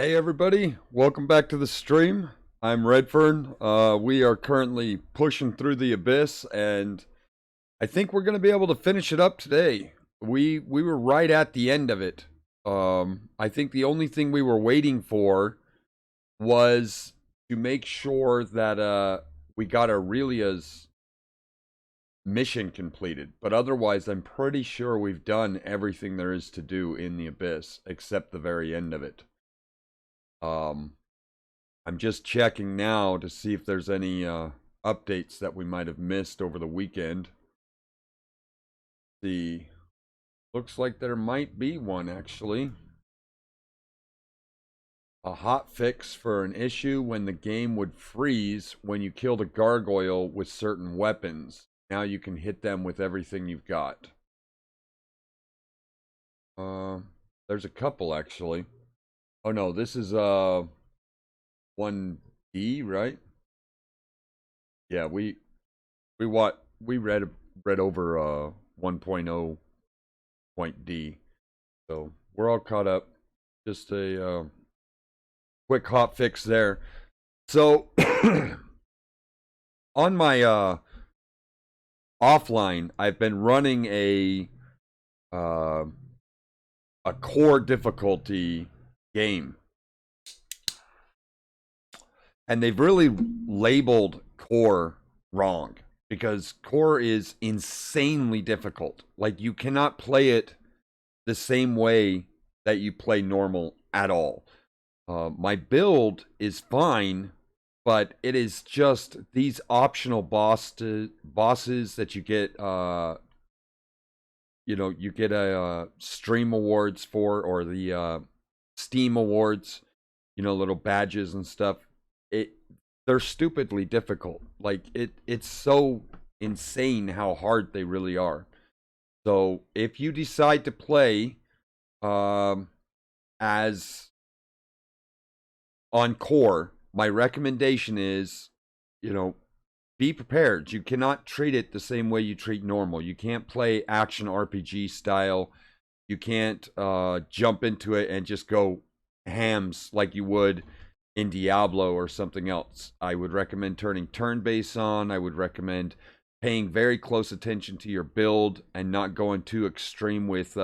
Hey everybody, welcome back to the stream. I'm Redfern. We are currently pushing through the abyss, and I think we're going to be able to finish it up today. We were right at the end of it. I think the only thing we were waiting for was to make sure that we got Aurelia's mission completed. But otherwise, I'm pretty sure we've done everything there is to do in the abyss, except the very end of it. I'm just checking now to see if there's any updates that we might have missed over the weekend. See, looks like there might be one actually. A hot fix for an issue when the game would freeze when you killed a gargoyle with certain weapons. Now you can hit them with everything you've got. There's a couple actually. Oh no, this is 1D, right? Yeah, we read over 1.0 point D. So we're all caught up. Just a quick hot fix there. So on my offline, I've been running a core difficulty game. And they've really labeled core wrong, because core is insanely difficult. Like, you cannot play it the same way that you play normal at all. My build is fine, but it is just these optional bosses that you get, you get a stream awards for, or the Steam awards, little badges and stuff. They're stupidly difficult. Like, it's so insane how hard they really are. So if you decide to play as on core, my recommendation is, be prepared. You cannot treat it the same way you treat normal. You can't play action RPG style. You can't jump into it and just go hams like you would in Diablo or something else. I would recommend turning turn-based on. I would recommend paying very close attention to your build and not going too extreme with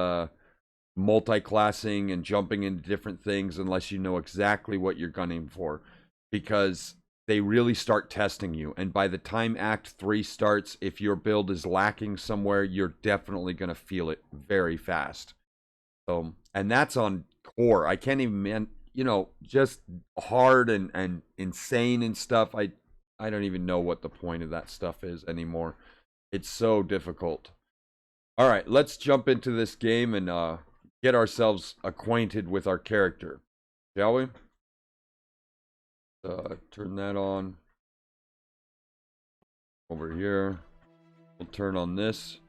multi-classing and jumping into different things unless you know exactly what you're gunning for, because they really start testing you. And by the time Act 3 starts, if your build is lacking somewhere, you're definitely going to feel it very fast. So, and that's on core. I can't even, just hard and insane and stuff. I don't even know what the point of that stuff is anymore. It's so difficult. All right, let's jump into this game and get ourselves acquainted with our character, shall we? Turn that on. Over here. We'll turn on this.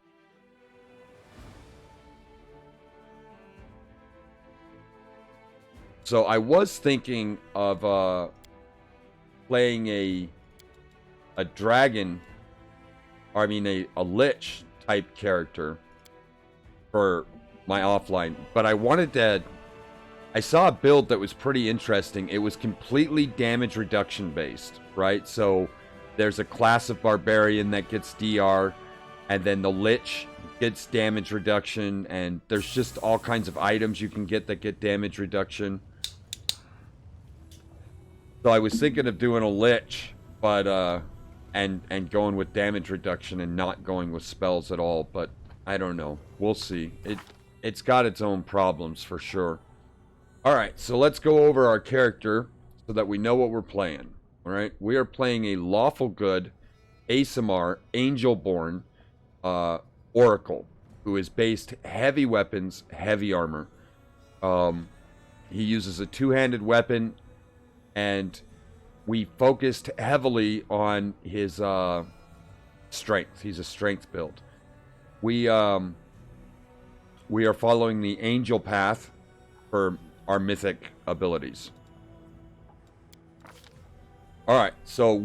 So I was thinking of playing a dragon, or I mean a lich type character for my offline, but I saw a build that was pretty interesting. It was completely damage reduction based, right? So there's a class of barbarian that gets DR, and then the lich gets damage reduction, and there's just all kinds of items you can get that get damage reduction. So I was thinking of doing a lich, but and going with damage reduction and not going with spells at all, but I don't know. We'll see. It's got its own problems for sure. All right, so let's go over our character so that we know what we're playing. All right, we are playing a lawful good ASMR Angelborn Oracle, who is based heavy weapons, heavy armor. He uses a two-handed weapon, and we focused heavily on his strength. He's a strength build. We are following the angel path for our mythic abilities. Alright, so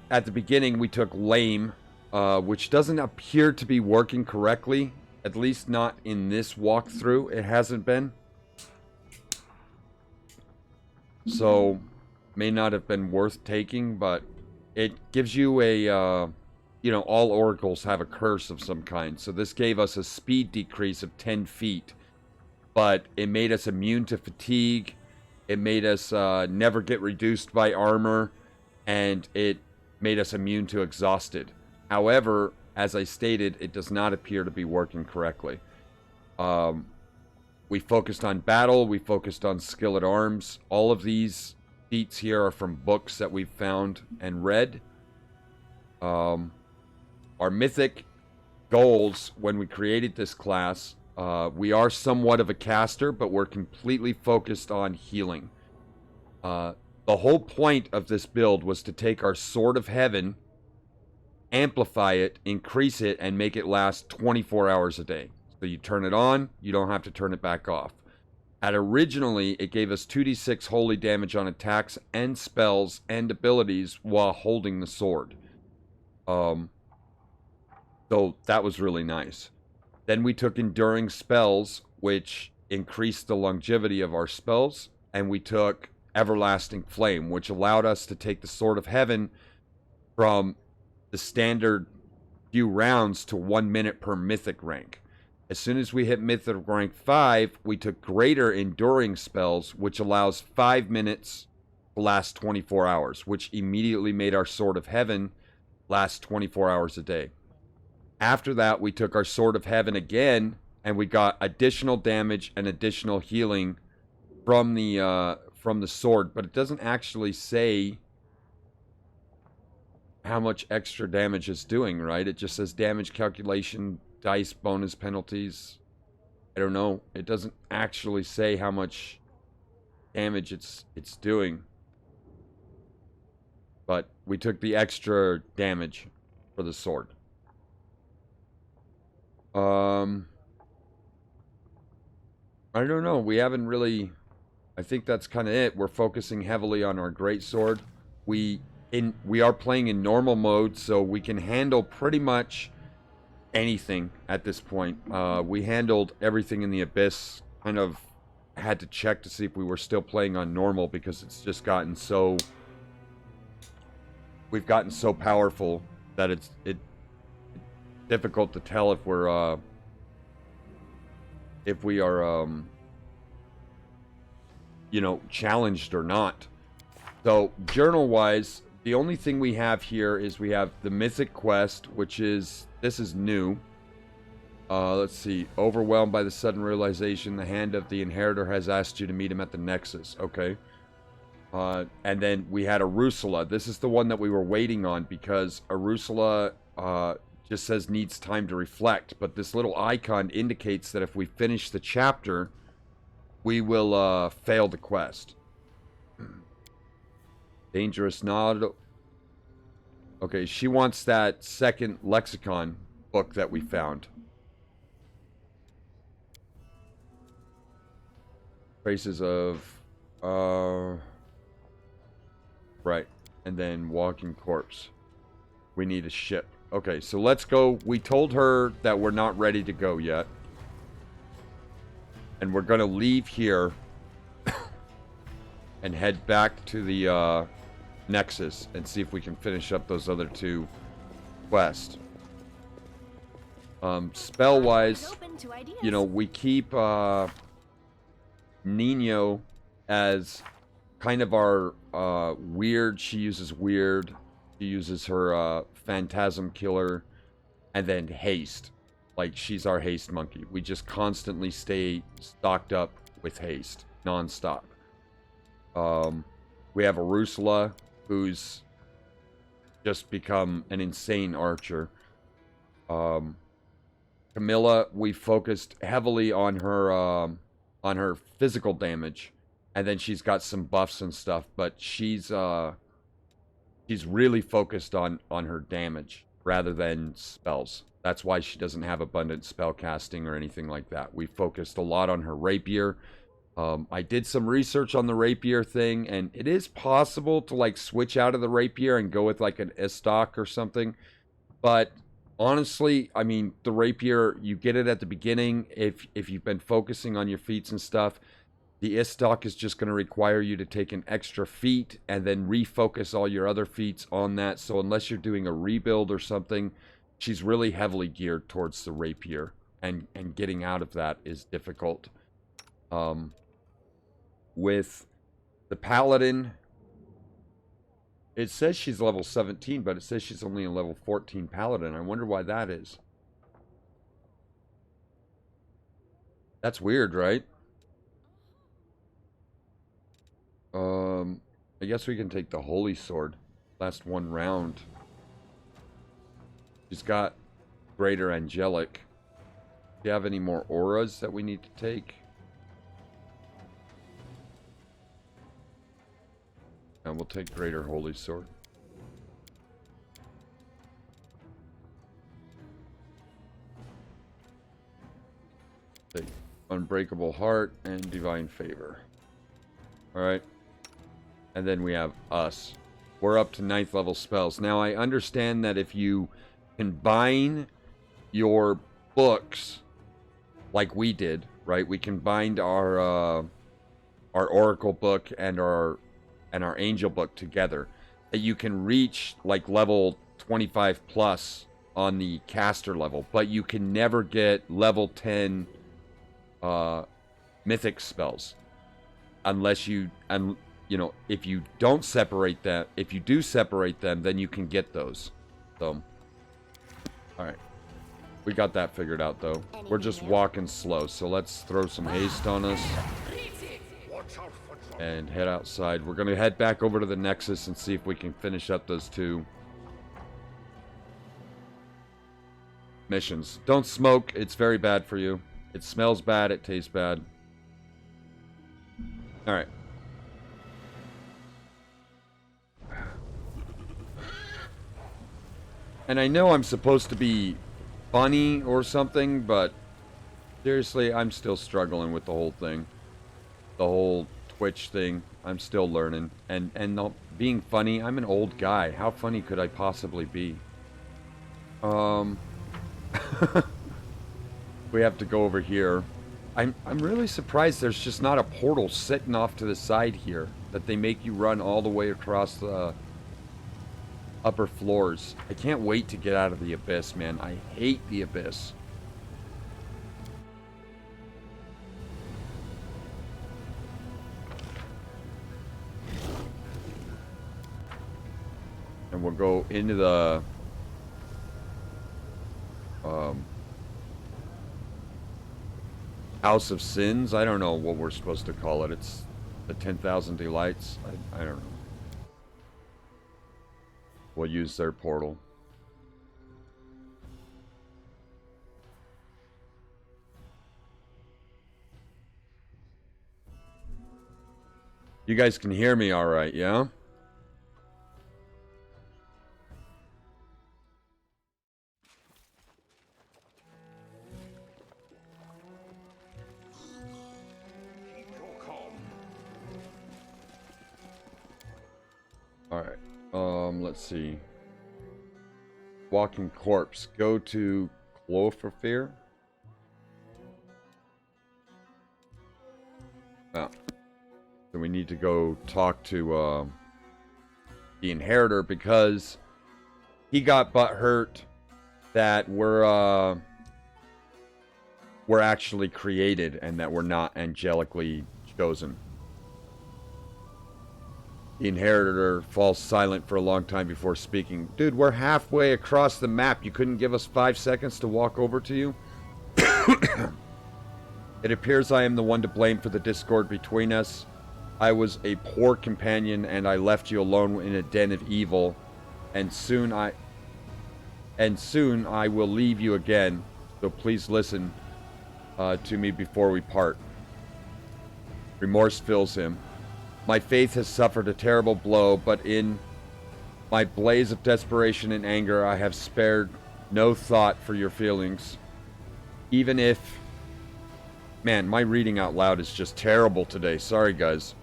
at the beginning, we took lame, which doesn't appear to be working correctly. At least not in this walkthrough. It hasn't been. So, may not have been worth taking, but it gives you a, you know, all oracles have a curse of some kind. So this gave us a speed decrease of 10 feet, but it made us immune to fatigue. It made us never get reduced by armor, and it made us immune to exhausted. However, as I stated, it does not appear to be working correctly. We focused on battle. We focused on skill at arms. All of these feats here are from books that we've found and read. Our mythic goals when we created this class, we are somewhat of a caster, but we're completely focused on healing. The whole point of this build was to take our Sword of Heaven, amplify it, increase it, and make it last 24 hours a day. So you turn it on, you don't have to turn it back off. Originally, it gave us 2d6 holy damage on attacks and spells and abilities while holding the sword. So that was really nice. Then we took enduring spells, which increased the longevity of our spells, and we took everlasting flame, which allowed us to take the Sword of Heaven from the standard few rounds to 1 minute per mythic rank. As soon as we hit mythic rank 5, we took greater enduring spells, which allows 5 minutes to last 24 hours, which immediately made our Sword of Heaven last 24 hours a day. After that, we took our Sword of Heaven again, and we got additional damage and additional healing from the sword, but it doesn't actually say how much extra damage it's doing, right? It just says damage calculation, dice bonus penalties. I don't know. It doesn't actually say how much damage it's doing. But we took the extra damage for the sword. I don't know. We haven't really... I think that's kind of it. We're focusing heavily on our greatsword. We are playing in normal mode, so we can handle pretty much anything at this point. We handled everything in the Abyss. Kind of had to check to see if we were still playing on normal, because it's just gotten so... We've gotten so powerful that it's difficult to tell if we are you know, challenged or not. So journal wise, the only thing we have here is we have the mythic quest, which is, this is new. Let's see. Overwhelmed by the sudden realization, the hand of the inheritor has asked you to meet him at the Nexus. Okay. And then we had Arusula. This is the one that we were waiting on, because Arusula just says needs time to reflect. But this little icon indicates that if we finish the chapter, we will fail the quest. Dangerous nod. Okay, she wants that second lexicon book that we found. Traces of... Right. And then walking corpse. We need a ship. Okay, so let's go. We told her that we're not ready to go yet. And we're going to leave here and head back to the Nexus and see if we can finish up those other two quests. Spell-wise, you know, we keep Nino as kind of our weird. She uses weird. She uses her phantasm killer, and then haste. Like, she's our haste monkey. We just constantly stay stocked up with haste, non-stop. We have Arusula, who's just become an insane archer. Camilla, we focused heavily on her physical damage, and then she's got some buffs and stuff, but she's really focused on her damage rather than spells. That's why she doesn't have abundant spell casting or anything like that. We focused a lot on her rapier. I did some research on the rapier thing, and it is possible to like switch out of the rapier and go with like an Istok or something. But honestly, I mean, the rapier, you get it at the beginning if you've been focusing on your feats and stuff. The Istok is just going to require you to take an extra feat and then refocus all your other feats on that. So unless you're doing a rebuild or something, she's really heavily geared towards the rapier. And getting out of that is difficult. With the Paladin, it says she's level 17, but it says she's only a level 14 Paladin. I wonder why that is. That's weird, right? I guess we can take the Holy Sword. Last one round. She's got Greater Angelic. Do you have any more auras that we need to take? And we'll take Greater Holy Sword. Take Unbreakable Heart and Divine Favor. Alright. And then we have us. We're up to 9th level spells. Now I understand that if you combine your books like we did, right? We combined our Oracle book and our Angel book together, that you can reach like level 25 plus on the caster level, but you can never get level 10 mythic spells unless you, and you know, if you don't separate them, if you do separate them, then you can get those. So, all right, we got that figured out though. We're just walking slow, so let's throw some haste on us and head outside. We're gonna head back over to the Nexus and see if we can finish up those 2 missions. Don't smoke, it's very bad for you. It smells bad, it tastes bad. Alright. And I know I'm supposed to be funny or something, but seriously, I'm still struggling with the whole thing. The whole Twitch thing. I'm still learning. And being funny, I'm an old guy. How funny could I possibly be? We have to go over here. I'm really surprised there's just not a portal sitting off to the side here that they make you run all the way across the upper floors. I can't wait to get out of the Abyss, man. I hate the Abyss. And we'll go into the House of Sins. I don't know what we're supposed to call it. It's the 10,000 Delights. I don't know. We'll use their portal. You guys can hear me all right, yeah? Alright, let's see. Walking Corpse. Go to Cloverfear. Oh. So we need to go talk to the Inheritor because he got butthurt that we're actually created and that we're not angelically chosen. The Inheritor falls silent for a long time before speaking. Dude, we're halfway across the map. You couldn't give us 5 seconds to walk over to you? It appears I am the one to blame for the discord between us. I was a poor companion and I left you alone in a den of evil. And soon I will leave you again. So please listen to me before we part. Remorse fills him. My faith has suffered a terrible blow, but in my blaze of desperation and anger, I have spared no thought for your feelings. Even if... Man, my reading out loud is just terrible today. Sorry, guys.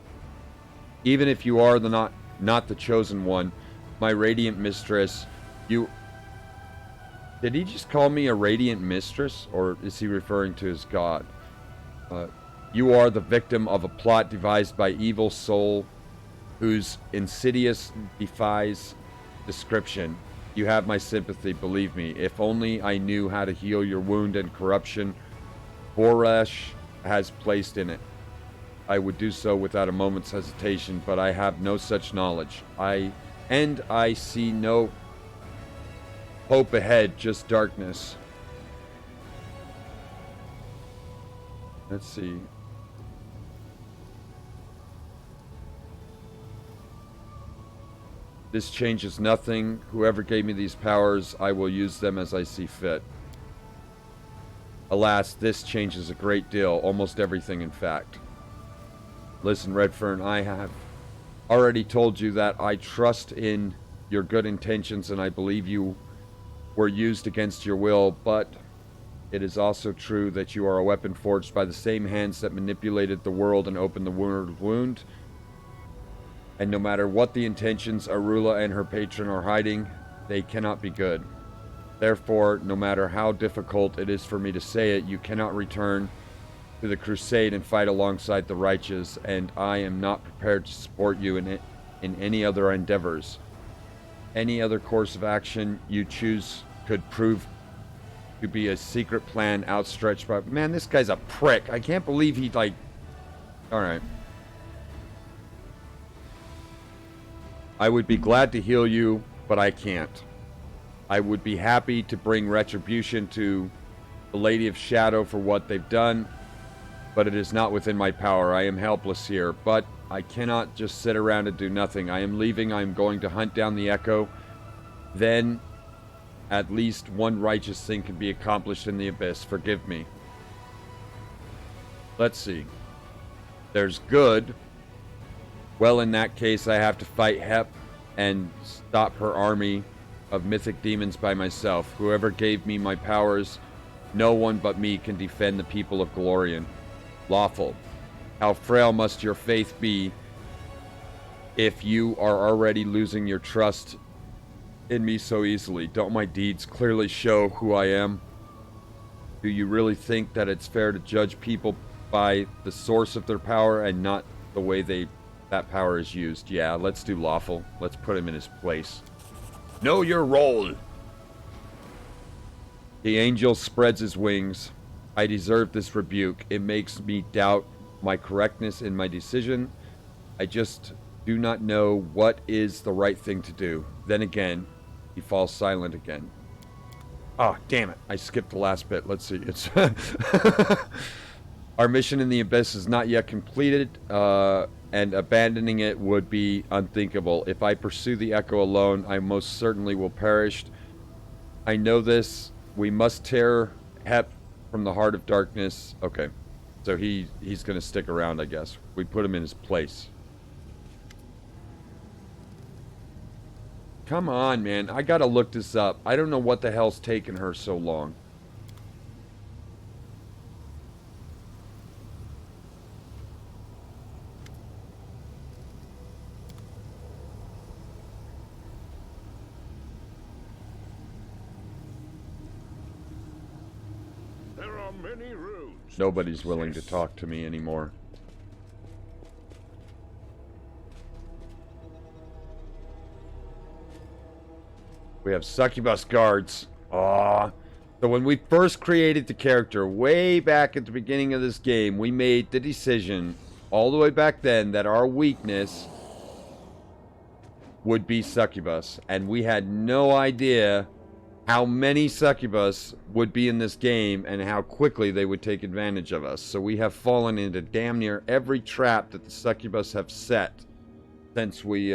Even if you are not the chosen one, my radiant mistress, you... Did he just call me a radiant mistress? Or is he referring to his god? You are the victim of a plot devised by evil soul whose insidious defies description. You have my sympathy, believe me. If only I knew how to heal your wound and corruption Boresh has placed in it, I would do so without a moment's hesitation, but I have no such knowledge. I see no hope ahead, just darkness. Let's see. This changes nothing. Whoever gave me these powers, I will use them as I see fit. Alas, this changes a great deal, almost everything in fact. Listen, Redfern, I have already told you that I trust in your good intentions and I believe you were used against your will, but it is also true that you are a weapon forged by the same hands that manipulated the world and opened the world wound. And no matter what the intentions Arula and her patron are hiding, they cannot be good. Therefore, no matter how difficult it is for me to say it, you cannot return to the crusade and fight alongside the righteous, and I am not prepared to support you in any other endeavors. Any other course of action you choose could prove to be a secret plan outstretched by... Man, this guy's a prick. I can't believe he, like... Alright. I would be glad to heal you, but I can't. I would be happy to bring retribution to the Lady of Shadow for what they've done, but it is not within my power. I am helpless here, but I cannot just sit around and do nothing. I am leaving. I am going to hunt down the Echo. Then, at least one righteous thing can be accomplished in the Abyss. Forgive me. Let's see. There's good. Well, in that case, I have to fight Hep and stop her army of mythic demons by myself. Whoever gave me my powers, no one but me can defend the people of Glorian. Lawful. How frail must your faith be if you are already losing your trust in me so easily? Don't my deeds clearly show who I am? Do you really think that it's fair to judge people by the source of their power and not the way that power is used? Yeah, let's do lawful. Let's put him in his place. Know your role. The angel spreads his wings. I deserve this rebuke. It makes me doubt my correctness in my decision. I just do not know what is the right thing to do. Then again, he falls silent again. Oh, damn it. I skipped the last bit. Let's see. It's our mission in the Abyss is not yet completed, and abandoning it would be unthinkable. If I pursue the Echo alone, I most certainly will perish. I know this. We must tear Hep from the heart of darkness. Okay. So he's going to stick around, I guess. We put him in his place. Come on, man. I got to look this up. I don't know what the hell's taking her so long. There are many roads. Nobody's willing to talk to me anymore. We have succubus guards. Aww. So when we first created the character, way back at the beginning of this game, we made the decision, all the way back then, that our weakness would be succubus. And we had no idea how many succubus would be in this game and how quickly they would take advantage of us. So we have fallen into damn near every trap that the succubus have set since we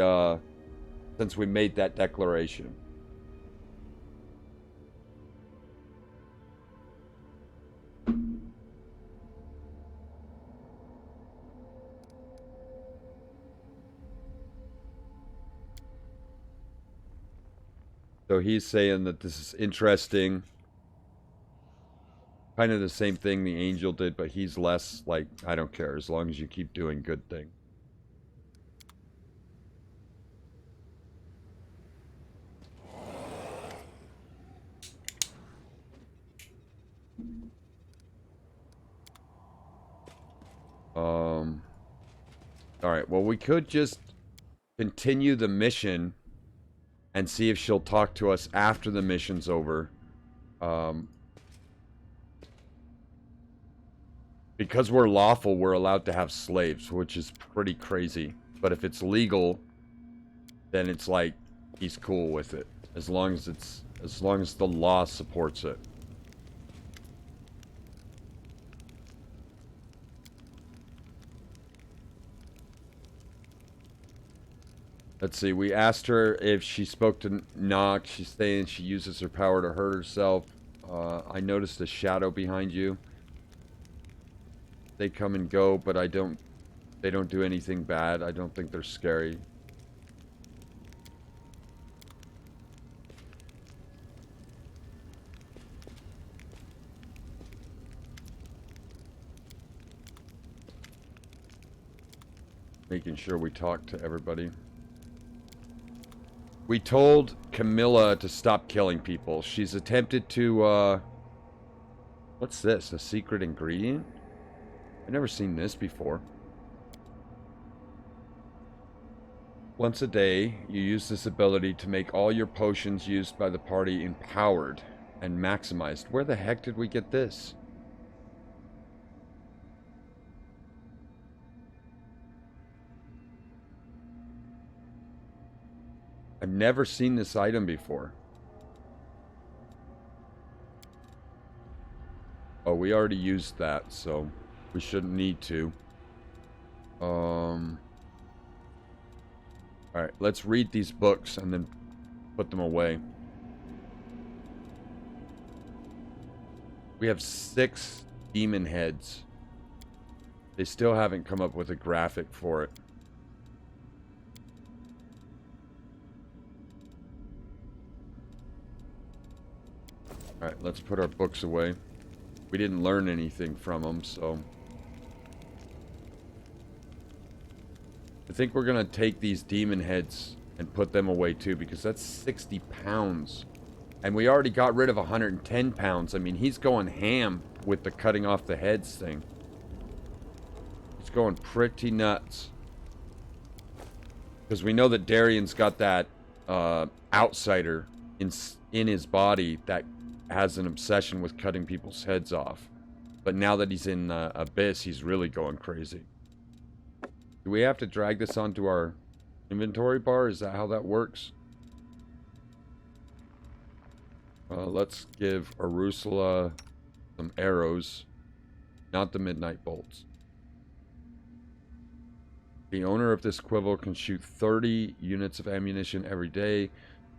made that declaration. So he's saying that this is interesting. Kind of the same thing the angel did, but he's less like, I don't care, as long as you keep doing good thing. Alright, well, we could just continue the mission and see if she'll talk to us after the mission's over. Because we're lawful, we're allowed to have slaves, which is pretty crazy. But if it's legal, then it's like he's cool with it. As long as the law supports it. Let's see, we asked her if she spoke to Nox. She's saying she uses her power to hurt herself. I noticed a shadow behind you. They come and go, but they don't do anything bad. I don't think they're scary. Making sure we talk to everybody. We told Camilla to stop killing people. She's attempted to, what's this? A secret ingredient? I've never seen this before. Once a day, you use this ability to make all your potions used by the party empowered and maximized. Where the heck did we get this? I've never seen this item before. Oh, we already used that, so we shouldn't need to. Alright, let's read these books and then put them away. We have 6 demon heads. They still haven't come up with a graphic for it. Alright, let's put our books away. We didn't learn anything from them, so... I think we're gonna take these demon heads and put them away too, because that's 60 pounds. And we already got rid of 110 pounds. I mean, he's going ham with the cutting off the heads thing. He's going pretty nuts. Because we know that Darian's got that outsider in his body that has an obsession with cutting people's heads off. But now that he's in Abyss, he's really going crazy. Do we have to drag this onto our inventory bar? Is that how that works? Let's give Arusula some arrows, not the midnight bolts. The owner of this quiver can shoot 30 units of ammunition every day.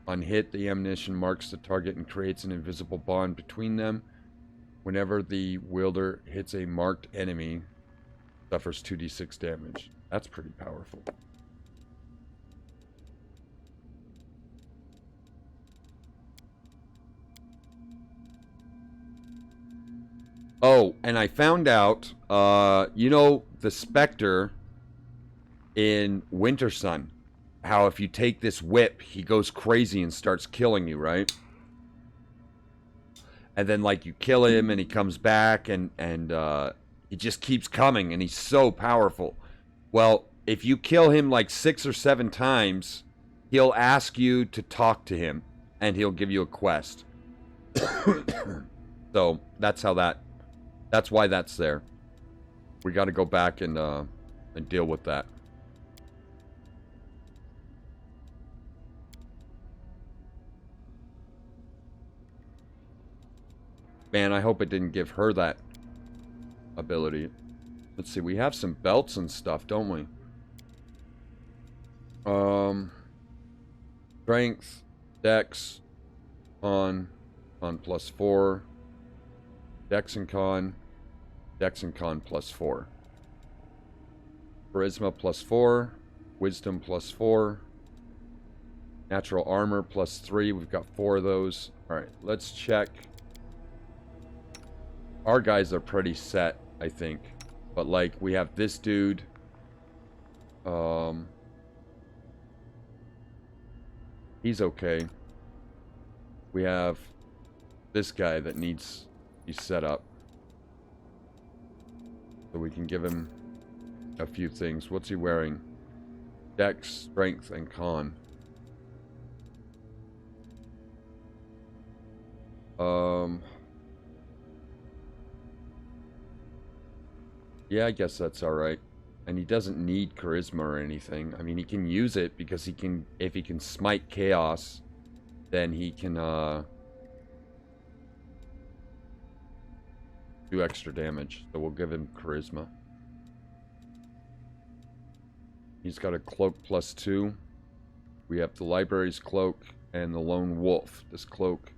On hit, the ammunition marks the target and creates an invisible bond between them. Whenever the wielder hits a marked enemy, suffers 2d6 damage. That's pretty powerful. Oh, and I found out, you know, the Spectre in Winter Sun, how if you take this whip, he goes crazy and starts killing you, right? And then, like, you kill him and he comes back and he just keeps coming and he's so powerful. Well, if you kill him like 6 or 7 times, he'll ask you to talk to him and he'll give you a quest. So that's how that's why that's there. We got to go back and deal with that. Man, I hope it didn't give her that ability. Let's see, we have some belts and stuff, don't we? Strength, Dex, Con +4, Dex and Con +4. Charisma +4, Wisdom +4, Natural Armor +3. We've got 4 of those. Alright, let's check. Our guys are pretty set, I think. But, like, we have this dude. He's okay. We have this guy that needs to be set up. So we can give him a few things. What's he wearing? Dex, strength, and con. Yeah, I guess that's alright. And he doesn't need charisma or anything. I mean, he can use it because he can, if he can smite chaos, then he can, do extra damage. So we'll give him charisma. He's got a cloak +2. We have the library's cloak and the lone wolf. This cloak,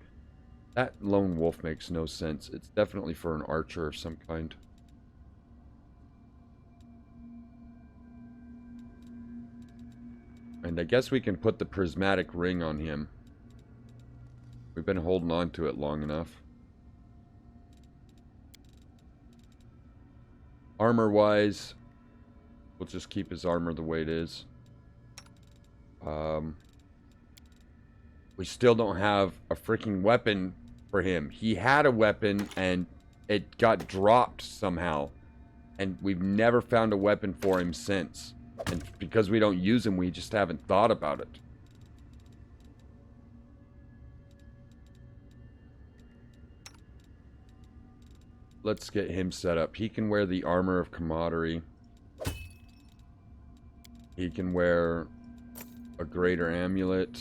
that lone wolf makes no sense. It's definitely for an archer of some kind. And I guess we can put the prismatic ring on him. We've been holding on to it long enough. Armor-wise, we'll just keep his armor the way it is. We still don't have a freaking weapon for him. He had a weapon and it got dropped somehow. And we've never found a weapon for him since. And because we don't use him, we just haven't thought about it. Let's get him set up. He can wear the armor of camaraderie. He can wear a greater amulet.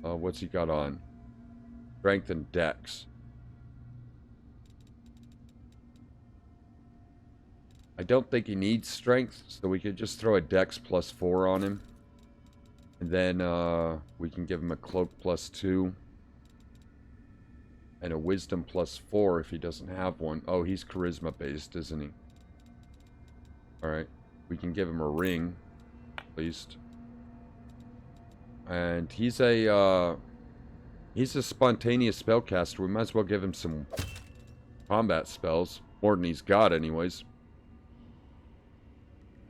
What's he got on? Strength and dex. I don't think he needs strength, so we could just throw a dex +4 on him. And then we can give him a cloak +2. And a wisdom +4 if he doesn't have one. Oh, he's charisma based, isn't he? Alright. We can give him a ring, at least. And he's a spontaneous spellcaster. We might as well give him some combat spells. More than he's got, anyways.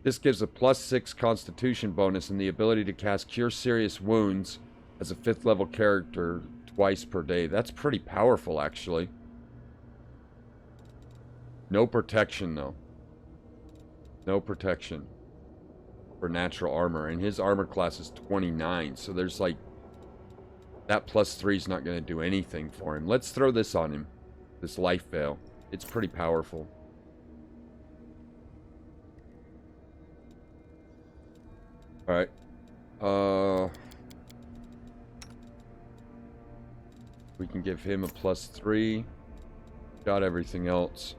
This gives a +6 constitution bonus and the ability to cast Cure Serious Wounds as a 5th level character twice per day. That's pretty powerful, actually. No protection, though. No protection for natural armor. And his armor class is 29. So there's like... that +3 is not going to do anything for him. Let's throw this on him. This life veil. It's pretty powerful. Alright. We can give him a +3. Got everything else.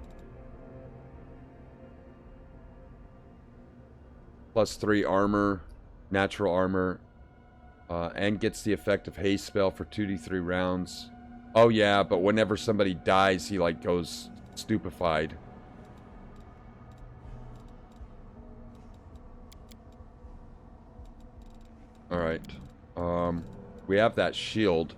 +3 armor, natural armor, and gets the effect of haste spell for 2d3 rounds. Oh yeah, but whenever somebody dies, he like goes stupefied. Alright. We have that shield.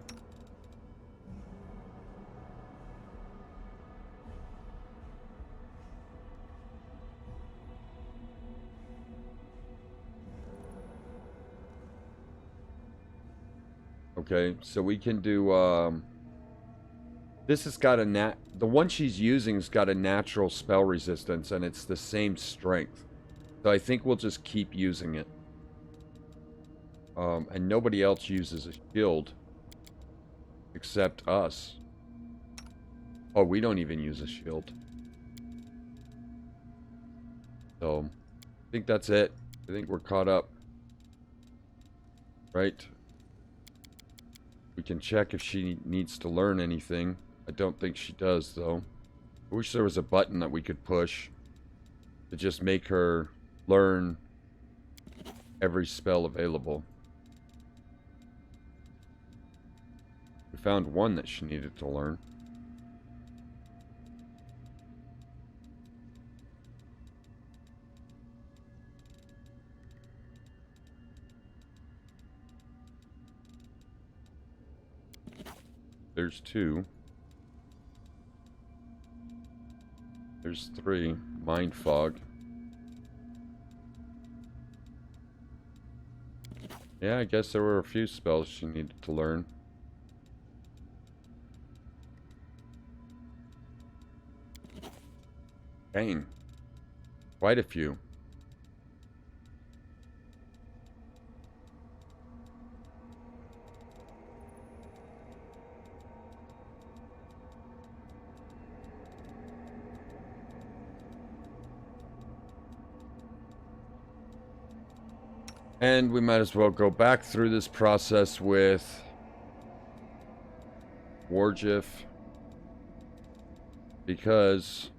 Okay, so we can do, this has got a the one she's using has got a natural spell resistance, and it's the same strength. So I think we'll just keep using it. And nobody else uses a shield except us. Oh, we don't even use a shield. So, I think that's it. I think we're caught up. Right? We can check if she needs to learn anything. I don't think she does, though. I wish there was a button that we could push to just make her learn every spell available. We found one that she needed to learn. There's 2. There's 3. Mind fog. Yeah, I guess there were a few spells she needed to learn. Dang. Quite a few. And we might as well go back through this process with Warjiff, because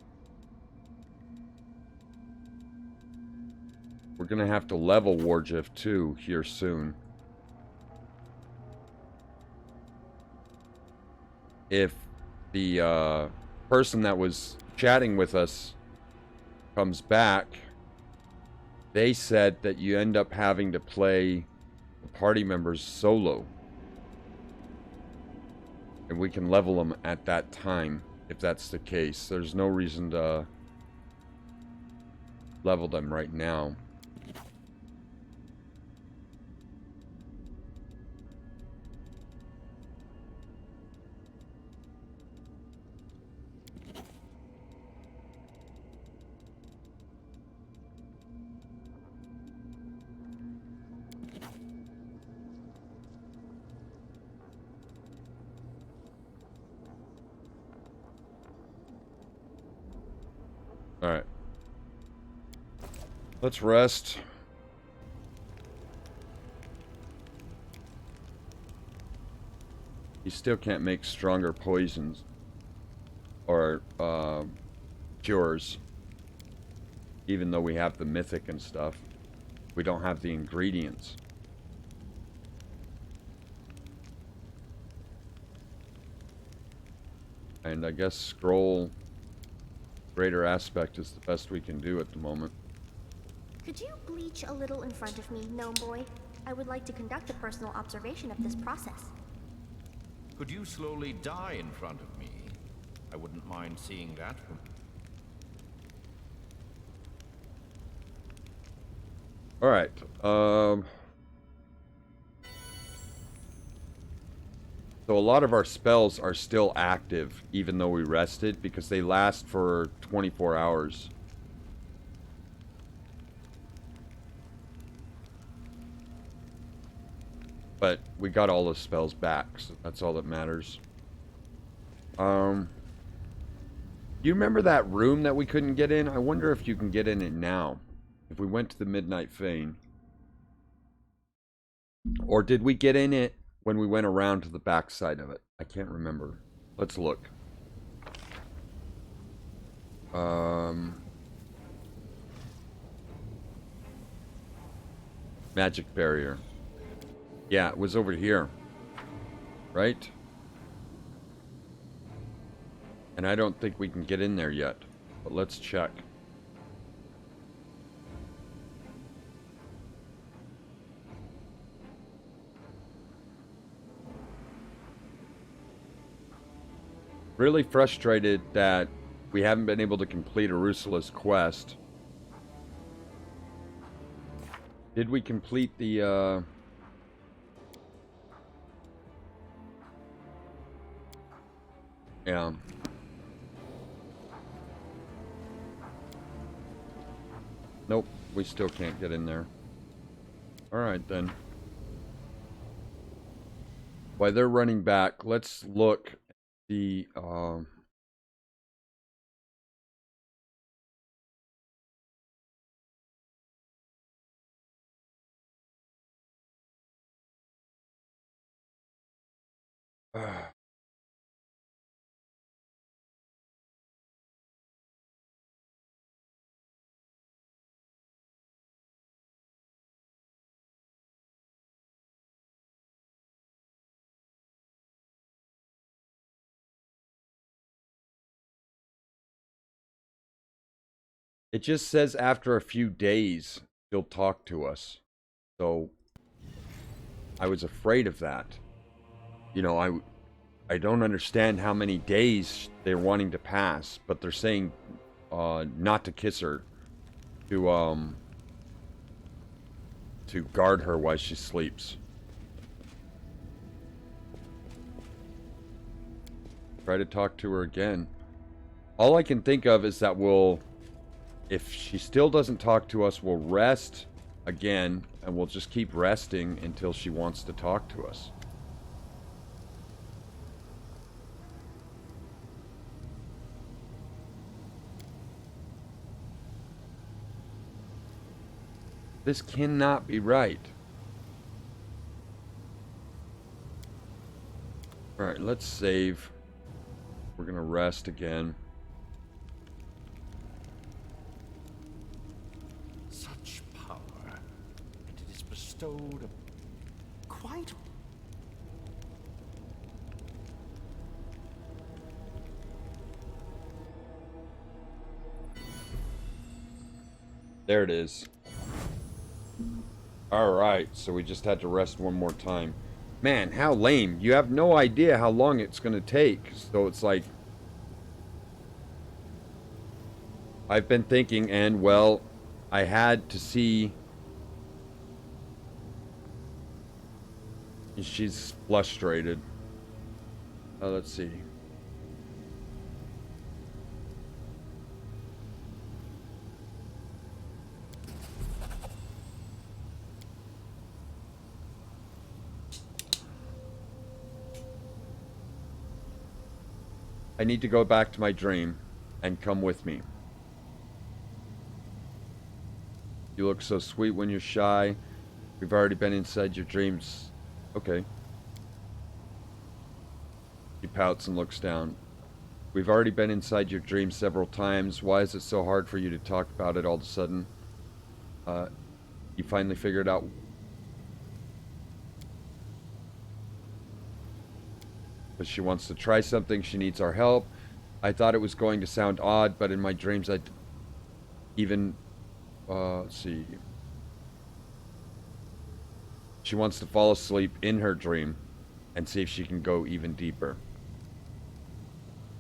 we're going to have to level Warjiff too here soon. If the person that was chatting with us comes back, they said that you end up having to play the party members solo. And we can level them at that time, if that's the case. There's no reason to level them right now. Alright. Let's rest. You still can't make stronger poisons. Or, cures. Even though we have the mythic and stuff. We don't have the ingredients. And I guess scroll greater aspect is the best we can do at the moment. Could you bleach a little in front of me, gnome boy? I would like to conduct a personal observation of this process. Could you slowly die in front of me? I wouldn't mind seeing that. Alright, so a lot of our spells are still active, even though we rested, because they last for 24 hours. But we got all the spells back, so that's all that matters. You remember that room that we couldn't get in? I wonder if you can get in it now. If we went to the Midnight Fane. Or did we get in it when we went around to the back side of it? I can't remember. Let's look. Magic barrier. Yeah, it was over here. Right? And I don't think we can get in there yet. But let's check. Really frustrated that we haven't been able to complete Arusula's quest. Did we complete the, yeah. Nope, we still can't get in there. Alright then. While they're running back, let's look at the, it just says after a few days, she'll talk to us. So, I was afraid of that. You know, I don't understand how many days they're wanting to pass, but they're saying not to kiss her, to guard her while she sleeps. Try to talk to her again. All I can think of is that if she still doesn't talk to us, we'll rest again, and we'll just keep resting until she wants to talk to us. This cannot be right. Alright, let's save. We're gonna rest again. Such power, and it is bestowed quite. There it is. Alright, so we just had to rest one more time. Man, how lame. You have no idea how long it's going to take. So it's like... I've been thinking, and well, I had to see... She's frustrated. Let's see. I need to go back to my dream and come with me. You look so sweet when you're shy. We've already been inside your dreams. Okay. He pouts and looks down. We've already been inside your dreams several times. Why is it so hard for you to talk about it all of a sudden? You finally figured out... But she wants to try something. She needs our help. I thought it was going to sound odd, but in my dreams I'd even... let's see. She wants to fall asleep in her dream and see if she can go even deeper.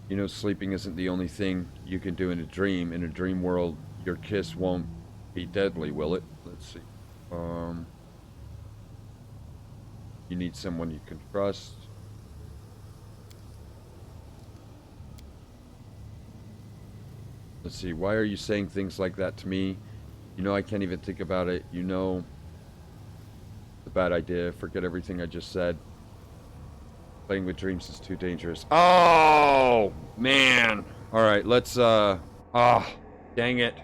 You know, sleeping isn't the only thing you can do in a dream. In a dream world, your kiss won't be deadly, will it? Let's see. You need someone you can trust. Let's see, why are you saying things like that to me? You know I can't even think about it. You know it's a bad idea. Forget everything I just said. Playing with dreams is too dangerous. Oh, man. Alright, let's, dang it.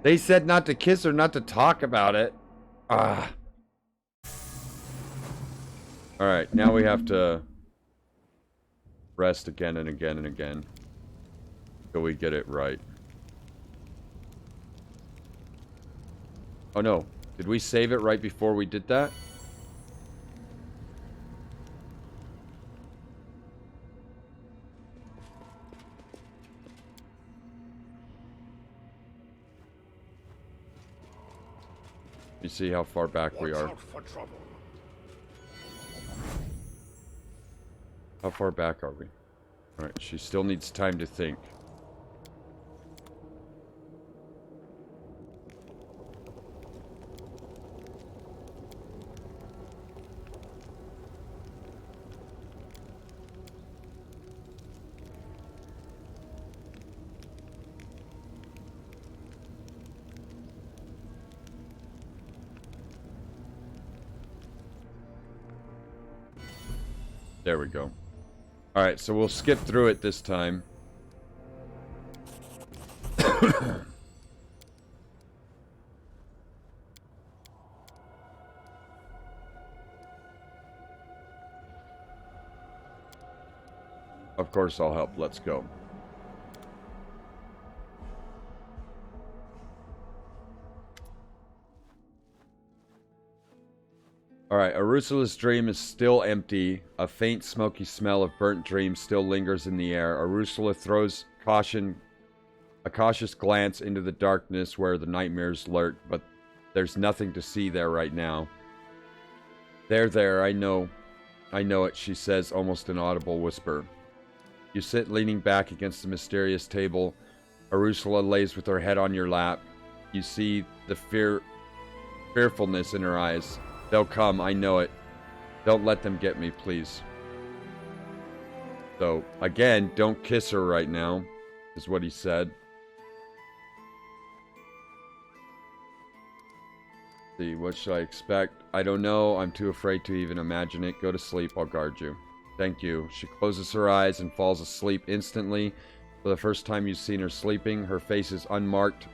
They said not to kiss or not to talk about it. Alright, now we have to rest again and again and again. Till we get it right. Oh no. Did we save it right before we did that? You see how far back we are. How far back are we? Alright, she still needs time to think. There we go. Alright, so we'll skip through it this time. Of course I'll help. Let's go. Alright, Arusula's dream is still empty. A faint smoky smell of burnt dreams still lingers in the air. Arusula throws a cautious glance into the darkness where the nightmares lurk, but there's nothing to see there right now. There, I know it, she says, almost an audible whisper. You sit leaning back against the mysterious table. Arusula lays with her head on your lap. You see the fearfulness in her eyes. They'll come, I know it. Don't let them get me, please. So, again, don't kiss her right now, is what he said. See, what should I expect? I don't know. I'm too afraid to even imagine it. Go to sleep. I'll guard you. Thank you. She closes her eyes and falls asleep instantly. For the first time you've seen her sleeping, her face is unmarked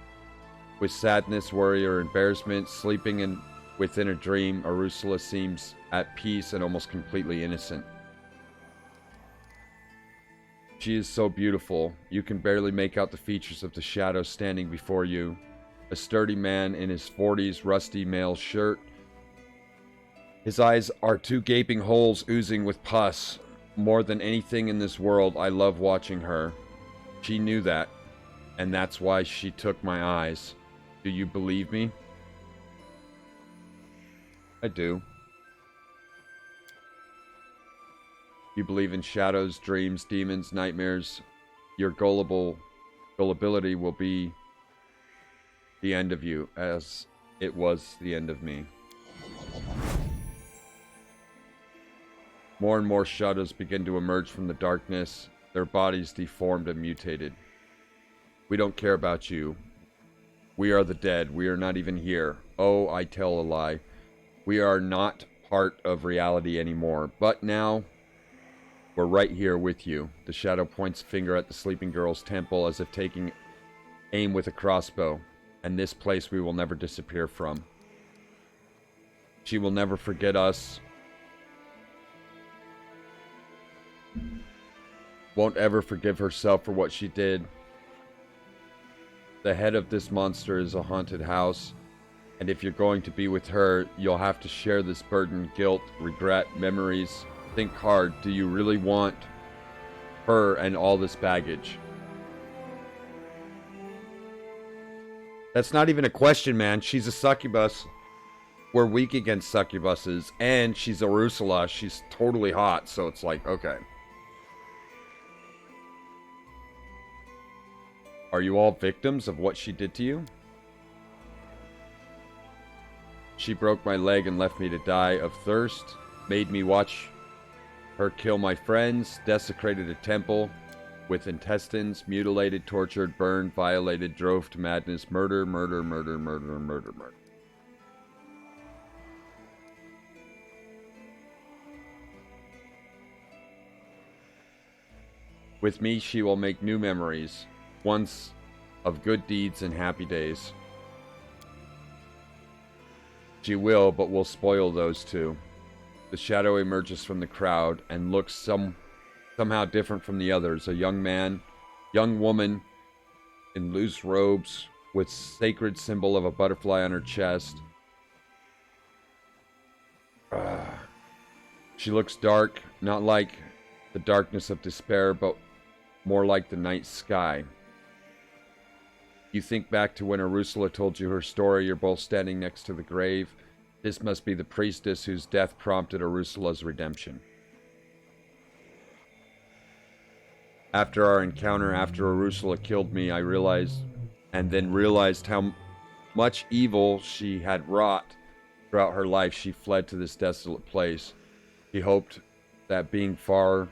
With sadness, worry, or embarrassment, sleeping within a dream, Arusula seems at peace and almost completely innocent. She is so beautiful. You can barely make out the features of the shadow standing before you. A sturdy man in his 40s, rusty mail shirt. His eyes are two gaping holes oozing with pus. More than anything in this world, I love watching her. She knew that, and that's why she took my eyes. Do you believe me? I do. You believe in shadows, dreams, demons, nightmares. Your gullibility will be the end of you, as it was the end of me. More and more shadows begin to emerge from the darkness, their bodies deformed and mutated. We don't care about you. We are the dead. We are not even here. Oh, I tell a lie. We are not part of reality anymore. But now, we're right here with you. The shadow points a finger at the sleeping girl's temple as if taking aim with a crossbow. And this place we will never disappear from. She will never forget us. Won't ever forgive herself for what she did. The head of this monster is a haunted house. And if you're going to be with her, you'll have to share this burden, guilt, regret, memories. Think hard. Do you really want her and all this baggage? That's not even a question, man. She's a succubus. We're weak against succubuses. And she's Arusula. She's totally hot. So it's like, okay. Are you all victims of what she did to you? She broke my leg and left me to die of thirst. Made me watch her kill my friends. Desecrated a temple with intestines. Mutilated, tortured, burned, violated, drove to madness. Murder, murder, murder, murder, murder, murder. With me, she will make new memories. Once of good deeds and happy days. She will, but will spoil those too. The shadow emerges from the crowd and looks somehow different from the others. A young woman in loose robes with sacred symbol of a butterfly on her chest. She looks dark, not like the darkness of despair, but more like the night sky. You think back to when Arusula told you her story. You're both standing next to the grave. This must be the priestess whose death prompted Arusula's redemption. After our encounter, after Arusula killed me, I realized how much evil she had wrought throughout her life. She fled to this desolate place. She hoped that being far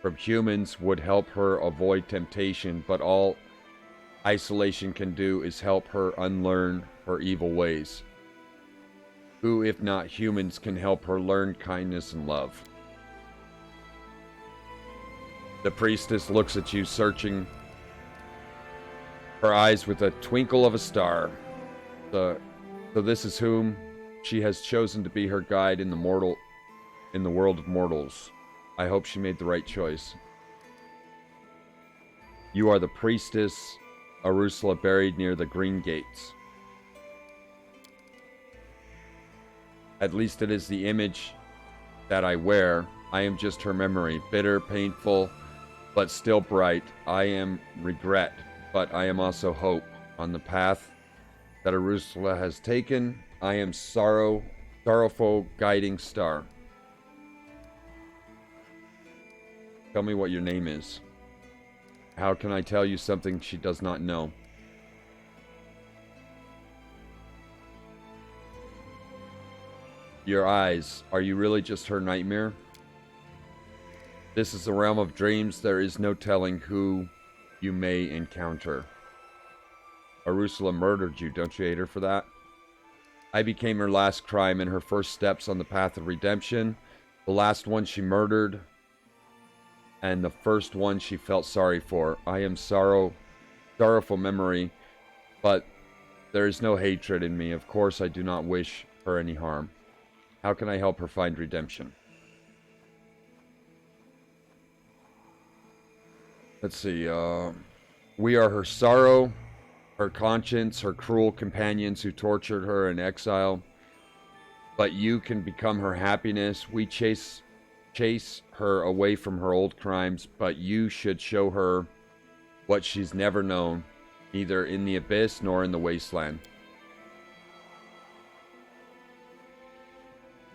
from humans would help her avoid temptation, but all isolation can do is help her unlearn her evil ways. Who, if not humans, can help her learn kindness and love? The priestess looks at you, searching her eyes with a twinkle of a star. So this is whom she has chosen to be her guide in the world of mortals. I hope she made the right choice. You are the priestess Arusula, buried near the green gates. At least it is the image that I wear. I am just her memory, bitter, painful, but still bright. I am regret, but I am also hope. On the path that Arusula has taken, I am sorrowful guiding star. Tell me what your name is. How can I tell you something she does not know? Your eyes, are you really just her nightmare? This is a realm of dreams. There is no telling who you may encounter. Arusula murdered you. Don't you hate her for that? I became her last crime and her first steps on the path of redemption. The last one she murdered, and the first one she felt sorry for. I am sorrowful memory, but There is no hatred in me. Of course, I do not wish her any harm. How can I help her find redemption? Let's see. We are her sorrow, her conscience, her cruel companions who tortured her in exile. But you can become her happiness. We chase her away from her old crimes, but you should show her what she's never known, neither in the abyss nor in the wasteland.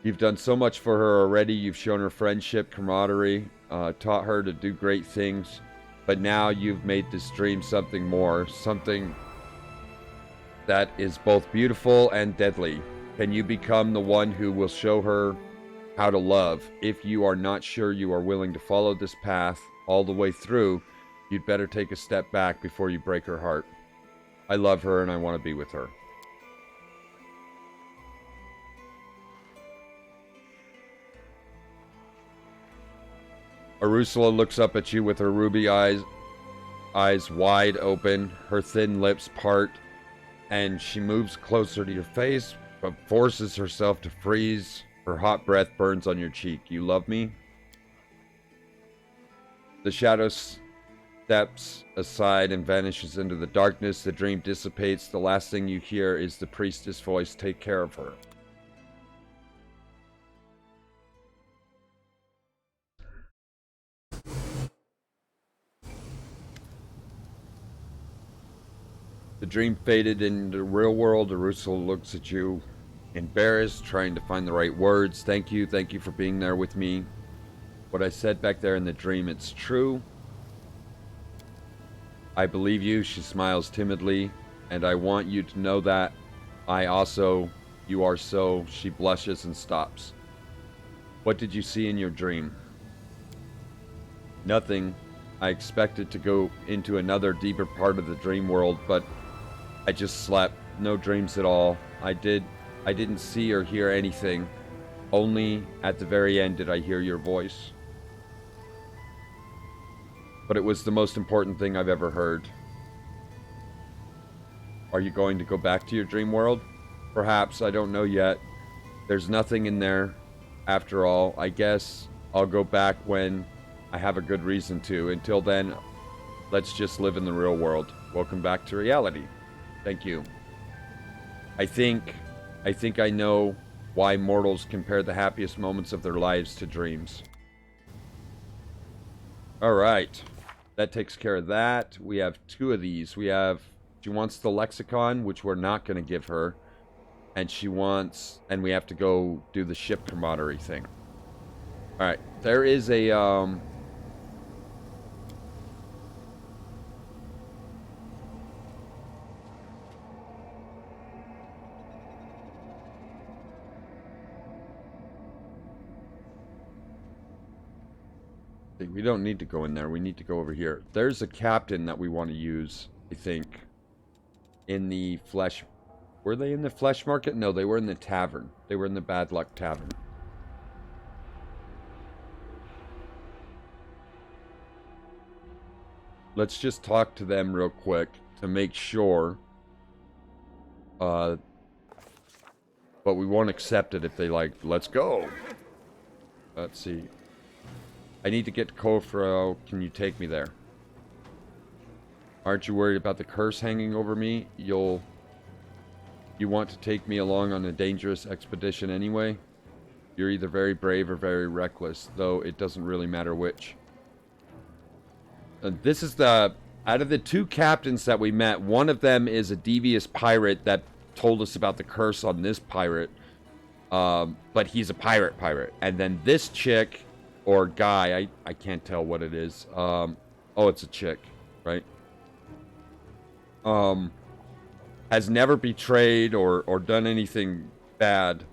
You've done so much for her already. You've shown her friendship, camaraderie, taught her to do great things. But now you've made this dream something more, something that is both beautiful and deadly. Can you become the one who will show her how to love? If you are not sure you are willing to follow this path all the way through, you'd better take a step back before you break her heart. I love her and I want to be with her. Arusula looks up at you with her ruby eyes wide open, her thin lips part, and she moves closer to your face, but forces herself to freeze. Her hot breath burns on your cheek. You love me? The shadow steps aside and vanishes into the darkness. The dream dissipates. The last thing you hear is the priestess' voice. Take care of her. The dream faded into the real world. Arusula looks at you, embarrassed, trying to find the right words. Thank you for being there with me. What I said back there in the dream, it's true. I believe you. She smiles timidly, and I want you to know that you are so. She blushes and stops. What did you see in your dream? Nothing. I expected to go into another deeper part of the dream world, but I just slept. No dreams at all. I didn't see or hear anything. Only at the very end did I hear your voice. But it was the most important thing I've ever heard. Are you going to go back to your dream world? Perhaps, I don't know yet. There's nothing in there. After all, I guess I'll go back when I have a good reason to. Until then, let's just live in the real world. Welcome back to reality. Thank you. I think I know why mortals compare the happiest moments of their lives to dreams. Alright. That takes care of that. We have two of these. She wants the lexicon, which we're not going to give her. And we have to go do the ship camaraderie thing. Alright. There is a, we don't need to go in there. We need to go over here. There's a captain that we want to use, I think. In the flesh... Were they in the flesh market? No, they were in the tavern. They were in the Bad Luck Tavern. Let's just talk to them real quick to make sure. But we won't accept it if they like, let's go. Let's see. I need to get to Kofro. Can you take me there? Aren't you worried about the curse hanging over me? You want to take me along on a dangerous expedition anyway? You're either very brave or very reckless, though it doesn't really matter which. This is out of the two captains that we met, one of them is a devious pirate that told us about the curse on this pirate. But he's a pirate. And then this chick... or guy, I can't tell what it is. Oh, it's a chick, right? Has never betrayed or done anything bad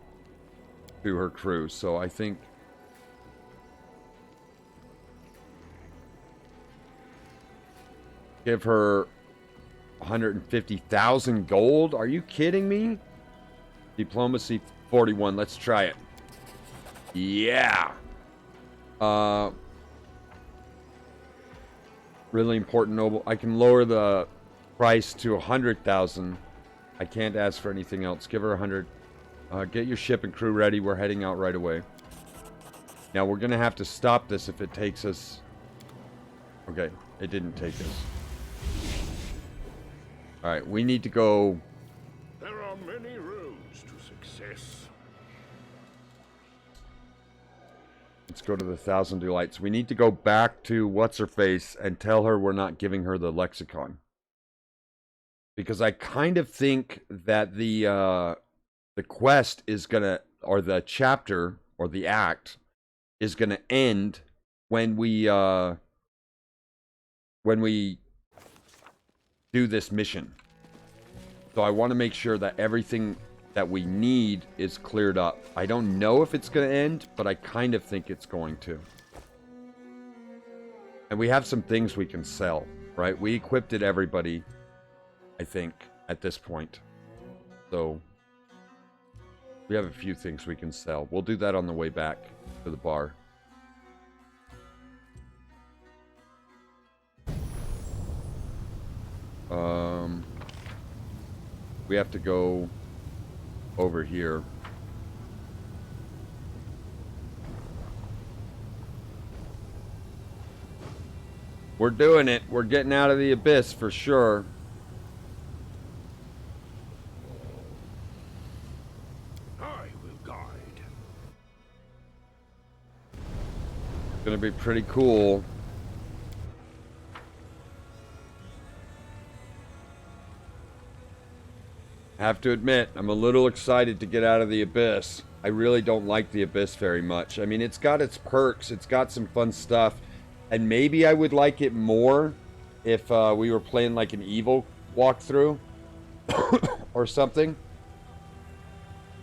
to her crew. So I think... give her 150,000 gold? Are you kidding me? Diplomacy 41. Let's try it. Yeah. Really important noble. I can lower the price to 100,000 I can't ask for anything else. Give her 100. Get your ship and crew ready. We're heading out right away. Now, we're going to have to stop this if it takes us... Okay, it didn't take us. Alright, we need to go... There are many roads to success. Let's go to the Thousand Delights. We need to go back to What's-Her-Face and tell her we're not giving her the lexicon. Because I kind of think that the quest is going to... Or the chapter, or the act... is going to end when we do this mission. So I want to make sure that everything that we need is cleared up. I don't know if it's going to end, but I kind of think it's going to. And we have some things we can sell, right? We equipped it everybody, I think, at this point. So we have a few things we can sell. We'll do that on the way back to the bar. We have to go over here. We're doing it. We're getting out of the abyss for sure. I will guide. It's gonna be pretty cool. I have to admit, I'm a little excited to get out of the abyss. I really don't like the abyss very much. I mean, it's got its perks. It's got some fun stuff. And maybe I would like it more if we were playing like an evil walkthrough or something.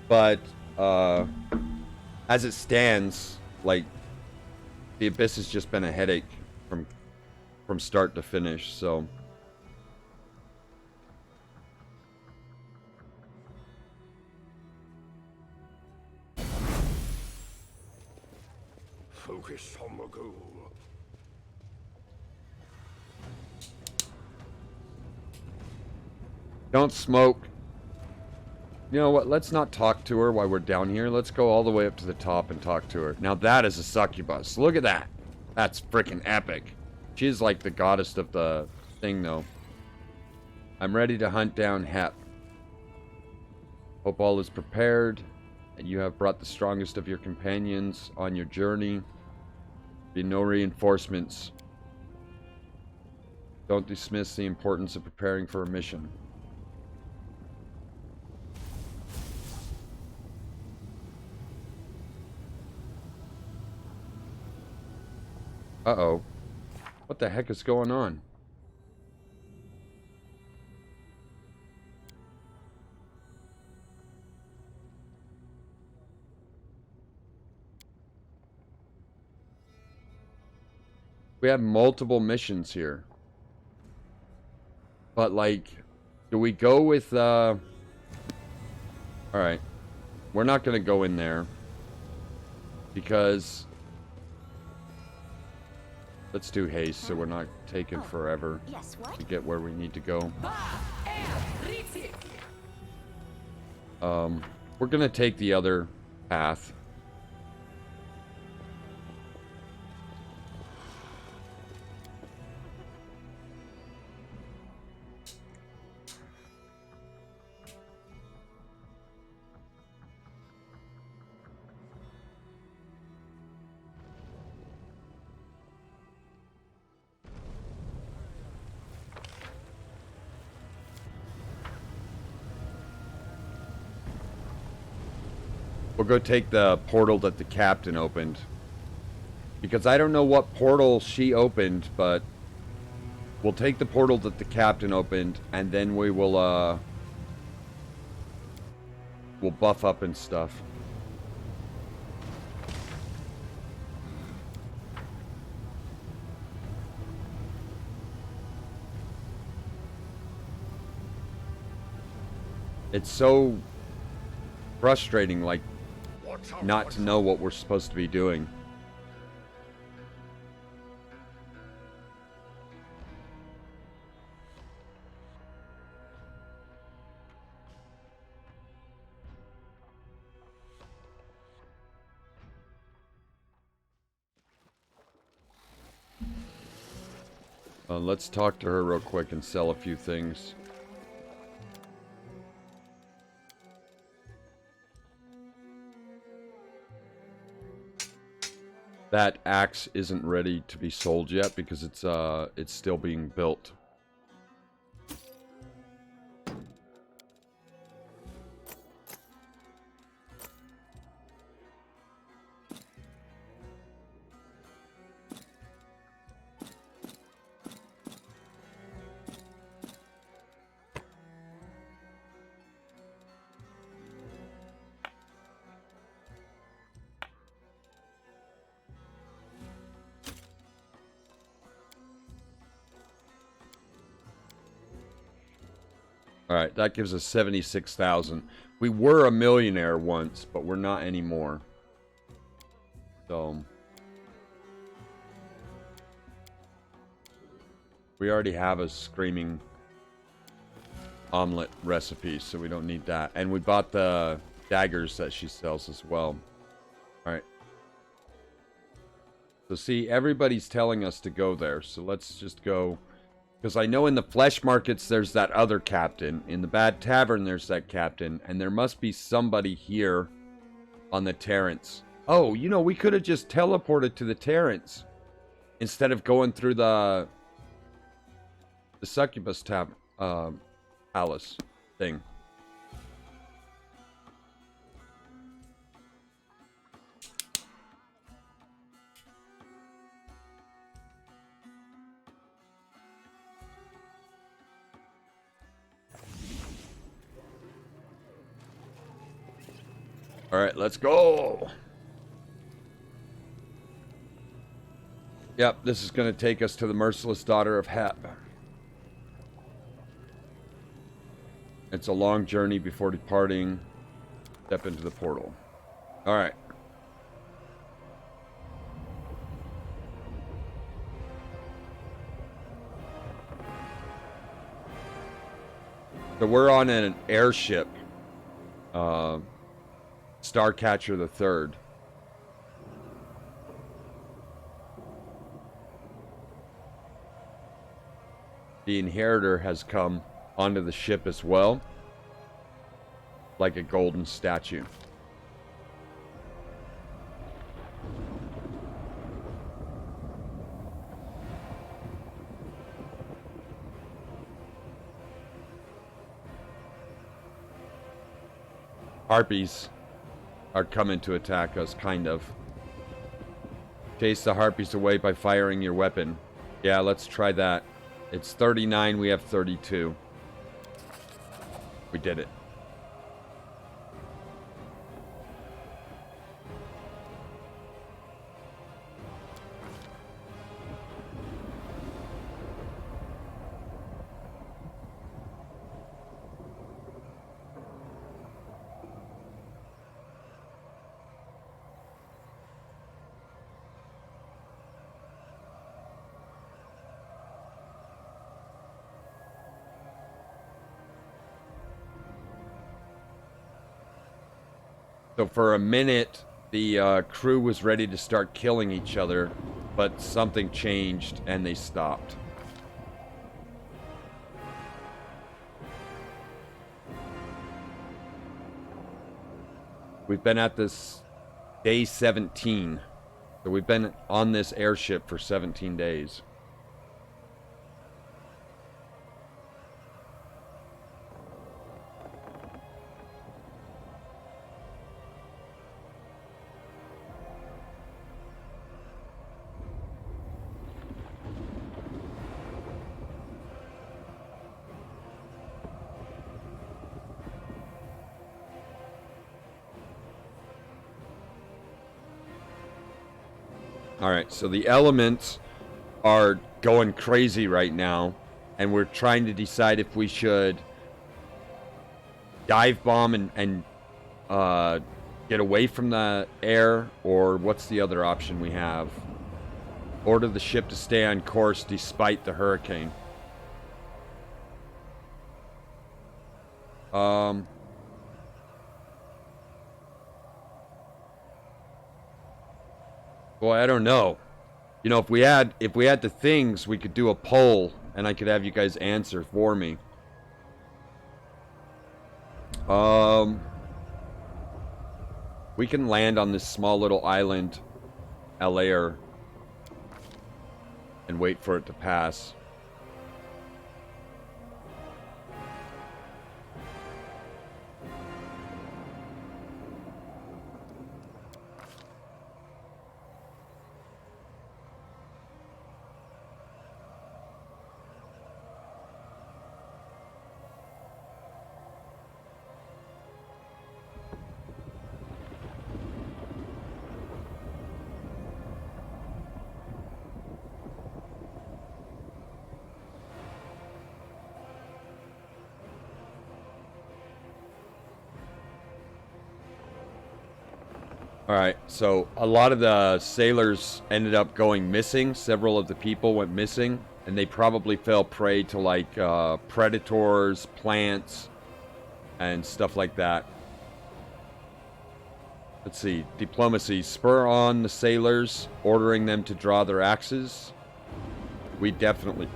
But as it stands, like, the abyss has just been a headache from start to finish, so... Focus on the goal. Don't smoke. You know what? Let's not talk to her while we're down here. Let's go all the way up to the top and talk to her. Now that is a succubus. Look at that. That's freaking epic. She's like the goddess of the thing, though. I'm ready to hunt down Hep. Hope all is prepared, and you have brought the strongest of your companions on your journey. Be no reinforcements. Don't dismiss the importance of preparing for a mission. Uh-oh. What the heck is going on? We have multiple missions here. But, like, do we go with, Alright. We're not gonna go in there. Because... Let's do haste so we're not taking forever Yes, what? to get where we need to go. We're gonna take the other path. We'll go take the portal that the captain opened. Because I don't know what portal she opened, but... We'll take the portal that the captain opened, and then we will, we'll buff up and stuff. It's so frustrating, like, not to know what we're supposed to be doing. Let's talk to her real quick and sell a few things. That axe isn't ready to be sold yet because it's still being built. Alright, that gives us 76,000. We were a millionaire once, but we're not anymore. So... we already have a screaming omelet recipe, so we don't need that. And we bought the daggers that she sells as well. Alright. So see, everybody's telling us to go there, so let's just go... because I know in the flesh markets there's that other captain. In the Bad Tavern there's that captain. And there must be somebody here on the Terrence. Oh, you know, we could have just teleported to the Terrence. Instead of going through the Succubus Palace thing. Alright, let's go! Yep, this is going to take us to the Merciless Daughter of Hep. It's a long journey before departing. Step into the portal. Alright. So we're on an airship. Starcatcher the Third. The Inheritor has come onto the ship as well, like a golden statue. Harpies are coming to attack us, kind of. Chase the harpies away by firing your weapon. Yeah, let's try that. It's 39, we have 32. We did it. So for a minute, the crew was ready to start killing each other, but something changed and they stopped. We've been at this day 17. So we've been on this airship for 17 days. Alright, so the elements are going crazy right now, and we're trying to decide if we should dive bomb and get away from the air, or what's the other option we have? Order the ship to stay on course despite the hurricane. Boy, I don't know. You know, if we had the things, we could do a poll, and I could have you guys answer for me. We can land on this small little island, Alair, and wait for it to pass. Alright, so a lot of the sailors ended up going missing. Several of the people went missing, and they probably fell prey to, like, predators, plants, and stuff like that. Let's see. Diplomacy. Spur on the sailors, ordering them to draw their axes. We definitely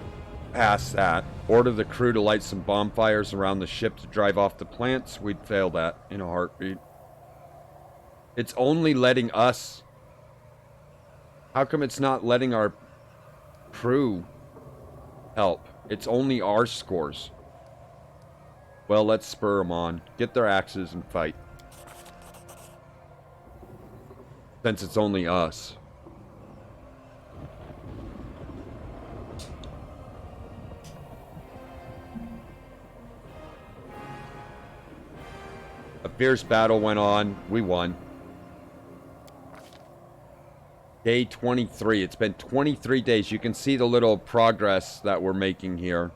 pass that. Order the crew to light some bonfires around the ship to drive off the plants. We'd fail that in a heartbeat. It's only letting us. How come it's not letting our crew help? It's only our scores. Well, let's spur them on. Get their axes and fight. Since it's only us. A fierce battle went on. We won. Day 23. It's been 23 days. You can see the little progress that we're making here.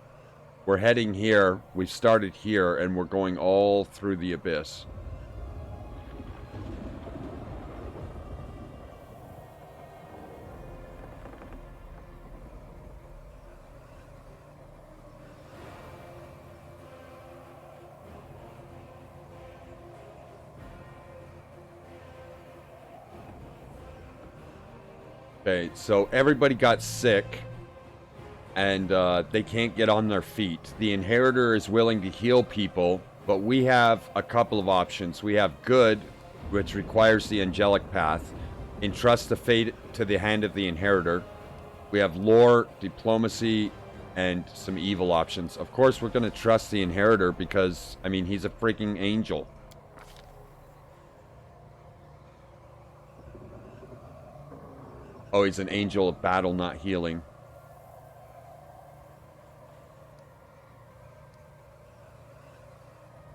We're heading here. We've started here, and we're going all through the abyss. Okay, so everybody got sick, and they can't get on their feet. The Inheritor is willing to heal people, but we have a couple of options. We have good, which requires the angelic path. Entrust the fate to the hand of the Inheritor. We have lore, diplomacy, and some evil options. Of course, we're going to trust the Inheritor because, I mean, he's a freaking angel. Oh, he's an angel of battle, not healing.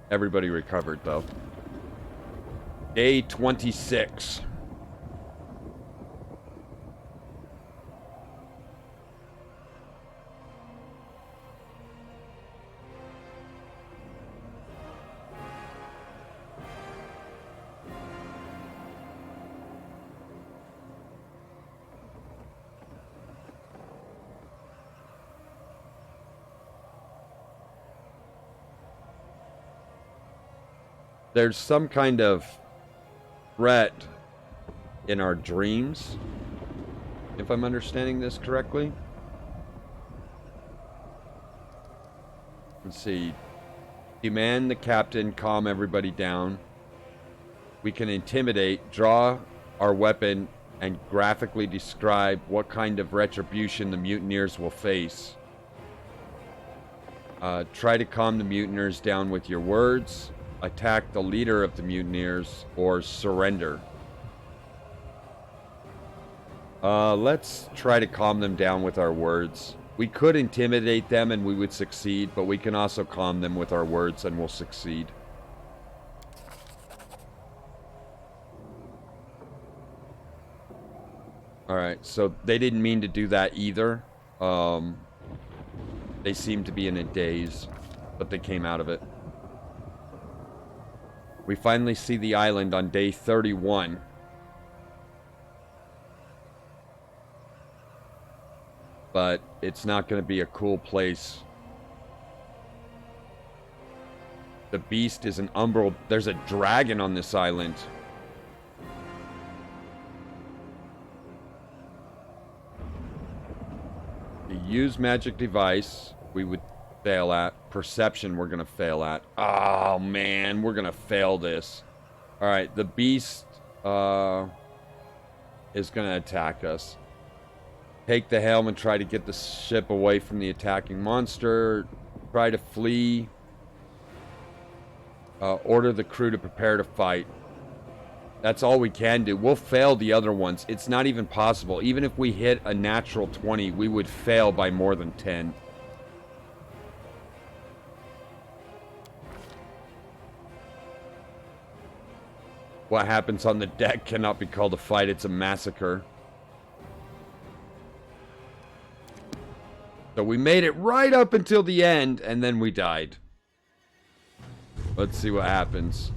Everybody recovered, though. Day 26. There's some kind of threat in our dreams, if I'm understanding this correctly. Let's see. Demand the captain calm everybody down. We can intimidate, draw our weapon, and graphically describe what kind of retribution the mutineers will face. Try to calm the mutineers down with your words. Attack the leader of the mutineers, or surrender. Let's try to calm them down with our words. We could intimidate them and we would succeed, but we can also calm them with our words and we'll succeed. Alright, so they didn't mean to do that either. They seemed to be in a daze, but they came out of it. We finally see the island on day 31. But it's not going to be a cool place. The beast is an umbral. There's a dragon on this island. Use magic device, we would fail at. Perception, we're gonna fail at. Oh man, we're gonna fail this. Alright, the beast is gonna attack us. Take the helm and try to get the ship away from the attacking monster. Try to flee. Order the crew to prepare to fight. That's all we can do. We'll fail the other ones. It's not even possible. Even if we hit a natural 20, we would fail by more than 10. What happens on the deck cannot be called a fight. It's a massacre. So we made it right up until the end, and then we died. Let's see what happens.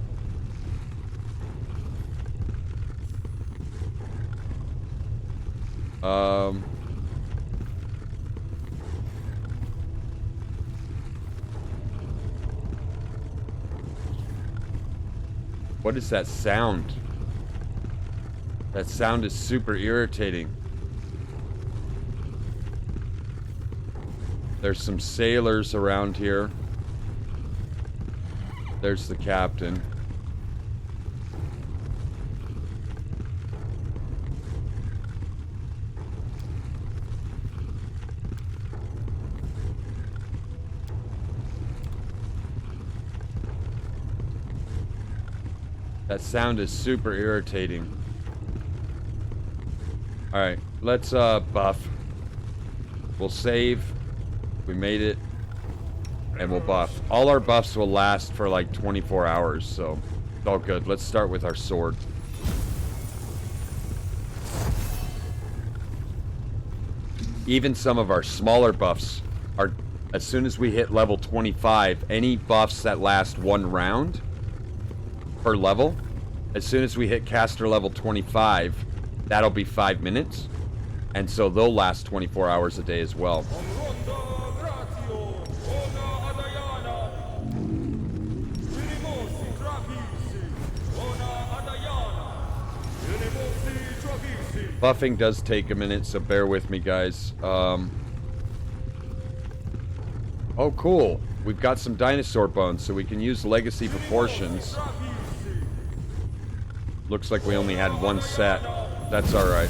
What is that sound? That sound is super irritating. There's some sailors around here. There's the captain. That sound is super irritating. Alright, let's buff. We'll save. We made it. And we'll buff. All our buffs will last for like 24 hours, so it's all good. Let's start with our sword. Even some of our smaller buffs are, as soon as we hit level 25, any buffs that last one round per level, as soon as we hit caster level 25, that'll be 5 minutes. And so they'll last 24 hours a day as well. Buffing does take a minute, so bear with me, guys. Oh, cool. We've got some dinosaur bones, so we can use legacy proportions. Looks like we only had one set. That's alright.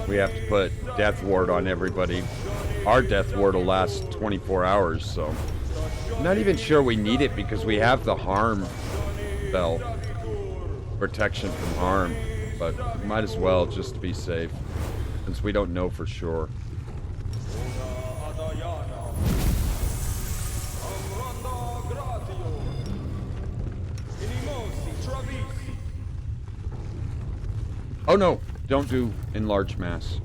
We have to put death ward on everybody. Our death ward will last 24 hours, so I'm not even sure we need it because we have the harm spell. Protection from harm, but might as well just to be safe since we don't know for sure. Oh no! Don't do enlarged mass.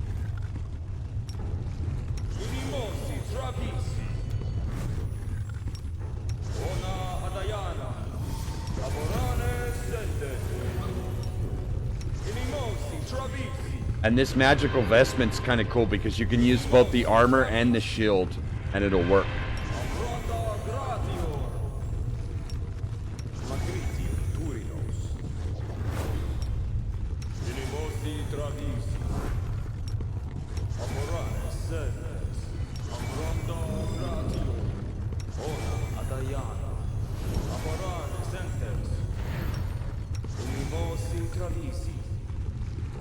And this magical vestment's kind of cool because you can use both the armor and the shield, and it'll work.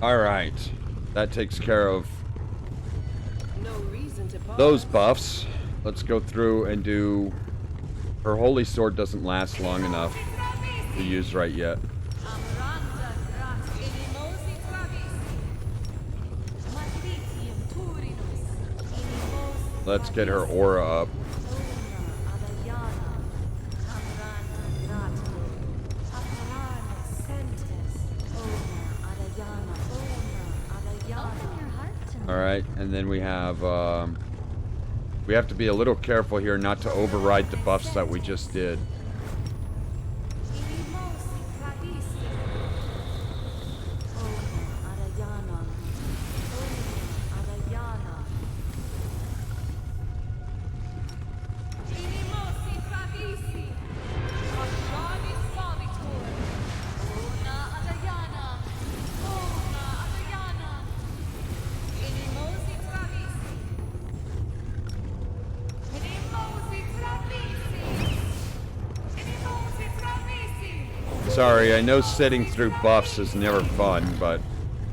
Alright, that takes care of those buffs. Let's go through and do... Her holy sword doesn't last long enough to use right yet. Let's get her aura up. Alright, and then we have We have to be a little careful here not to override the buffs that we just did. Sorry, I know sitting through buffs is never fun, but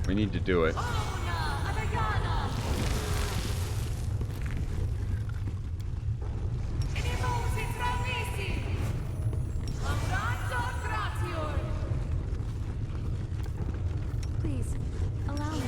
we need to do it. Please, allow me.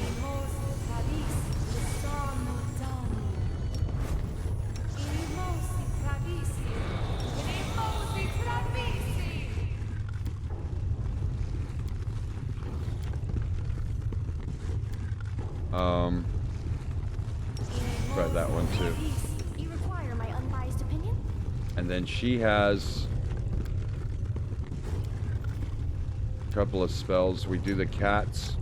Try that one too. You require my unbiased opinion? And then she has a couple of spells. We do the cats.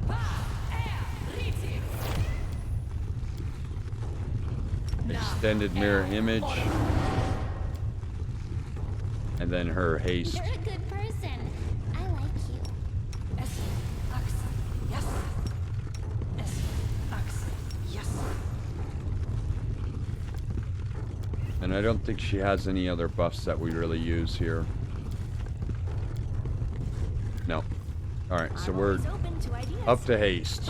Extended mirror image. And then her haste. You're a good person. I like you. And I don't think she has any other buffs that we really use here. No. Alright, so we're up to haste.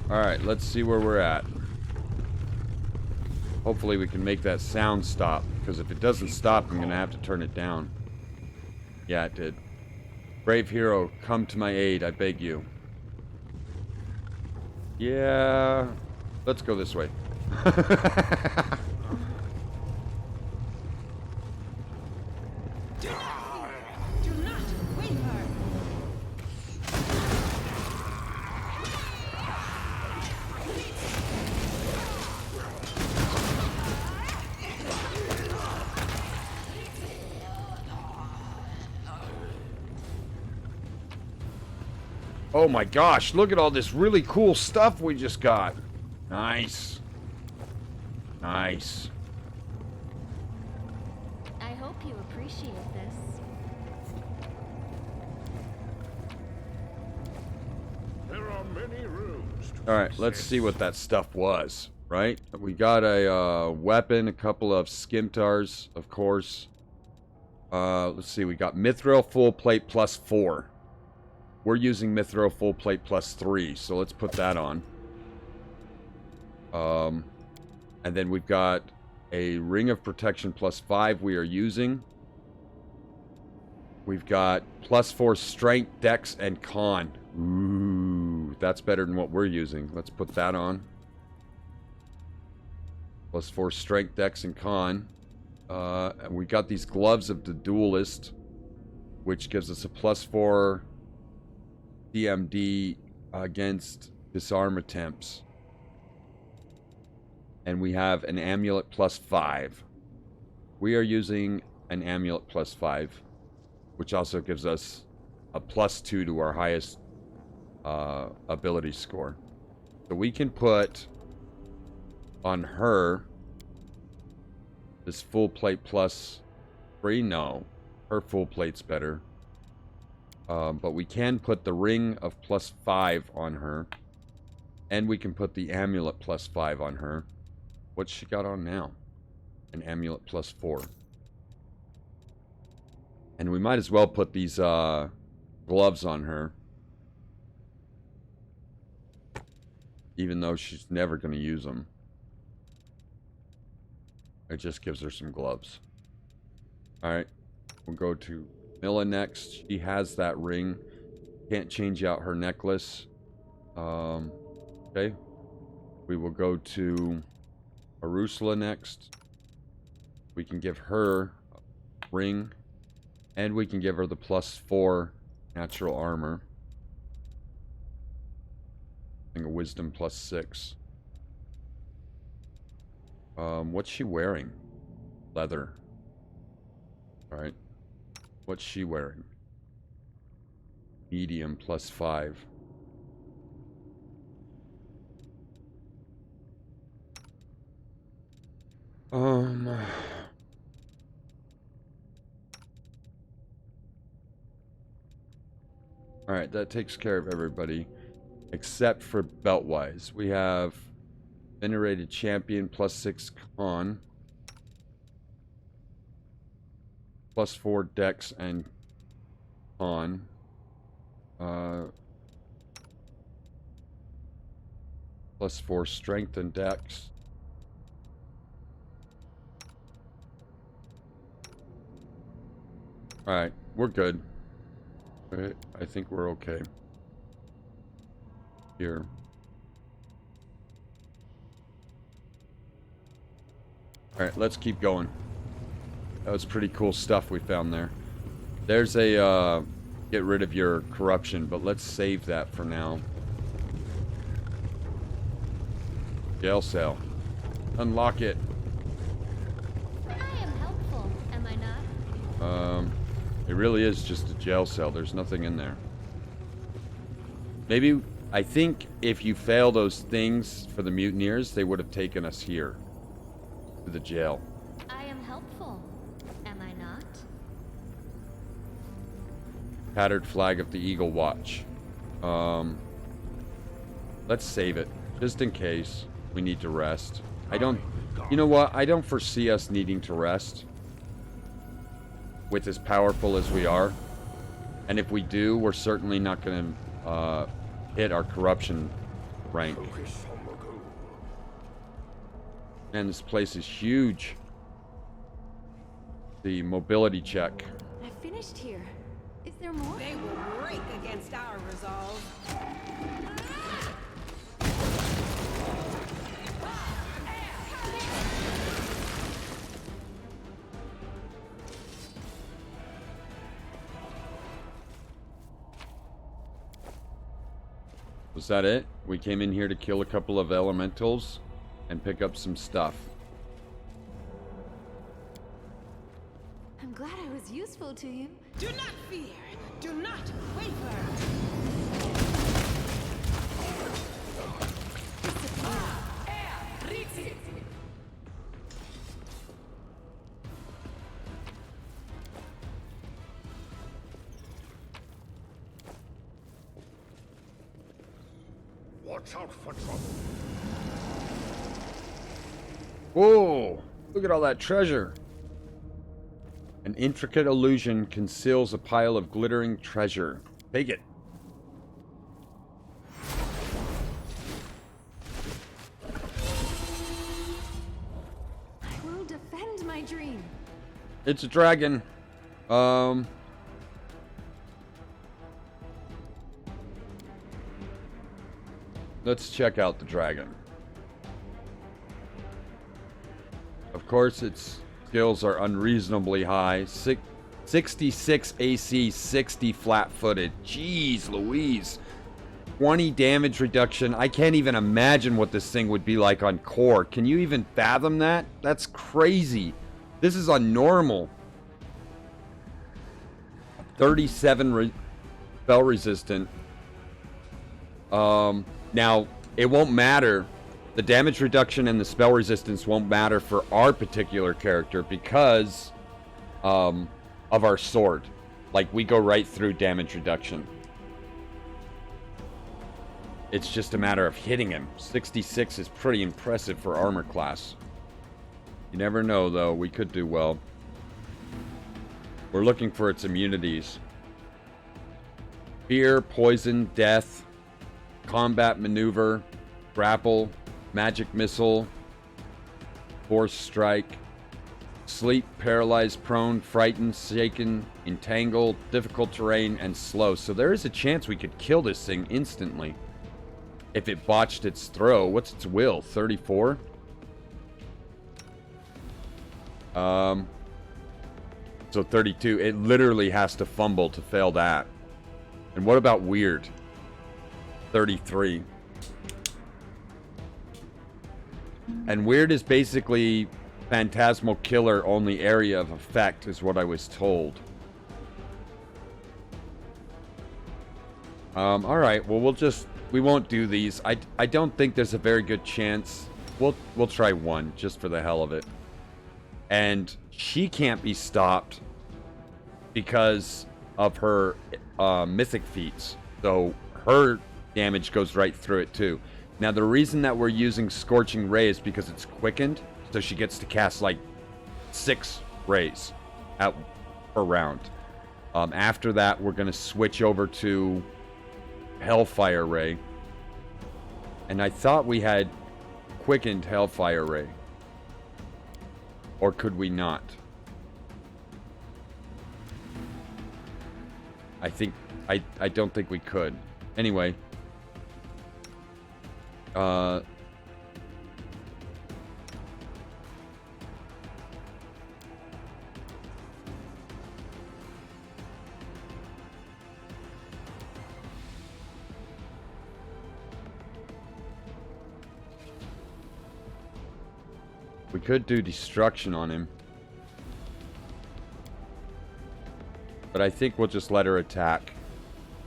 Alright, let's see where we're at. Hopefully we can make that sound stop, because if it doesn't stop, I'm going to have to turn it down. Yeah, it did. Brave hero, come to my aid, I beg you. Yeah, let's go this way. Oh my gosh, look at all this really cool stuff we just got. Nice. Nice. I hope you appreciate this. There are many rooms to All right, let's see what that stuff was, right? We got a weapon, a couple of skimtars, of course. Let's see, we got mithril full plate plus 4. We're using mithril full plate plus 3, so let's put that on. And then we've got a ring of protection plus 5 we are using. We've got plus 4 strength, dex, and con. Ooh, that's better than what we're using. Let's put that on. Plus 4 strength, dex, and con. And we got these gloves of the duelist, which gives us a plus 4 DMD against disarm attempts. And we have an amulet plus 5. We are using an amulet plus 5, which also gives us a plus 2 to our highest ability score. So we can put on her this full plate plus 3. No, her full plate's better. But we can put the ring of plus 5 on her. And we can put the amulet plus 5 on her. What's she got on now? An amulet plus 4. And we might as well put these gloves on her. Even though she's never going to use them. It just gives her some gloves. Alright. We'll go to Milla next. She has that ring. Can't change out her necklace. Okay. We will go to Arusula next. We can give her a ring. And we can give her the plus 4 natural armor. And a wisdom plus 6. What's she wearing? Leather. Alright. What's she wearing? Medium +5. Alright, that takes care of everybody. Except for belt-wise. We have Venerated Champion +6 con. +4 dex and con. +4 strength and dex. Alright, we're good. Alright, I think we're okay. Here. Alright, let's keep going. That was pretty cool stuff we found there. There's a, get rid of your corruption, but let's save that for now. Jail cell. Unlock it. I am helpful, am I not? It really is just a jail cell. There's nothing in there. Maybe, I think if you fail those things for the mutineers, they would have taken us here. To the jail. I am helpful, am I not? Tattered flag of the Eagle Watch. Let's save it. Just in case we need to rest. I don't... You know what? I don't foresee us needing to rest. With as powerful as we are. And if we do, we're certainly not going to hit our corruption rank. Focus on the goal. Man, this place is huge. The mobility check. I finished here. Is there more? They will break against our resolve. Was that it? We came in here to kill a couple of elementals and pick up some stuff. I'm glad I was useful to you. Do not fear. Do not waver. Watch out for trouble. Whoa! Look at all that treasure. An intricate illusion conceals a pile of glittering treasure. Take it. I will defend my dream. It's a dragon. Let's check out the dragon. Of course, its skills are unreasonably high. 66 AC, 60 flat-footed. Jeez Louise. 20 damage reduction. I can't even imagine what this thing would be like on core. Can you even fathom that? That's crazy. This is on normal. 37 spell resistant. Now, it won't matter. The damage reduction and the spell resistance won't matter for our particular character because of our sword. Like, we go right through damage reduction. It's just a matter of hitting him. 66 is pretty impressive for armor class. You never know, though. We could do well. We're looking for its immunities. Fear, poison, death, combat maneuver, grapple, magic missile, force strike, sleep, paralyzed, prone, frightened, shaken, entangled, difficult terrain, and slow. So there is a chance we could kill this thing instantly. If it botched its throw. What's its will? 34? So 32. It literally has to fumble to fail that. And what about weird? 33. And weird is basically phantasmal killer only area of effect is what I was told. Alright, well we won't do these. I don't think there's a very good chance. We'll try one, just for the hell of it. And she can't be stopped because of her mythic feats. So her damage goes right through it too. Now the reason that we're using Scorching Ray is because it's quickened, so she gets to cast like 6 rays per round. After that, we're going to switch over to Hellfire Ray. And I thought we had quickened Hellfire Ray. Or could we not? I don't think we could. Anyway. We could do destruction on him. But I think we'll just let her attack.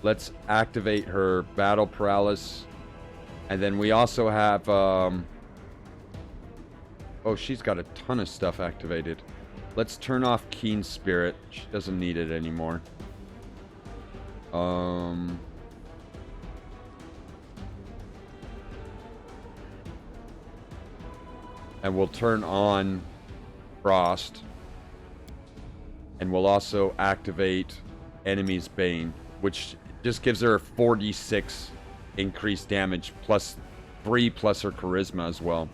Let's activate her battle paralysis. And then we also have, oh, she's got a ton of stuff activated. Let's turn off Keen Spirit. She doesn't need it anymore. And we'll turn on Frost. And we'll also activate Enemy's Bane, which just gives her a 4d6 increased damage, plus 3 plus her charisma as well.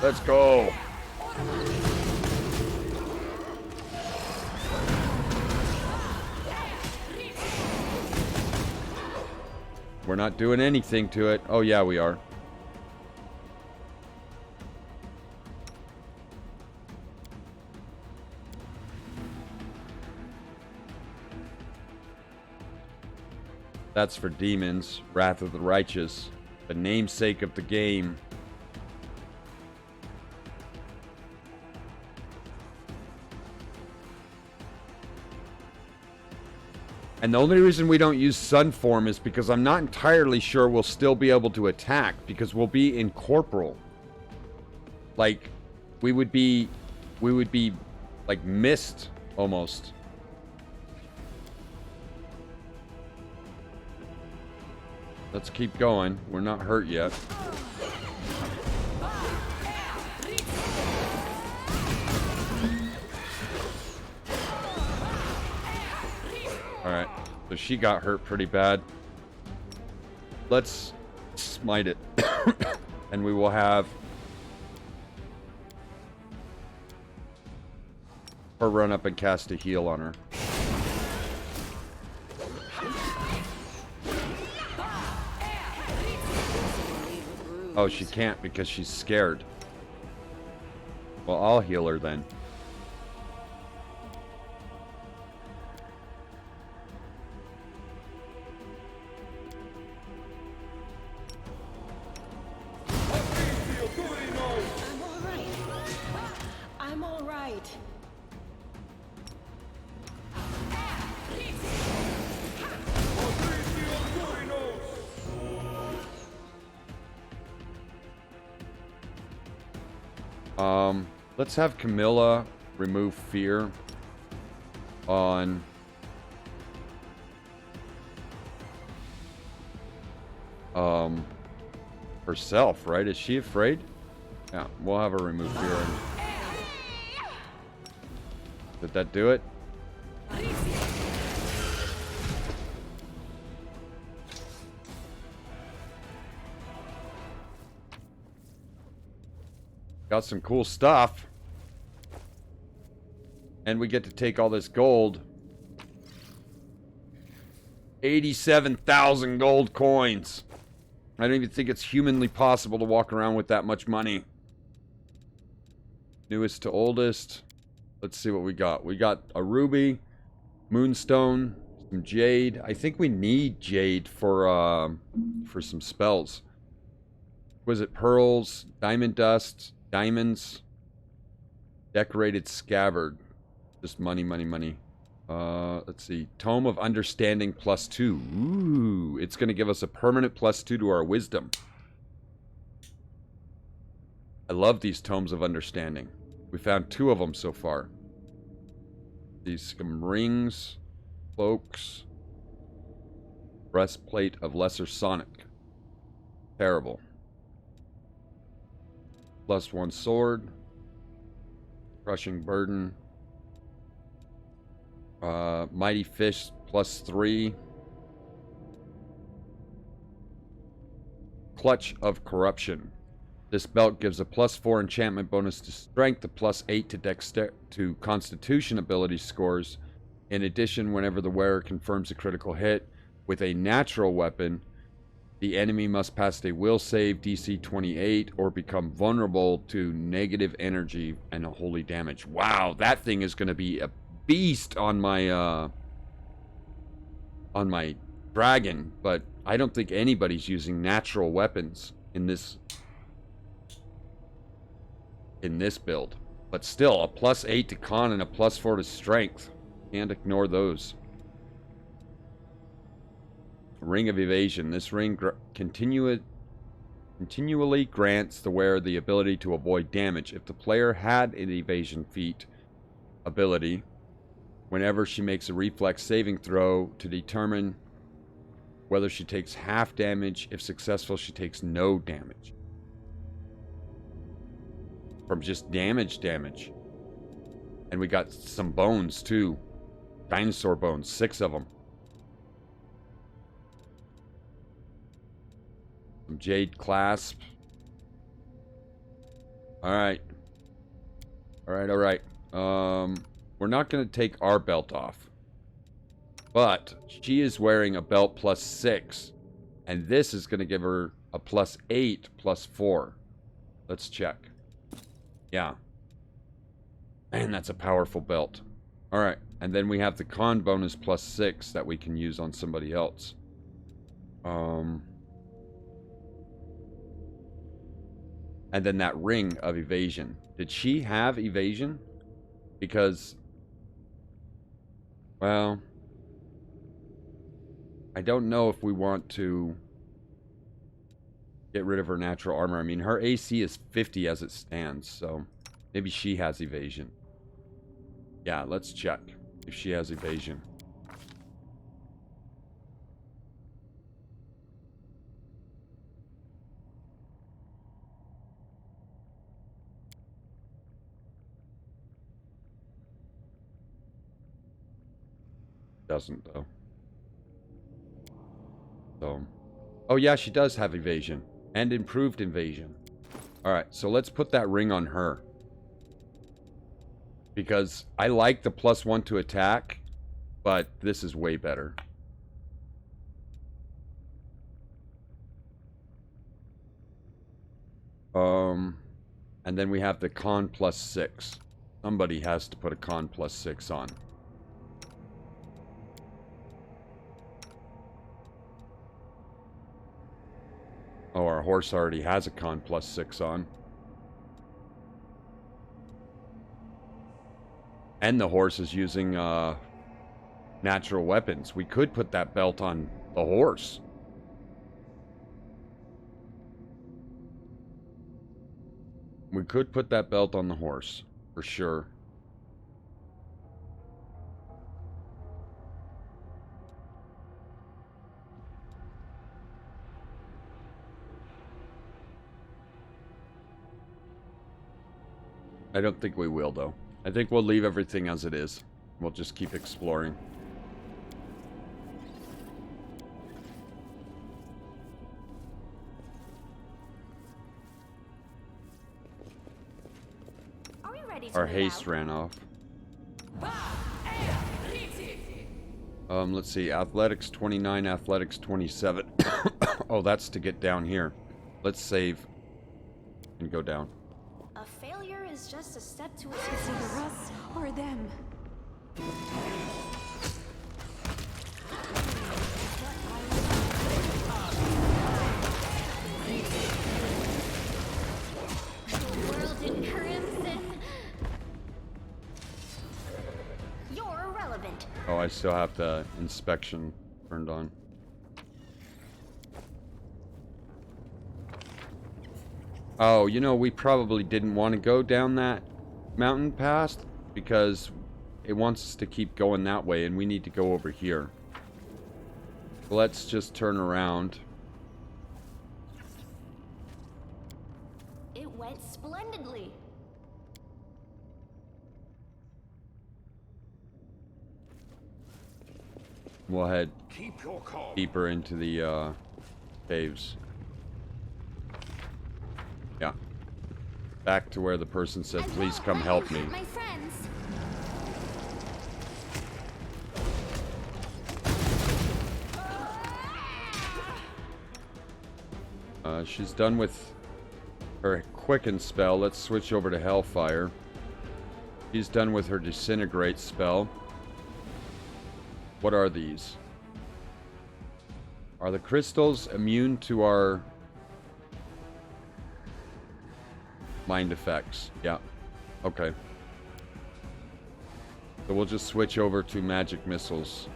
Let's go! We're not doing anything to it. Oh yeah, we are. That's for demons, Wrath of the Righteous, the namesake of the game. And the only reason we don't use Sun Form is because I'm not entirely sure we'll still be able to attack, because we'll be incorporeal. Like, we would be like mist almost. Let's keep going. We're not hurt yet. Alright, so she got hurt pretty bad. Let's smite it. And we will have her run up and cast a heal on her. Oh, she can't because she's scared. Well, I'll heal her then. I'm all right. Let's have Camilla remove fear on herself, right? Is she afraid? Yeah, we'll have her remove fear on. Did that do it? Got some cool stuff. And we get to take all this gold. 87,000 gold coins. I don't even think it's humanly possible to walk around with that much money. Newest to oldest. Let's see what we got. We got a ruby, moonstone, some jade. I think we need jade for some spells. Was it pearls, diamond dust, diamonds, decorated scabbard? Just money, money, money. Let's see. Tome of Understanding +2. Ooh, it's going to give us a permanent +2 to our wisdom. I love these Tomes of Understanding. We found 2 of them so far. These some rings, cloaks, breastplate of Lesser Sonic. Terrible. +1 sword. Crushing burden. Mighty fish +3. Clutch of Corruption. This belt gives a +4 enchantment bonus to strength, a +8 to constitution ability scores. In addition, whenever the wearer confirms a critical hit with a natural weapon, the enemy must pass a will save DC 28 or become vulnerable to negative energy and holy damage. Wow, that thing is going to be a beast on my dragon, but I don't think anybody's using natural weapons in this build. But still, a +8 to con and a +4 to strength. Can't ignore those. Ring of Evasion. This ring continually grants the wearer the ability to avoid damage. If the player had an evasion feat ability, whenever she makes a reflex saving throw to determine whether she takes half damage. If successful, she takes no damage. From just damage. And we got some bones too. Dinosaur bones, 6 of them. Some jade clasp. Alright. Alright. We're not going to take our belt off. But she is wearing a belt +6. And this is going to give her a +8, +4. Let's check. Yeah. Man, that's a powerful belt. Alright. And then we have the con bonus +6 that we can use on somebody else. And then that ring of evasion. Did she have evasion? Because, well, I don't know if we want to get rid of her natural armor. I mean, her AC is 50 as it stands, so maybe she has evasion. Yeah, let's check if she has evasion. Doesn't, though. So, oh yeah, she does have evasion and improved evasion. All right, so let's put that ring on her because I like the +1 to attack, but this is way better. And then we have the con +6. Somebody has to put a con +6 on. Oh, our horse already has a con +6 on. And the horse is using natural weapons. We could put that belt on the horse. We could put that belt on the horse, for sure. I don't think we will, though. I think we'll leave everything as it is. We'll just keep exploring. Are we ready to Our move haste out? ran off. Let's see. Athletics 29, athletics 27. Oh, that's to get down here. Let's save and go down. A failure is just a step to a It's either us or them. I still have the inspection turned on. Oh, you know, we probably didn't want to go down that mountain pass because it wants us to keep going that way and we need to go over here. Let's just turn around. It went splendidly. We'll head Keep your calm. deeper into the caves. Yeah. Back to where the person said, please come help me. My friends. She's done with her quicken spell. Let's switch over to Hellfire. She's done with her disintegrate spell. What are these? Are the crystals immune to our mind effects? Yeah. Okay. So we'll just switch over to magic missiles.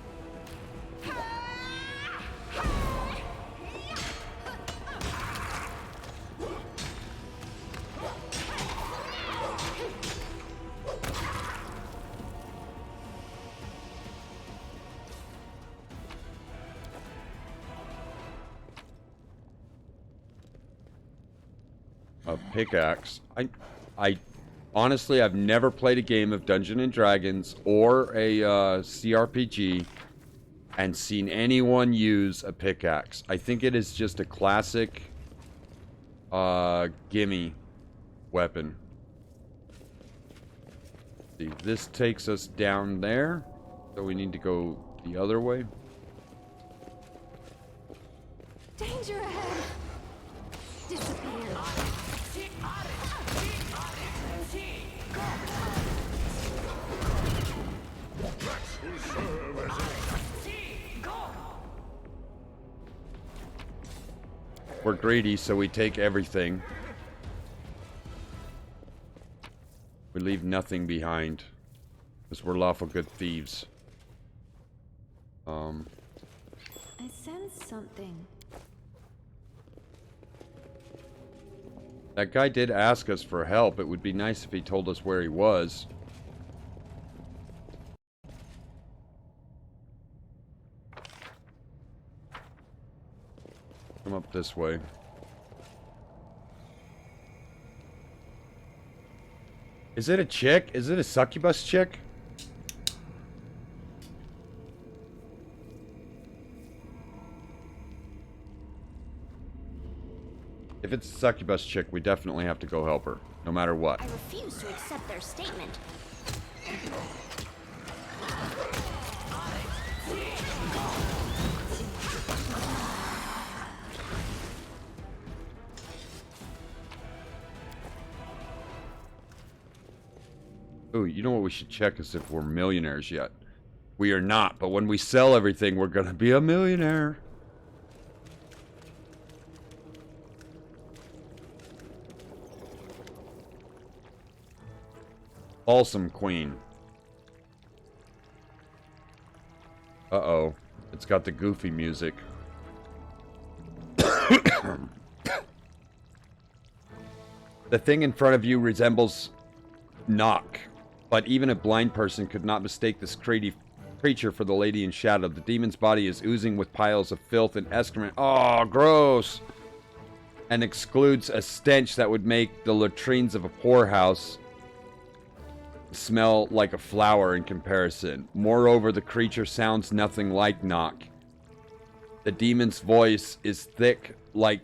A pickaxe. I honestly, I've never played a game of Dungeons and Dragons or a CRPG and seen anyone use a pickaxe. I think it is just a classic gimme weapon. See, this takes us down there, so we need to go the other way. Danger ahead! Disappear. We're greedy, so we take everything. We leave nothing behind. Because we're lawful good thieves. I sense something. That guy did ask us for help. It would be nice if he told us where he was. Come up this way. Is it a chick? Is it a succubus chick? If it's a succubus chick, we definitely have to go help her, no matter what. I refuse to accept their statement. Ooh, you know what we should check is if we're millionaires yet. We are not, but when we sell everything, we're gonna be a millionaire. Balsam Queen. Uh-oh. It's got the goofy music. The thing in front of you resembles Knock, but even a blind person could not mistake this creature for the lady in shadow. The demon's body is oozing with piles of filth and excrement. Oh, gross! And excludes a stench that would make the latrines of a poorhouse smell like a flower in comparison. Moreover, the creature sounds nothing like Knock. The demon's voice is thick like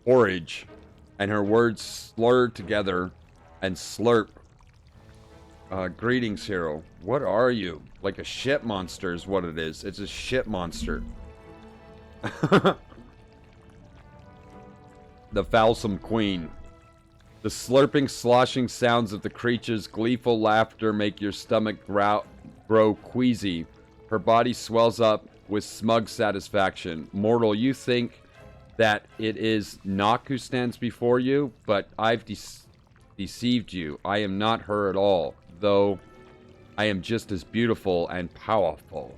porridge, and her words slurred together and slurp. Greetings, hero. What are you? Like a shit monster is what it is. It's a shit monster. The Falsum Queen. The slurping, sloshing sounds of the creature's gleeful laughter make your stomach grow queasy. Her body swells up with smug satisfaction. Mortal, you think that it is Knock who stands before you, but I've deceived you. I am not her at all, though I am just as beautiful and powerful.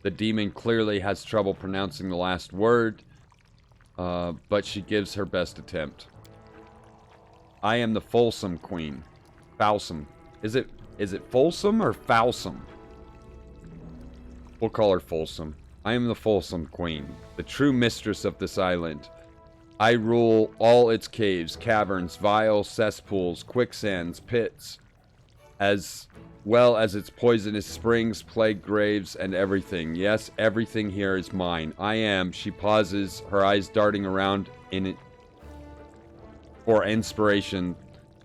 The demon clearly has trouble pronouncing the last word, but she gives her best attempt. I am the Folsom Queen. Folsom. Is it Folsom or Falsum? We'll call her Folsom. I am the Folsom Queen, the true mistress of this island. I rule all its caves, caverns, vile cesspools, quicksands, pits, as well as its poisonous springs, plague graves, and everything. Yes, everything here is mine. I am, she pauses, her eyes darting around in it for inspiration,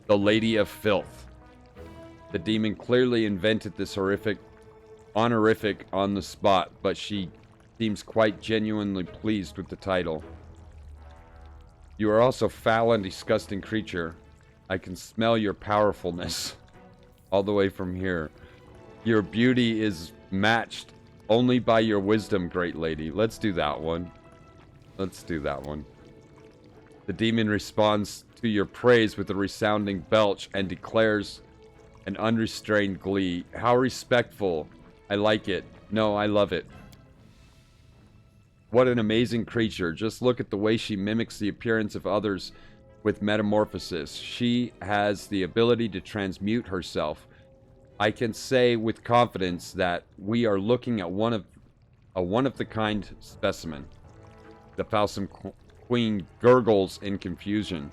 the Lady of Filth. The demon clearly invented this honorific on the spot, but she seems quite genuinely pleased with the title. You are also foul and disgusting creature. I can smell your powerfulness all the way from here. Your beauty is matched only by your wisdom, great lady. Let's do that one. Let's do that one. The demon responds to your praise with a resounding belch and declares an unrestrained glee. How respectful. I like it. No, I love it. What an amazing creature. Just look at the way she mimics the appearance of others with metamorphosis. She has the ability to transmute herself. I can say with confidence that we are looking at a one-of-the-kind specimen. The Falsum Queen gurgles in confusion.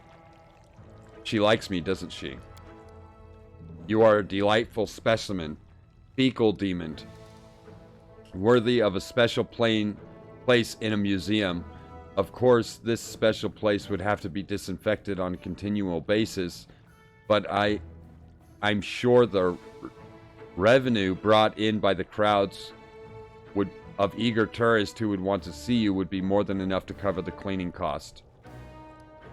She likes me, doesn't she? You are a delightful specimen. Fecal demon. Worthy of a special place in a museum. Of course, this special place would have to be disinfected on a continual basis, but I'm sure the revenue brought in by the crowds of eager tourists who would want to see you would be more than enough to cover the cleaning cost.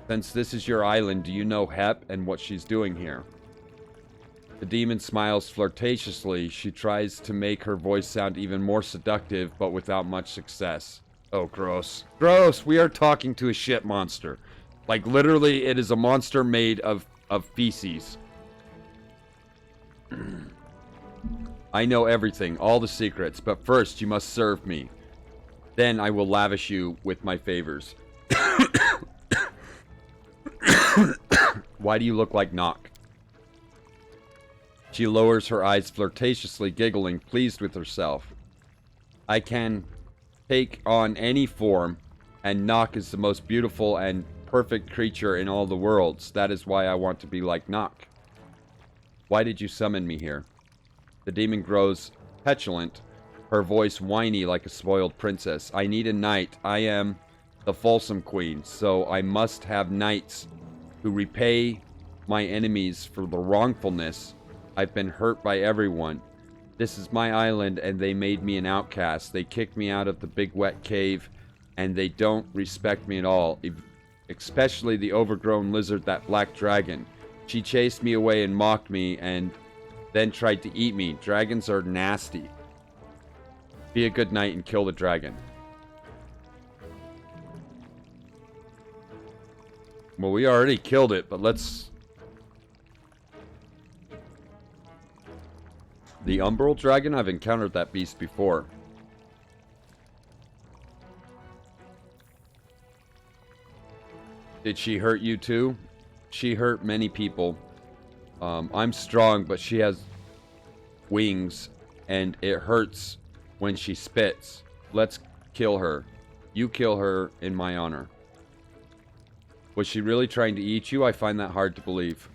Since this is your island, do you know Hep and what she's doing here? The demon smiles flirtatiously. She tries to make her voice sound even more seductive, but without much success. Oh, gross. Gross! We are talking to a shit monster. Like, literally, it is a monster made of feces. I know everything, all the secrets, but first you must serve me. Then I will lavish you with my favors. Why do you look like Knock? She lowers her eyes flirtatiously, giggling, pleased with herself. I can take on any form, and Knock is the most beautiful and perfect creature in all the worlds. That is why I want to be like Knock. Why did you summon me here? The demon grows petulant, her voice whiny like a spoiled princess. I need a knight. I am the Folsom Queen, so I must have knights who repay my enemies for the wrongfulness. I've been hurt by everyone. This is my island, and they made me an outcast. They kicked me out of the big wet cave, and they don't respect me at all, especially the overgrown lizard, that black dragon. She chased me away and mocked me, and then tried to eat me. Dragons are nasty. Be a good knight and kill the dragon. Well, we already killed it, but let's... The Umbral Dragon? I've encountered that beast before. Did she hurt you too? She hurt many people. I'm strong, but she has wings, and it hurts when she spits. Let's kill her. You kill her in my honor. Was she really trying to eat you? I find that hard to believe.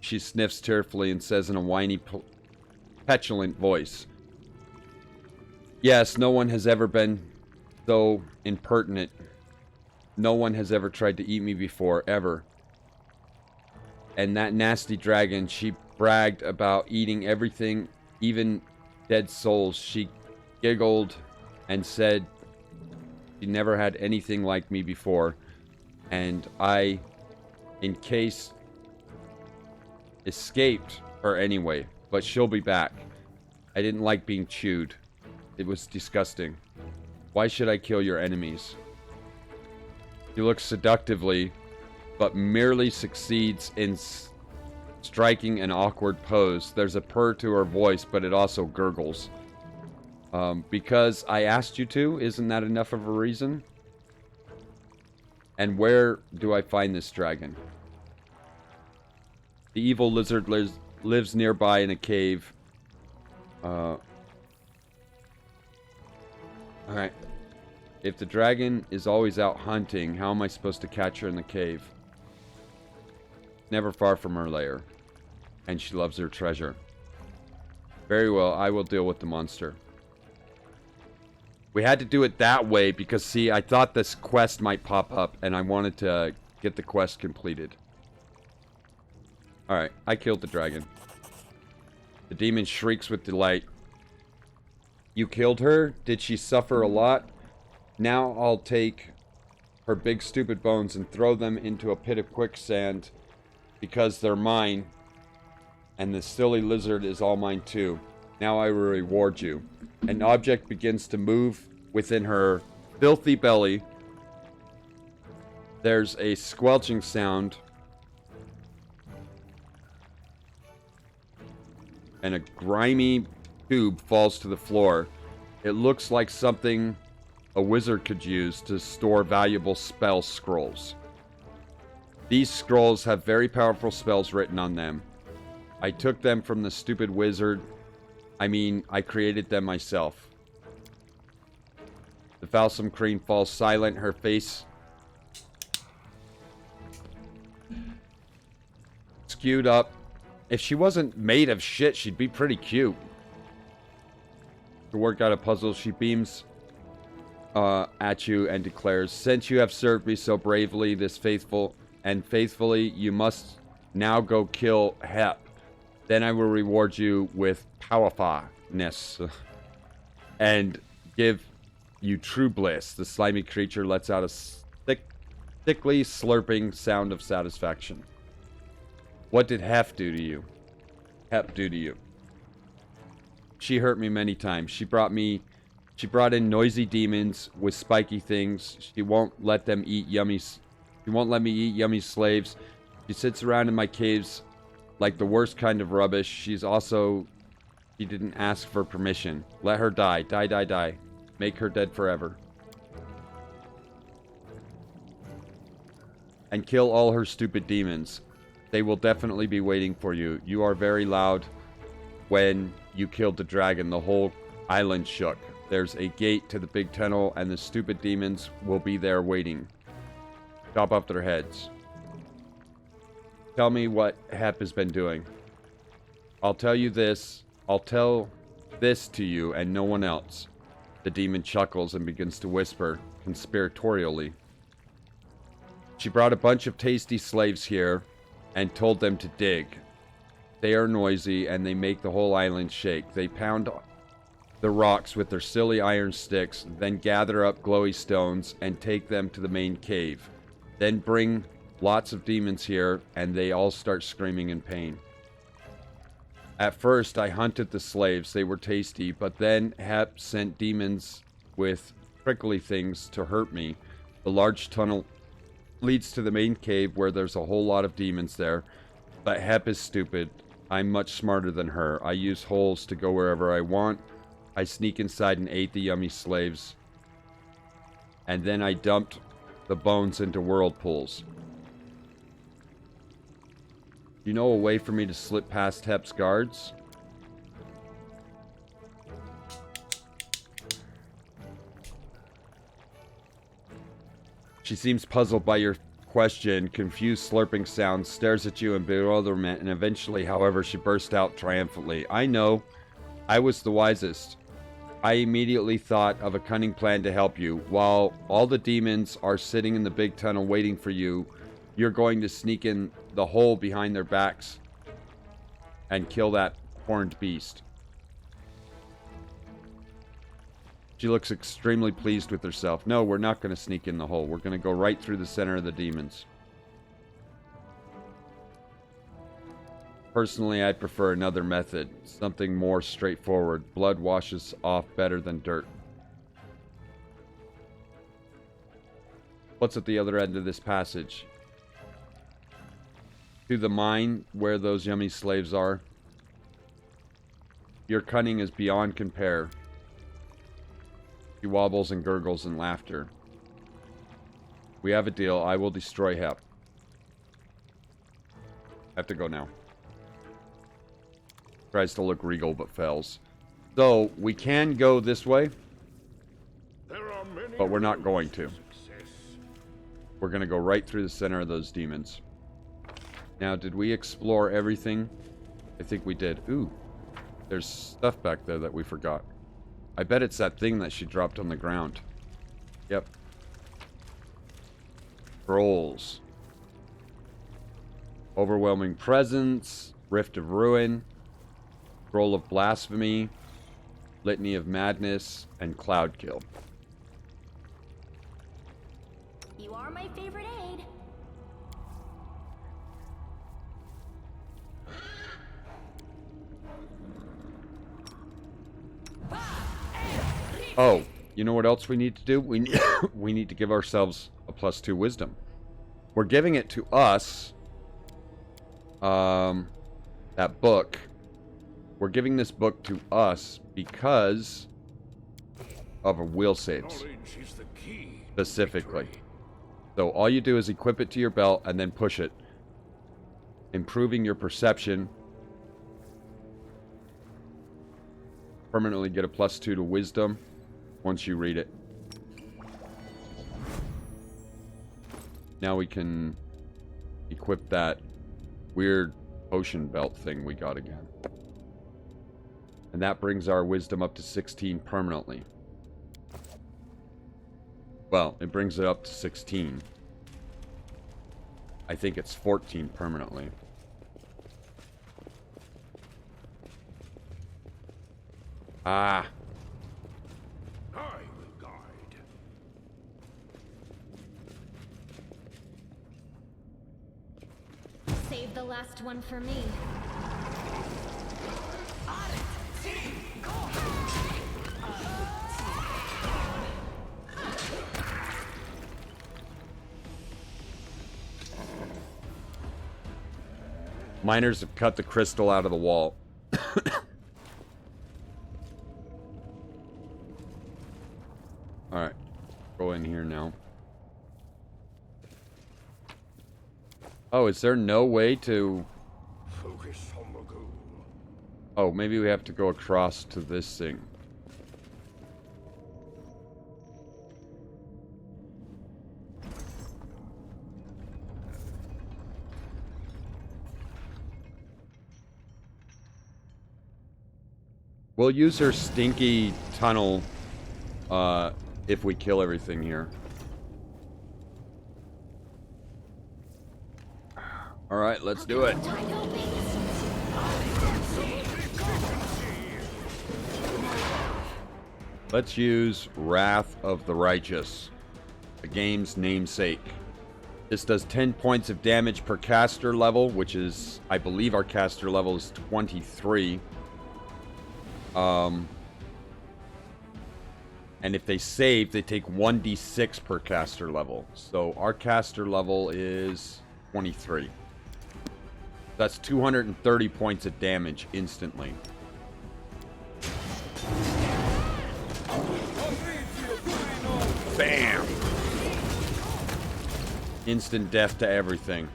She sniffs tearfully and says in a whiny, petulant voice, yes, no one has ever been so impertinent. No one has ever tried to eat me before, ever. And that nasty dragon, she bragged about eating everything, even dead souls. She giggled and said she never had anything like me before. And I, in case, escaped her anyway. But she'll be back. I didn't like being chewed. It was disgusting. Why should I kill your enemies? She looks seductively, but merely succeeds in striking an awkward pose. There's a purr to her voice, but it also gurgles. Because I asked you to, isn't that enough of a reason? And where do I find this dragon? The evil lizard lives nearby in a cave. Alright. If the dragon is always out hunting, how am I supposed to catch her in the cave? Never far from her lair. And she loves her treasure. Very well, I will deal with the monster. We had to do it that way because, see, I thought this quest might pop up and I wanted to get the quest completed. Alright, I killed the dragon. The demon shrieks with delight. You killed her? Did she suffer a lot? Now I'll take her big stupid bones and throw them into a pit of quicksand because they're mine. And the silly lizard is all mine too. Now I will reward you. An object begins to move within her filthy belly. There's a squelching sound. And a grimy tube falls to the floor. It looks like something a wizard could use to store valuable spell scrolls. These scrolls have very powerful spells written on them. I took them from the stupid wizard. I created them myself. The Falsum Queen falls silent, her face skewed up. If she wasn't made of shit, she'd be pretty cute. To work out a puzzle, she beams at you and declares, since you have served me so bravely, faithfully, you must now go kill Hep. Then I will reward you with powerfulness and give you true bliss. The slimy creature lets out a thickly slurping sound of satisfaction. What did Hep do to you? Hep do to you? She hurt me many times. She brought in noisy demons with spiky things. She won't let them eat yummy. She won't let me eat yummy slaves. She sits around in my caves like the worst kind of rubbish. She didn't ask for permission. Let her die. Die. Make her dead forever. And kill all her stupid demons. They will definitely be waiting for you. You are very loud. When you killed the dragon, the whole island shook. There's a gate to the big tunnel, and the stupid demons will be there waiting. Chop off their heads. Tell me what Hep has been doing. I'll tell this to you and no one else. The demon chuckles and begins to whisper conspiratorially. She brought a bunch of tasty slaves here and told them to dig. They are noisy and they make the whole island shake. They pound the rocks with their silly iron sticks, then gather up glowy stones and take them to the main cave. Then bring lots of demons here and they all start screaming in pain. At first I hunted the slaves, they were tasty, but then Hep sent demons with prickly things to hurt me. The large tunnel leads to the main cave where there's a whole lot of demons there, but Hep is stupid. I'm much smarter than her. I use holes to go wherever I want. I sneak inside and ate the yummy slaves. And then I dumped the bones into whirlpools. You know a way for me to slip past Hep's guards? She seems puzzled by your question. Confused slurping sound stares at you in bewilderment, and eventually, however, she burst out triumphantly. I know. I was the wisest. I immediately thought of a cunning plan to help you. While all the demons are sitting in the big tunnel waiting for you, you're going to sneak in the hole behind their backs and kill that horned beast. She looks extremely pleased with herself. No, we're not going to sneak in the hole. We're going to go right through the center of the demons. Personally, I prefer another method. Something more straightforward. Blood washes off better than dirt. What's at the other end of this passage? to the mine where those yummy slaves are. Your cunning is beyond compare. She wobbles and gurgles in laughter. We have a deal. I will destroy Hep. I have to go now. Tries to look regal but fails. So, we can go this way, There are many but we're not going roads to. success. We're going to go right through the center of those demons. Now, did we explore everything? I think we did. Ooh, there's stuff back there that we forgot. I bet it's that thing that she dropped on the ground. Yep. Scrolls. Overwhelming Presence. Rift of Ruin. Scroll of Blasphemy. Litany of Madness. And Cloud Kill. You are my favorite aide. Oh, you know what else we need to do? We need to give ourselves a +2 wisdom. We're giving it to us. That book. We're giving this book to us because of a will saves. Knowledge is the key. Specifically. Victory. So all you do is equip it to your belt and then push it. Improving your perception. Permanently get a +2 to wisdom once you read it. Now we can equip that weird potion belt thing we got again. And that brings our wisdom up to 16 permanently. Well, it brings it up to 16. I think it's 14 permanently. Ah. I will guide. Save the last one for me. Miners have cut the crystal out of the wall. Alright. Go in here now. Oh, is there no way to... Focus on the goal. Oh, maybe we have to go across to this thing. We'll use her stinky tunnel if we kill everything here. Alright, let's do it. Let's use Wrath of the Righteous, the game's namesake. This does 10 points of damage per caster level, which is, I believe our caster level is 23. And if they save, they take 1d6 per caster level. So our caster level is 23. That's 230 points of damage instantly. Bam! Instant death to everything.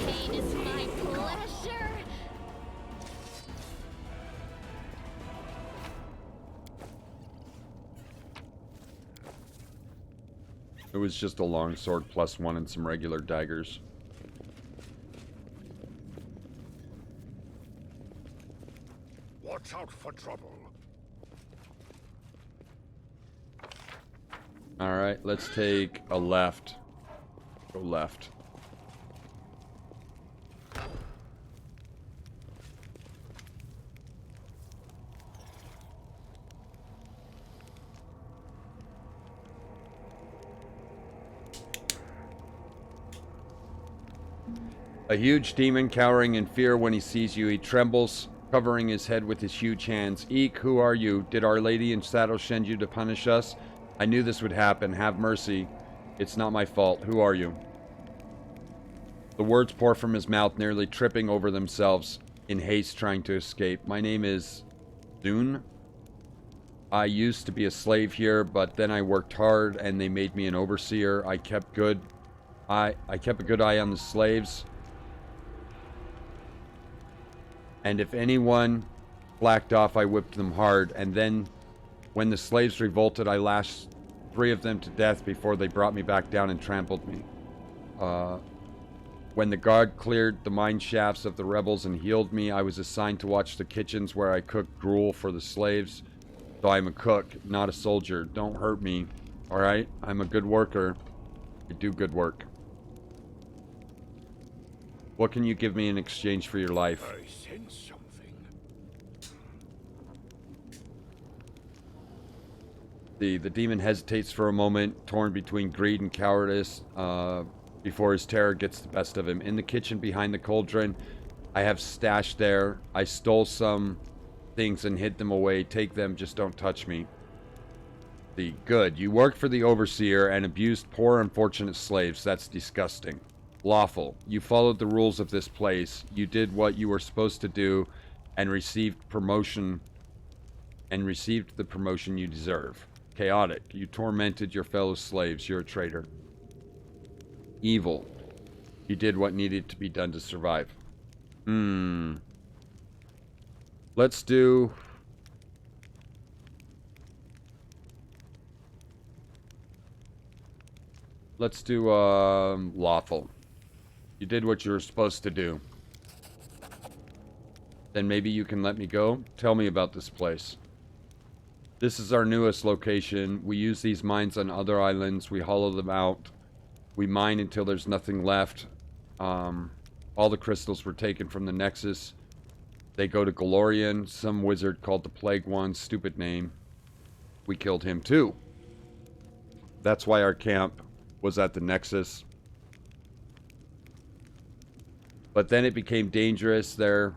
Pain is my pleasure. It was just a longsword +1 and some regular daggers. Watch out for trouble. Alright, let's take a left. Go left. A huge demon cowering in fear when he sees you. He trembles, covering his head with his huge hands. Eek, who are you? Did Our Lady in Saddle send you to punish us? I knew this would happen. Have mercy. It's not my fault. Who are you? The words pour from his mouth, nearly tripping over themselves in haste trying to escape. My name is Zune. I used to be a slave here, but then I worked hard and they made me an overseer. I kept a good eye on the slaves. And if anyone blacked off, I whipped them hard. And then when the slaves revolted, I lashed 3 of them to death before they brought me back down and trampled me. When the guard cleared the mine shafts of the rebels and healed me, I was assigned to watch the kitchens where I cooked gruel for the slaves. So I'm a cook, not a soldier. Don't hurt me, alright? I'm a good worker. I do good work. What can you give me in exchange for your life? I sense something. The demon hesitates for a moment, torn between greed and cowardice, before his terror gets the best of him. In the kitchen behind the cauldron, I have stashed there. I stole some things and hid them away. Take them, just don't touch me. Good. You worked for the overseer and abused poor unfortunate slaves. That's disgusting. Lawful. You followed the rules of this place. You did what you were supposed to do and received the promotion you deserve. Chaotic. You tormented your fellow slaves. You're a traitor. Evil. You did what needed to be done to survive. Let's do... lawful. You did what you were supposed to do. Then maybe you can let me go? Tell me about this place. This is our newest location. We use these mines on other islands. We hollow them out. We mine until there's nothing left. All the crystals were taken from the Nexus. They go to Galorian, some wizard called the Plague One. Stupid name. We killed him too. That's why our camp was at the Nexus. But then it became dangerous there,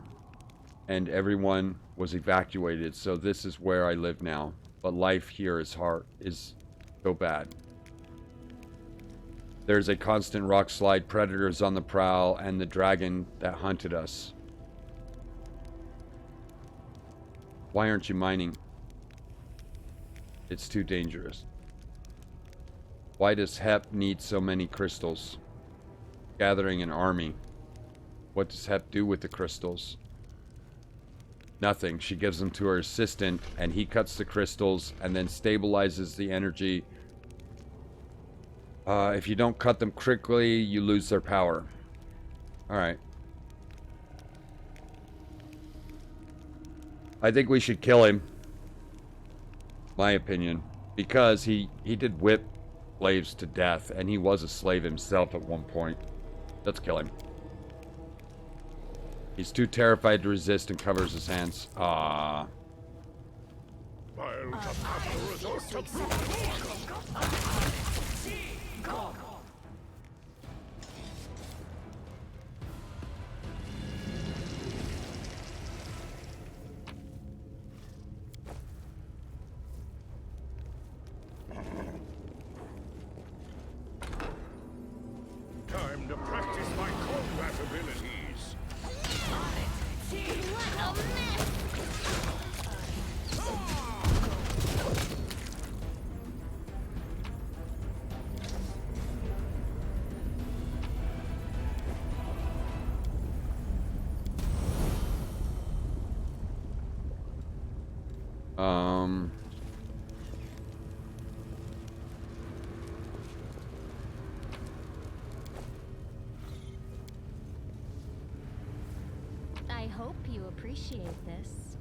and everyone was evacuated. So this is where I live now. But life here is so bad. There's a constant rock slide, predators on the prowl, and the dragon that hunted us. Why aren't you mining? It's too dangerous. Why does Hep need so many crystals? Gathering an army. What does Hep do with the crystals? Nothing. She gives them to her assistant, and he cuts the crystals and then stabilizes the energy. If you don't cut them quickly, you lose their power. Alright. I think we should kill him. My opinion. Because he did whip slaves to death, and he was a slave himself at one point. Let's kill him. He's too terrified to resist and covers his hands. Ah. I'll have to resort to time to practice my combat abilities. I hope you appreciate this.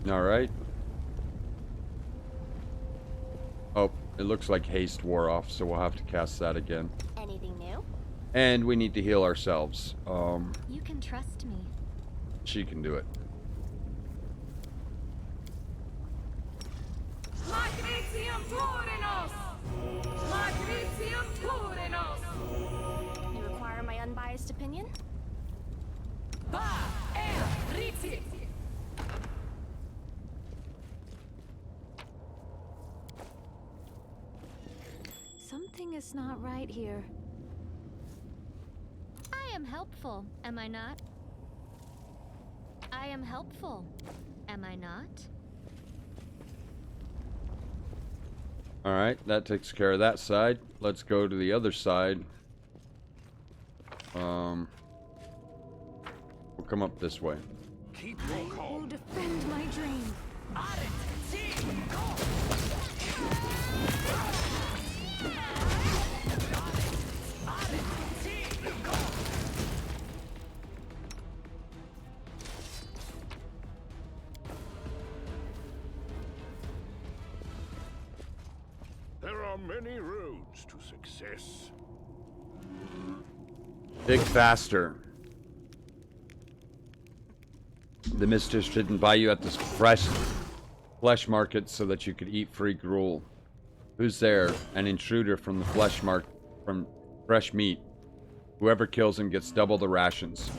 All right. Oh, it looks like haste wore off, so we'll have to cast that again. Anything new? And we need to heal ourselves. You can trust me. She can do it. Magnesium Turinos! Magnesium Turinos! You require my unbiased opinion? Something is not right here. am helpful, am I not? I am helpful, am I not? Alright, that takes care of that side. Let's go to the other side. We'll come up this way. Keep your I will calm. defend my dream. There are many roads to success. Dig faster. The mistress didn't buy you at this flesh market so that you could eat free gruel. Who's there? An intruder from the from fresh meat. Whoever kills him gets double the rations.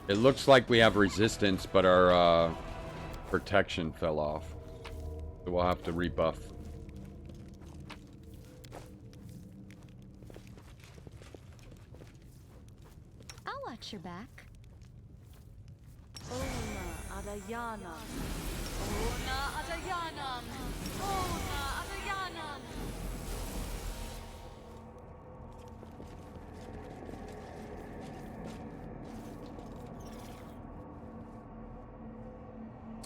It looks like we have resistance, but our protection fell off. So we'll have to rebuff. I'll watch your back. Ona Adayanam. Ona Adayanam. Ona Adayanam.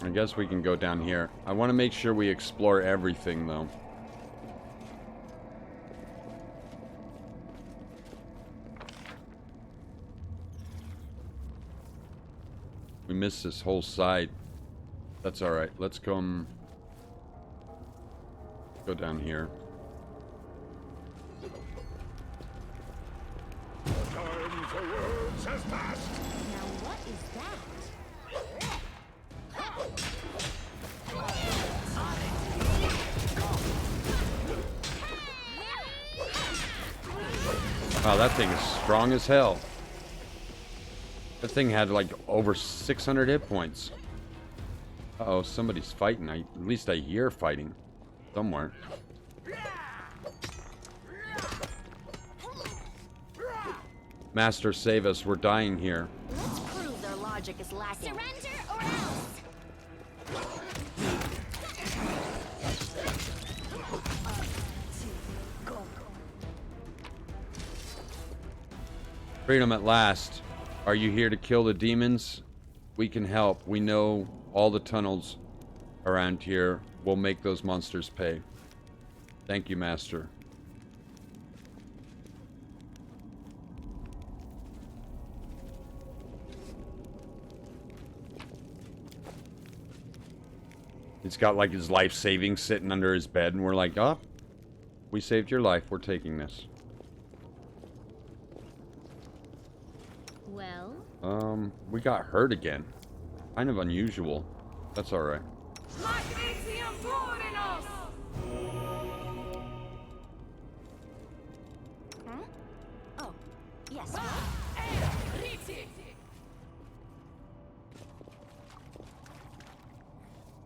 I guess we can go down here. I want to make sure we explore everything, though. We missed this whole side. That's alright. Let's go down here. The time for words has passed. Now what is that? Wow, that thing is strong as hell. That thing had like over 600 hit points. Uh-oh, somebody's fighting. At least I hear fighting somewhere. Master, save us. We're dying here. Let's prove their logic is lacking. Surrender or else! Freedom at last. Are you here to kill the demons? We can help. We know all the tunnels around here. We'll make those monsters pay. Thank you, Master. He's got like his life savings sitting under his bed, and we're like, oh, we saved your life. We're taking this. Well, We got hurt again. Kind of unusual. That's alright. Magnesium Purinos! Huh? Oh, yes.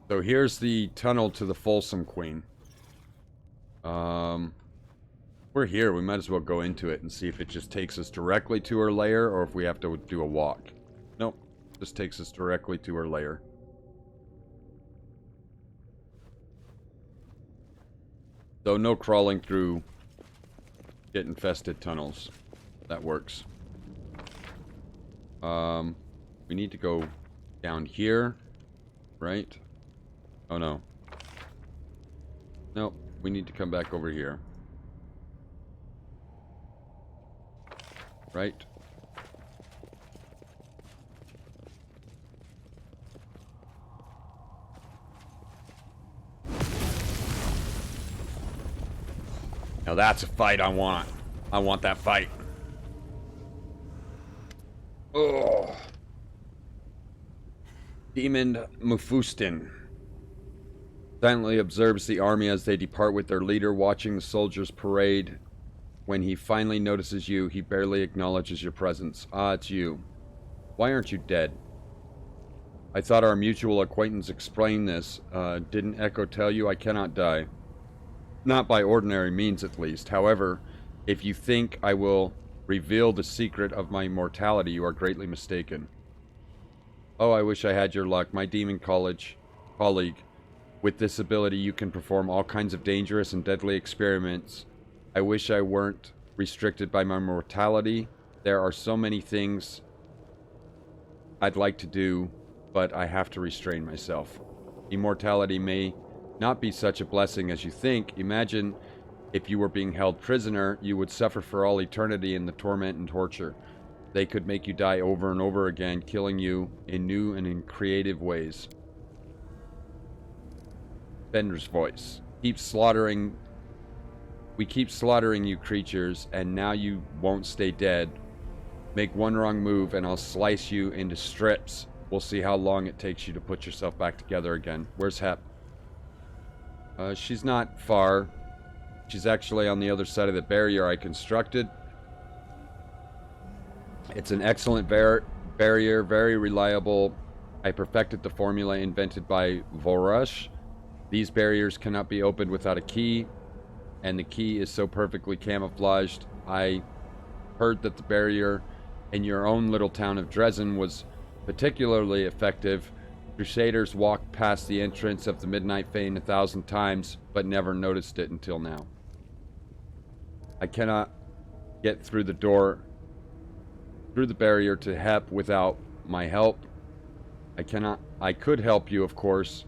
So here's the tunnel to the Folsom Queen. We're here. We might as well go into it and see if it just takes us directly to her lair or if we have to do a walk. Nope. Just takes us directly to her lair. So no crawling through get infested tunnels. That works. We need to go down here, right? Oh no. Nope. We need to come back over here. Right? Now that's a fight I want. I want that fight. Oh. Demon Mufustin silently observes the army as they depart with their leader, watching the soldiers parade. When he finally notices you, he barely acknowledges your presence. Ah, it's you. Why aren't you dead? I thought our mutual acquaintance explained this. Didn't Echo tell you I cannot die? Not by ordinary means, at least. However, if you think I will reveal the secret of my immortality, you are greatly mistaken. Oh, I wish I had your luck. My demon colleague. With this ability, you can perform all kinds of dangerous and deadly experiments. I wish I weren't restricted by my mortality. There are so many things I'd like to do, but I have to restrain myself. Immortality may not be such a blessing as you think. Imagine if you were being held prisoner, you would suffer for all eternity in the torment and torture. They could make you die over and over again, killing you in new and in creative ways. Bender's voice. We keep slaughtering you creatures, and now you won't stay dead. Make one wrong move, and I'll slice you into strips. We'll see how long it takes you to put yourself back together again. Where's Hep? She's not far. She's actually on the other side of the barrier I constructed. It's an excellent barrier, very reliable. I perfected the formula invented by Vorush. These barriers cannot be opened without a key, and the key is so perfectly camouflaged. I heard that the barrier in your own little town of Dresden was particularly effective. Crusaders walked past the entrance of the Midnight Fane 1,000 times, but never noticed it until now. I cannot get through the barrier to Hep without my help. I could help you, of course,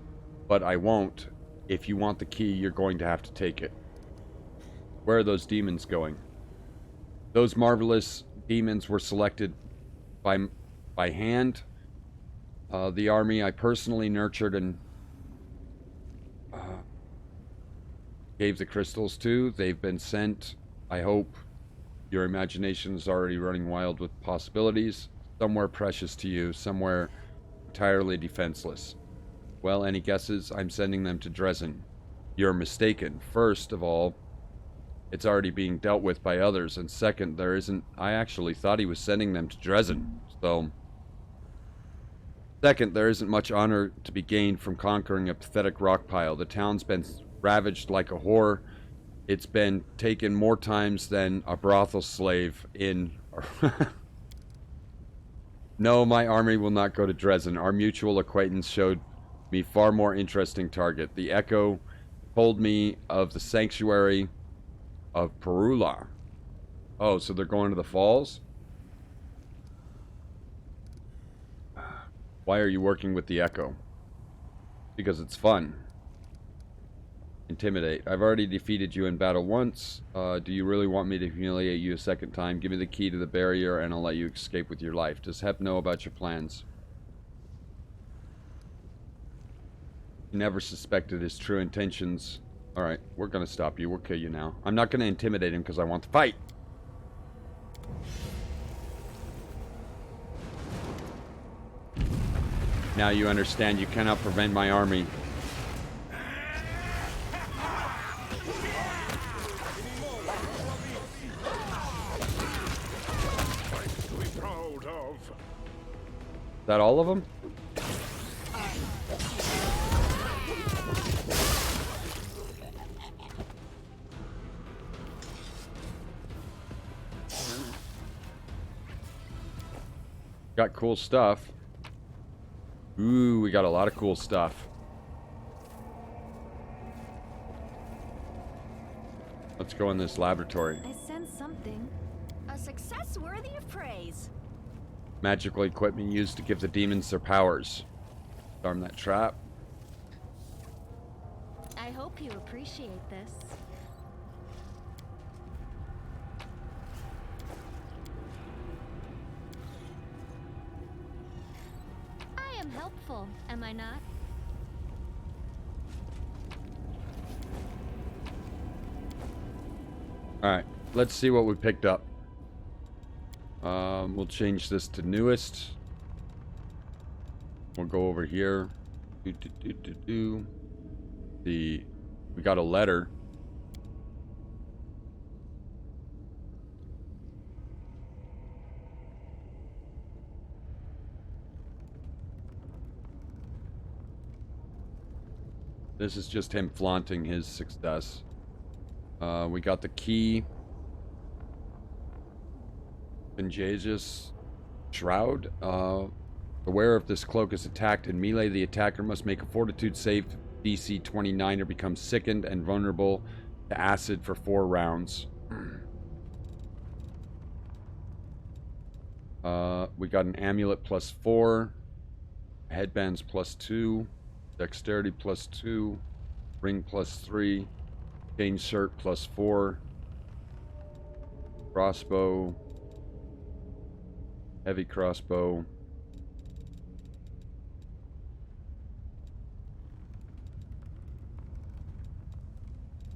but I won't. If you want the key, you're going to have to take it. Where are those demons going? Those marvelous demons were selected by hand. The army I personally nurtured and gave the crystals to. They've been sent. I hope your imagination is already running wild with possibilities. Somewhere precious to you, somewhere entirely defenseless. Well, any guesses? I'm sending them to Dresden. You're mistaken. First of all, it's already being dealt with by others, and second, there isn't... I actually thought he was sending them to Dresden, so... Second, there isn't much honor to be gained from conquering a pathetic rock pile. The town's been ravaged like a whore. It's been taken more times than a brothel slave in... No, my army will not go to Dresden. Our mutual acquaintance showed me far more interesting target. The Echo told me of the sanctuary of Perula. Oh, so they're going to the falls? Why are you working with the Echo? Because it's fun. Intimidate. I've already defeated you in battle once. Do you really want me to humiliate you a second time? Give me the key to the barrier and I'll let you escape with your life. Does Hep know about your plans? He never suspected his true intentions. Alright, we're gonna stop you. We'll kill you now. I'm not gonna intimidate him because I want to fight. Now you understand you cannot prevent my army. Is that all of them? Got cool stuff. Ooh, we got a lot of cool stuff. Let's go in this laboratory. I sense something. A success worthy of praise. Magical equipment used to give the demons their powers. Arm that trap. I hope you appreciate this. I am helpful, am I not? Alright, let's see what we picked up. We'll change this to newest. We'll go over here. We got a letter. This is just him flaunting his success. We got the key. Contagious Shroud. Aware if this cloak is attacked in melee, the attacker must make a fortitude save DC 29 or become sickened and vulnerable to acid for 4 rounds. We got an amulet +4, headbands +2, dexterity +2, ring +3, chain shirt +4, crossbow, heavy crossbow.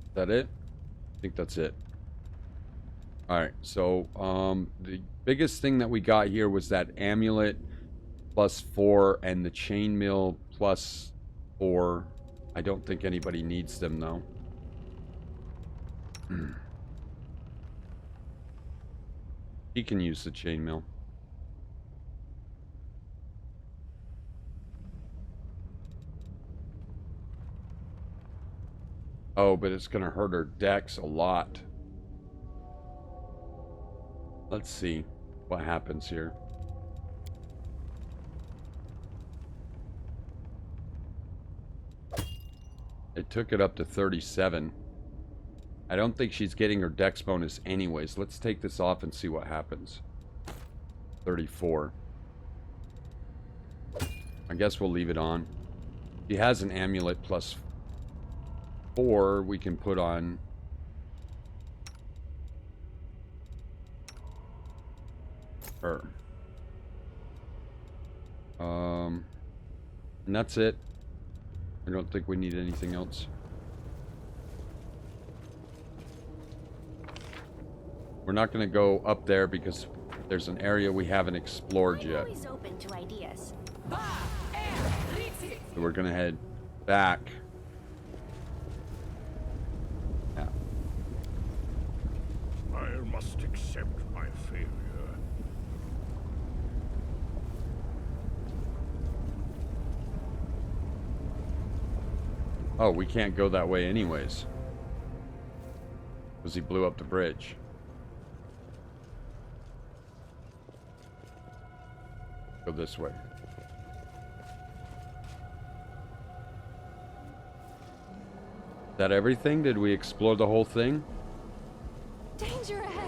Is that it? I think that's it. Alright, so the biggest thing that we got here was that amulet +4 and the chainmail +4. I don't think anybody needs them though. He can use the chainmail. Oh, but it's gonna hurt her dex a lot. Let's see what happens here. It took it up to 37. I don't think she's getting her dex bonus anyways. Let's take this off and see what happens. 34. I guess we'll leave it on. She has an amulet +4 we can put on. Her. And that's it. I don't think we need anything else. We're not going to go up there because there's an area we haven't explored yet. I'm always open to ideas. So we're going to head back. Yeah. I must accept my failure. Oh, we can't go that way anyways. Because he blew up the bridge. Go this way. Is that everything? Did we explore the whole thing? Danger ahead!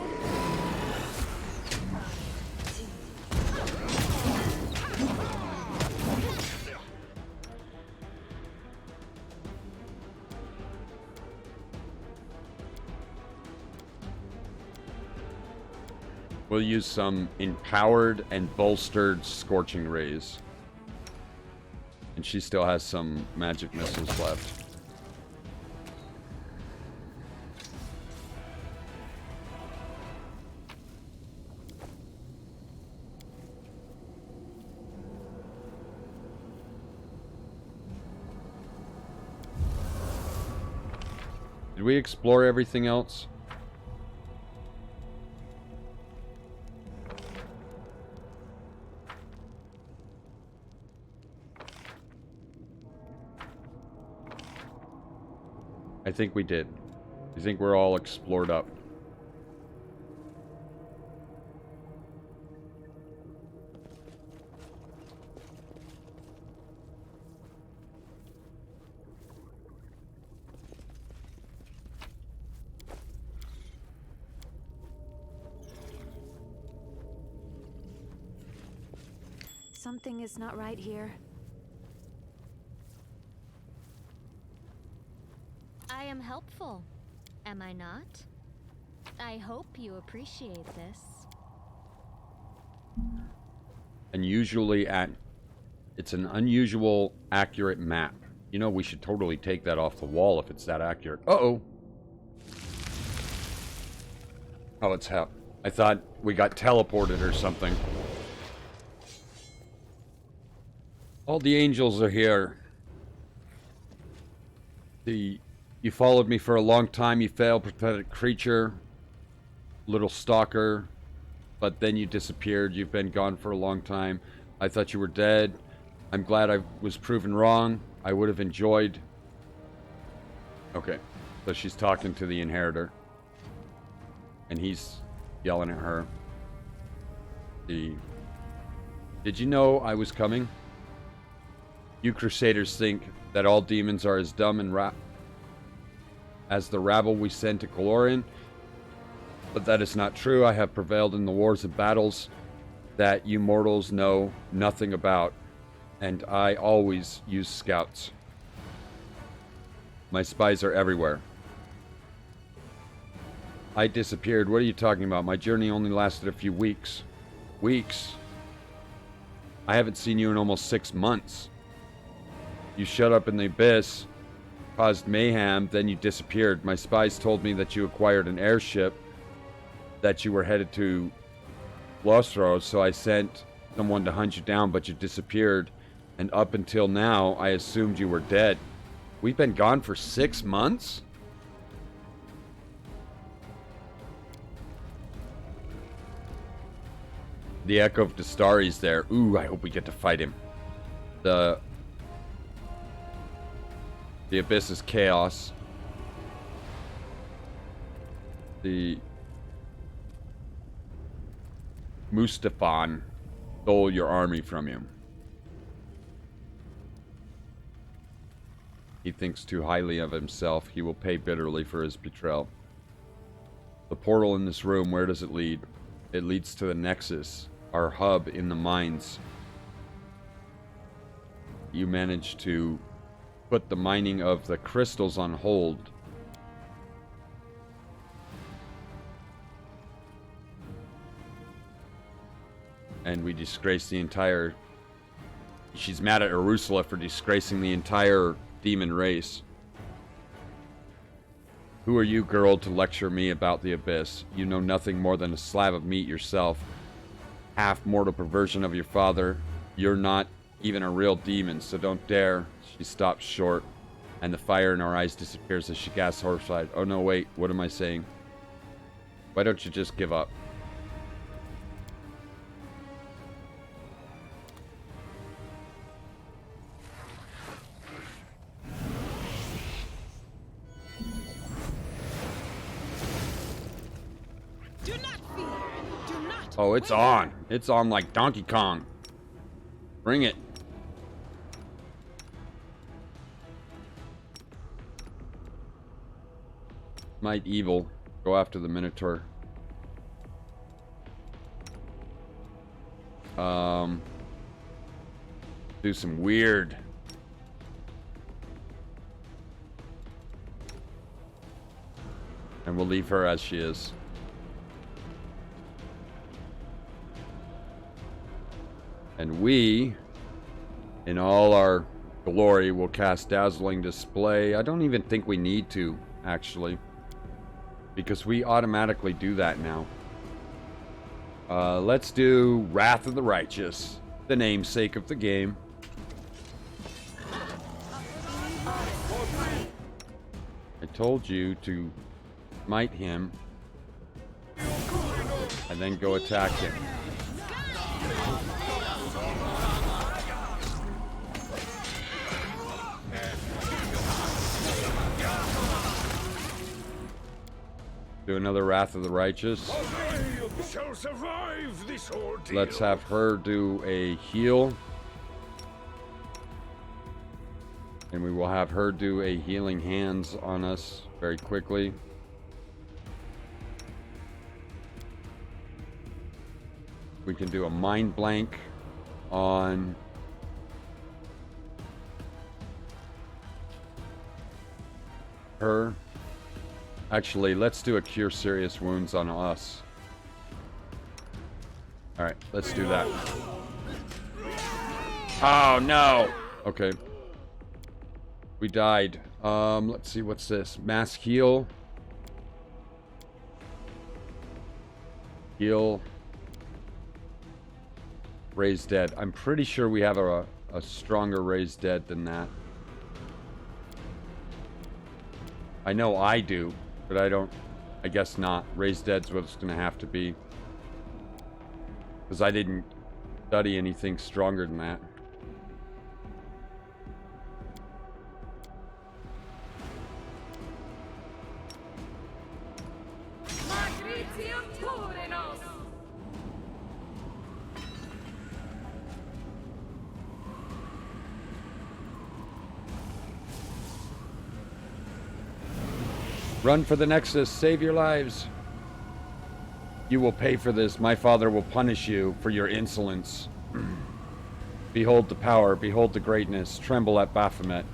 We'll use some empowered and bolstered scorching rays. And she still has some magic missiles left. Did we explore everything else? I think we did. I think we're all explored up. Something is not right here. I am helpful, am I not? I hope you appreciate this. It's an unusual accurate map. You know, we should totally take that off the wall if it's that accurate. Uh-oh. Oh, it's hell. I thought we got teleported or something. All the angels are here. You followed me for a long time, you failed, pathetic creature. Little stalker. But then you disappeared, you've been gone for a long time. I thought you were dead. I'm glad I was proven wrong. I would have enjoyed Okay. So she's talking to the inheritor. And he's yelling at her. Did you know I was coming? You crusaders think that all demons are as dumb and as the rabble we send to Coloran, but that is not true. I have prevailed in the wars and battles that you mortals know nothing about, and I always use scouts. My spies are everywhere. I disappeared. What are you talking about? My journey only lasted a few weeks. Weeks? I haven't seen you in almost 6 months. You shut up in the abyss, caused mayhem, then you disappeared. My spies told me that you acquired an airship, that you were headed to Lostros, so I sent someone to hunt you down, but you disappeared. And up until now, I assumed you were dead. We've been gone for 6 months? The Echo of Dastari's there. Ooh, I hope we get to fight him. The Abyss is chaos. The Mustafan stole your army from you. He thinks too highly of himself. He will pay bitterly for his betrayal. The portal in this room, where does it lead? It leads to the Nexus, our hub in the mines. You managed to put the mining of the crystals on hold. And we disgraced the entire... She's mad at Urusula for disgracing the entire demon race. Who are you, girl, to lecture me about the Abyss? You know nothing more than a slab of meat yourself. Half-mortal perversion of your father. You're not even a real demon, so don't dare. She stops short, and the fire in her eyes disappears as she gasps horrified. Oh no, wait, what am I saying? Why don't you just give up? Do not fear. Do not. Oh, it's on. It's on like Donkey Kong. Bring it. Might evil. Go after the Minotaur. Do some weird. And we'll leave her as she is. And we, in all our glory, will cast Dazzling Display. I don't even think we need to, actually. Because we automatically do that now. Let's do Wrath of the Righteous, the namesake of the game. I told you to smite him and then go attack him. Do another Wrath of the Righteous. Shall survive this ordeal. Let's have her do a heal. And we will have her do a healing hands on us very quickly. We can do a mind blank on her. Actually, let's do a Cure Serious Wounds on us. Alright, let's do that. Oh, no! Okay. We died. Let's see, what's this? Mass heal. Heal. Raise dead. I'm pretty sure we have a stronger raise dead than that. I know I do, but I don't... I guess not. Raise dead's what it's gonna have to be. Because I didn't study anything stronger than that. Run for the Nexus. Save your lives. You will pay for this. My father will punish you for your insolence. Behold the power. Behold the greatness. Tremble at Baphomet.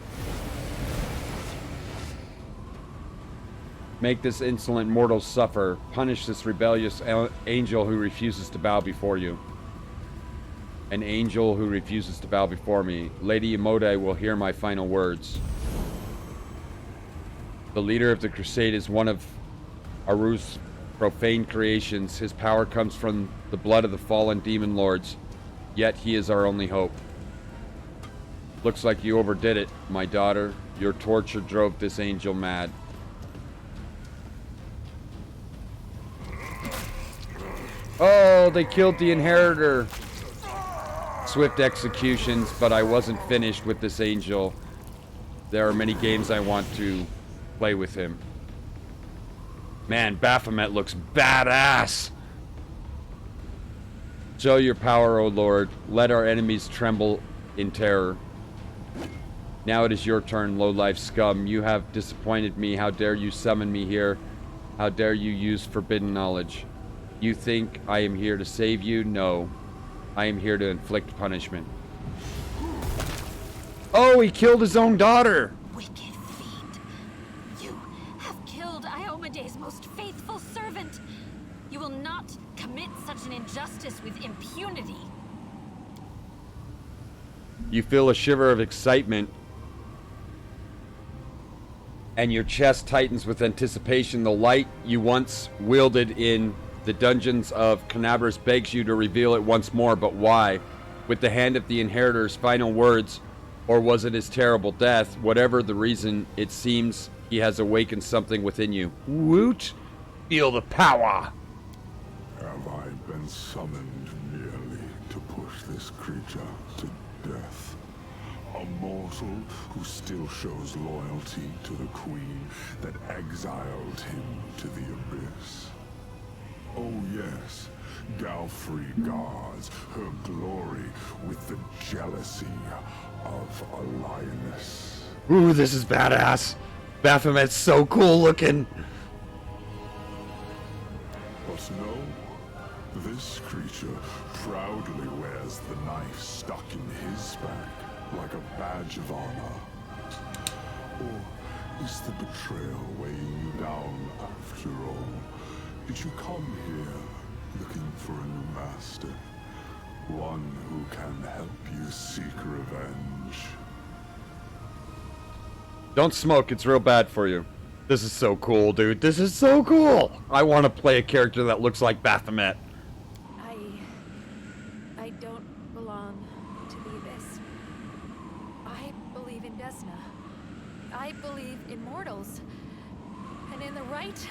Make this insolent mortal suffer. Punish this rebellious angel who refuses to bow before you. An angel who refuses to bow before me. Lady Imode will hear my final words. The leader of the crusade is one of Aru's profane creations. His power comes from the blood of the fallen demon lords. Yet he is our only hope. Looks like you overdid it, my daughter. Your torture drove this angel mad. Oh, they killed the inheritor. Swift executions, but I wasn't finished with this angel. There are many games I want to play with him. Man, Baphomet looks badass. Show your power, O Lord. Let our enemies tremble in terror. Now it is your turn, low-life scum. You have disappointed me. How dare you summon me here? How dare you use forbidden knowledge? You think I am here to save you? No. I am here to inflict punishment. Oh, he killed his own daughter! Wicked fiend. You have killed Iomede's most faithful servant. You will not commit such an injustice with impunity. You feel a shiver of excitement, and your chest tightens with anticipation. The light you once wielded in the dungeons of Canabras begs you to reveal it once more, but why? With the hand of the inheritor's final words, or was it his terrible death? Whatever the reason, it seems he has awakened something within you. Woot! Feel the power! Have I been summoned merely to push this creature to death? A mortal who still shows loyalty to the queen that exiled him to the abyss. Oh yes, Galfrey guards her glory with the jealousy of a lioness. Ooh, this is badass. Baphomet's so cool looking. But no, this creature proudly wears the knife stuck in his back like a badge of honor. Or is the betrayal weighing you down after all? Did you come here looking for a new master? One who can help you seek revenge? Don't smoke, it's real bad for you. This is so cool, dude. This is so cool! I want to play a character that looks like Baphomet. I don't belong to the Abyss. I believe in Desna. I believe in mortals. And in the right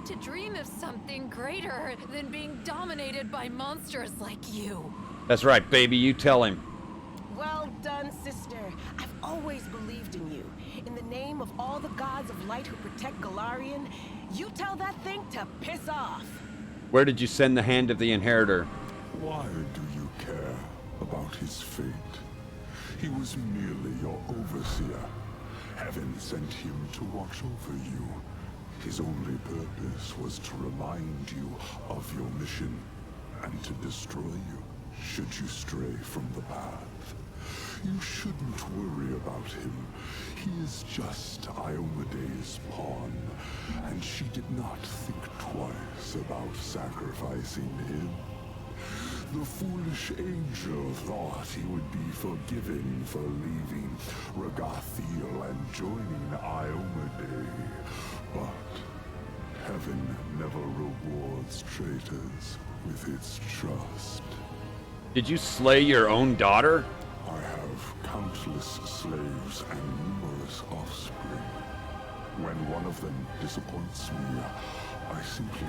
to dream of something greater than being dominated by monsters like you. That's right, baby. You tell him. Well done, sister. I've always believed in you. In the name of all the gods of light who protect Galarian, you tell that thing to piss off. Where did you send the hand of the inheritor? Why do you care about his fate? He was merely your overseer. Heaven sent him to watch over you. His only purpose was to remind you of your mission and to destroy you should you stray from the path. You shouldn't worry about him. He is just Iomede's pawn, and she did not think twice about sacrificing him. The foolish angel thought he would be forgiven for leaving Regathiel and joining Iomede. But heaven never rewards traitors with its trust. Did you slay your own daughter? I have countless slaves and numerous offspring. When one of them disappoints me, I simply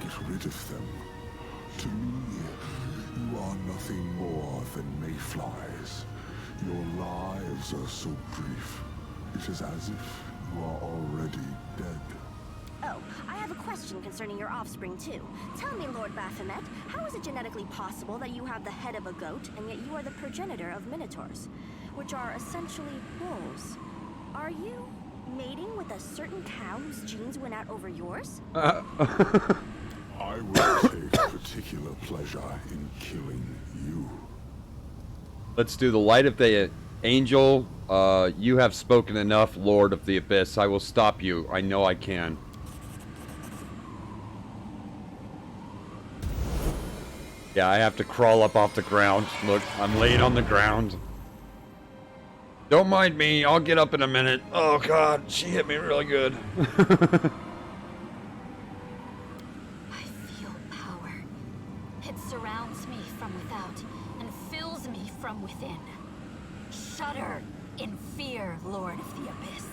get rid of them. To me, you are nothing more than mayflies. Your lives are so brief, it is as if you are already dead. Oh, I have a question concerning your offspring, too. Tell me, Lord Baphomet, how is it genetically possible that you have the head of a goat, and yet you are the progenitor of minotaurs, which are essentially wolves? Are you mating with a certain cow whose genes went out over yours? I will take particular pleasure in killing you. Let's do the light of the angel. You have spoken enough, Lord of the Abyss. I will stop you. I know I can. Yeah, I have to crawl up off the ground. Look, I'm laying on the ground. Don't mind me. I'll get up in a minute. Oh, God. She hit me really good. I feel power. It surrounds me from without and fills me from within. Shudder in fear, Lord of the Abyss,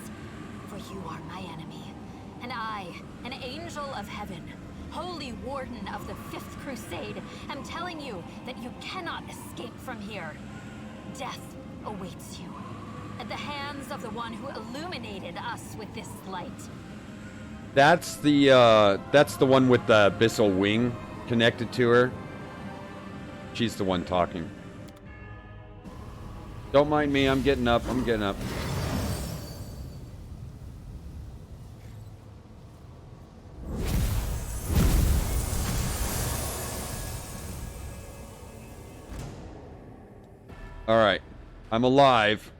for you are my enemy, and I, an angel of heaven, Holy Warden of the Fifth Crusade, am telling you that you cannot escape from here. Death awaits you at the hands of the one who illuminated us with this light. That's the one with the abyssal wing connected to her. She's the one talking. Don't mind me. I'm getting up. I'm getting up. Alright. I'm alive.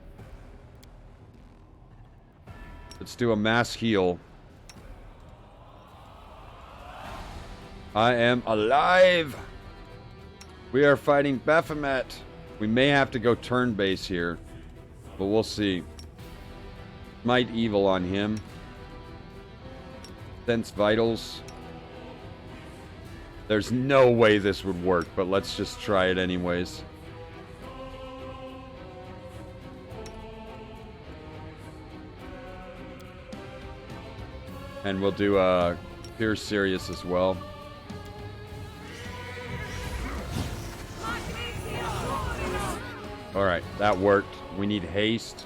Let's do a mass heal. I am alive! We are fighting Baphomet. We may have to go turn base here, but we'll see. Smite evil on him. Sense vitals. There's no way this would work, but let's just try it anyways. And we'll do Pure Sirius as well. Alright, that worked. We need haste.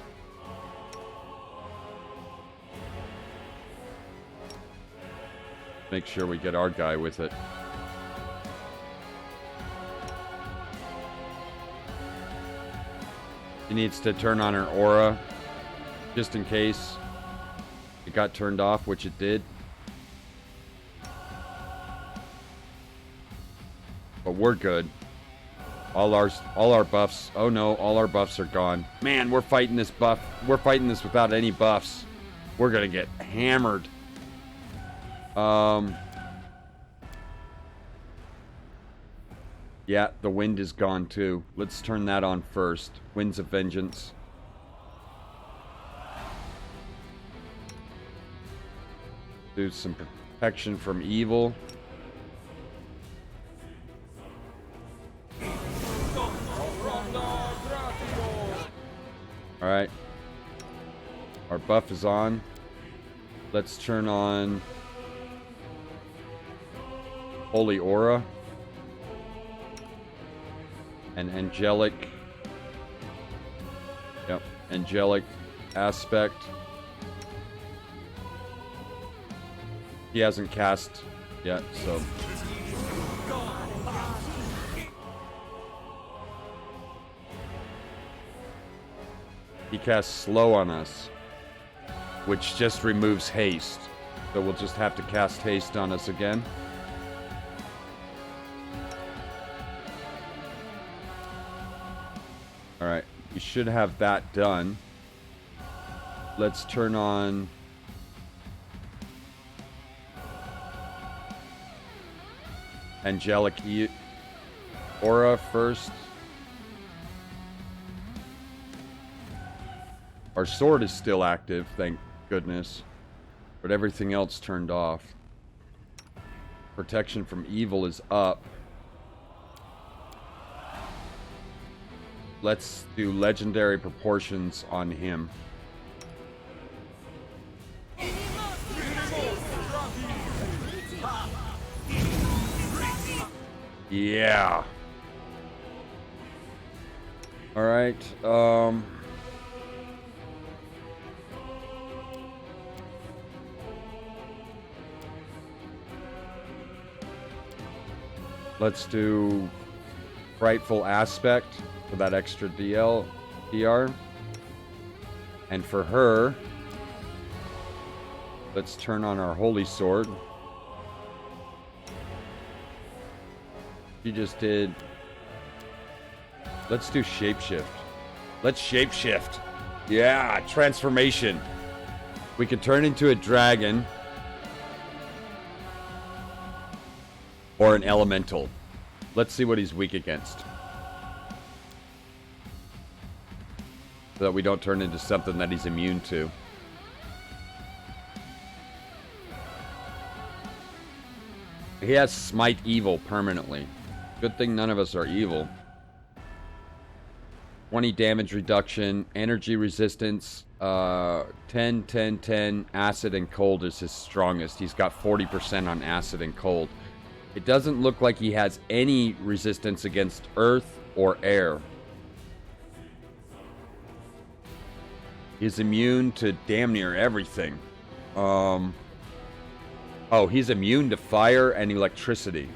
Make sure we get our guy with it. She needs to turn on her aura, just in case it got turned off, which it did. But we're good. All our buffs. Oh no, all our buffs are gone. Man, we're fighting this buff. We're fighting this without any buffs. We're gonna get hammered. Yeah, the wind is gone too. Let's turn that on first. Winds of Vengeance. Do some protection from evil. Alright. Our buff is on. Let's turn on Holy Aura and Angelic. Yep, Angelic Aspect. He hasn't cast yet, so. He casts slow on us, which just removes haste. So we'll just have to cast haste on us again. Alright, we should have that done. Let's turn on Angelic Aura first. Our sword is still active, thank goodness. But everything else turned off. Protection from evil is up. Let's do legendary proportions on him. Yeah. Alright, let's do Frightful Aspect for that extra DR. And for her, Let's turn on our holy sword. She just did. Let's do shapeshift. Let's shapeshift. Yeah, transformation. We could turn into a dragon. Or an elemental. Let's see what he's weak against. So that we don't turn into something that he's immune to. He has smite evil permanently. Good thing none of us are evil. 20 damage reduction, energy resistance, 10, 10, 10. Acid and cold is his strongest. He's got 40% on acid and cold. It doesn't look like he has any resistance against earth or air. He's immune to damn near everything. Oh, he's immune to fire and electricity.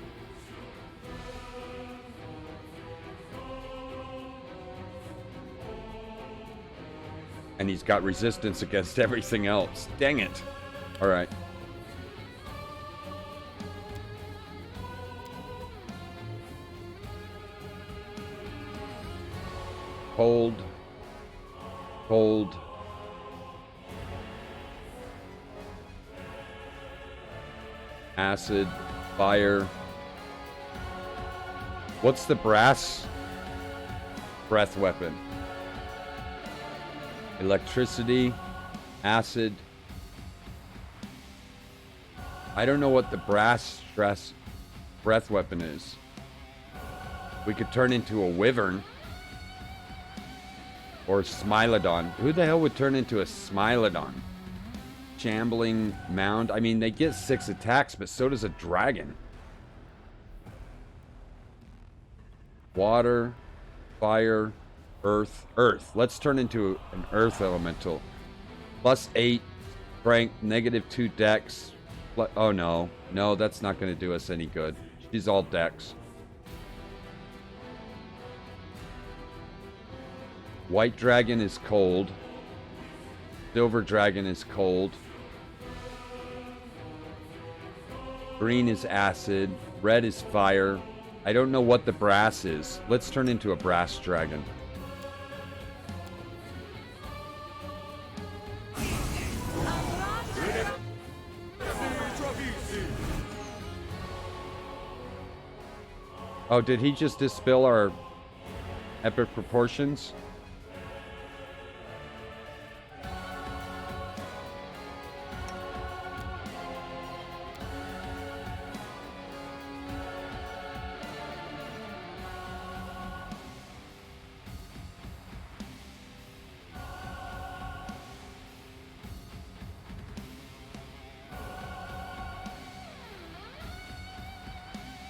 And he's got resistance against everything else. Dang it. All right. Cold. Cold. Acid. Fire. What's the brass breath weapon? Electricity. Acid. I don't know what the brass stress breath weapon is. We could turn into a wyvern. Or Smilodon. Who the hell would turn into a Smilodon? Shambling mound. I mean, they get 6 attacks, but so does a dragon. Water, fire, earth. Earth. Let's turn into an earth elemental. +8 strength, -2 dex. Oh no. No, that's not going to do us any good. She's all dex. White dragon is cold. Silver dragon is cold. Green is acid. Red is fire. I don't know what the brass is. Let's turn into a brass dragon. Oh, did he just dispel our epic proportions?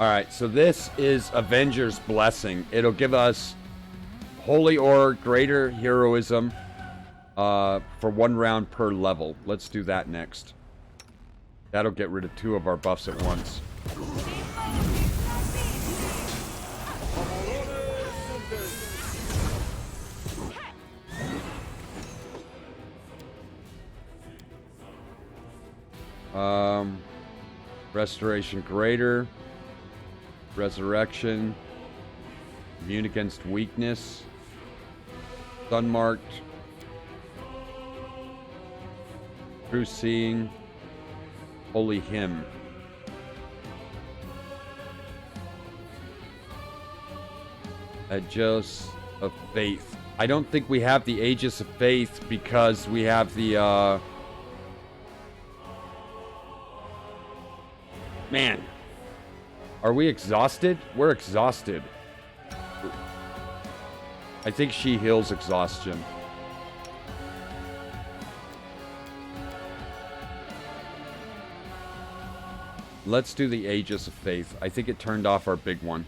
Alright, so this is Avenger's Blessing. It'll give us Holy Ore, Greater Heroism for 1 round per level. Let's do that next. That'll get rid of 2 of our buffs at once. Restoration Greater. Resurrection. Immune against weakness. Sunmarked. True Seeing. Holy Hymn. Aegis of Faith. I don't think we have the Aegis of Faith because we have the, Man. Are we exhausted? We're exhausted. I think she heals exhaustion. Let's do the Aegis of Faith. I think it turned off our big one.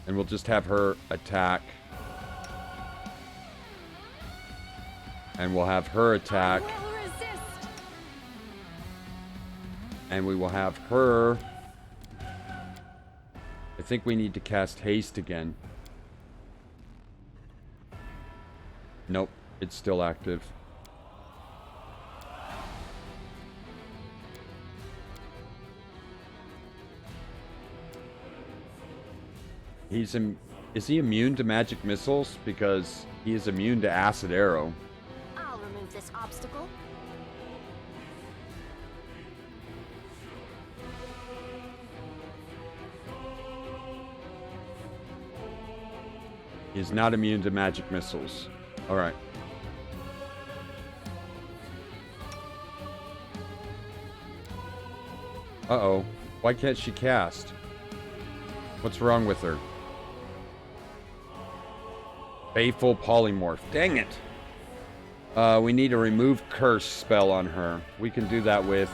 And we'll just have her attack. And we'll have her attack. And we will have her. I think we need to cast haste again. Nope, it's still active. Is he immune to magic missiles? Because he is immune to acid arrow. I'll remove this obstacle. He is not immune to magic missiles. Alright. Uh-oh. Why can't she cast? What's wrong with her? Faithful polymorph. Dang it! We need a remove curse spell on her. We can do that with...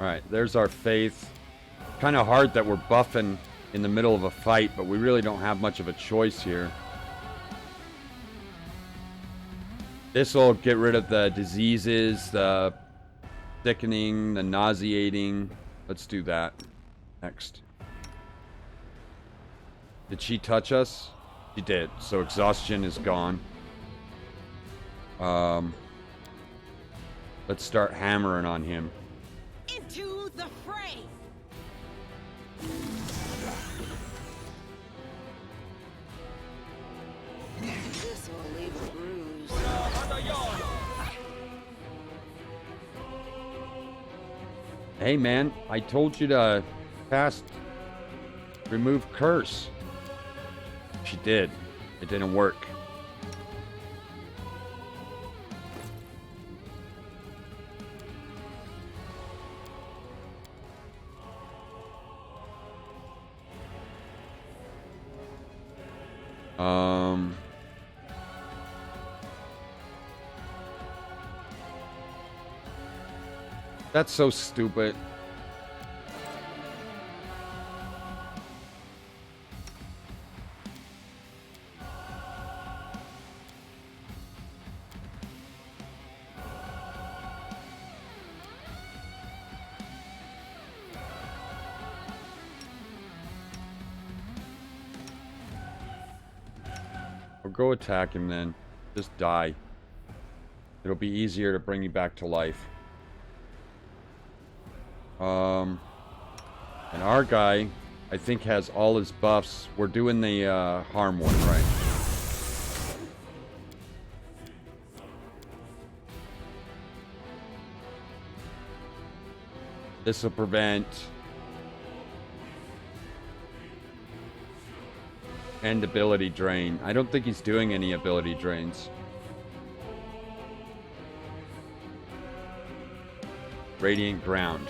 Alright, there's our faith. Kind of hard that we're buffing in the middle of a fight, but we really don't have much of a choice here. This will get rid of the diseases, the sickening, the nauseating. Let's do that next. Did she touch us? She did. So exhaustion is gone. Let's start hammering on him. Into the fray! This will leave a bruise. Hey man, I told you to cast remove curse. She did. It didn't work. That's so stupid. Or go attack him then. Just die. It'll be easier to bring you back to life. And our guy, I think, has all his buffs. We're doing the harm one, right? This will prevent and ability drain. I don't think he's doing any ability drains. Radiant ground.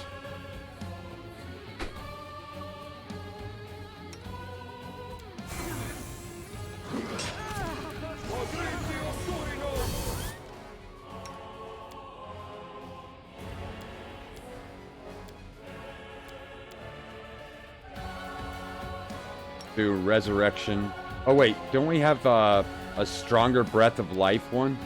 Do resurrection. Oh wait, don't we have a stronger breath of life one?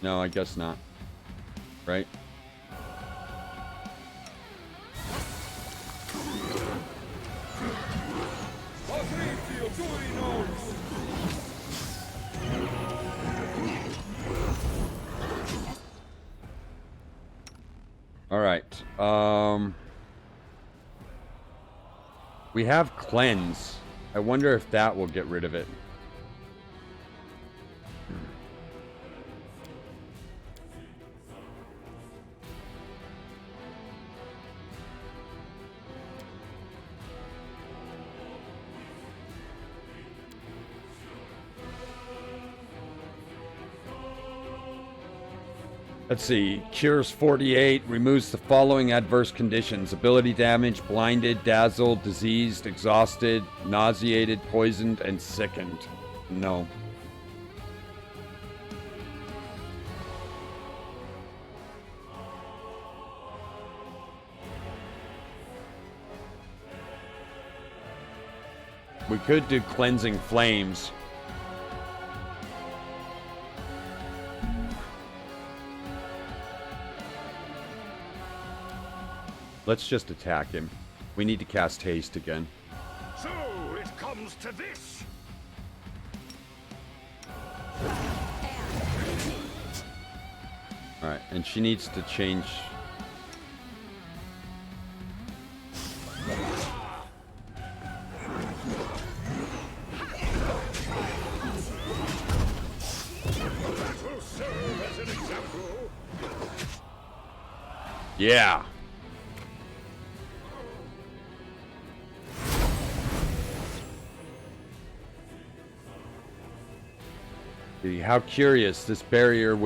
No, I guess not. Right? All right. We have cleanse. I wonder if that will get rid of it. Let's see. Cures 48, removes the following adverse conditions: ability damage, blinded, dazzled, diseased, exhausted, nauseated, poisoned, and sickened. No. We could do cleansing flames. Let's just attack him. We need to cast haste again. So it comes to this. Alright, and she needs to change. That will serve as an example. Yeah. See, how curious. This barrier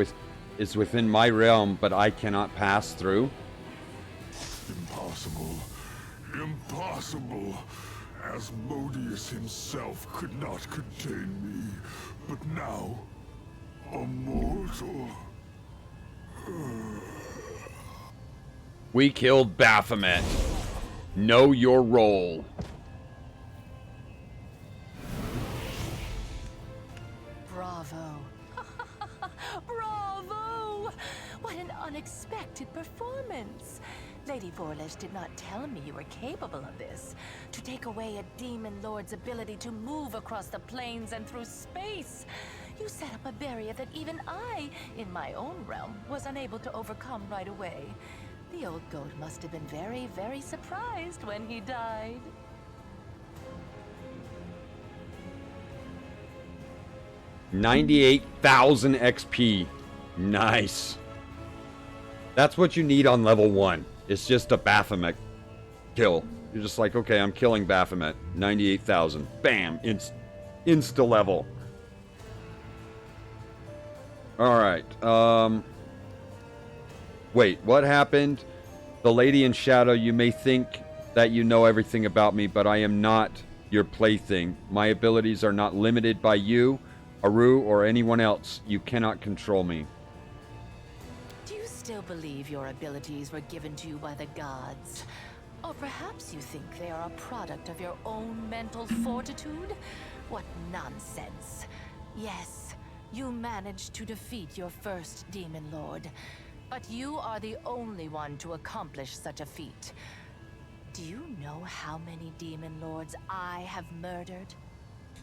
is within my realm, but I cannot pass through. Impossible. Impossible. Asmodeus himself could not contain me. But now, a mortal. We killed Baphomet. Know your role. Bravo. Bravo! What an unexpected performance. Lady Vorlesh did not tell me you were capable of this. To take away a demon lord's ability to move across the plains and through space. You set up a barrier that even I, in my own realm, was unable to overcome right away. The old goat must have been very, very surprised when he died. $98,000 XP. Nice. That's what you need on level 1. It's just a Baphomet kill. You're just like, okay, I'm killing Baphomet. 98,000. Bam. Insta level. Alright. Wait, what happened? The lady in shadow, you may think that you know everything about me, but I am not your plaything. My abilities are not limited by you, Aru, or anyone else. You cannot control me. Do you still believe your abilities were given to you by the gods? Or perhaps you think they are a product of your own mental fortitude? What nonsense. Yes, you managed to defeat your first demon lord, but you are the only one to accomplish such a feat. Do you know how many demon lords I have murdered?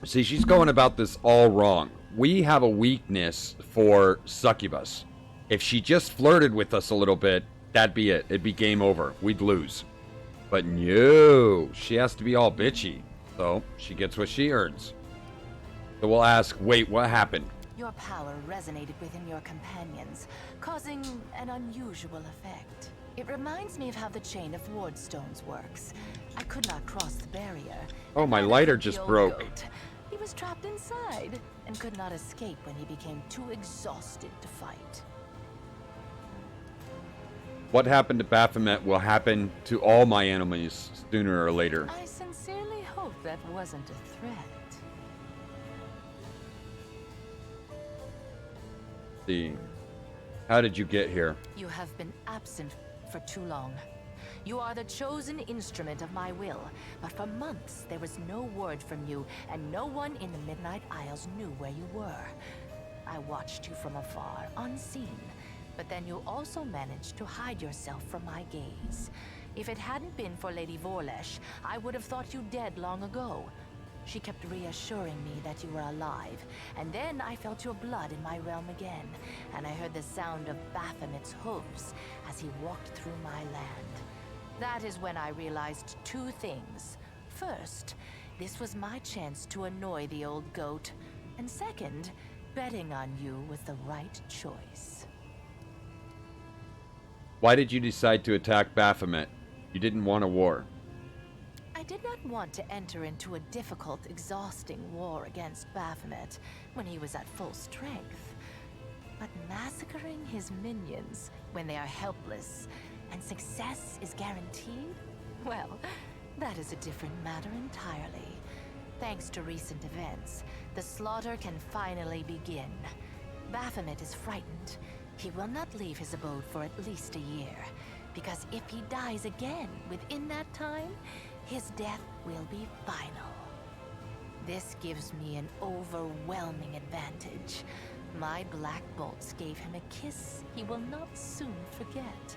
See, she's going about this all wrong. We have a weakness for succubus. If she just flirted with us a little bit, that'd be it. It'd be game over. We'd lose. But no, she has to be all bitchy. So she gets what she earns. So we'll ask, wait, what happened? Your power resonated within your companions, causing an unusual effect. It reminds me of how the chain of wardstones works. I could not cross the barrier. Oh, my And lighter the just old broke. goat. He was trapped inside and could not escape when he became too exhausted to fight. What happened to Baphomet will happen to all my enemies sooner or later. I sincerely hope that wasn't a threat. See, how did you get here? You have been absent for too long. You are the chosen instrument of my will, but for months there was no word from you, and no one in the Midnight Isles knew where you were. I watched you from afar, unseen, but then you also managed to hide yourself from my gaze. If it hadn't been for Lady Vorlesh, I would have thought you dead long ago. She kept reassuring me that you were alive, and then I felt your blood in my realm again, and I heard the sound of Baphomet's hooves as he walked through my land. That is when I realized two things. First, this was my chance to annoy the old goat, and second, betting on you was the right choice. Why did you decide to attack Baphomet? You didn't want a war. I did not want to enter into a difficult, exhausting war against Baphomet when he was at full strength. But massacring his minions when they are helpless and success is guaranteed? Well, that is a different matter entirely. Thanks to recent events, the slaughter can finally begin. Baphomet is frightened. He will not leave his abode for at least a year, because if he dies again within that time, his death will be final. This gives me an overwhelming advantage. My black bolts gave him a kiss he will not soon forget.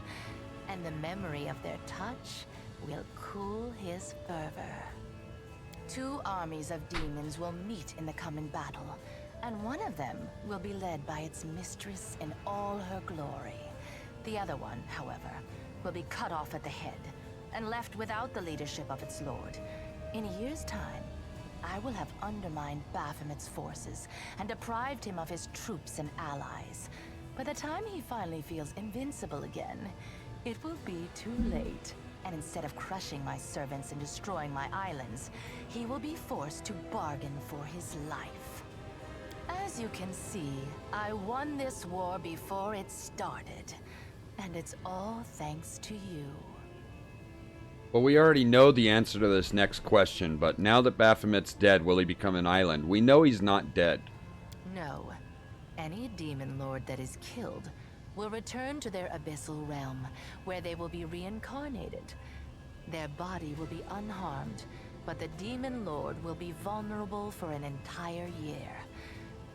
and the memory of their touch will cool his fervor. 2 armies of demons will meet in the coming battle, and one of them will be led by its mistress in all her glory. The other one, however, will be cut off at the head and left without the leadership of its lord. In a year's time, I will have undermined Baphomet's forces and deprived him of his troops and allies. By the time he finally feels invincible again, it will be too late. And instead of crushing my servants and destroying my islands, he will be forced to bargain for his life. As you can see, I won this war before it started. And it's all thanks to you. Well, we already know the answer to this next question, but now that Baphomet's dead, will he become an island? We know he's not dead. No. Any demon lord that is killed will return to their abyssal realm, where they will be reincarnated. Their body will be unharmed, but the demon lord will be vulnerable for an entire year.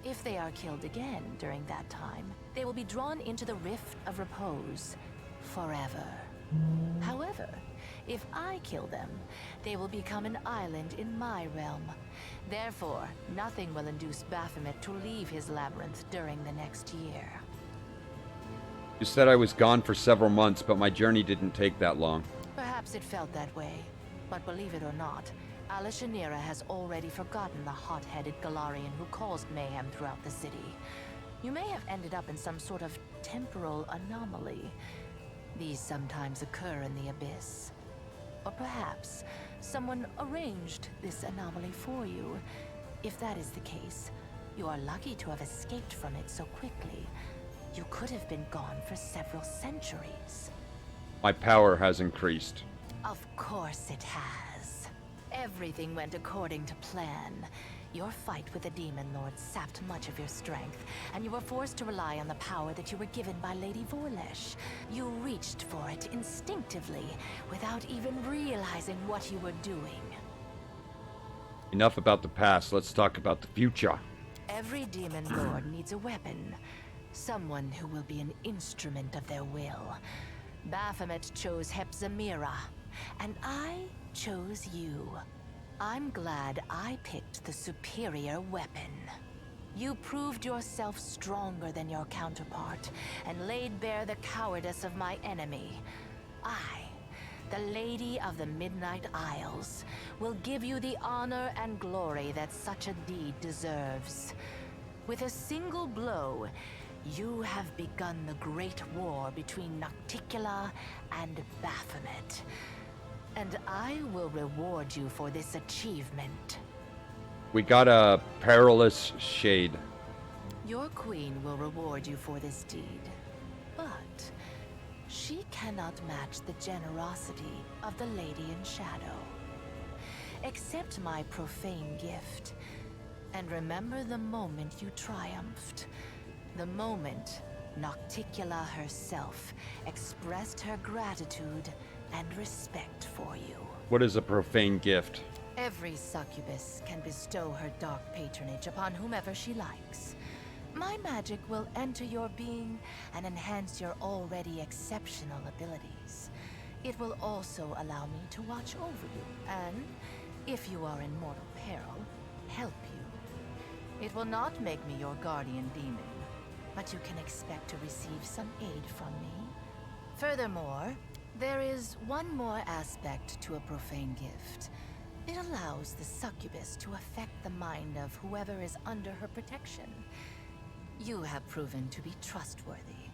If they are killed again during that time, they will be drawn into the Rift of Repose forever. However, if I kill them, they will become an island in my realm. Therefore, nothing will induce Baphomet to leave his labyrinth during the next year. You said I was gone for several months, but my journey didn't take that long. Perhaps it felt that way, but believe it or not, Alishanira has already forgotten the hot-headed Galarian who caused mayhem throughout the city. You may have ended up in some sort of temporal anomaly. These sometimes occur in the Abyss. Or perhaps someone arranged this anomaly for you. If that is the case, you are lucky to have escaped from it so quickly. You could have been gone for several centuries. My power has increased. Of course it has. Everything went according to plan. Your fight with the Demon Lord sapped much of your strength, and you were forced to rely on the power that you were given by Lady Vorlesh. You reached for it instinctively, without even realizing what you were doing. Enough about the past, let's talk about the future. Every Demon Lord needs a weapon. Someone who will be an instrument of their will. Baphomet chose Hepzamira, and I chose you. I'm glad I picked the superior weapon. You proved yourself stronger than your counterpart, and laid bare the cowardice of my enemy. I, the Lady of the Midnight Isles, will give you the honor and glory that such a deed deserves. With a single blow, you have begun the great war between Nocticula and Baphomet. And I will reward you for this achievement. We got a perilous shade. Your queen will reward you for this deed, but she cannot match the generosity of the Lady in Shadow. Accept my profane gift, and remember the moment you triumphed. The moment Nocticula herself expressed her gratitude and respect for you. What is a profane gift? Every succubus can bestow her dark patronage upon whomever she likes. My magic will enter your being and enhance your already exceptional abilities. It will also allow me to watch over you, and, if you are in mortal peril, help you. It will not make me your guardian demon, but you can expect to receive some aid from me. Furthermore, there is one more aspect to a profane gift. It allows the succubus to affect the mind of whoever is under her protection. You have proven to be trustworthy,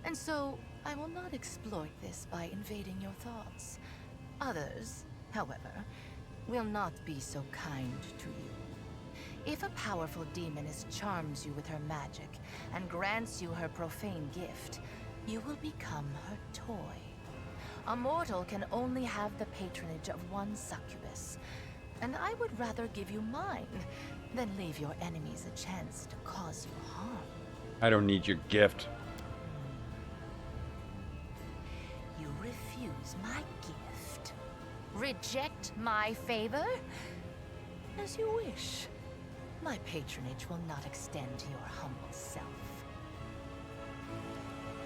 and so I will not exploit this by invading your thoughts. Others, however, will not be so kind to you. If a powerful demoness charms you with her magic and grants you her profane gift, you will become her toy. A mortal can only have the patronage of one succubus, and I would rather give you mine than leave your enemies a chance to cause you harm. I don't need your gift. You refuse my gift? Reject my favor? As you wish. My patronage will not extend to your humble self.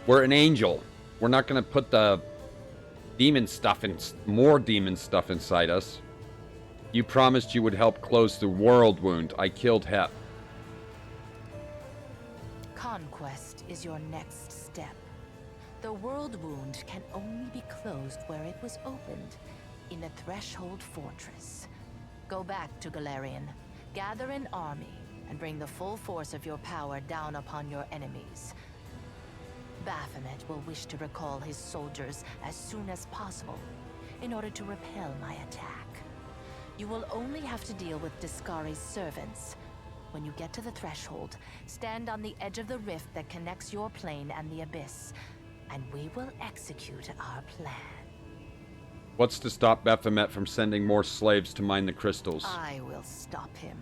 We're an angel. We're not going to put the demon stuff and more demon stuff inside us. You promised you would help close the world wound. I killed Hep. Conquest is your next step. The world wound can only be closed where it was opened, in the Threshold Fortress. Go back to Galarian, gather an army, and bring the full force of your power down upon your enemies. Baphomet will wish to recall his soldiers as soon as possible, in order to repel my attack. You will only have to deal with Discari's servants. When you get to the threshold, stand on the edge of the rift that connects your plane and the Abyss, and we will execute our plan. What's to stop Baphomet from sending more slaves to mine the crystals? I will stop him.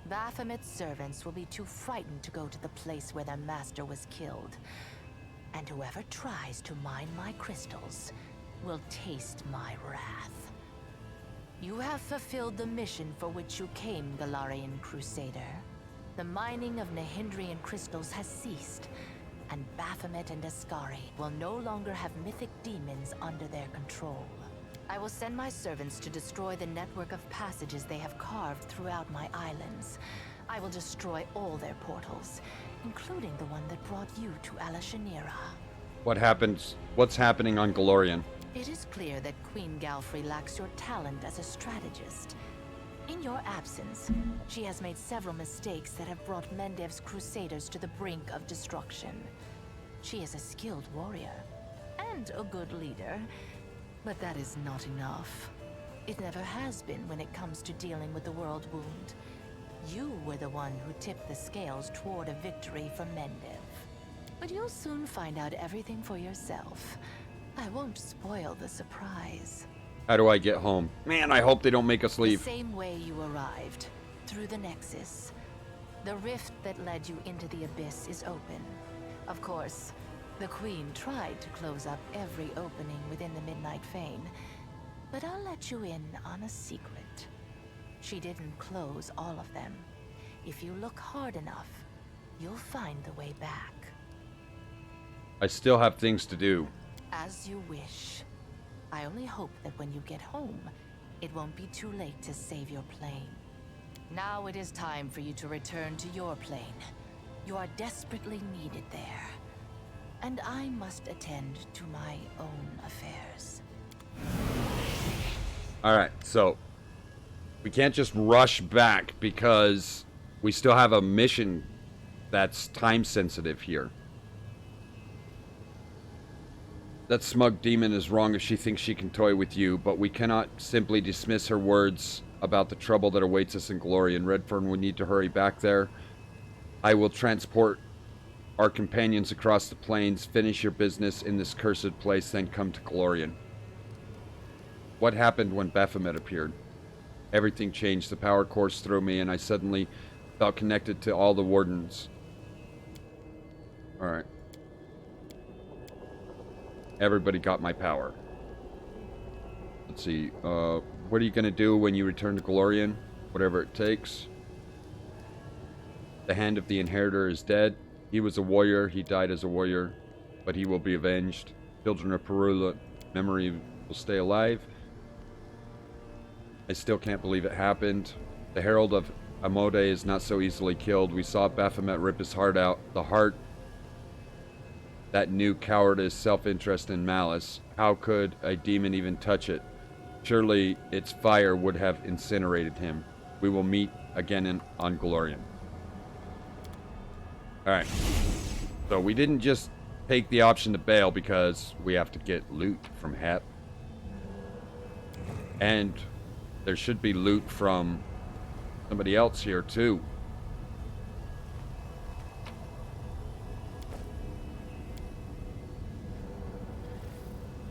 Baphomet's servants will be too frightened to go to the place where their master was killed. And whoever tries to mine my crystals will taste my wrath. You have fulfilled the mission for which you came, Galarian Crusader. The mining of Nahindrian crystals has ceased, and Baphomet and Discari will no longer have mythic demons under their control. I will send my servants to destroy the network of passages they have carved throughout my islands. I will destroy all their portals, including the one that brought you to Alashanira. What's happening on Galorian? It is clear that Queen Galfrey lacks your talent as a strategist. In your absence, she has made several mistakes that have brought Mendev's crusaders to the brink of destruction. She is a skilled warrior, and a good leader, but that is not enough. It never has been when it comes to dealing with the world wound. You were the one who tipped the scales toward a victory for Mendev. But you'll soon find out everything for yourself. I won't spoil the surprise. How do I get home? Man, I hope they don't make us leave. The same way you arrived, through the Nexus. The rift that led you into the Abyss is open. Of course, the Queen tried to close up every opening within the Midnight Fane, but I'll let you in on a secret. She didn't close all of them. If you look hard enough, you'll find the way back. I still have things to do. As you wish. I only hope that when you get home, it won't be too late to save your plane. Now it is time for you to return to your plane. You are desperately needed there. And I must attend to my own affairs. Alright, so we can't just rush back because we still have a mission that's time sensitive here. That smug demon is wrong if she thinks she can toy with you, but we cannot simply dismiss her words about the trouble that awaits us in Glory, and Redfern will need to hurry back there. I will transport our companions across the plains, finish your business in this cursed place, then come to Glorian. What happened when Baphomet appeared? Everything changed. The power coursed through me, and I suddenly felt connected to all the wardens. Alright. Everybody got my power. Let's see. What are you going to do when you return to Glorian? Whatever it takes. The hand of the inheritor is dead. He was a warrior. He died as a warrior. But he will be avenged. Children of Perula, memory will stay alive. I still can't believe it happened. The Herald of Amode is not so easily killed. We saw Baphomet rip his heart out. The heart that knew cowardice, self-interest, and malice. How could a demon even touch it? Surely its fire would have incinerated him. We will meet again on Glorian. Alright. So we didn't just take the option to bail because we have to get loot from Hep. And there should be loot from somebody else here too.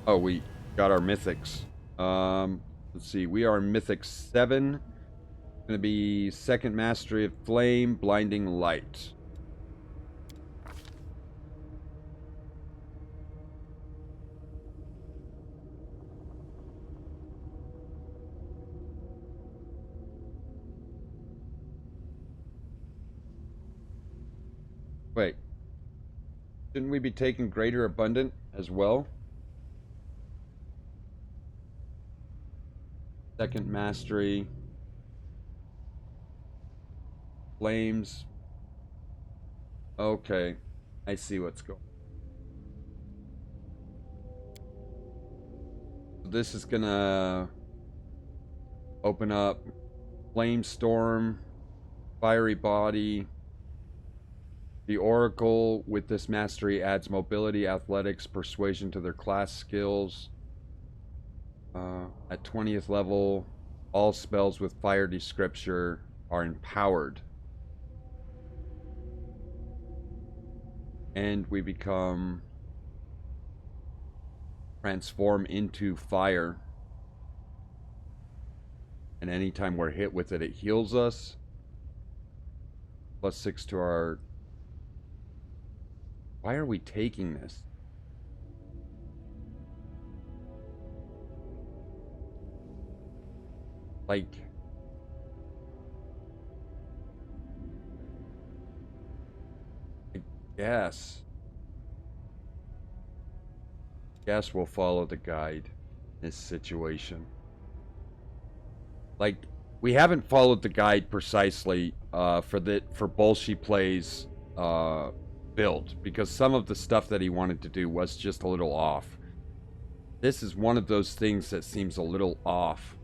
Oh, we got our mythics. Let's see. We are mythic 7. Going to be second mastery of flame, blinding light. Wait. Shouldn't we be taking greater abundant as well? Second mastery. Flames. Okay. I see what's going on. This is gonna open up Flame Storm, Fiery Body. The Oracle with this mastery adds mobility, athletics, persuasion to their class skills. At 20th level, all spells with fire descriptor are empowered. And we become transform into fire. And anytime we're hit with it, it heals us. +6 to our... Why are we taking this? Like... I guess. Guess we'll follow the guide in this situation. Like, we haven't followed the guide precisely for Bolshi Play's build, because some of the stuff that he wanted to do was just a little off. This is one of those things that seems a little off.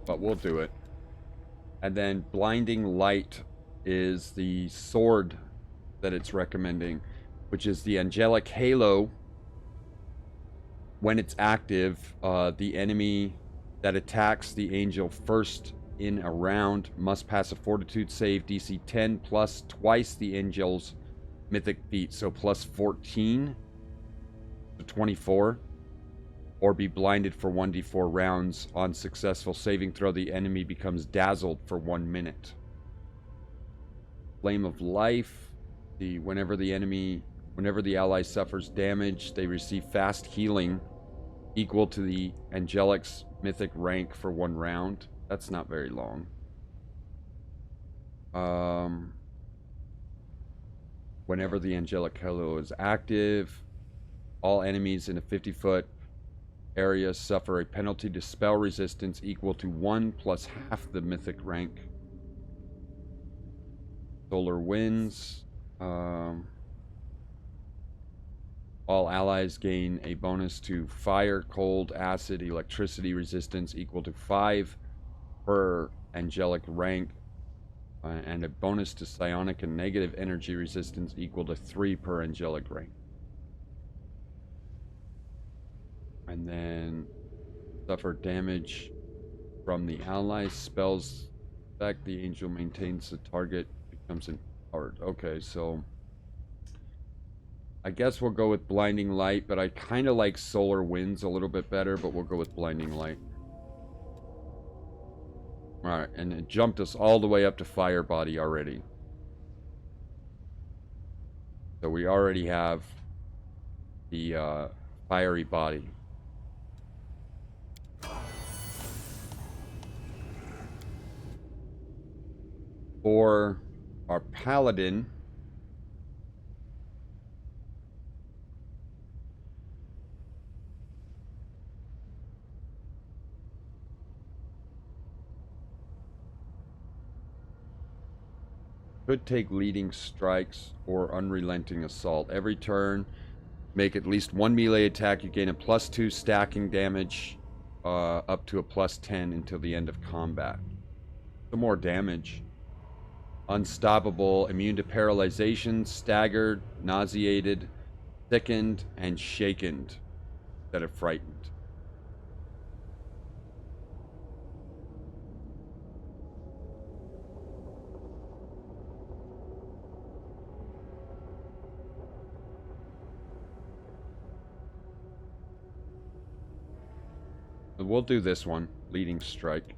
But we'll do it. And then Blinding Light is the sword that it's recommending, which is the Angelic Halo. When it's active, the enemy that attacks the angel first in a round must pass a Fortitude save DC 10 plus twice the angel's mythic feat, so plus 14 to 24. Or be blinded for 1d4 rounds. On successful saving throw, the enemy becomes dazzled for 1 minute. Flame of Life. Whenever the ally suffers damage, they receive fast healing equal to the Angelic's mythic rank for 1 round. That's not very long. Whenever the Angelic Halo is active, all enemies in a 50-foot area suffer a penalty to spell resistance equal to 1 plus half the mythic rank. Solar Winds. All allies gain a bonus to fire, cold, acid, electricity resistance equal to 5 per angelic rank, and a bonus to psionic and negative energy resistance equal to 3 per angelic rank. And then suffer damage from the allies. Spells effect, the angel maintains the target, becomes empowered. Okay, so I guess we'll go with Blinding Light, but I kind of like Solar Winds a little bit better, but we'll go with Blinding Light. Alright, and it jumped us all the way up to Fire Body already. So we already have the Fiery Body. For our Paladin, could take leading strikes or unrelenting assault. Every turn, make at least 1 melee attack. You gain a +2 stacking damage up to a +10 until the end of combat. Some more damage. Unstoppable, immune to paralyzation, staggered, nauseated, thickened, and shaken instead of frightened. We'll do this one, leading strike.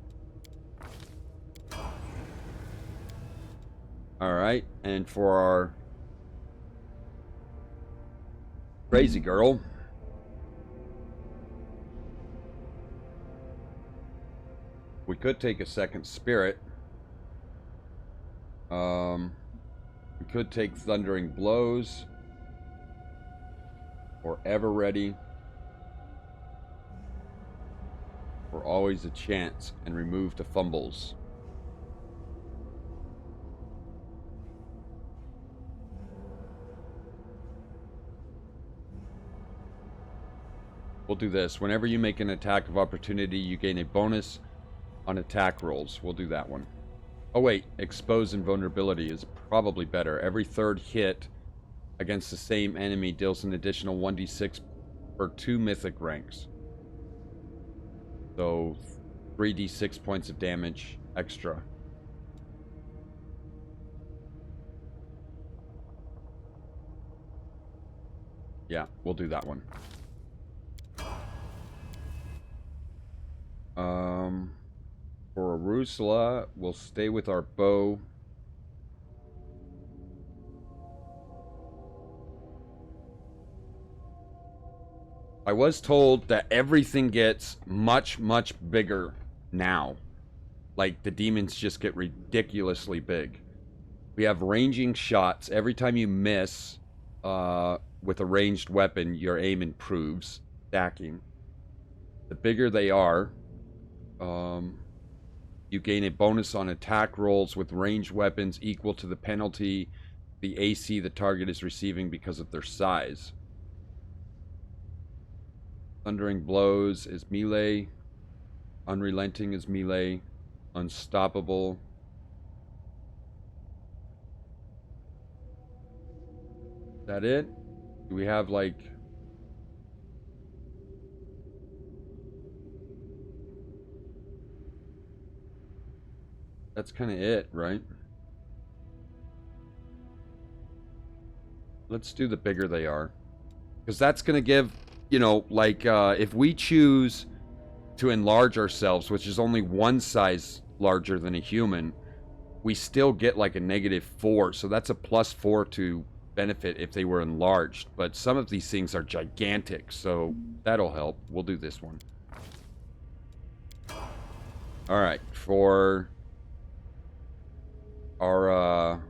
Alright, and for our crazy girl, We could take a second spirit. We could take Thundering Blows. Or Ever Ready. Or Always a Chance and remove the fumbles. We'll do this. Whenever you make an attack of opportunity, you gain a bonus on attack rolls. We'll do that one. Oh wait, Expose Invulnerability is probably better. Every third hit against the same enemy deals an additional 1d6 for 2 mythic ranks. So 3d6 points of damage extra. Yeah, we'll do that one. For Arusula, we'll stay with our bow. I was told that everything gets much, much bigger now. Like, the demons just get ridiculously big. We have ranging shots. Every time you miss with a ranged weapon, your aim improves. Stacking. The bigger they are, you gain a bonus on attack rolls with ranged weapons equal to the penalty the AC the target is receiving because of their size. Thundering Blows is melee. Unrelenting is melee. Unstoppable. Is that it? Do we have like... That's kind of it, right? Let's do the bigger they are. Because that's going to give, you know, like, if we choose to enlarge ourselves, which is only one size larger than a human, we still get like a -4. So that's a +4 to benefit if they were enlarged. But some of these things are gigantic, so that'll help. We'll do this one. Alright, for our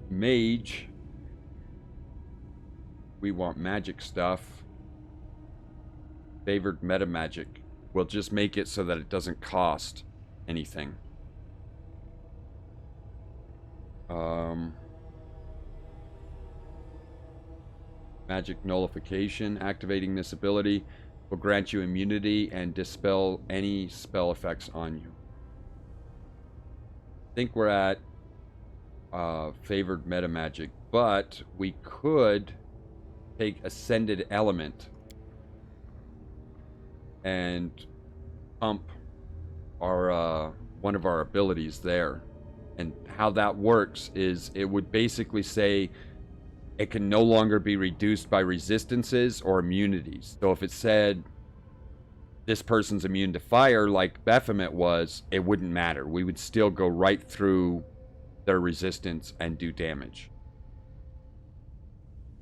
mage, we want magic stuff. Favored meta magic. We'll just make it so that it doesn't cost anything. Magic nullification. Activating this ability will grant you immunity and dispel any spell effects on you. I think we're at favored meta magic, but we could take Ascended Element and pump our one of our abilities there. And how that works is it would basically say it can no longer be reduced by resistances or immunities. So if it said this person's immune to fire like Baphomet was, it wouldn't matter. We would still go right through their resistance and do damage.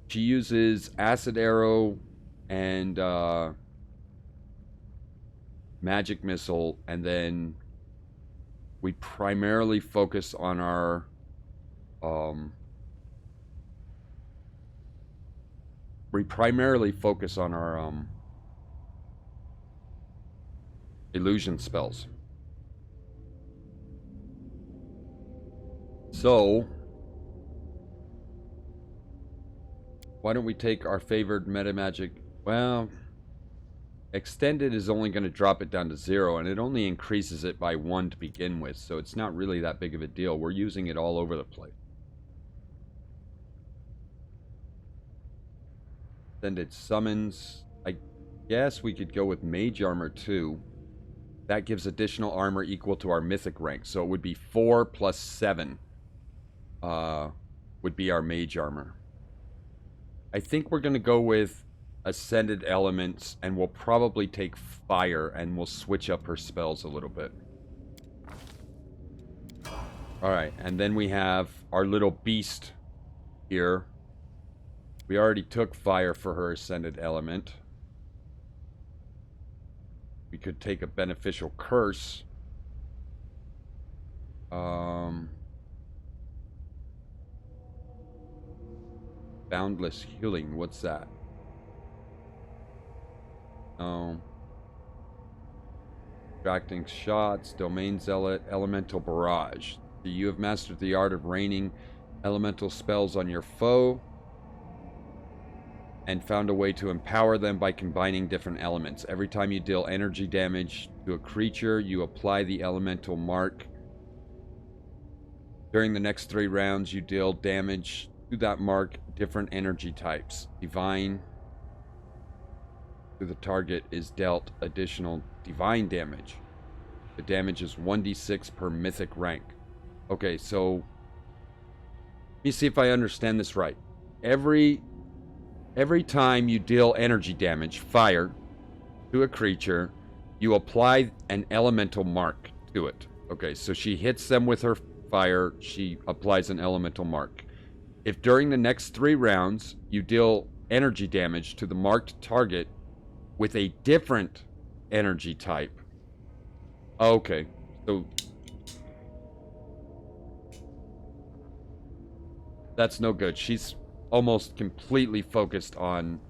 She uses Acid Arrow and Magic Missile, and then we primarily focus on our illusion spells. So why don't we take our favored meta magic? Well, Extended is only going to drop it down to 0, and it only increases it by 1 to begin with, so it's not really that big of a deal. We're using it all over the place. Extended summons. I guess we could go with Mage Armor too. That gives additional armor equal to our mythic rank, so it would be 4 plus 7 would be our Mage Armor. I think we're going to go with Ascended Elements, and we'll probably take Fire, and we'll switch up her spells a little bit. Alright, and then we have our little beast here. We already took Fire for her Ascended Element. We could take a beneficial curse. Boundless healing. What's that? No. Distracting shots. Domain zealot. Elemental barrage. You have mastered the art of raining elemental spells on your foe and found a way to empower them by combining different elements. Every time you deal energy damage to a creature, you apply the elemental mark. During the next 3 rounds, you deal damage to that mark, different energy types. Divine to the target is dealt additional divine damage. The damage is 1d6 per mythic rank. Okay, so let me see if I understand this right. Every time you deal energy damage, fire, to a creature, you apply an elemental mark to it. Okay, so she hits them with her fire, she applies an elemental mark. If during the next 3 rounds you deal energy damage to the marked target with a different energy type. Okay, so that's no good. She's almost completely focused on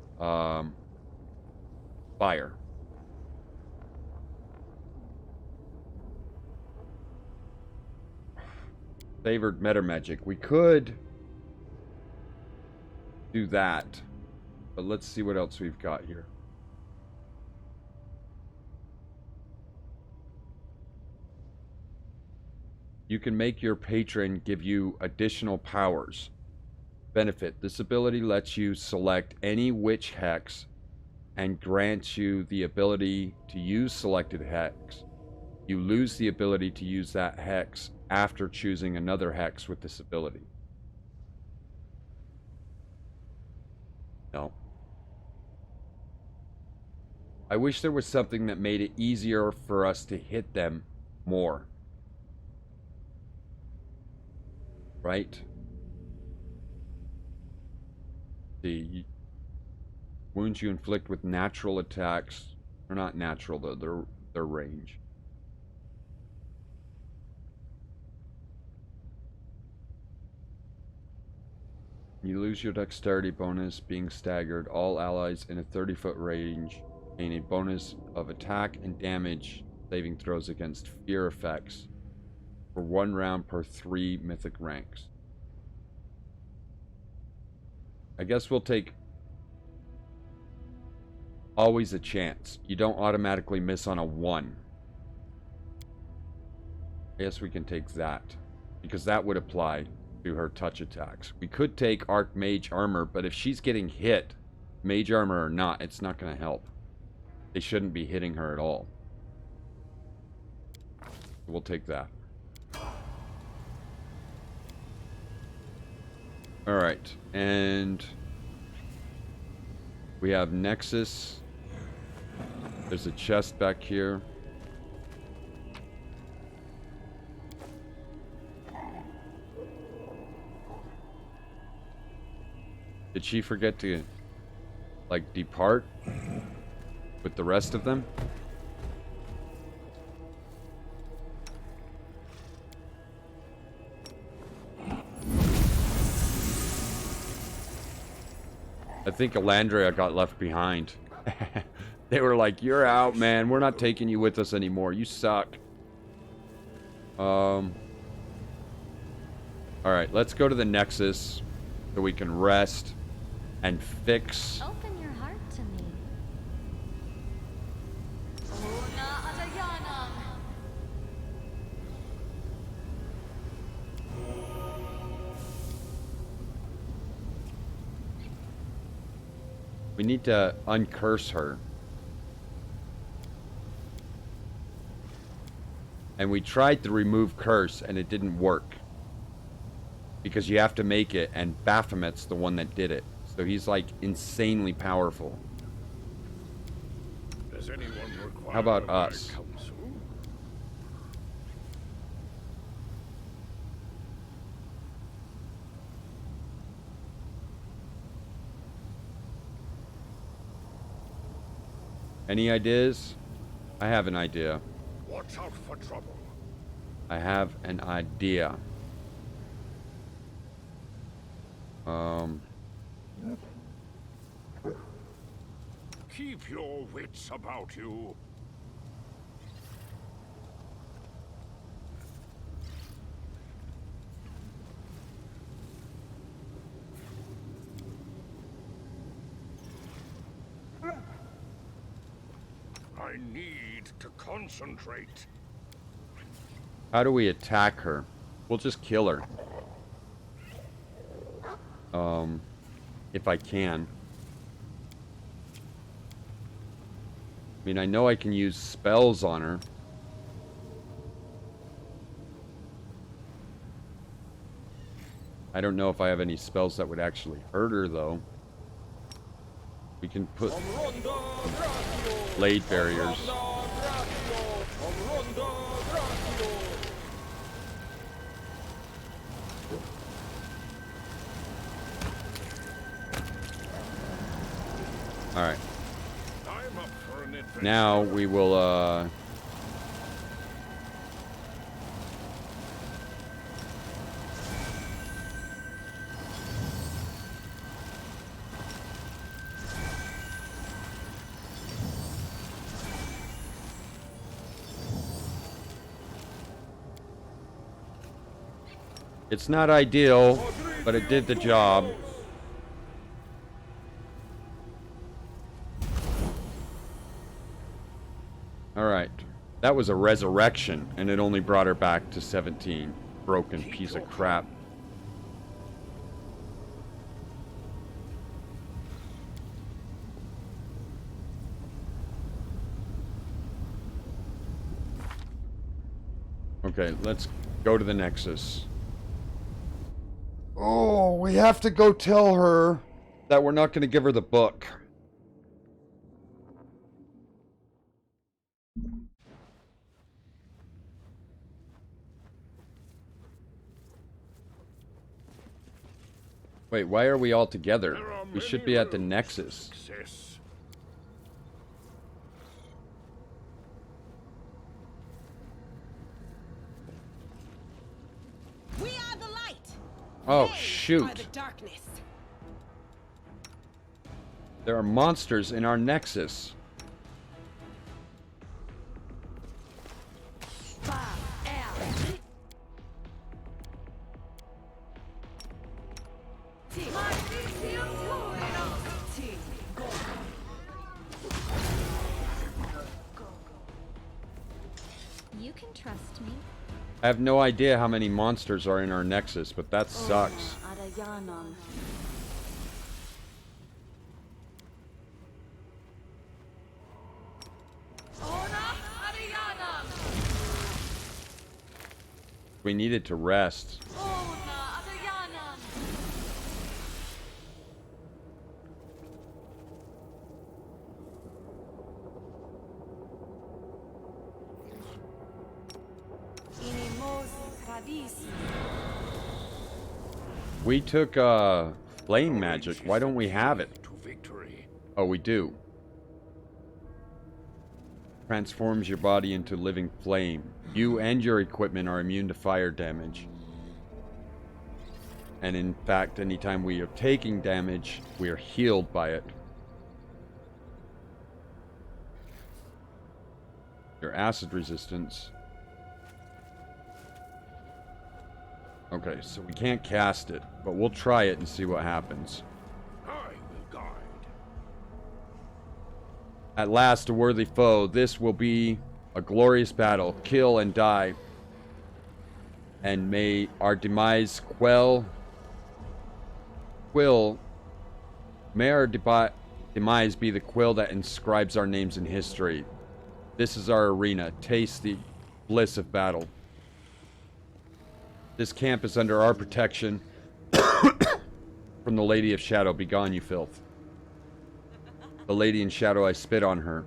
fire. Favored meta magic. We could do that, but let's see what else we've got here. You can make your patron give you additional powers. Benefit. This ability lets you select any witch hex and grants you the ability to use selected hex. You lose the ability to use that hex after choosing another hex with this ability. No. I wish there was something that made it easier for us to hit them more. Right? The wounds you inflict with natural attacks are not natural though, they're range. You lose your dexterity bonus being staggered. All allies in a 30-foot range gain a bonus of attack and damage saving throws against fear effects for 1 round per 3 mythic ranks. I guess we'll take always a chance. You don't automatically miss on a 1. I guess we can take that, because that would apply to her touch attacks. We could take Archmage Armor, but if she's getting hit, Mage Armor or not, it's not going to help. They shouldn't be hitting her at all. We'll take that. Alright, and we have Nexus. There's a chest back here. Did she forget to, like, depart with the rest of them? I think Elandria got left behind. They were like, you're out, man. We're not taking you with us anymore. You suck. Alright, let's go to the Nexus so we can rest and fix. Open your heart to me. We need to uncurse her. And we tried to remove curse and it didn't work. Because you have to make it, and Baphomet's the one that did it. So he's like insanely powerful. Does anyone require How about my us? counsel? Any ideas? I have an idea. Watch out for trouble. I have an idea. Keep your wits about you. I need to concentrate. How do we attack her? We'll just kill her. If I can. I mean, I know I can use spells on her. I don't know if I have any spells that would actually hurt her, though. We can put blade barriers. Alright. I'm up for an adventure. Now we will, it's not ideal, but it did the job. Alright. That was a resurrection, and it only brought her back to 17. Broken piece of crap. Okay, let's go to the Nexus. Oh, we have to go tell her that we're not going to give her the book. Wait, why are we all together? We should be at the Nexus. Success. We are the light. Oh, They shoot. are the darkness. There are monsters in our Nexus. You can trust me. I have no idea how many monsters are in our Nexus, but that sucks. We needed to rest. We took flame magic. Why don't we have it? To victory. Oh, we do. Transforms your body into living flame. You and your equipment are immune to fire damage. And in fact, anytime we are taking damage, we are healed by it. Your acid resistance. Okay, so we can't cast it, but we'll try it and see what happens. I will guide. At last, a worthy foe. This will be a glorious battle. Kill and die. And may our demise may our demise be the quill that inscribes our names in history. This is our arena. Taste the bliss of battle. This camp is under our protection. From the Lady of Shadow, begone, you filth. The Lady in Shadow, I spit on her.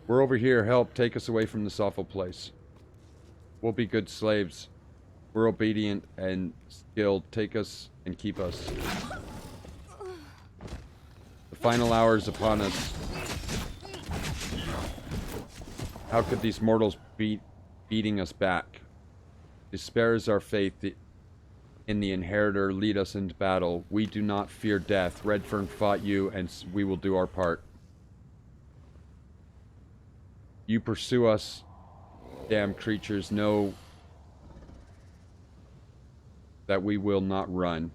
We're over here. Help, take us away from this awful place. We'll be good slaves. We're obedient and skilled. Take us and keep us. The final hours upon us. How could these mortals be beating us back? Despair is our faith in the Inheritor. Lead us into battle. We do not fear death. Redfern fought you, and we will do our part. You pursue us, damn creatures. Know that we will not run.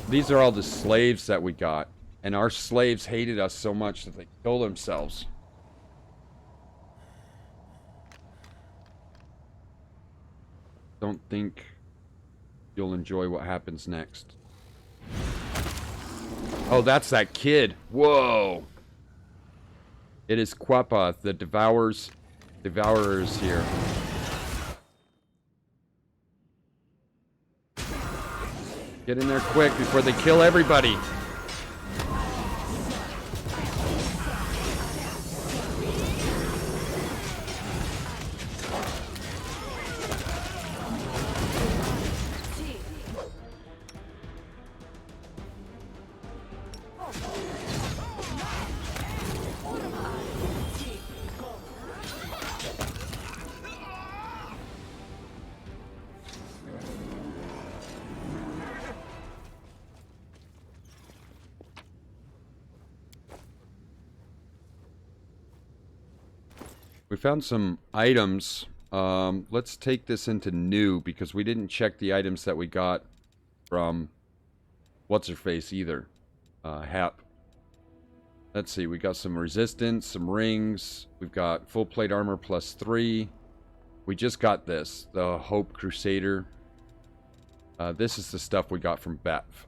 These are all the slaves that we got. And our slaves hated us so much that they killed themselves. Don't think you'll enjoy what happens next. Oh, that's that kid. Whoa. It is Quappa, the devourer is here. Get in there quick before they kill everybody. We found some items. Let's take this into new because we didn't check the items that we got from what's-her-face either. Hap. Let's see, we got some resistance, some rings. We've got full plate armor +3. We just got this, the Hope Crusader. This is the stuff we got from Bev.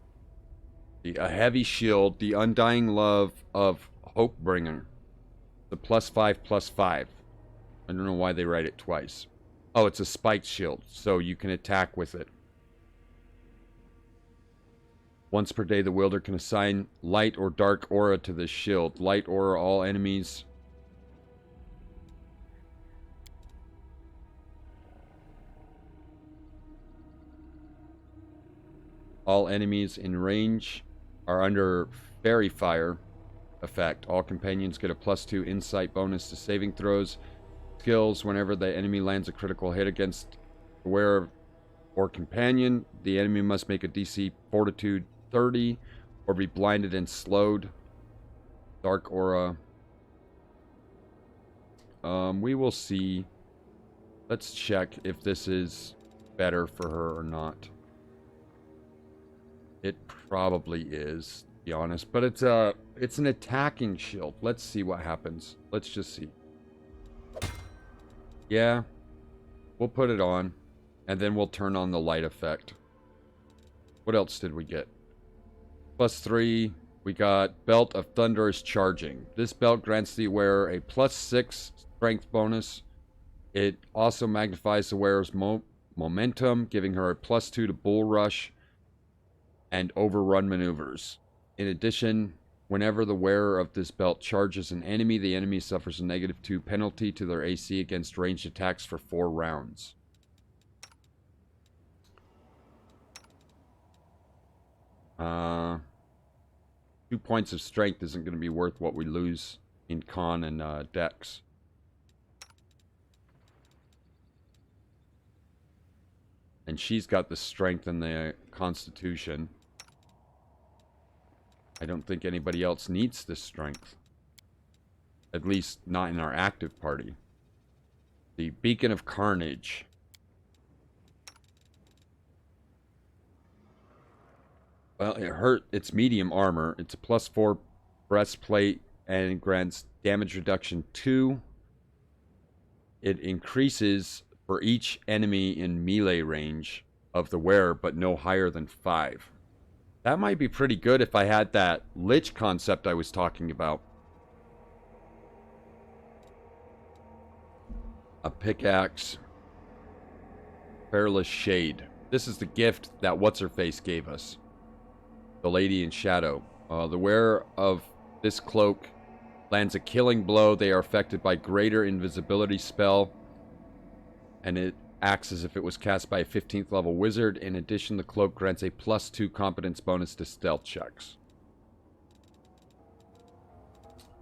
A heavy shield, the undying love of Hopebringer. The +5/+5. I don't know why they write it twice. Oh, it's a spiked shield, so you can attack with it. Once per day, the wielder can assign light or dark aura to this shield. Light aura, all enemies. All enemies in range are under fairy fire effect. All companions get a +2 insight bonus to saving throws. Skills, whenever the enemy lands a critical hit against the wearer or companion, the enemy must make a DC Fortitude 30 or be blinded and slowed. Dark aura. We will see. Let's check if this is better for her or not. It probably is, to be honest, but it's an attacking shield. Let's see what happens. Let's just see. Yeah, we'll put it on, and then we'll turn on the light effect. What else did we get? +3, we got Belt of Thunderous Charging. This belt grants the wearer a +6 strength bonus. It also magnifies the wearer's momentum, giving her a +2 to Bull Rush and overrun maneuvers. In addition, whenever the wearer of this belt charges an enemy, the enemy suffers a -2 penalty to their AC against ranged attacks for 4 rounds. Uh, 2 points of strength isn't going to be worth what we lose in con and dex. And she's got the strength and the constitution. I don't think anybody else needs this strength. At least not in our active party. The Beacon of Carnage. Well, it's medium armor. It's a +4 breastplate and grants damage reduction 2. It increases for each enemy in melee range of the wearer, but no higher than 5. That might be pretty good if I had that Lich concept I was talking about. A pickaxe. Perilous Shade. This is the gift that What's-Her-Face gave us. The Lady in Shadow. The wearer of this cloak lands a killing blow. They are affected by greater invisibility spell. And it acts as if it was cast by a 15th level wizard. In addition, the cloak grants a +2 competence bonus to stealth checks.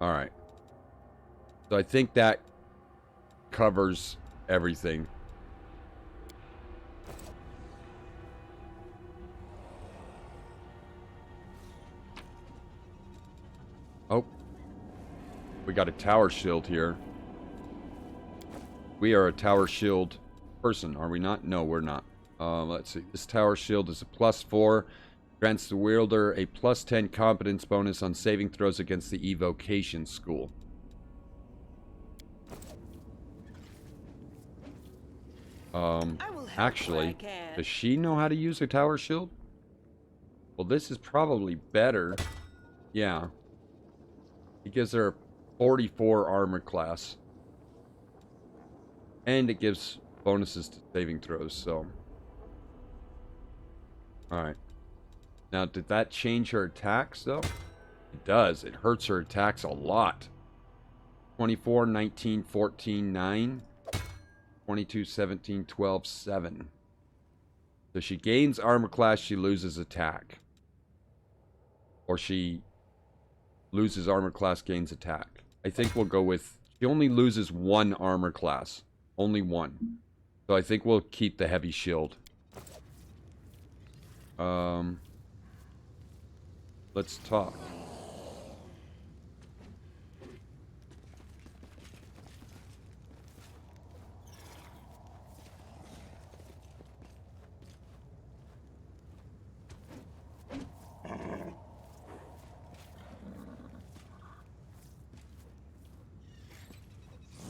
Alright. So I think that covers everything. Oh. We got a tower shield here. We are a tower shield person, are we not? No, we're not. Let's see. This tower shield is a +4. Grants the wielder a +10 competence bonus on saving throws against the evocation school. Actually, does she know how to use a tower shield? Well, this is probably better. Yeah. It gives her 44 armor class. And it gives bonuses to saving throws, so. Alright. Now, did that change her attacks, though? It does. It hurts her attacks a lot. 24, 19, 14, 9. 22, 17, 12, 7. So she gains armor class, she loses attack. Or she loses armor class, gains attack. I think we'll go with... She only loses 1 armor class. Only 1. So I think we'll keep the heavy shield. Let's talk.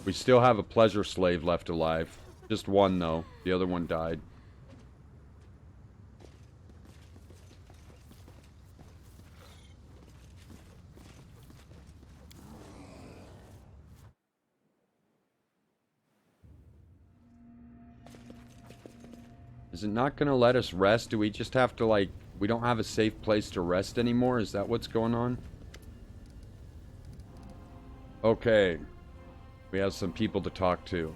We still have a pleasure slave left alive. Just one, though. The other one died. Is it not going to let us rest? Do we just have to, like... We don't have a safe place to rest anymore? Is that what's going on? Okay. We have some people to talk to.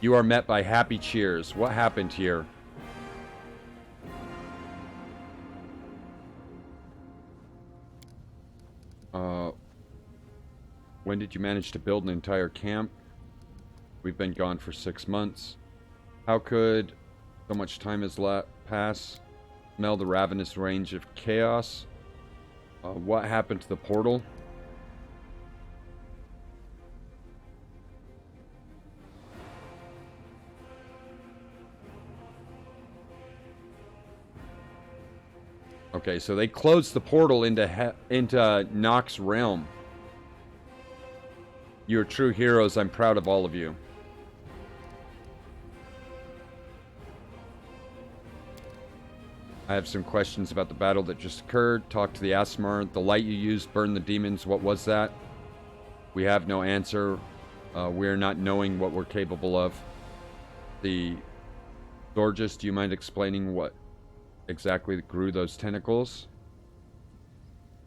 You are met by happy cheers. What happened here? When did you manage to build an entire camp? We've been gone for 6 months. How could so much time has passed? Smell the ravenous range of chaos. What happened to the portal? Okay, so they closed the portal into Nox's realm. You're true heroes. I'm proud of all of you. I have some questions about the battle that just occurred. Talk to the Asmar. The light you used burned the demons. What was that? We have no answer. We're not knowing what we're capable of. The Dorgus, do you mind explaining what exactly grew those tentacles?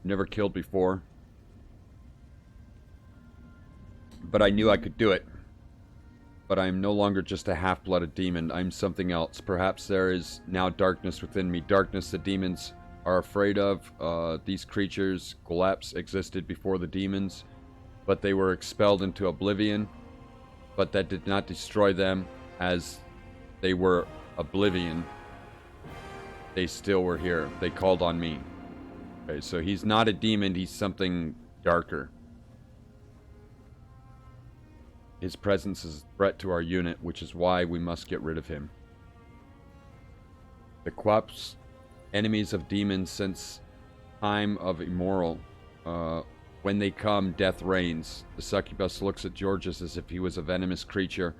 Never killed before. But I knew I could do it. But I am no longer just a half-blooded demon. I'm something else. Perhaps there is now darkness within me. Darkness the demons are afraid of. These creatures, Gleps, existed before the demons. But they were expelled into oblivion. But that did not destroy them, as they were oblivion. They still were here. They called on me. Okay, so he's not a demon. He's something darker. His presence is a threat to our unit, which is why we must get rid of him. The Quaps, enemies of demons since time of immoral. When they come, death reigns. The succubus looks at Georges as if he was a venomous creature,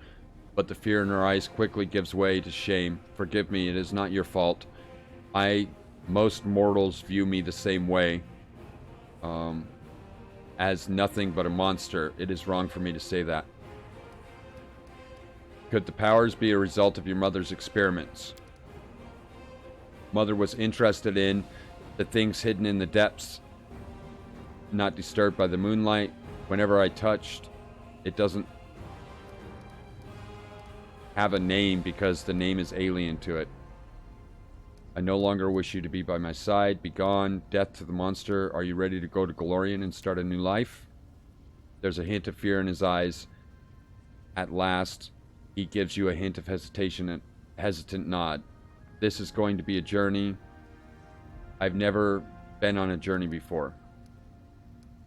but the fear in her eyes quickly gives way to shame. Forgive me, it is not your fault. Most mortals view me the same way. As nothing but a monster. It is wrong for me to say that. Could the powers be a result of your mother's experiments? Mother was interested in the things hidden in the depths, not disturbed by the moonlight. Whenever I touched, it doesn't... have a name because the name is alien to it. I no longer wish you to be by my side. Be gone. Death to the monster. Are you ready to go to Galorian and start a new life? There's a hint of fear in his eyes. At last, he gives you a hint of hesitation and hesitant nod. This is going to be a journey. I've never been on a journey before.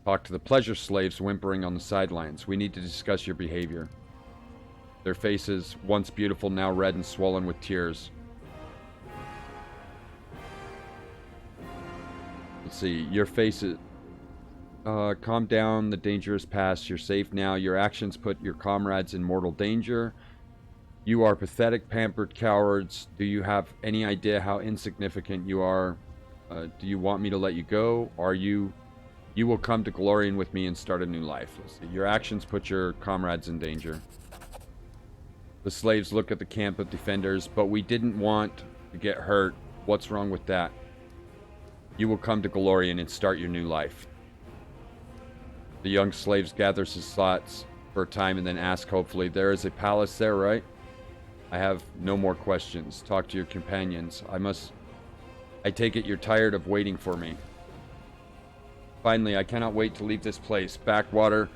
Talk to the pleasure slaves whimpering on the sidelines. We need to discuss your behavior. Their faces, once beautiful, now red and swollen with tears. Let's see. Your faces... calm down. The danger is past. You're safe now. Your actions put your comrades in mortal danger. You are pathetic, pampered cowards. Do you have any idea how insignificant you are? Do you want me to let you go? You will come to Galorian with me and start a new life. Let's see. Your actions put your comrades in danger. The slaves look at the camp of defenders, but we didn't want to get hurt. What's wrong with that? You will come to Galorian and start your new life. The young slaves gathers his thoughts for a time and then ask hopefully, there is a palace there, right? I have no more questions. Talk to your companions. I take it you're tired of waiting for me. Finally, I cannot wait to leave this place. Backwater.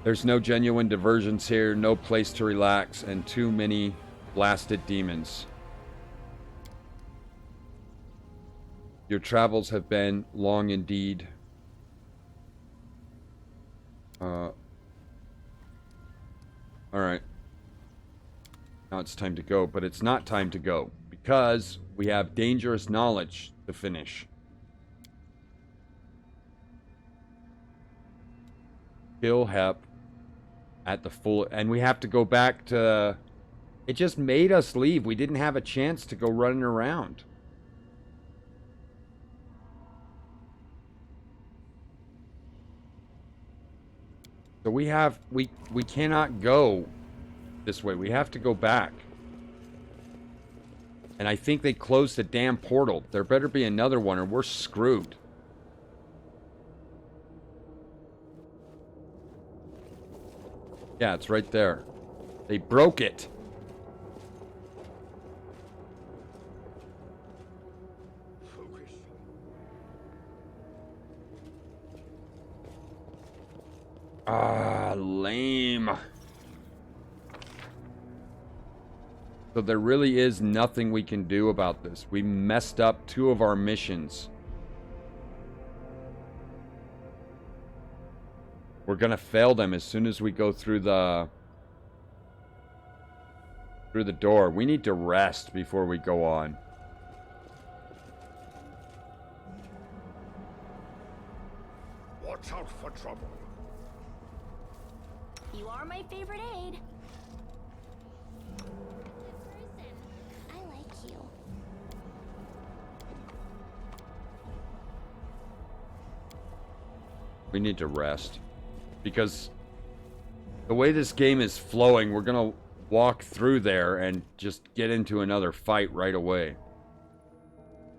There's no genuine diversions here, no place to relax, and too many blasted demons. Your travels have been long indeed. Alright. Now it's time to go, but it's not time to go because we have dangerous knowledge to finish. Kill Hep at the full... And we have to go back to... It just made us leave. We didn't have a chance to go running around. So we cannot go this way. We have to go back. And I think they closed the damn portal. There better be another one or we're screwed. Yeah, it's right there. They broke it. Focus. Ah, lame. So there really is nothing we can do about this. We messed up 2 of our missions. We're gonna fail them as soon as we go through the door. We need to rest before we go on. Watch out for trouble. You are my favorite aide. I like you. We need to rest. Because the way this game is flowing, we're gonna walk through there and just get into another fight right away.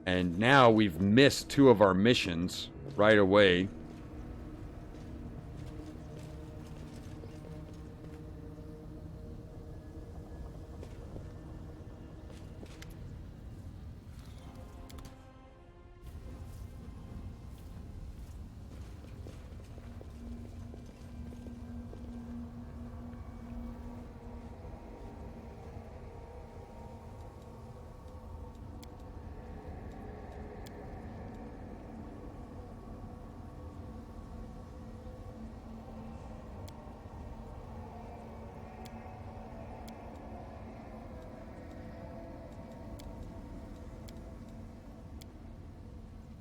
And now we've missed 2 of our missions right away.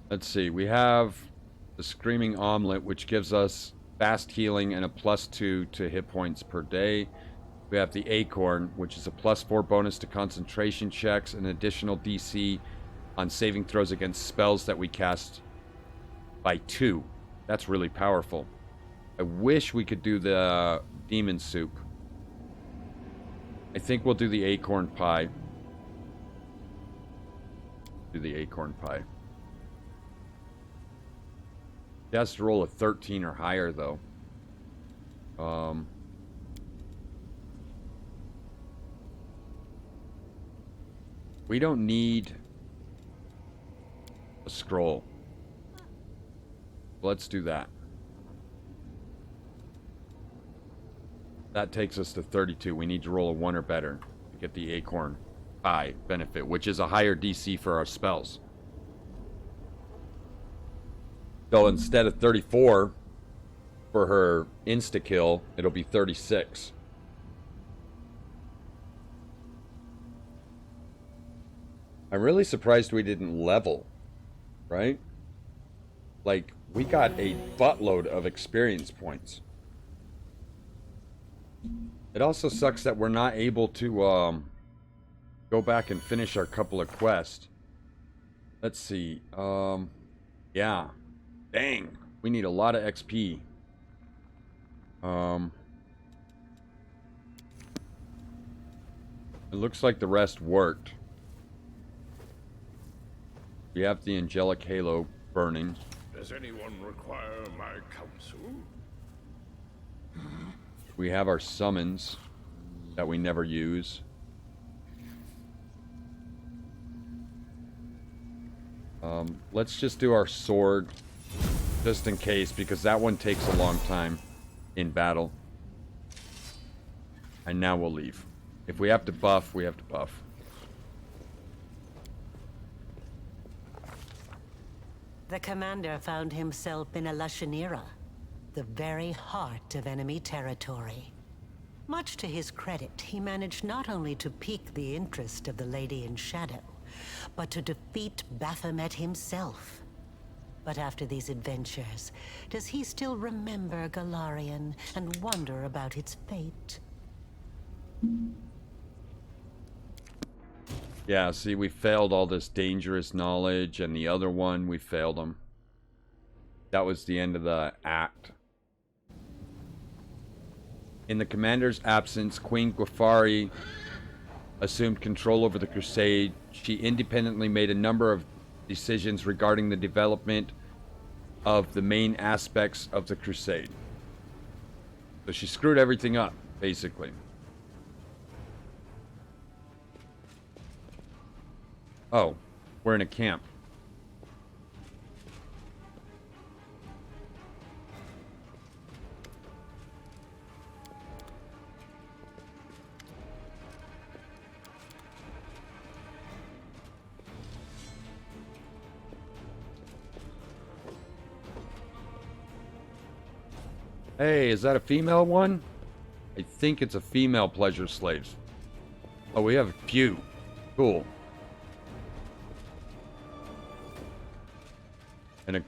Let's see, we have the Screaming Omelet, which gives us fast healing and a +2 to hit points per day. We have the Acorn, which is a +4 bonus to concentration checks, an additional DC on saving throws against spells that we cast by 2. That's really powerful. I wish we could do the Demon Soup. I think we'll do the Acorn Pie. Do the Acorn Pie. He has to roll a 13 or higher, though. We don't need a scroll. Let's do that. That takes us to 32. We need to roll a 1 or better to get the Acorn Eye benefit, which is a higher DC for our spells. So instead of 34 for her insta-kill, it'll be 36. I'm really surprised we didn't level, right? Like, we got a buttload of experience points. It also sucks that we're not able to go back and finish our couple of quests. Let's see. Yeah. Dang. We need a lot of XP. It looks like the rest worked. We have the Angelic Halo burning. Does anyone require my counsel? We have our summons that we never use. Let's just do our sword just in case, because that one takes a long time in battle. And now we'll leave. If we have to buff, we have to buff. The commander found himself in a Lushanira, the very heart of enemy territory. Much to his credit, he managed not only to pique the interest of the Lady in Shadow, but to defeat Baphomet himself. But after these adventures, does he still remember Galarian and wonder about its fate? Yeah, see, we failed all this dangerous knowledge, and the other one, we failed them. That was the end of the act. In the commander's absence, Queen Gwafari assumed control over the crusade. She independently made a number of decisions regarding the development of the main aspects of the crusade. So she screwed everything up, basically. Oh, we're in a camp. Hey, is that a female one? I think it's a female pleasure slaves. Oh, we have a few. Cool. And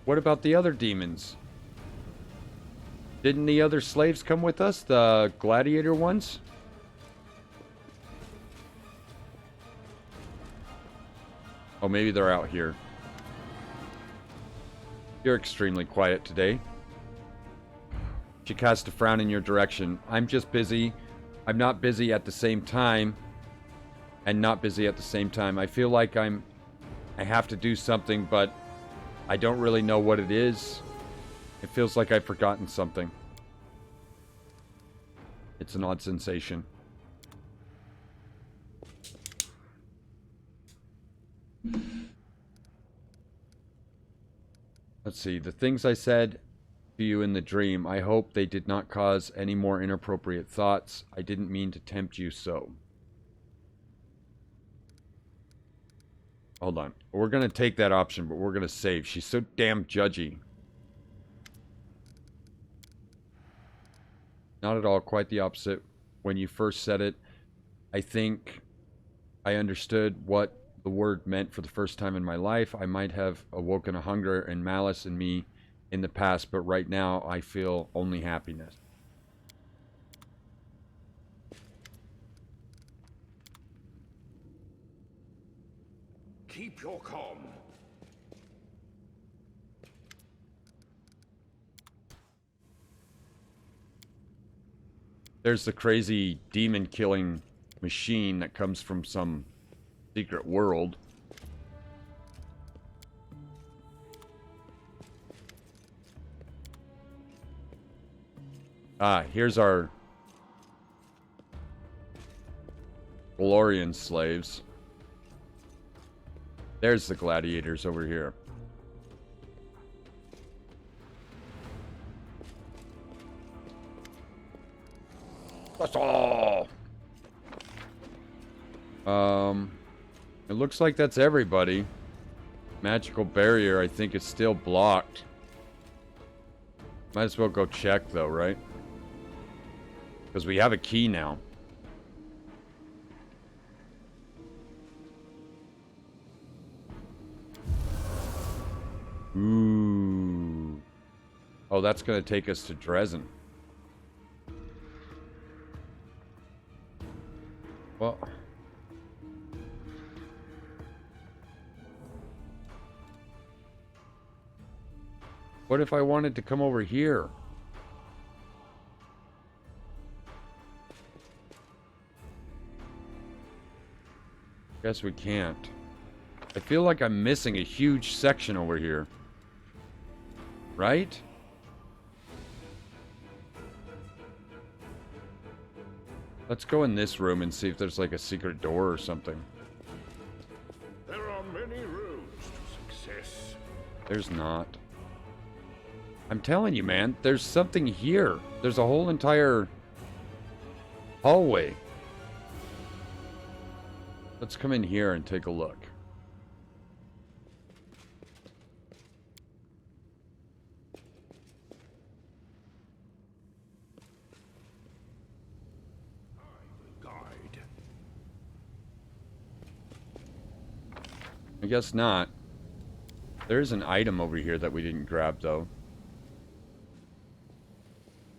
what about the other demons? Didn't the other slaves come with us? The gladiator ones? Oh, maybe they're out here. You're extremely quiet today. She cast a frown in your direction. I'm just busy. I'm not busy at the same time. And not busy at the same time. I feel like I have to do something, but I don't really know what it is. It feels like I've forgotten something. It's an odd sensation. Let's see. The things I said to you in the dream, I hope they did not cause any more inappropriate thoughts. I didn't mean to tempt you so. Hold on. We're going to take that option, but we're going to save. She's so damn judgy. Not at all. Quite the opposite. When you first said it, I think I understood what the word meant for the first time in my life. I might have awoken a hunger and malice in me in the past, but right now I feel only happiness. Keep your calm. There's the crazy demon-killing machine that comes from some secret world. Ah, here's our Galarian slaves. There's the gladiators over here. That's all. It looks like that's everybody. Magical barrier, I think, is still blocked. Might as well go check, though, right? Because we have a key now. Ooh. Oh, that's going to take us to Dresden. Well... what if I wanted to come over here? Guess we can't. I feel like I'm missing a huge section over here. Right? Let's go in this room and see if there's like a secret door or something. There are many roads to success. There's not. I'm telling you, man, there's something here. There's a whole entire hallway. Let's come in here and take a look. Guide. I guess not. There's an item over here that we didn't grab, though.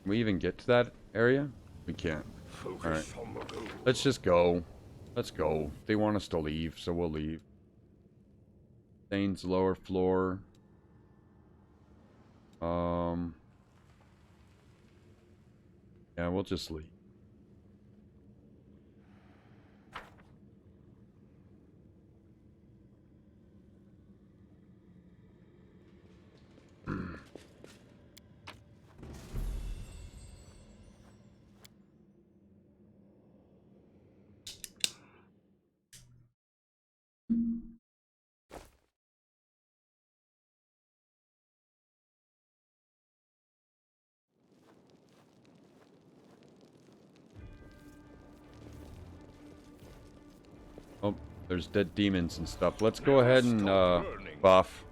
Can we even get to that area? We can't. Alright. Let's just go. Let's go. They want us to leave, so we'll leave. Thane's lower floor. Yeah, we'll just leave. Oh, there's dead demons and stuff. Let's go ahead and buff.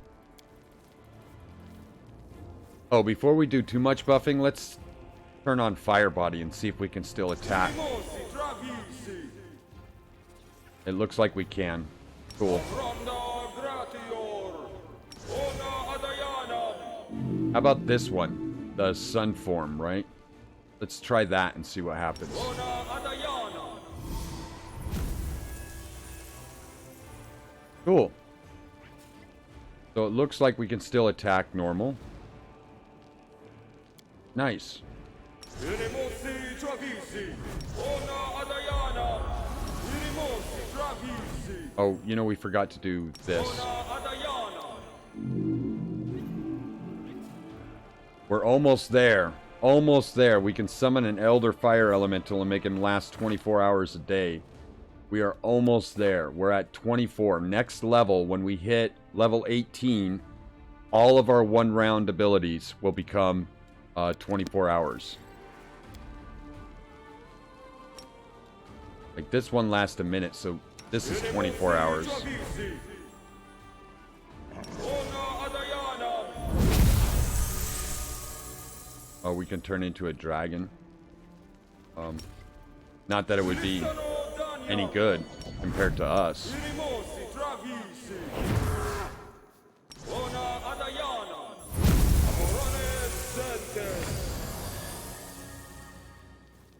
Oh, before we do too much buffing, let's turn on Fire Body and see if we can still attack. It looks like we can. Cool. How about this one? The sun form, right? Let's try that and see what happens. Cool. So it looks like we can still attack normal. Nice. Oh, you know, we forgot to do this. We're almost there. Almost there. We can summon an Elder Fire Elemental and make him last 24 hours a day. We are almost there. We're at 24. Next level, when we hit level 18, all of our one-round abilities will become 24 hours. Like, this one lasts a minute, so this is 24 hours. Oh, we can turn into a dragon. Not that it would be any good compared to us.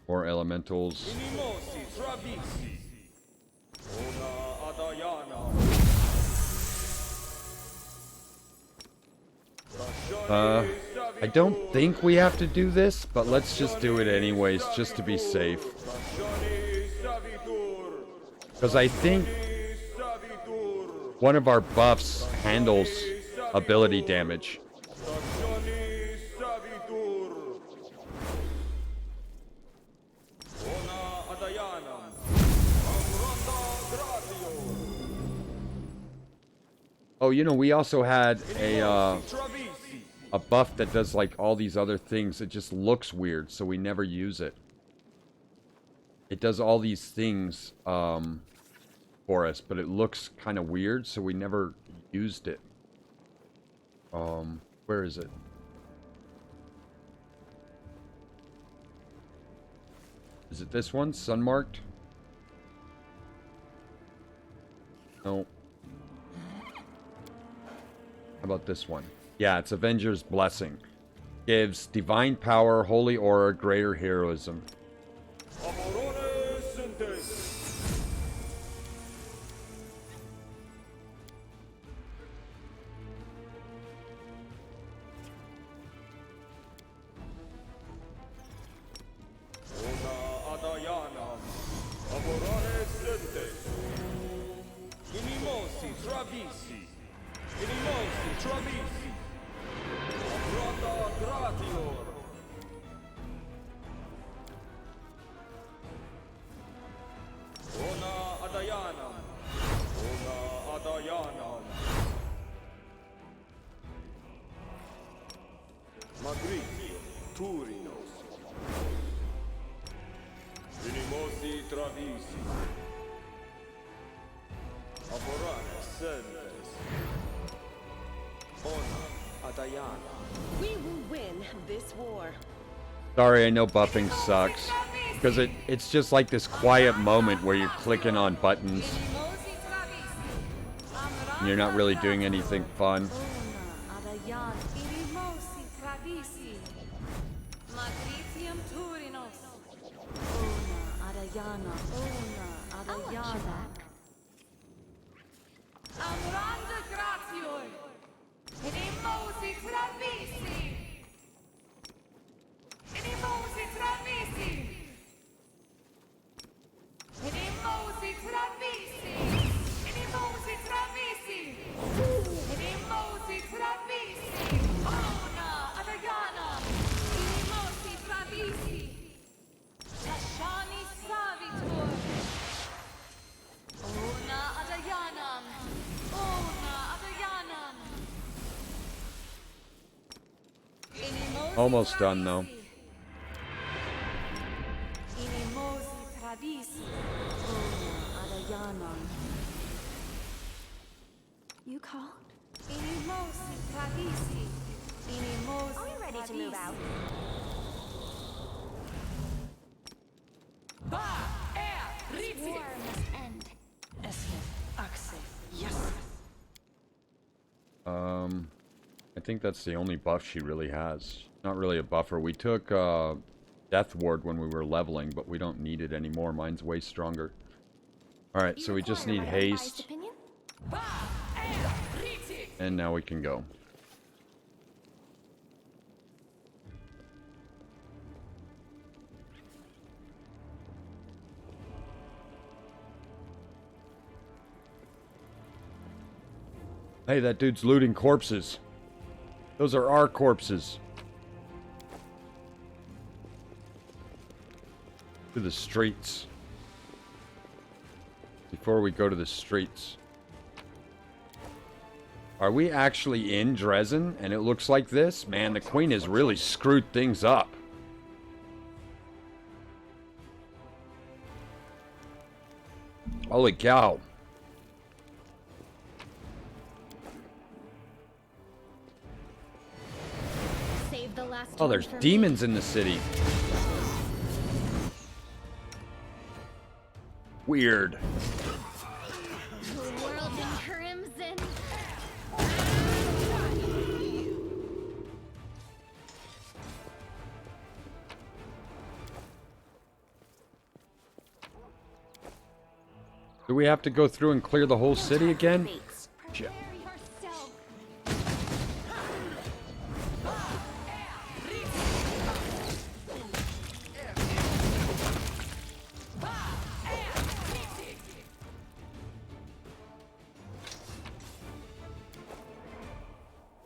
Or elementals. I don't think we have to do this, but let's just do it anyways, just to be safe. Because I think one of our buffs handles ability damage. you know, we also had a buff that does like all these other things. It just looks weird, so we never use it. It does all these things for us, but it looks kind of weird, so we never used it. Where is it? Is it this one? Sunmarked? No. How about this one? Yeah, it's Avenger's Blessing. Gives divine power, holy aura, greater heroism. We will win this war. Sorry, I know buffing sucks. Because it's just like this quiet moment where you're clicking on buttons. And you're not really doing anything fun. I'll watch your back. Almost done, though. You called? Are we ready to move out? War must end. I think that's the only buff she really has. Not really a buffer. We took Death Ward when we were leveling, but we don't need it anymore. Mine's way stronger. Alright, so we just need haste. And now we can go. Hey, that dude's looting corpses. Those are our corpses. To the streets. Before we go to the streets. Are we actually in Dresden and it looks like this? Man, the Queen has really screwed things up. Holy cow. Save the last Oh, one there's for me. demons in the city. Weird. The world in crimson. Do we have to go through and clear the whole city again? Shit.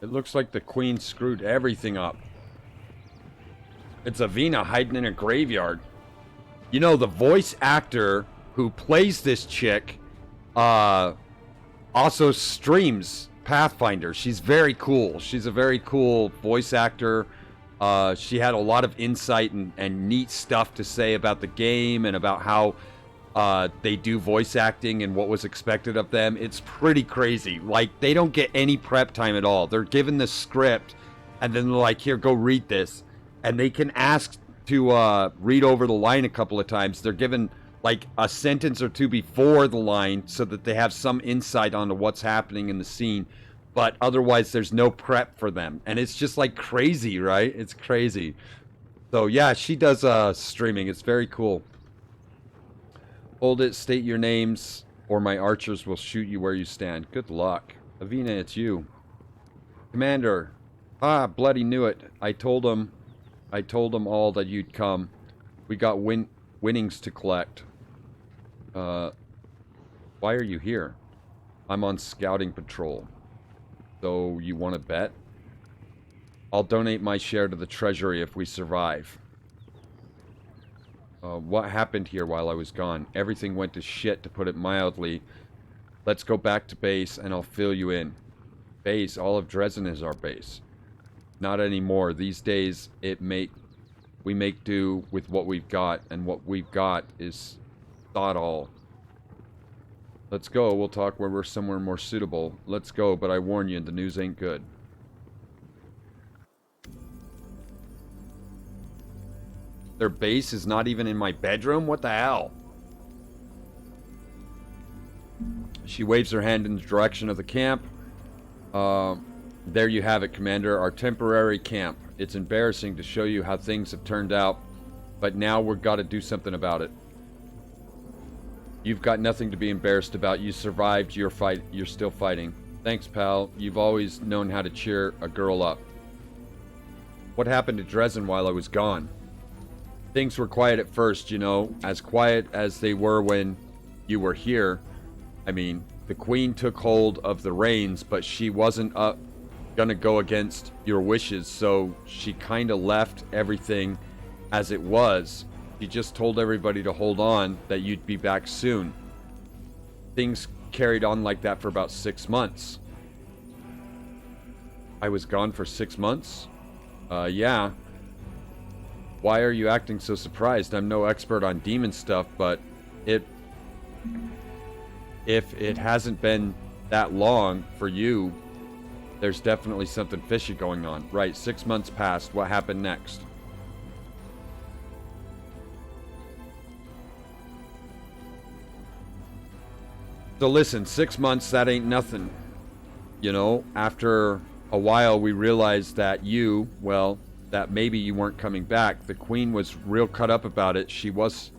It looks like the Queen screwed everything up. It's Avina hiding in a graveyard. You know, the voice actor who plays this chick also streams Pathfinder. She's very cool. She's a very cool voice actor. She had a lot of insight and neat stuff to say about the game and about how they do voice acting and what was expected of them. It's pretty crazy. Like, they don't get any prep time at all. They're given the script, and then they're like, here, go read this. And they can ask to read over the line a couple of times. They're given, like, a sentence or two before the line so that they have some insight onto what's happening in the scene. But otherwise, there's no prep for them. And it's just, like, crazy, right? It's crazy. So, yeah, she does streaming. It's very cool. Hold it, state your names, or my archers will shoot you where you stand. Good luck. Avina, it's you. Commander. Ah, bloody knew it. I told them all that you'd come. We got winnings to collect. Why are you here? I'm on scouting patrol. So, you want to bet? I'll donate my share to the treasury if we survive. What happened here while I was gone? Everything went to shit, to put it mildly. Let's go back to base, and I'll fill you in. Base? All of Dresden is our base. Not anymore. These days, we make do with what we've got, and what we've got is not all. Let's go. We'll talk when we're somewhere more suitable. Let's go, but I warn you, the news ain't good. Their base is not even in my bedroom? What the hell? She waves her hand in the direction of the camp. There you have it, Commander. Our temporary camp. It's embarrassing to show you how things have turned out, but now we've got to do something about it. You've got nothing to be embarrassed about. You survived your fight. You're still fighting. Thanks, pal. You've always known how to cheer a girl up. What happened to Dresden while I was gone? Things were quiet at first, you know, as quiet as they were when you were here. I mean, the Queen took hold of the reins, but she wasn't gonna go against your wishes, so she kind of left everything as it was. She just told everybody to hold on, that you'd be back soon. Things carried on like that for about 6 months. I was gone for 6 months? Yeah. Why are you acting so surprised? I'm no expert on demon stuff, but if it hasn't been that long for you, there's definitely something fishy going on. Right, 6 months passed. What happened next? So listen, 6 months, that ain't nothing. You know, after a while we realized that that maybe you weren't coming back. The Queen was real cut up about it. She was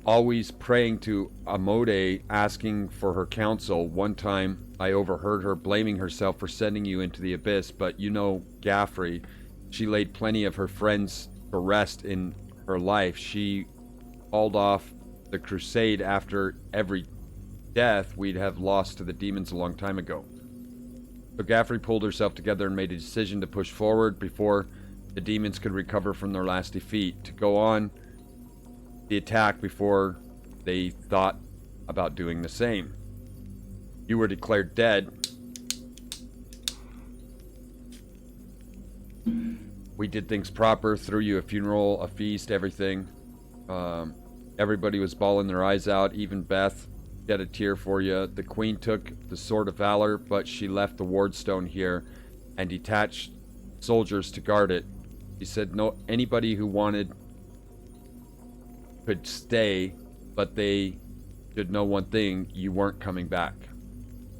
always praying to Amode, asking for her counsel. One time I overheard her blaming herself for sending you into the abyss, but you know Gaffrey, she laid plenty of her friends to rest in her life. She called off the crusade after every death we'd have lost to the demons a long time ago. So Gaffrey pulled herself together and made a decision to push forward before the demons could recover from their last defeat, to go on the attack before they thought about doing the same. You were declared dead. We did things proper, threw you a funeral, a feast, everything. Everybody was bawling their eyes out, even Beth shed a tear for you. The Queen took the Sword of Valor, but she left the Wardstone here and detached soldiers to guard it. She said anybody who wanted could stay, but they should know one thing: you weren't coming back.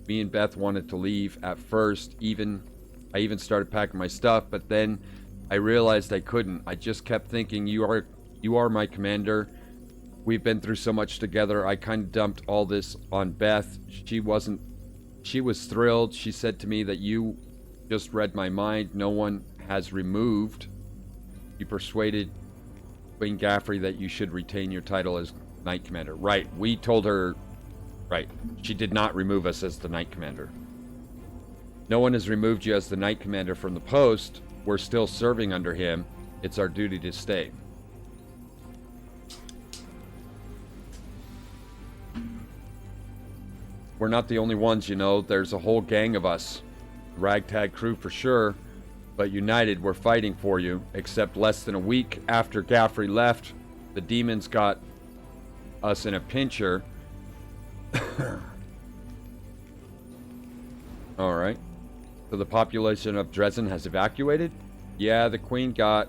Me and Beth wanted to leave at first. I even started packing my stuff, but then I realized I couldn't. I just kept thinking, you are my commander. We've been through so much together. I kind of dumped all this on Beth. She was thrilled. She said to me that you just read my mind. No one has removed. You persuaded Queen Gaffrey that you should retain your title as Knight Commander. Right, we told her. Right, she did not remove us as the Knight Commander. No one has removed you as the Knight Commander from the post. We're still serving under him. It's our duty to stay. we're not the only ones, you know. There's a whole gang of us. Ragtag crew for sure. But united, we're fighting for you. Except less than a week after Gaffrey left, the demons got us in a pincher. Alright. So the population of Dresden has evacuated? Yeah, the Queen got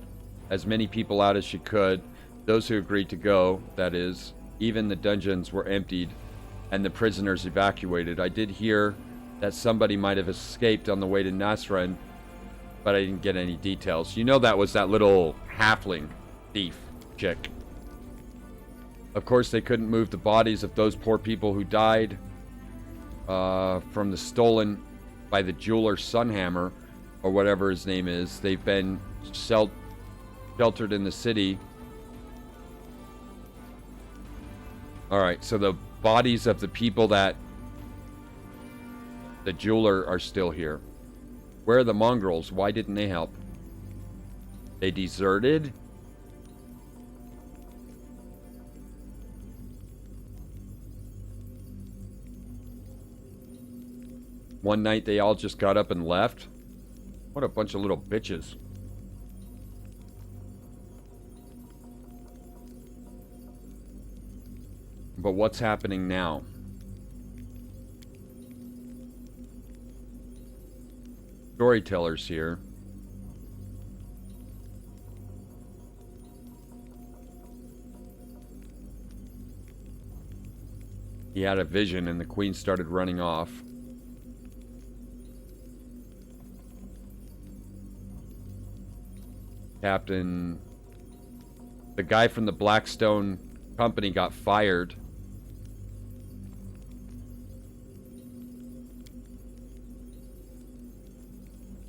as many people out as she could. Those who agreed to go, that is. Even the dungeons were emptied and the prisoners evacuated. I did hear that somebody might have escaped on the way to Nasren, but I didn't get any details. You know that was that little halfling thief chick. Of course, they couldn't move the bodies of those poor people who died from the stolen by the jeweler Sunhammer, or whatever his name is. They've been sheltered in the city. Alright, so the bodies of the people that the jeweler are still here. Where are the mongrels? Why didn't they help? They deserted? One night they all just got up and left? What a bunch of little bitches. But what's happening now? Storytellers here. He had a vision and the Queen started running off. Captain... The guy from the Blackstone company got fired.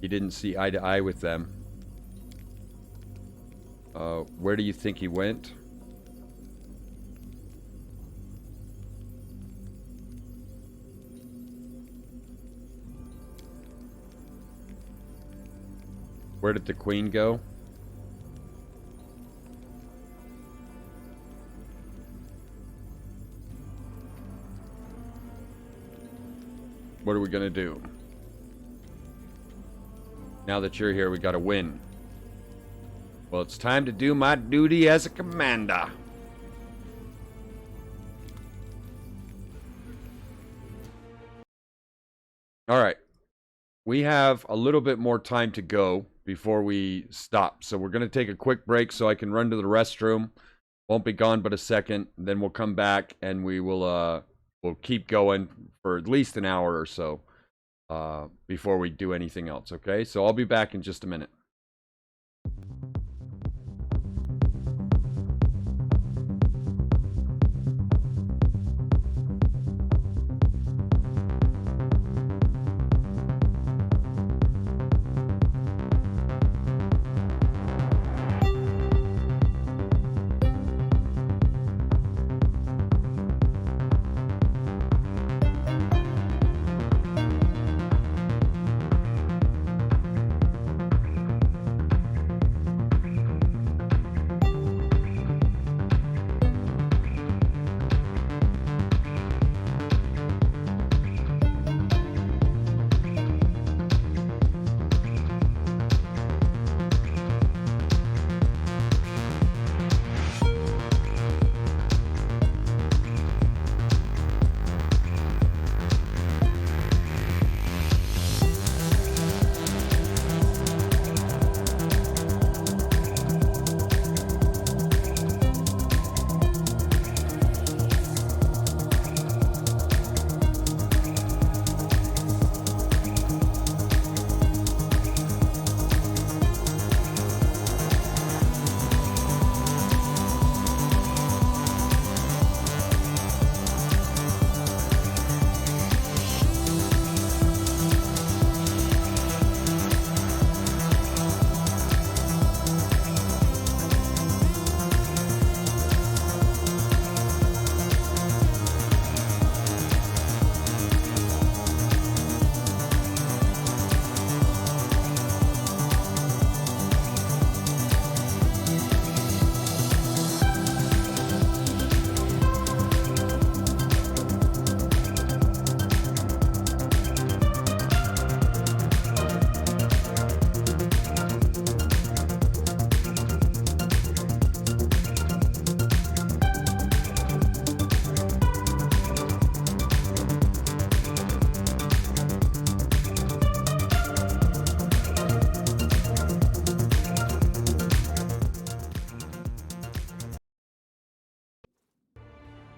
He didn't see eye to eye with them. Where do you think he went? Where did the Queen go? What are we gonna do? Now that you're here, we gotta win. Well, it's time to do my duty as a commander. Alright. We have a little bit more time to go before we stop. So we're gonna take a quick break so I can run to the restroom. Won't be gone but a second. Then we'll come back and we will we'll keep going for at least an hour or so. Before we do anything else, okay? So I'll be back in just a minute.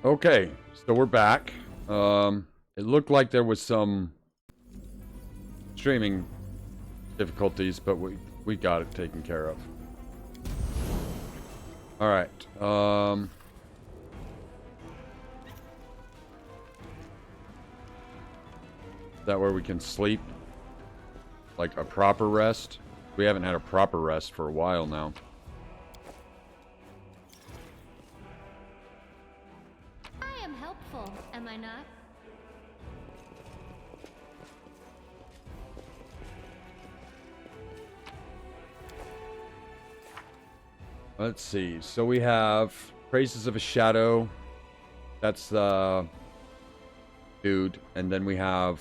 Okay, so we're back. It looked like there was some streaming difficulties, but we got it taken care of. All right. Is that where we can sleep? Like a proper rest? We haven't had a proper rest for a while now. I am helpful, am I not? Let's see. So we have Traces of a Shadow. That's the dude. And then we have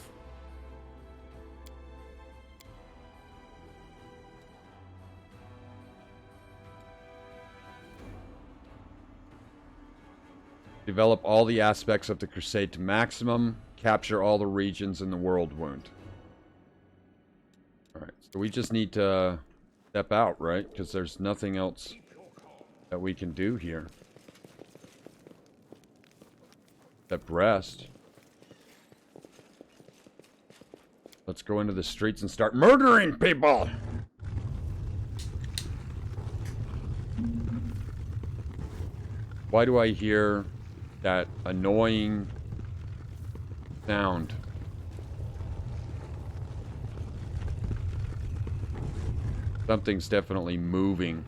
develop all the aspects of the crusade to maximum. Capture all the regions in the world wound. Alright, so we just need to step out, right? Because there's nothing else that we can do here. Except rest. Let's go into the streets and start murdering people! Why do I hear that annoying sound? Something's definitely moving.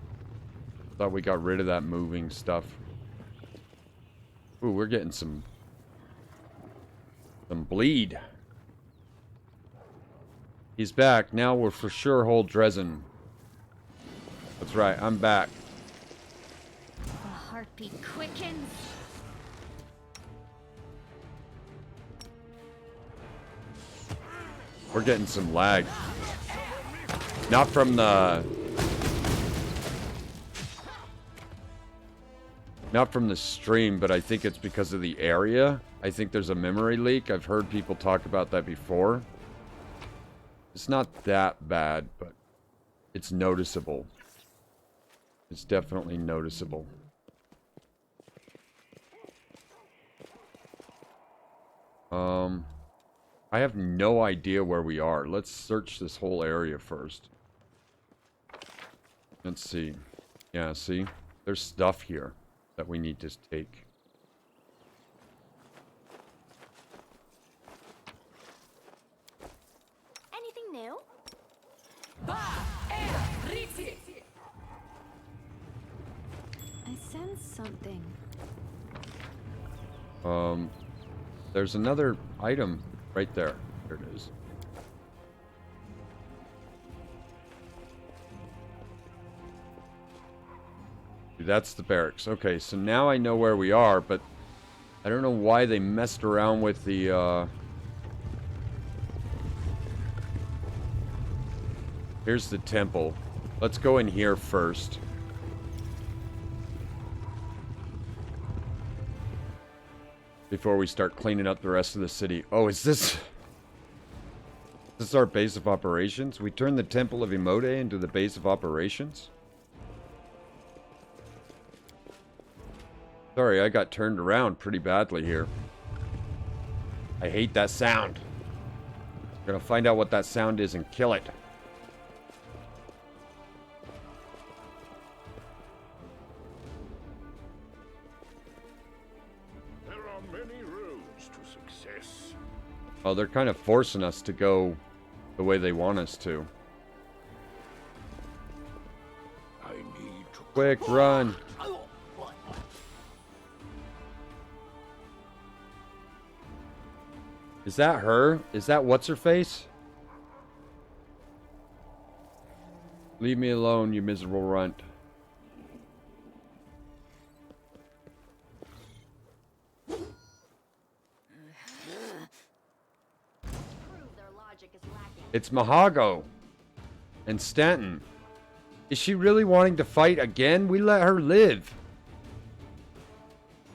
Thought we got rid of that moving stuff. Ooh, we're getting some bleed. He's back. Now we'll for sure hold Dresden. That's right, I'm back. The heartbeat quickens. We're getting some lag. Not from the stream, but I think it's because of the area. I think there's a memory leak. I've heard people talk about that before. It's not that bad, but it's noticeable. It's definitely noticeable. I have no idea where we are. Let's search this whole area first. Let's see. Yeah, see? There's stuff here that we need to take. Anything new? I sense something. There's another item right there. There it is. That's the barracks. Okay, so now I know where we are, but I don't know why they messed around with the, Here's the temple. Let's go in here first. Before we start cleaning up the rest of the city. Oh, is this our base of operations? We turned the Temple of Imode into the base of operations? Sorry, I got turned around pretty badly here. I hate that sound. I'm gonna find out what that sound is and kill it. There are many roads to success. Oh, they're kind of forcing us to go the way they want us to. I need to Quick, run! Is that her? Is that what's-her-face? Leave me alone, you miserable runt. It's Mahago and Stanton. Is she really wanting to fight again? We let her live.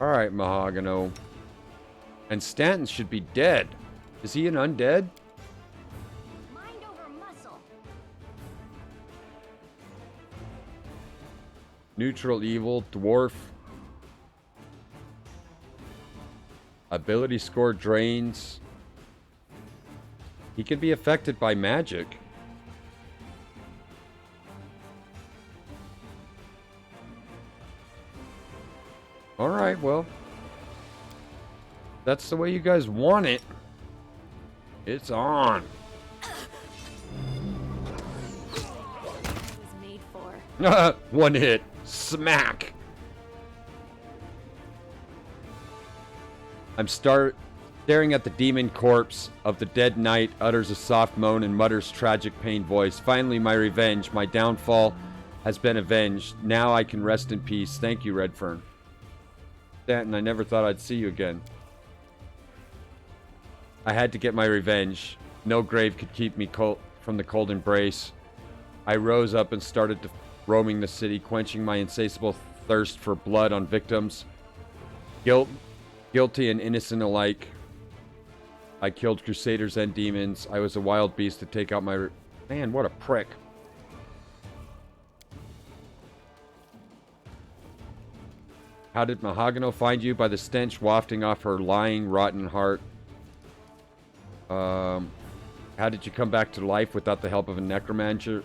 Alright, Mahogano. And Stanton should be dead. Is he an undead? Mind over muscle. Neutral evil, dwarf. Ability score drains. He can be affected by magic. Alright, well. That's the way you guys want it. It's on. Was made for. One hit. Smack. I'm staring at the demon corpse of the dead knight, utters a soft moan and mutters tragic pain voice. Finally, my revenge, my downfall has been avenged. Now I can rest in peace. Thank you, Redfern. Stanton, I never thought I'd see you again. I had to get my revenge. No grave could keep me from the cold embrace. I rose up and started roaming the city, quenching my insatiable thirst for blood on victims. Guilty and innocent alike. I killed crusaders and demons. I was a wild beast to take out my... Man, what a prick. How did Mahogano find you? By the stench wafting off her lying, rotten heart. How did you come back to life without the help of a necromancer?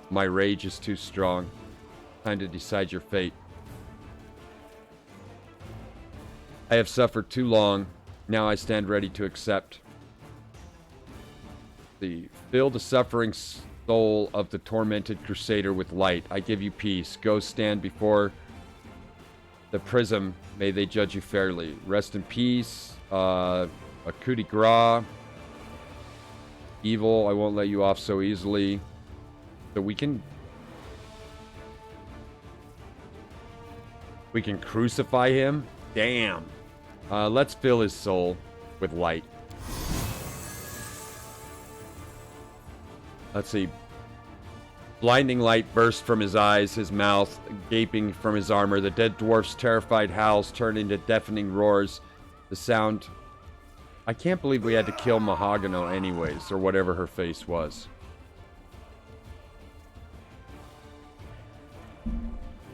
My rage is too strong. Time to decide your fate. I have suffered too long. Now I stand ready to accept. Fill the suffering soul of the tormented crusader with light. I give you peace. Go stand before the prism. May they judge you fairly. Rest in peace. A coup de grace. Evil, I won't let you off so easily. So we can crucify him. Damn. Let's fill his soul with light. Let's see. Blinding light burst from his eyes, his mouth gaping from his armor. The dead dwarf's terrified howls turned into deafening roars. The sound... I can't believe we had to kill Mahogano anyways, or whatever her face was.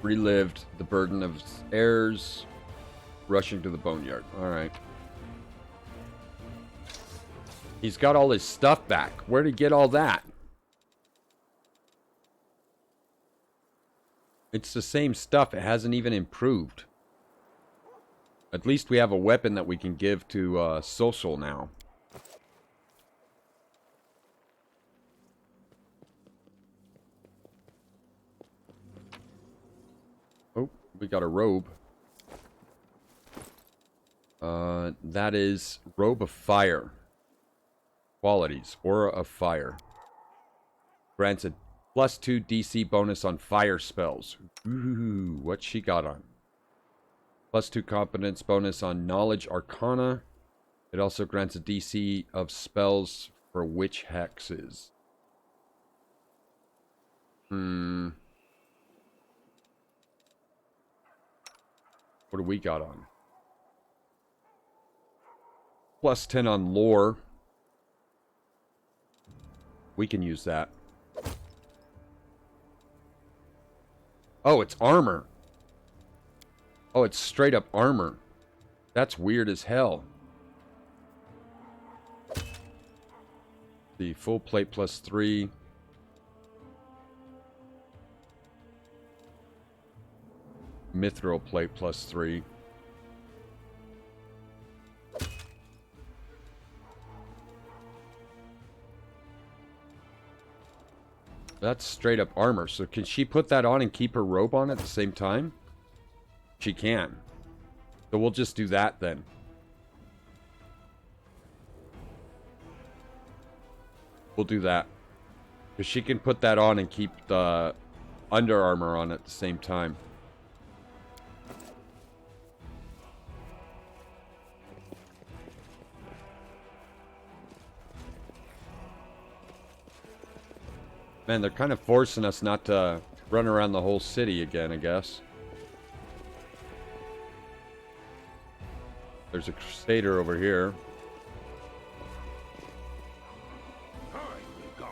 Relived the burden of his heirs. Rushing to the boneyard. Alright. He's got all his stuff back. Where'd he get all that? It's the same stuff. It hasn't even improved. At least we have a weapon that we can give to Social now. Oh, we got a robe. That is Robe of Fire. Qualities. Aura of Fire. Grants a +2 DC bonus on fire spells. Ooh, what's she got on? +2 competence bonus on Knowledge Arcana. It also grants a DC of spells for witch hexes. What do we got on? +10 on Lore. We can use that. Oh, it's armor. Oh, it's straight up armor. That's weird as hell. The full plate +3. Mithril plate +3. That's straight up armor. So can she put that on and keep her robe on at the same time? She can. So we'll just do that then. We'll do that. Because she can put that on and keep the Under Armour on at the same time. Man, they're kind of forcing us not to run around the whole city again, I guess. There's a crusader over here. I will guide.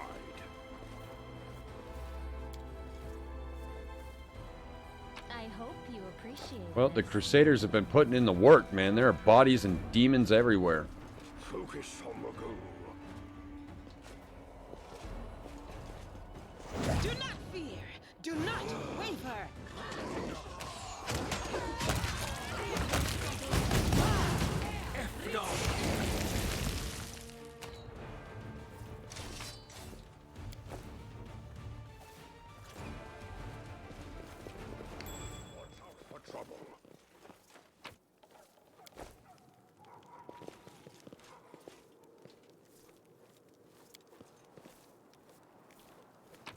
I hope you appreciate Well, the this. Crusaders have been putting in the work, man. There are bodies and demons everywhere. Focus on the goal. Do not fear. Do not waver. Watch out for trouble.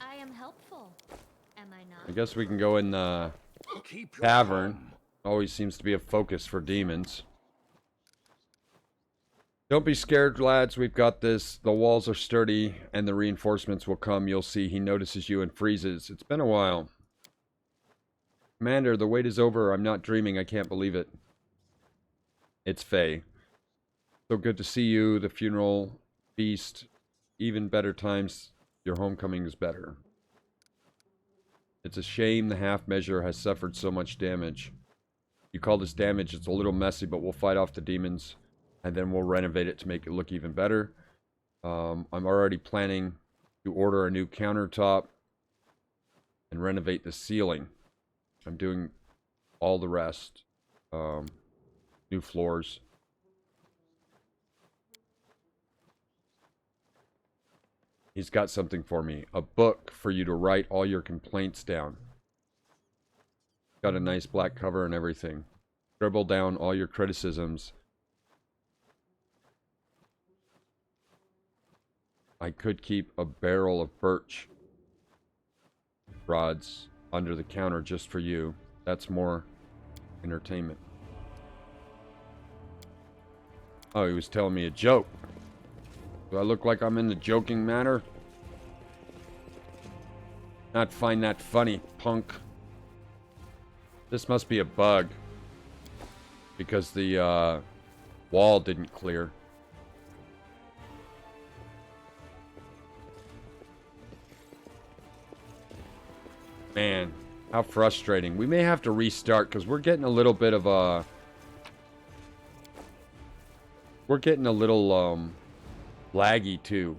I am helpful. Am I I not? guess we can go in the Keep your tavern. calm. Always seems to be a focus for demons. Don't be scared, lads. We've got this. The walls are sturdy, and the reinforcements will come. You'll see. He notices you and freezes. It's been a while. Commander, the wait is over. I'm not dreaming. I can't believe it. It's Faye. So good to see you. The funeral, feast, even better times. Your homecoming is better. It's a shame the half measure has suffered so much damage. You call this damage, it's a little messy, but we'll fight off the demons, and then we'll renovate it to make it look even better. I'm already planning to order a new countertop and renovate the ceiling. I'm doing all the rest. New floors. He's got something for me. A book for you to write all your complaints down. Got a nice black cover and everything. Scribble down all your criticisms. I could keep a barrel of birch rods under the counter just for you. That's more entertainment. Oh, he was telling me a joke. Do I look like I'm in the joking manner? Not find that funny, punk. This must be a bug. Because the wall didn't clear. Man, how frustrating. We may have to restart because we're getting a little bit of a... We're getting a little laggy too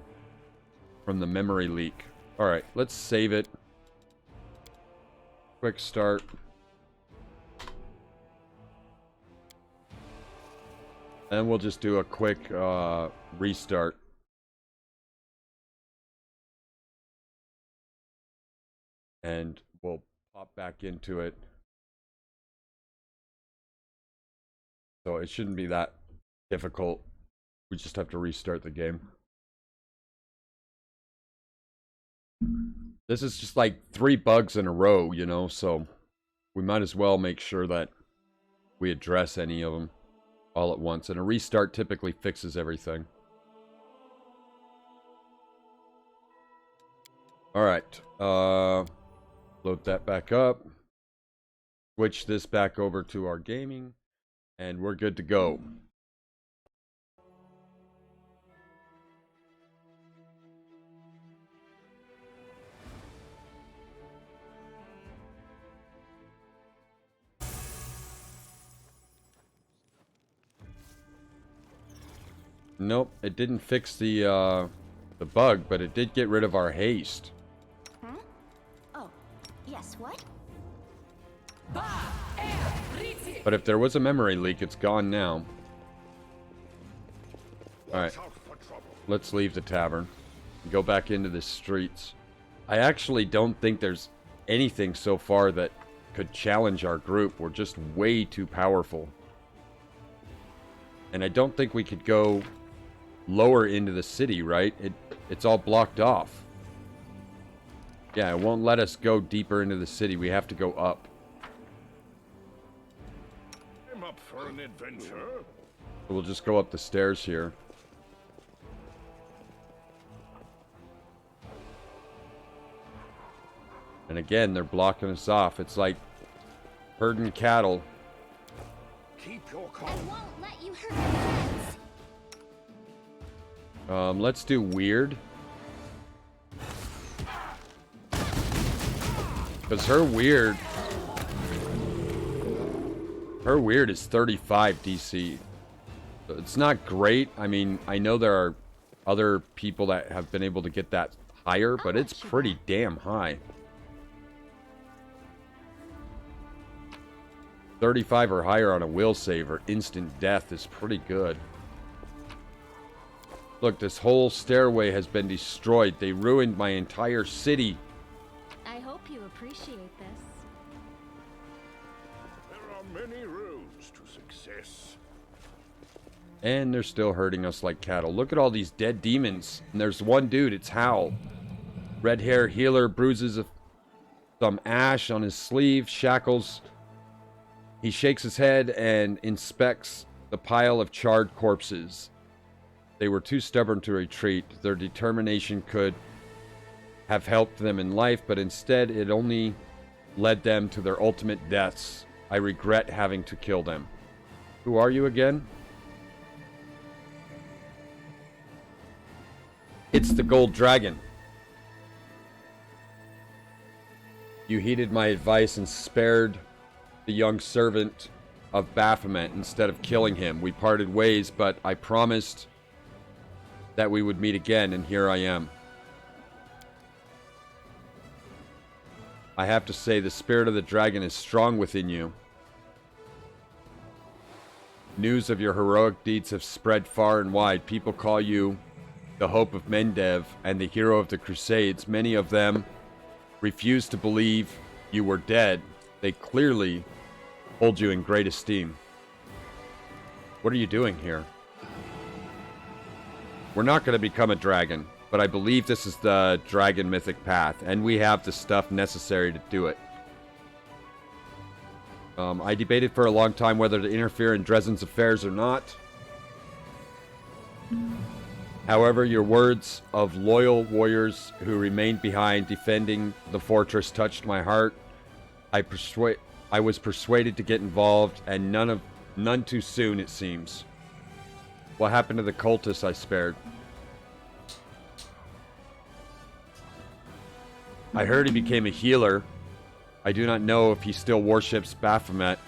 from the memory leak. Alright, let's save it. Quick start. And we'll just do a quick restart. And we'll pop back into it. So it shouldn't be that difficult. We just have to restart the game. This is just like 3 bugs in a row, you know, so we might as well make sure that we address any of them all at once. And a restart typically fixes everything. Alright. Load that back up. Switch this back over to our gaming. And we're good to go. Nope, it didn't fix the bug, but it did get rid of our haste. Huh? Oh, yes, what? But if there was a memory leak, it's gone now. Alright, let's leave the tavern. Go back into the streets. I actually don't think there's anything so far that could challenge our group. We're just way too powerful. And I don't think we could go lower into the city, right? It's all blocked off. Yeah, it won't let us go deeper into the city. We have to go up. I'm up for an adventure. We'll just go up the stairs here. And again, they're blocking us off. It's like herding cattle. Keep your I calm. won't let you hurt my friends. Let's do weird. Because her weird Her weird is 35 DC. So it's not great. I mean, I know there are other people that have been able to get that higher, but it's pretty damn high. 35 or higher on a will save or instant death is pretty good. Look, this whole stairway has been destroyed. They ruined my entire city. I hope you appreciate this. There are many roads to success. And they're still hurting us like cattle. Look at all these dead demons. And there's one dude, it's Hal. Red hair healer, bruises of some ash on his sleeve, shackles. He shakes his head and inspects the pile of charred corpses. They were too stubborn to retreat. Their determination could have helped them in life, but instead it only led them to their ultimate deaths. I regret having to kill them. Who are you again? It's the Gold Dragon. You heeded my advice and spared the young servant of Baphomet instead of killing him. We parted ways, but I promised that we would meet again, and here I am. I have to say, the spirit of the dragon is strong within you. News of your heroic deeds have spread far and wide. People call you the hope of Mendev and the hero of the Crusades. Many of them refuse to believe you were dead. They clearly hold you in great esteem. What are you doing here? We're not going to become a dragon, but I believe this is the dragon mythic path, and we have the stuff necessary to do it. I debated for a long time whether to interfere in Dresden's affairs or not. However, your words of loyal warriors who remained behind defending the fortress touched my heart. I was persuaded to get involved, and none too soon, it seems. What happened to the cultists I spared? I heard he became a healer. I do not know if he still worships Baphomet,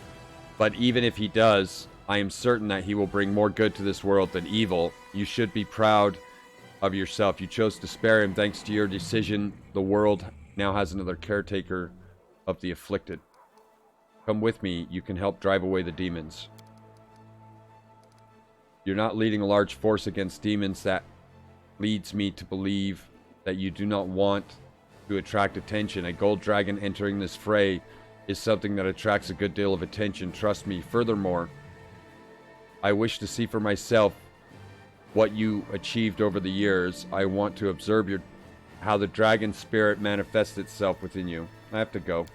but even if he does, I am certain that he will bring more good to this world than evil. You should be proud of yourself. You chose to spare him. Thanks to your decision, the world now has another caretaker of the afflicted. Come with me. You can help drive away the demons. You're not leading a large force against demons. That leads me to believe that you do not want to attract attention. A gold dragon entering this fray is something that attracts a good deal of attention. Trust me. Furthermore, I wish to see for myself what you achieved over the years. I want to observe how the dragon spirit manifests itself within you. I have to go.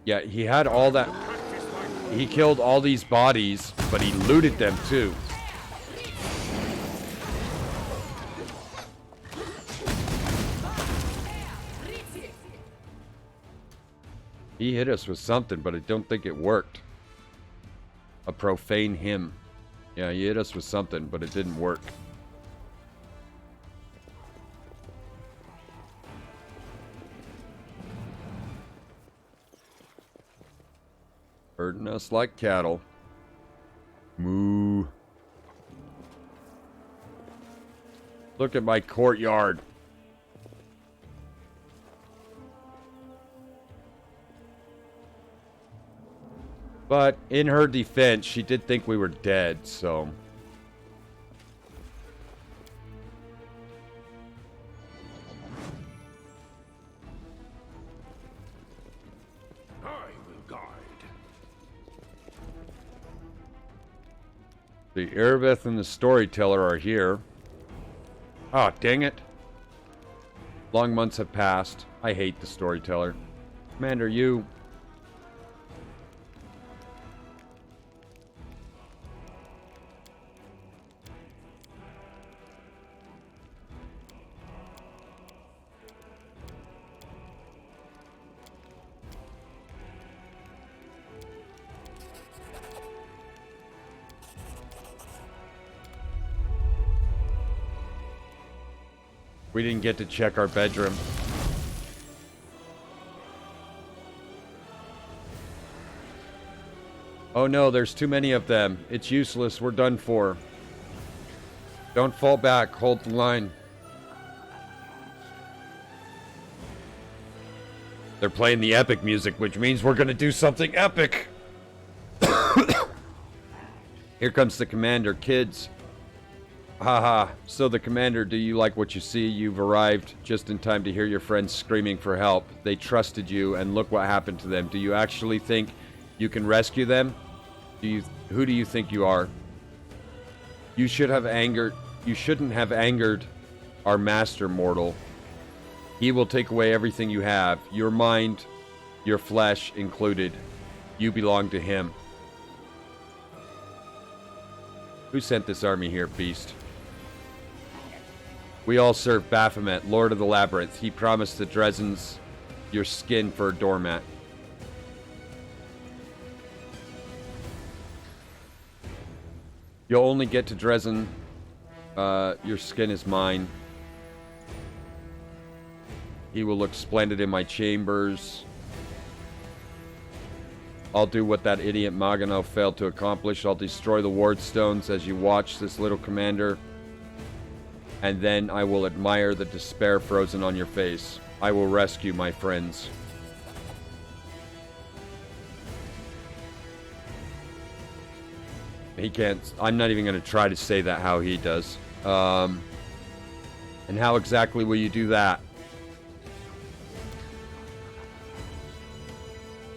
Yeah, he had all that. He killed all these bodies, but he looted them too. He hit us with something, but I don't think it worked. A profane hymn. Yeah, he hit us with something, but it didn't work. Herding us like cattle. Moo. Look at my courtyard. But in her defense, she did think we were dead, so... I will guide. The Erebeth and the Storyteller are here. Ah, dang it. Long months have passed. I hate the Storyteller. Commander, you... We didn't get to check our bedroom. Oh no, there's too many of them. It's useless. We're done for. Don't fall back. Hold the line. They're playing the epic music, which means we're gonna do something epic. Here comes the commander, kids. Haha. So the commander, do you like what you see? You've arrived just in time to hear your friends screaming for help. They trusted you, and look what happened to them. Do you actually think you can rescue them? Who do you think you are? You shouldn't have angered our master, mortal. He will take away everything you have, your mind, your flesh included. You belong to him. Who sent this army here, beast? We all serve Baphomet, Lord of the Labyrinth. He promised the Dresens your skin for a doormat. You'll only get to Dresden. Your skin is mine. He will look splendid in my chambers. I'll do what that idiot Magano failed to accomplish. I'll destroy the ward stones as you watch this little commander. And then I will admire the despair frozen on your face. I will rescue my friends. He can't... I'm not even going to try to say that how he does. And how exactly will you do that?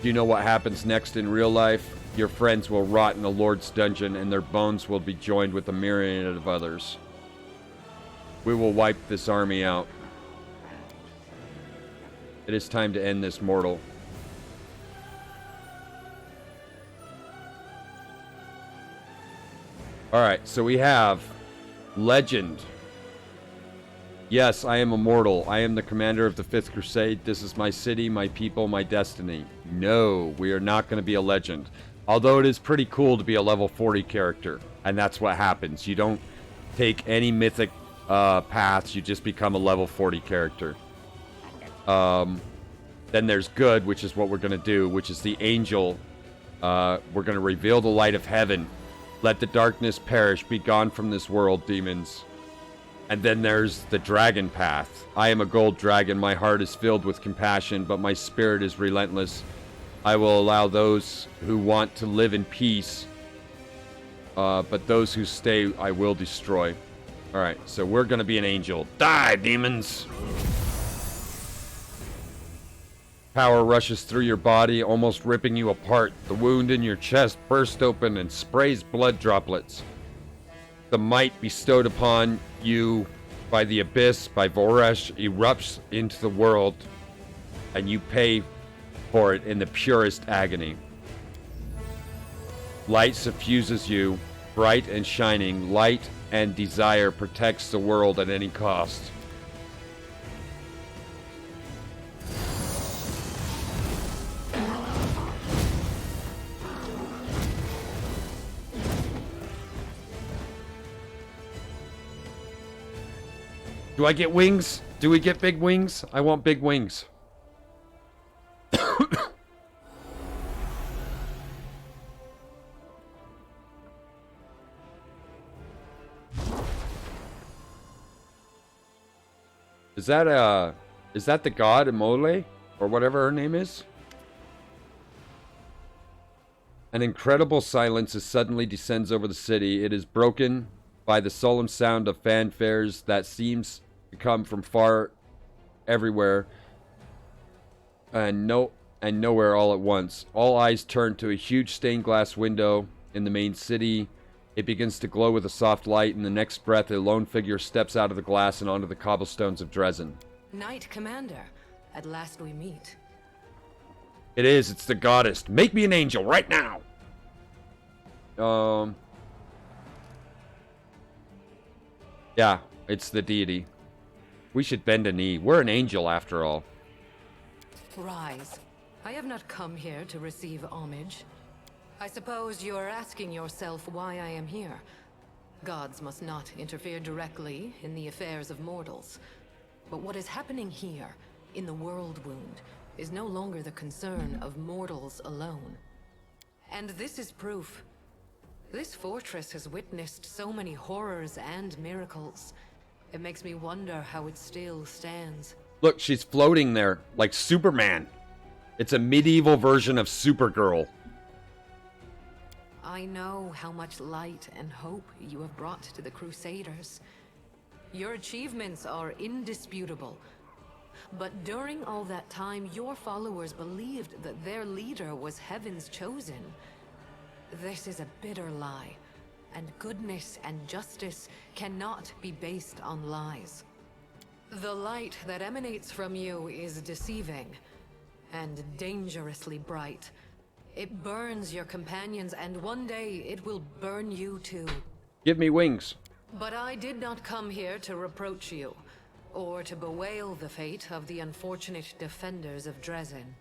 Do you know what happens next in real life? Your friends will rot in a Lord's dungeon and their bones will be joined with a myriad of others. We will wipe this army out. It is time to end this, mortal. Alright, so we have legend. Yes, I am immortal. I am the commander of the 5th Crusade. This is my city, my people, my destiny. No, we are not going to be a legend. Although it is pretty cool to be a level 40 character. And that's what happens. You don't take any mythic paths. You just become a level 40 character. Then there's good, which is what we're going to do, which is the angel. We're going to reveal the light of heaven. Let the darkness perish. Be gone from this world, demons. And then there's the dragon path. I am a gold dragon. My heart is filled with compassion, but my spirit is relentless. I will allow those who want to live in peace, but those who stay, I will destroy. Alright, so we're going to be an angel. Die, demons! Power rushes through your body, almost ripping you apart. The wound in your chest bursts open and sprays blood droplets. The might bestowed upon you by the abyss, by Voresh, erupts into the world, and you pay for it in the purest agony. Light suffuses you, bright and shining. Light and desire protects the world at any cost. Do I get wings? Do we get big wings? I want big wings. Is that the god Imole? Or whatever her name is? An incredible silence suddenly descends over the city. It is broken by the solemn sound of fanfares that seems to come from far everywhere and nowhere all at once. All eyes turn to a huge stained glass window in the main city. It begins to glow with a soft light. In the next breath, a lone figure steps out of the glass and onto the cobblestones of Dresden. Knight Commander, at last we meet. It is. It's the goddess. Make me an angel right now. Yeah, it's the deity. We should bend a knee. We're an angel after all. Rise. I have not come here to receive homage. I suppose you're asking yourself why I am here. Gods must not interfere directly in the affairs of mortals. But what is happening here, in the World Wound, is no longer the concern of mortals alone. And this is proof. This fortress has witnessed so many horrors and miracles. It makes me wonder how it still stands. Look, she's floating there like Superman. It's a medieval version of Supergirl. I know how much light and hope you have brought to the Crusaders. Your achievements are indisputable. But during all that time, your followers believed that their leader was Heaven's chosen. This is a bitter lie, and goodness and justice cannot be based on lies. The light that emanates from you is deceiving, and dangerously bright. It burns your companions, and one day it will burn you too. Give me wings. But I did not come here to reproach you, or to bewail the fate of the unfortunate defenders of Dresden.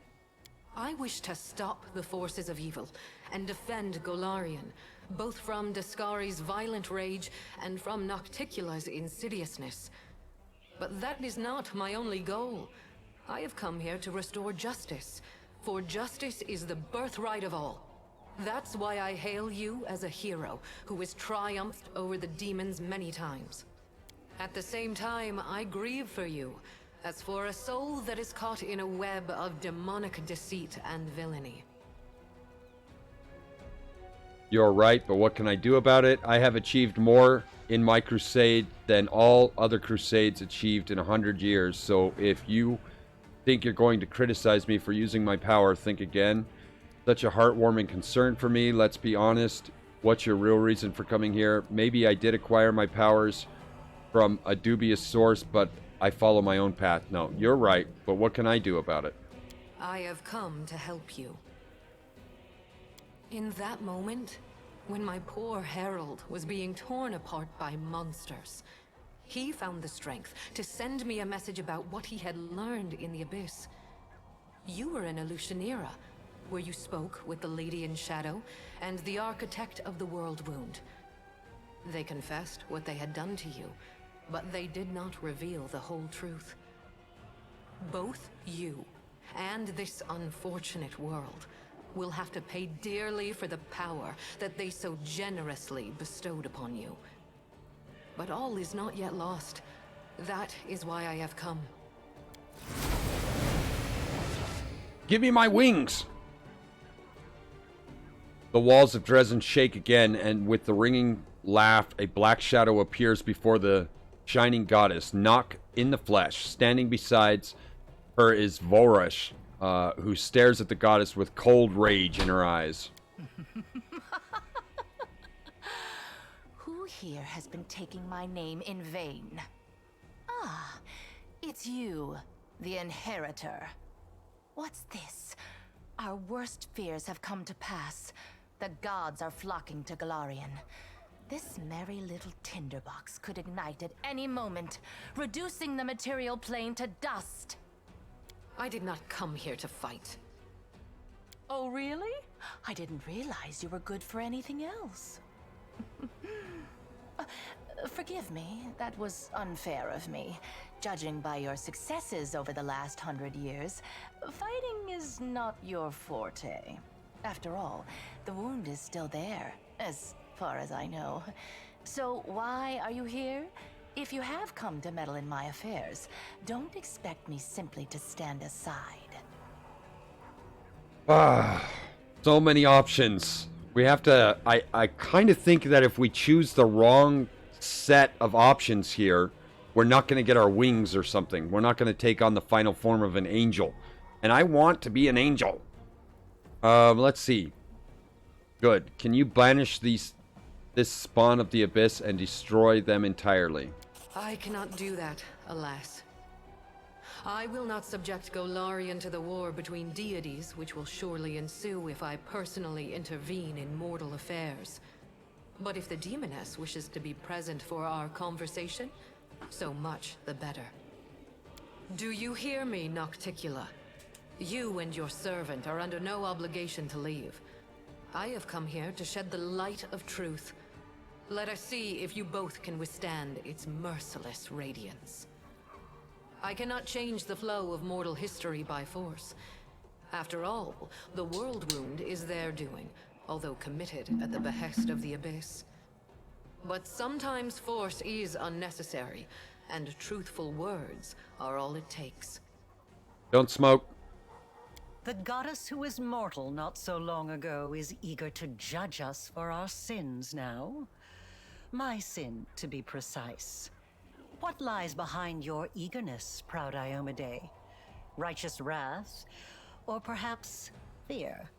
I wish to stop the forces of evil and defend Golarion, both from Daskari's violent rage and from Nocticula's insidiousness. But that is not my only goal. I have come here to restore justice, for justice is the birthright of all. That's why I hail you as a hero who has triumphed over the demons many times. At the same time, I grieve for you, as for a soul that is caught in a web of demonic deceit and villainy. You're right, but what can I do about it? I have achieved more in my crusade than all other crusades achieved in 100 years, so if you think you're going to criticize me for using my power, think again. Such a heartwarming concern for me, let's be honest. What's your real reason for coming here? Maybe I did acquire my powers from a dubious source, but I follow my own path. No, you're right, but what can I do about it? I have come to help you. In that moment, when my poor herald was being torn apart by monsters, he found the strength to send me a message about what he had learned in the Abyss. You were in Elushanira, where you spoke with the Lady in Shadow and the Architect of the World Wound. They confessed what they had done to you, but they did not reveal the whole truth. Both you and this unfortunate world will have to pay dearly for the power that they so generously bestowed upon you. But all is not yet lost. That is why I have come. Give me my wings! The walls of Dresden shake again, and with the ringing laugh, a black shadow appears before the shining goddess, Nock in the flesh. Standing beside her is Voresh, who stares at the goddess with cold rage in her eyes. Who here has been taking my name in vain? Ah, it's you, the Inheritor. What's this? Our worst fears have come to pass. The gods are flocking to Golarion. This merry little tinderbox could ignite at any moment, reducing the material plane to dust. I did not come here to fight. Oh, really? I didn't realize you were good for anything else. Forgive me, that was unfair of me. Judging by your successes over the last 100 years, fighting is not your forte. After all, the wound is still there, as far as I know. So why are you here? If you have come to meddle in my affairs, don't expect me simply to stand aside. So many options. We have to... I kind of think that if we choose the wrong set of options here, we're not going to get our wings or something. We're not going to take on the final form of an angel. And I want to be an angel. Let's see. Good. Can you banish this spawn of the Abyss and destroy them entirely? I cannot do that, alas. I will not subject Golarion to the war between deities, which will surely ensue if I personally intervene in mortal affairs. But if the demoness wishes to be present for our conversation, so much the better. Do you hear me, Nocticula? You and your servant are under no obligation to leave. I have come here to shed the light of truth. Let us see if you both can withstand its merciless radiance. I cannot change the flow of mortal history by force. After all, the world wound is their doing, although committed at the behest of the Abyss. But sometimes force is unnecessary, and truthful words are all it takes. Don't smoke. The goddess who was mortal not so long ago is eager to judge us for our sins now. My sin, to be precise. What lies behind your eagerness, proud Iomade? Righteous wrath? Or perhaps fear?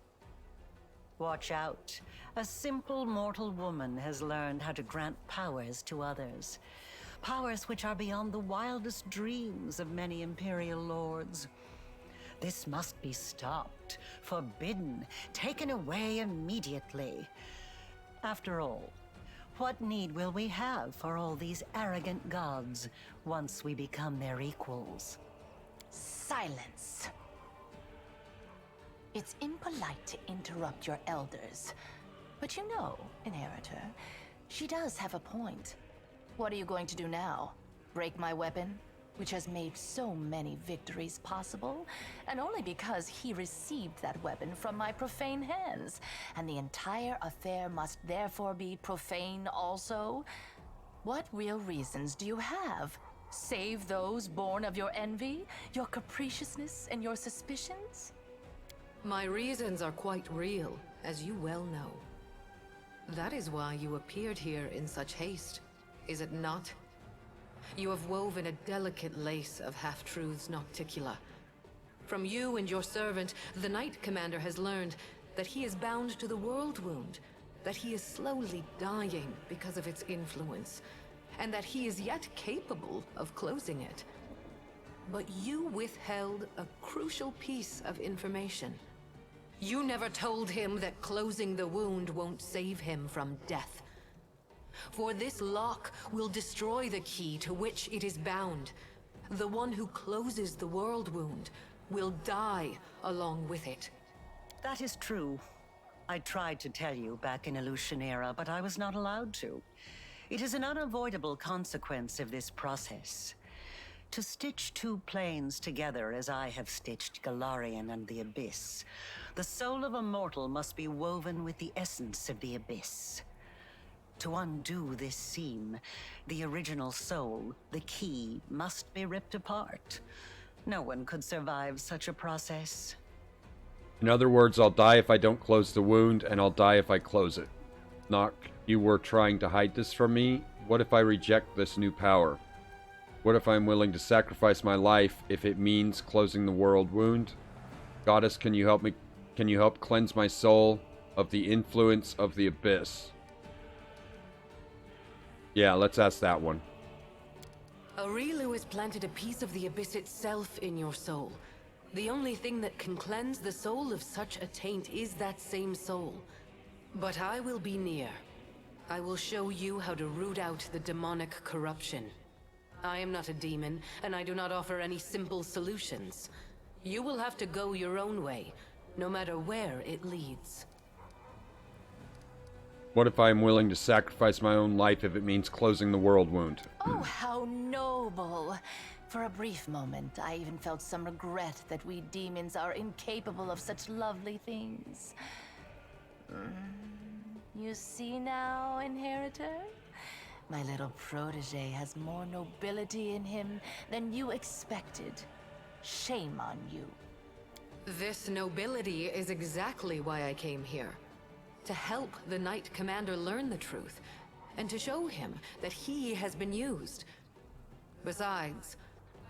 Watch out. A simple mortal woman has learned how to grant powers to others. Powers which are beyond the wildest dreams of many Imperial lords. This must be stopped, forbidden, taken away immediately. After all, what need will we have for all these arrogant gods once we become their equals? Silence. It's impolite to interrupt your elders. But you know, Inheritor, she does have a point. What are you going to do now? Break my weapon, which has made so many victories possible, and only because he received that weapon from my profane hands, and the entire affair must therefore be profane also? What real reasons do you have? Save those born of your envy, your capriciousness, and your suspicions? My reasons are quite real, as you well know. That is why you appeared here in such haste, is it not? You have woven a delicate lace of half-truths nocticula. From you and your servant, the Knight Commander has learned that he is bound to the World Wound, that he is slowly dying because of its influence, and that he is yet capable of closing it. But you withheld a crucial piece of information. You never told him that closing the wound won't save him from death. For this lock will destroy the key to which it is bound. The one who closes the world wound will die along with it. That is true. I tried to tell you back in Illusionera, but I was not allowed to. It is an unavoidable consequence of this process. To stitch two planes together as I have stitched Galarian and the Abyss, the soul of a mortal must be woven with the essence of the Abyss. To undo this seam, the original soul, the key, must be ripped apart. No one could survive such a process. In other words, I'll die if I don't close the wound, and I'll die if I close it. Nock, you were trying to hide this from me? What if I reject this new power? What if I'm willing to sacrifice my life if it means closing the world wound? Goddess, can you help me? Can you help cleanse my soul of the influence of the Abyss? Yeah, let's ask that one. Aurilu has planted a piece of the Abyss itself in your soul. The only thing that can cleanse the soul of such a taint is that same soul. But I will be near. I will show you how to root out the demonic corruption. I am not a demon, and I do not offer any simple solutions. You will have to go your own way, no matter where it leads. What if I'm willing to sacrifice my own life if it means closing the world wound? Oh, how noble! For a brief moment, I even felt some regret that we demons are incapable of such lovely things. You see now, Inheritor? My little protege has more nobility in him than you expected. Shame on you. This nobility is exactly why I came here. To help the Knight Commander learn the truth, and to show him that he has been used. Besides,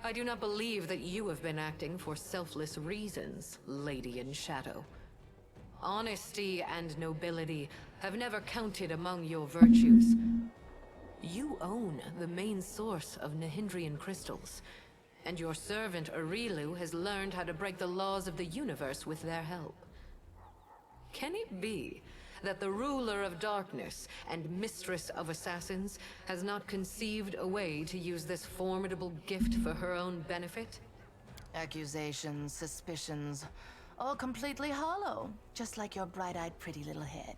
I do not believe that you have been acting for selfless reasons, Lady in Shadow. Honesty and nobility have never counted among your virtues. You own the main source of Nahindrian crystals, and your servant Aurilu has learned how to break the laws of the universe with their help. Can it be that the ruler of darkness and mistress of assassins has not conceived a way to use this formidable gift for her own benefit? Accusations, suspicions, all completely hollow, just like your bright-eyed pretty little head.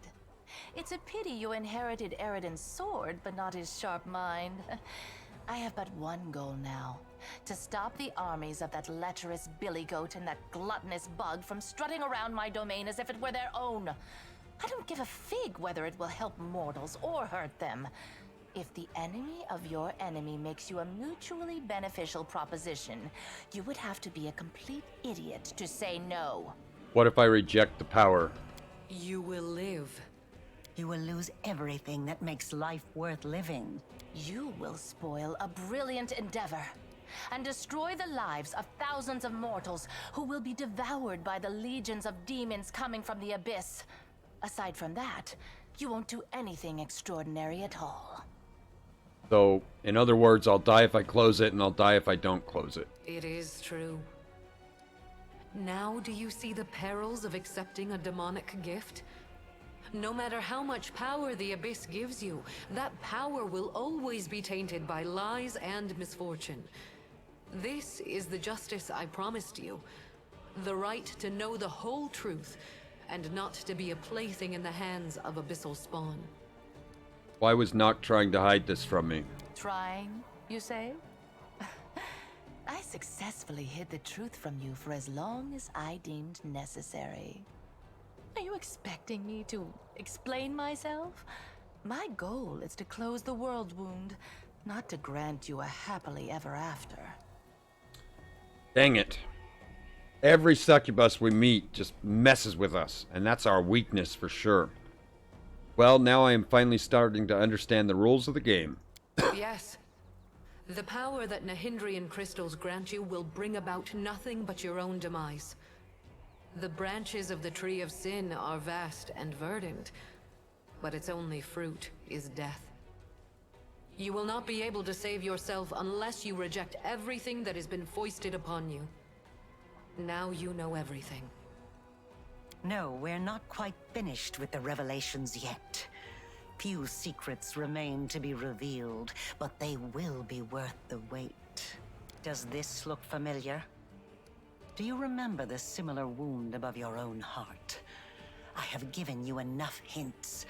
It's a pity you inherited Eridan's sword, but not his sharp mind. I have but one goal now. To stop the armies of that lecherous billy goat and that gluttonous bug from strutting around my domain as if it were their own. I don't give a fig whether it will help mortals or hurt them. If the enemy of your enemy makes you a mutually beneficial proposition, you would have to be a complete idiot to say no. What if I reject the power? You will live. You will lose everything that makes life worth living. You will spoil a brilliant endeavor and destroy the lives of thousands of mortals who will be devoured by the legions of demons coming from the abyss. Aside from that, you won't do anything extraordinary at all. So, in other words, I'll die if I close it, and I'll die if I don't close it. It is true. Now do you see the perils of accepting a demonic gift? No matter how much power the Abyss gives you, that power will always be tainted by lies and misfortune. This is the justice I promised you. The right to know the whole truth, and not to be a plaything in the hands of abyssal spawn. Why was Noct trying to hide this from me? Trying, you say? I successfully hid the truth from you for as long as I deemed necessary. Are you expecting me to explain myself? My goal is to close the world wound, not to grant you a happily ever after. Dang it. Every succubus we meet just messes with us, and that's our weakness for sure. Well, now I am finally starting to understand the rules of the game. Yes. The power that Nahindrian crystals grant you will bring about nothing but your own demise. The branches of the Tree of Sin are vast and verdant, but its only fruit is death. You will not be able to save yourself unless you reject everything that has been foisted upon you. Now you know everything. No, we're not quite finished with the revelations yet. Few secrets remain to be revealed, but they will be worth the wait. Does this look familiar? Do you remember the similar wound above your own heart? I have given you enough hints.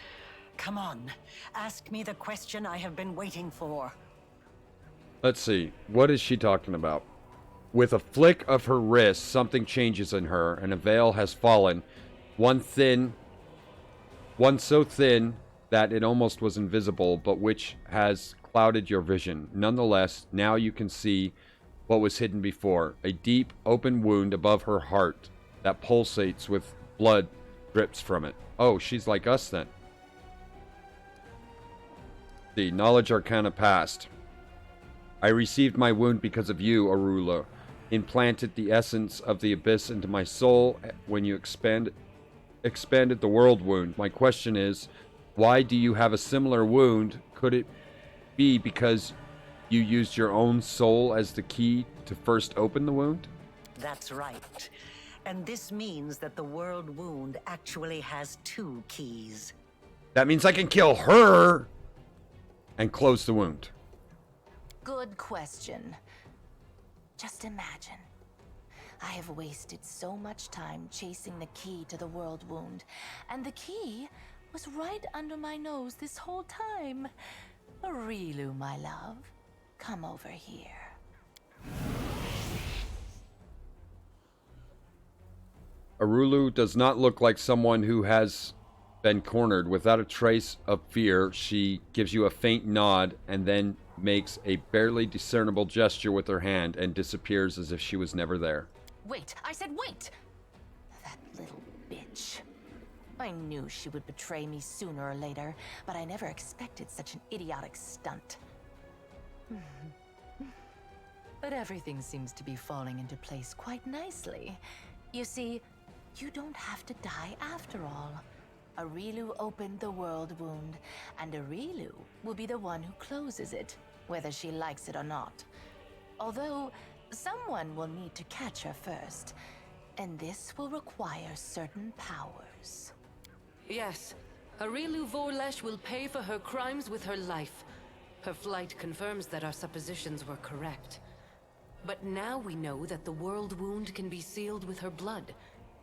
Come on, ask me the question I have been waiting for. Let's see. What is she talking about? With a flick of her wrist, something changes in her, and a veil has fallen. One so thin that it almost was invisible, but which has clouded your vision. Nonetheless, now you can see what was hidden before. A deep, open wound above her heart that pulsates with blood drips from it. Oh, she's like us then. The Knowledge Arcana past. I received my wound because of you, Arula. Implanted the essence of the abyss into my soul when you expanded the world wound. My question is, why do you have a similar wound? Could it be because you used your own soul as the key to first open the wound? That's right. And this means that the world wound actually has two keys. That means I can kill her and close the wound. Good question. Just imagine. I have wasted so much time chasing the key to the world wound, and the key was right under my nose this whole time. Arilu, my love, come over here. Arulu does not look like someone who has been cornered. Without a trace of fear, she gives you a faint nod and then makes a barely discernible gesture with her hand and disappears as if she was never there. Wait! I said wait! That little bitch. I knew she would betray me sooner or later, but I never expected such an idiotic stunt. But everything seems to be falling into place quite nicely. You see, you don't have to die after all. Arilu opened the world wound, and Arilu will be the one who closes it, whether she likes it or not. Although, someone will need to catch her first, and this will require certain powers. Yes, Arilu Vorlesh will pay for her crimes with her life. Her flight confirms that our suppositions were correct. But now we know that the world wound can be sealed with her blood.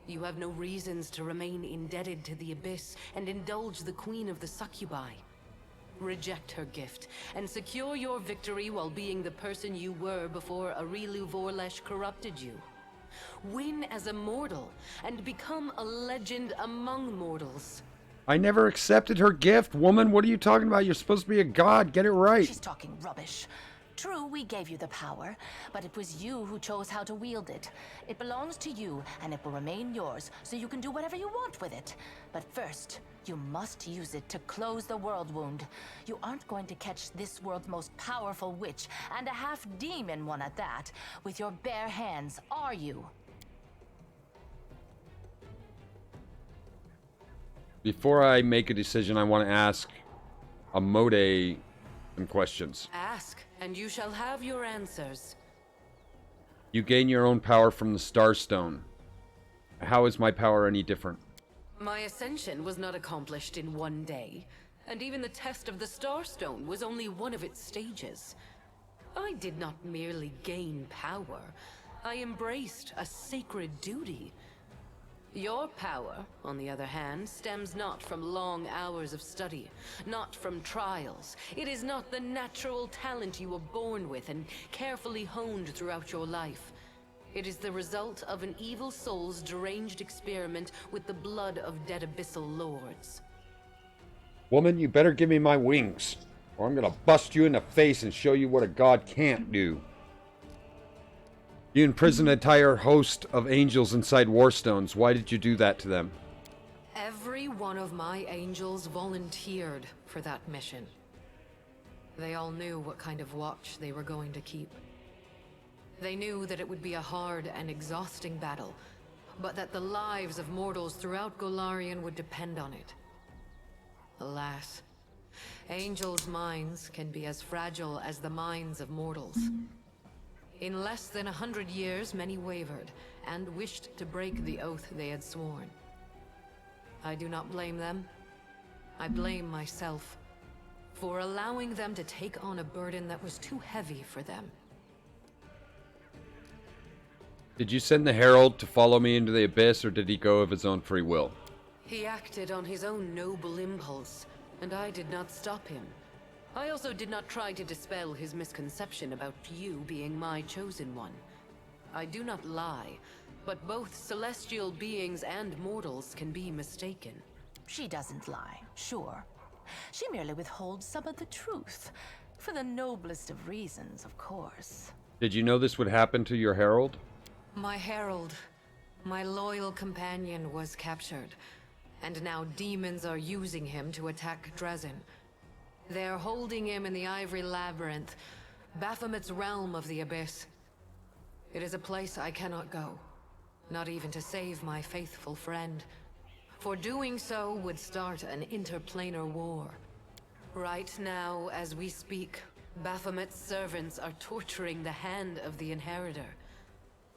You have no reasons to remain indebted to the Abyss and indulge the Queen of the Succubi. Reject her gift, and secure your victory while being the person you were before Arilu Vorlesh corrupted you. Win as a mortal, and become a legend among mortals. I never accepted her gift. Woman, what are you talking about? You're supposed to be a god. Get it right. She's talking rubbish. True, we gave you the power, but it was you who chose how to wield it. It belongs to you, and it will remain yours, so you can do whatever you want with it. But first, you must use it to close the world wound. You aren't going to catch this world's most powerful witch, and a half-demon one at that, with your bare hands, are you? Before I make a decision, I want to ask Amode some questions. Ask, and you shall have your answers. You gain your own power from the Starstone. How is my power any different? My ascension was not accomplished in one day, and even the test of the Starstone was only one of its stages. I did not merely gain power, I embraced a sacred duty. Your power, on the other hand, stems not from long hours of study, not from trials. It is not the natural talent you were born with and carefully honed throughout your life. It is the result of an evil soul's deranged experiment with the blood of dead abyssal lords. Woman, you better give me my wings, or I'm gonna bust you in the face and show you what a god can't do. You imprisoned an entire host of angels inside Warstones. Why did you do that to them? Every one of my angels volunteered for that mission. They all knew what kind of watch they were going to keep. They knew that it would be a hard and exhausting battle, but that the lives of mortals throughout Golarion would depend on it. Alas, angels' minds can be as fragile as the minds of mortals. In less than 100 years, many wavered, and wished to break the oath they had sworn. I do not blame them. I blame myself, for allowing them to take on a burden that was too heavy for them. Did you send the Herald to follow me into the Abyss, or did he go of his own free will? He acted on his own noble impulse, and I did not stop him. I also did not try to dispel his misconception about you being my chosen one. I do not lie, but both celestial beings and mortals can be mistaken. She doesn't lie, sure. She merely withholds some of the truth. For the noblest of reasons, of course. Did you know this would happen to your Herald? My herald, my loyal companion, was captured, and now demons are using him to attack Dresden. They're holding him in the Ivory Labyrinth, Baphomet's realm of the Abyss. It is a place I cannot go, not even to save my faithful friend. For doing so would start an interplanar war. Right now, as we speak, Baphomet's servants are torturing the hand of the Inheritor.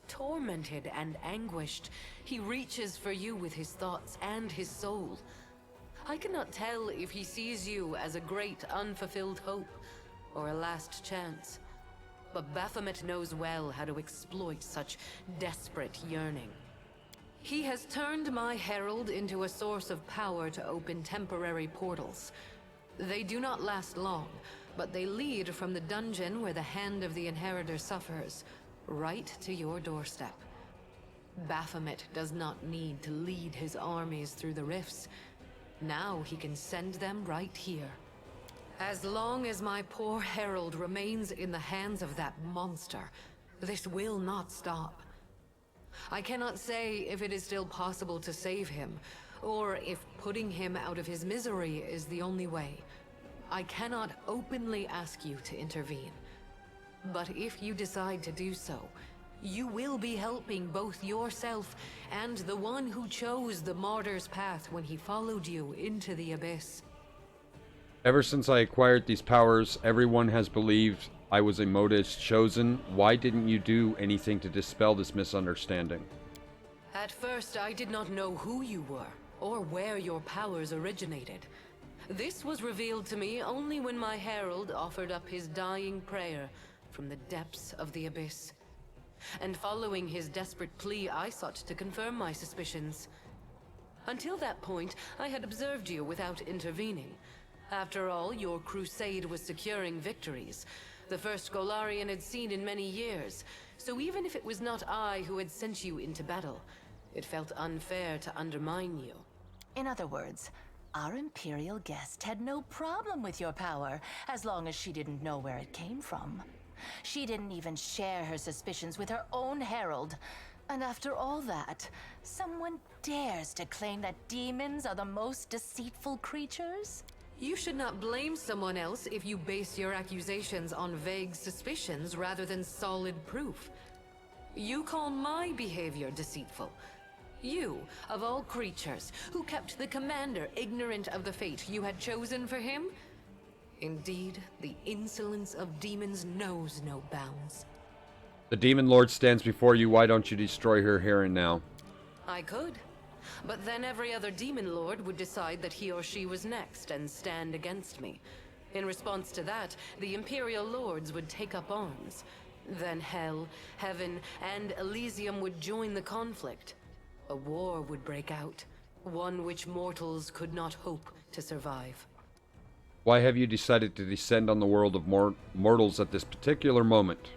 Tormented and anguished, he reaches for you with his thoughts and his soul. I cannot tell if he sees you as a great unfulfilled hope or a last chance. But Baphomet knows well how to exploit such desperate yearning. He has turned my herald into a source of power to open temporary portals. They do not last long, but they lead from the dungeon where the hand of the Inheritor suffers, right to your doorstep. Baphomet does not need to lead his armies through the rifts. Now he can send them right here. As long as my poor herald remains in the hands of that monster, this will not stop. I cannot say if it is still possible to save him, or if putting him out of his misery is the only way. I cannot openly ask you to intervene. But if you decide to do so, you will be helping both yourself and the one who chose the martyr's path when he followed you into the Abyss. Ever since I acquired these powers, everyone has believed I was a Modist chosen. Why didn't you do anything to dispel this misunderstanding? At first, I did not know who you were, or where your powers originated. This was revealed to me only when my herald offered up his dying prayer from the depths of the Abyss. And following his desperate plea, I sought to confirm my suspicions. Until that point, I had observed you without intervening. After all, your crusade was securing victories, the first Golarion had seen in many years. So even if it was not I who had sent you into battle, it felt unfair to undermine you. In other words, Our Imperial guest had no problem with your power, as long as she didn't know where it came from. She didn't even share her suspicions with her own herald. And after all that, someone dares to claim that demons are the most deceitful creatures? You should not blame someone else if you base your accusations on vague suspicions rather than solid proof. You call my behavior deceitful. You, of all creatures, who kept the commander ignorant of the fate you had chosen for him? Indeed, the insolence of demons knows no bounds. The Demon Lord stands before you. Why don't you destroy her here and now? I could. But then every other demon lord would decide that he or she was next and stand against me. In response to that, the Imperial Lords would take up arms. Then Hell, Heaven, and Elysium would join the conflict. A war would break out, one which mortals could not hope to survive. Why have you decided to descend on the world of mortals at this particular moment?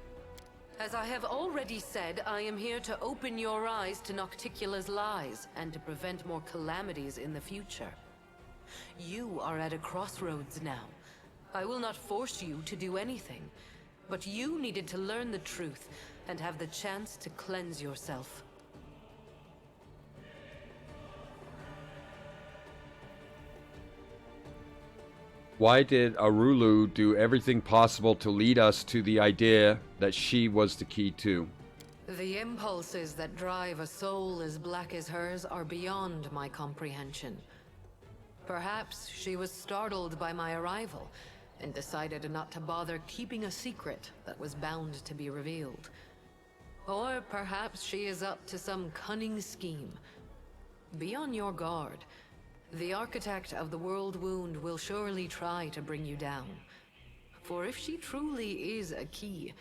As I have already said, I am here to open your eyes to Nocticula's lies and to prevent more calamities in the future. You are at a crossroads now. I will not force you to do anything, but you needed to learn the truth and have the chance to cleanse yourself. Why did Arulu do everything possible to lead us to the idea that she was the key too? The impulses that drive a soul as black as hers are beyond my comprehension. Perhaps she was startled by my arrival and decided not to bother keeping a secret that was bound to be revealed. Or perhaps she is up to some cunning scheme. Be on your guard. The architect of the World Wound will surely try to bring you down. For if she truly is a key,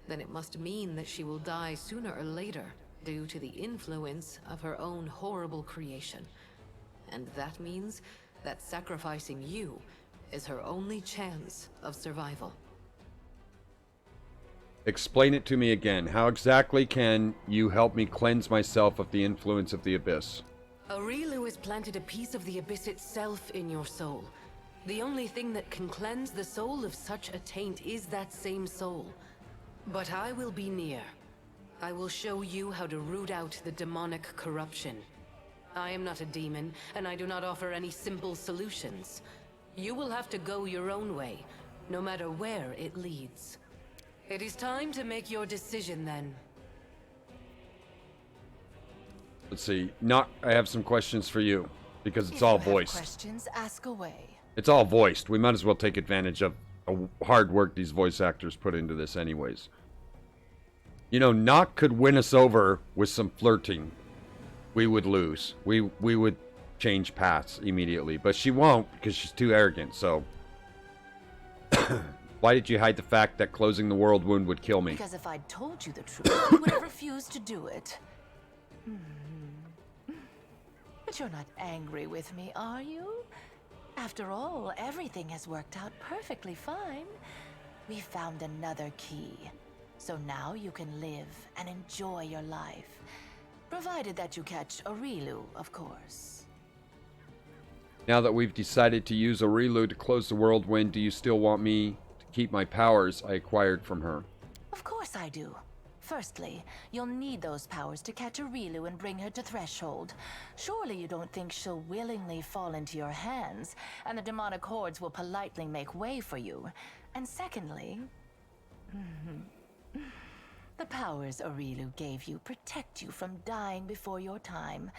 then it must mean that she will die sooner or later due to the influence of her own horrible creation. And that means that sacrificing you is her only chance of survival. Explain it to me again. How exactly can you help me cleanse myself of the influence of the Abyss? Aurilu has planted a piece of the Abyss itself in your soul. The only thing that can cleanse the soul of such a taint is that same soul. But I will be near. I will show you how to root out the demonic corruption. I am not a demon, and I do not offer any simple solutions. You will have to go your own way, no matter where it leads. It is time to make your decision then. Let's see. I have some questions for you, because it's If all you have voiced. questions, ask away. It's all voiced. We might as well take advantage of the hard work these voice actors put into this anyways. You know, Nock could win us over with some flirting. We would lose. We would change paths immediately. But she won't, because she's too arrogant, so... Why did you hide the fact that closing the world wound would kill me? Because if I'd told you the truth, you would have refused to do it. But you're not angry with me, are you? After all, everything has worked out perfectly fine. We found another key. So now you can live and enjoy your life. Provided that you catch Aurilu, of course. Now that we've decided to use Aurilu to close the world wind, do you still want me to keep my powers I acquired from her? Of course I do. Firstly, you'll need those powers to catch Aurilu and bring her to Threshold. Surely you don't think she'll willingly fall into your hands, and the demonic hordes will politely make way for you. And secondly... the powers Aurilu gave you protect you from dying before your time.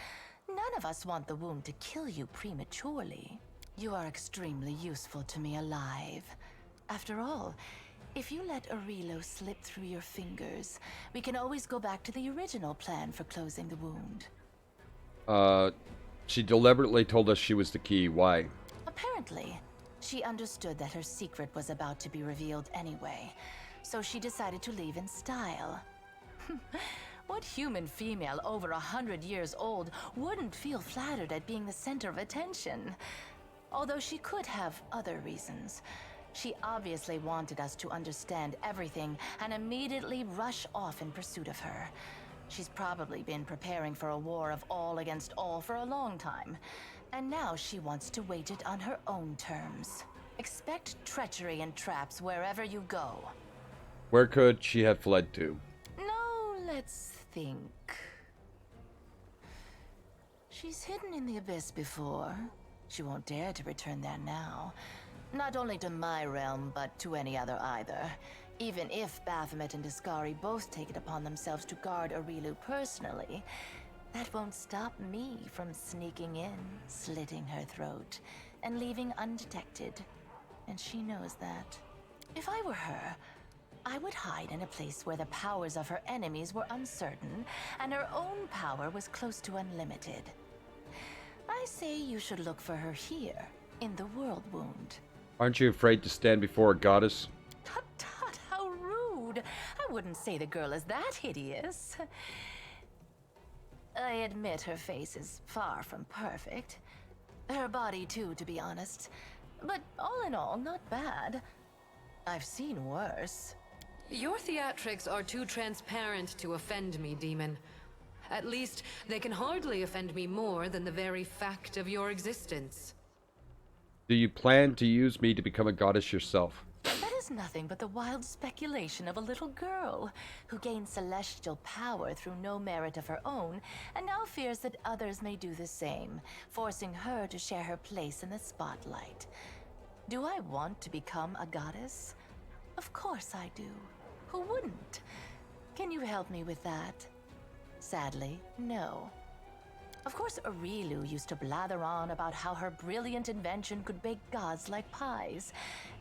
None of us want the wound to kill you prematurely. You are extremely useful to me alive. After all, if you let Aurilu slip through your fingers, we can always go back to the original plan for closing the wound. She deliberately told us she was the key. Why? Apparently, she understood that her secret was about to be revealed anyway, so she decided to leave in style. What human female over 100 years old wouldn't feel flattered at being the center of attention? Although she could have other reasons. She obviously wanted us to understand everything and immediately rush off in pursuit of her. She's probably been preparing for a war of all against all for a long time. And now she wants to wage it on her own terms. Expect treachery and traps wherever you go. Where could she have fled to? No, let's think. She's hidden in the Abyss before. She won't dare to return there now. Not only to my realm, but to any other either. Even if Baphomet and Discari both take it upon themselves to guard Aurilu personally, that won't stop me from sneaking in, slitting her throat, and leaving undetected. And she knows that. If I were her, I would hide in a place where the powers of her enemies were uncertain, and her own power was close to unlimited. I say you should look for her here, in the World Wound. Aren't you afraid to stand before a goddess? Tut tut, how rude! I wouldn't say the girl is that hideous. I admit her face is far from perfect. Her body too, to be honest. But all in all, not bad. I've seen worse. Your theatrics are too transparent to offend me, demon. At least, they can hardly offend me more than the very fact of your existence. Do you plan to use me to become a goddess yourself? That is nothing but the wild speculation of a little girl who gained celestial power through no merit of her own, and now fears that others may do the same, forcing her to share her place in the spotlight. Do I want to become a goddess? Of course I do. Who wouldn't? Can you help me with that? Sadly, no. Of course, Aurilu used to blather on about how her brilliant invention could bake gods like pies.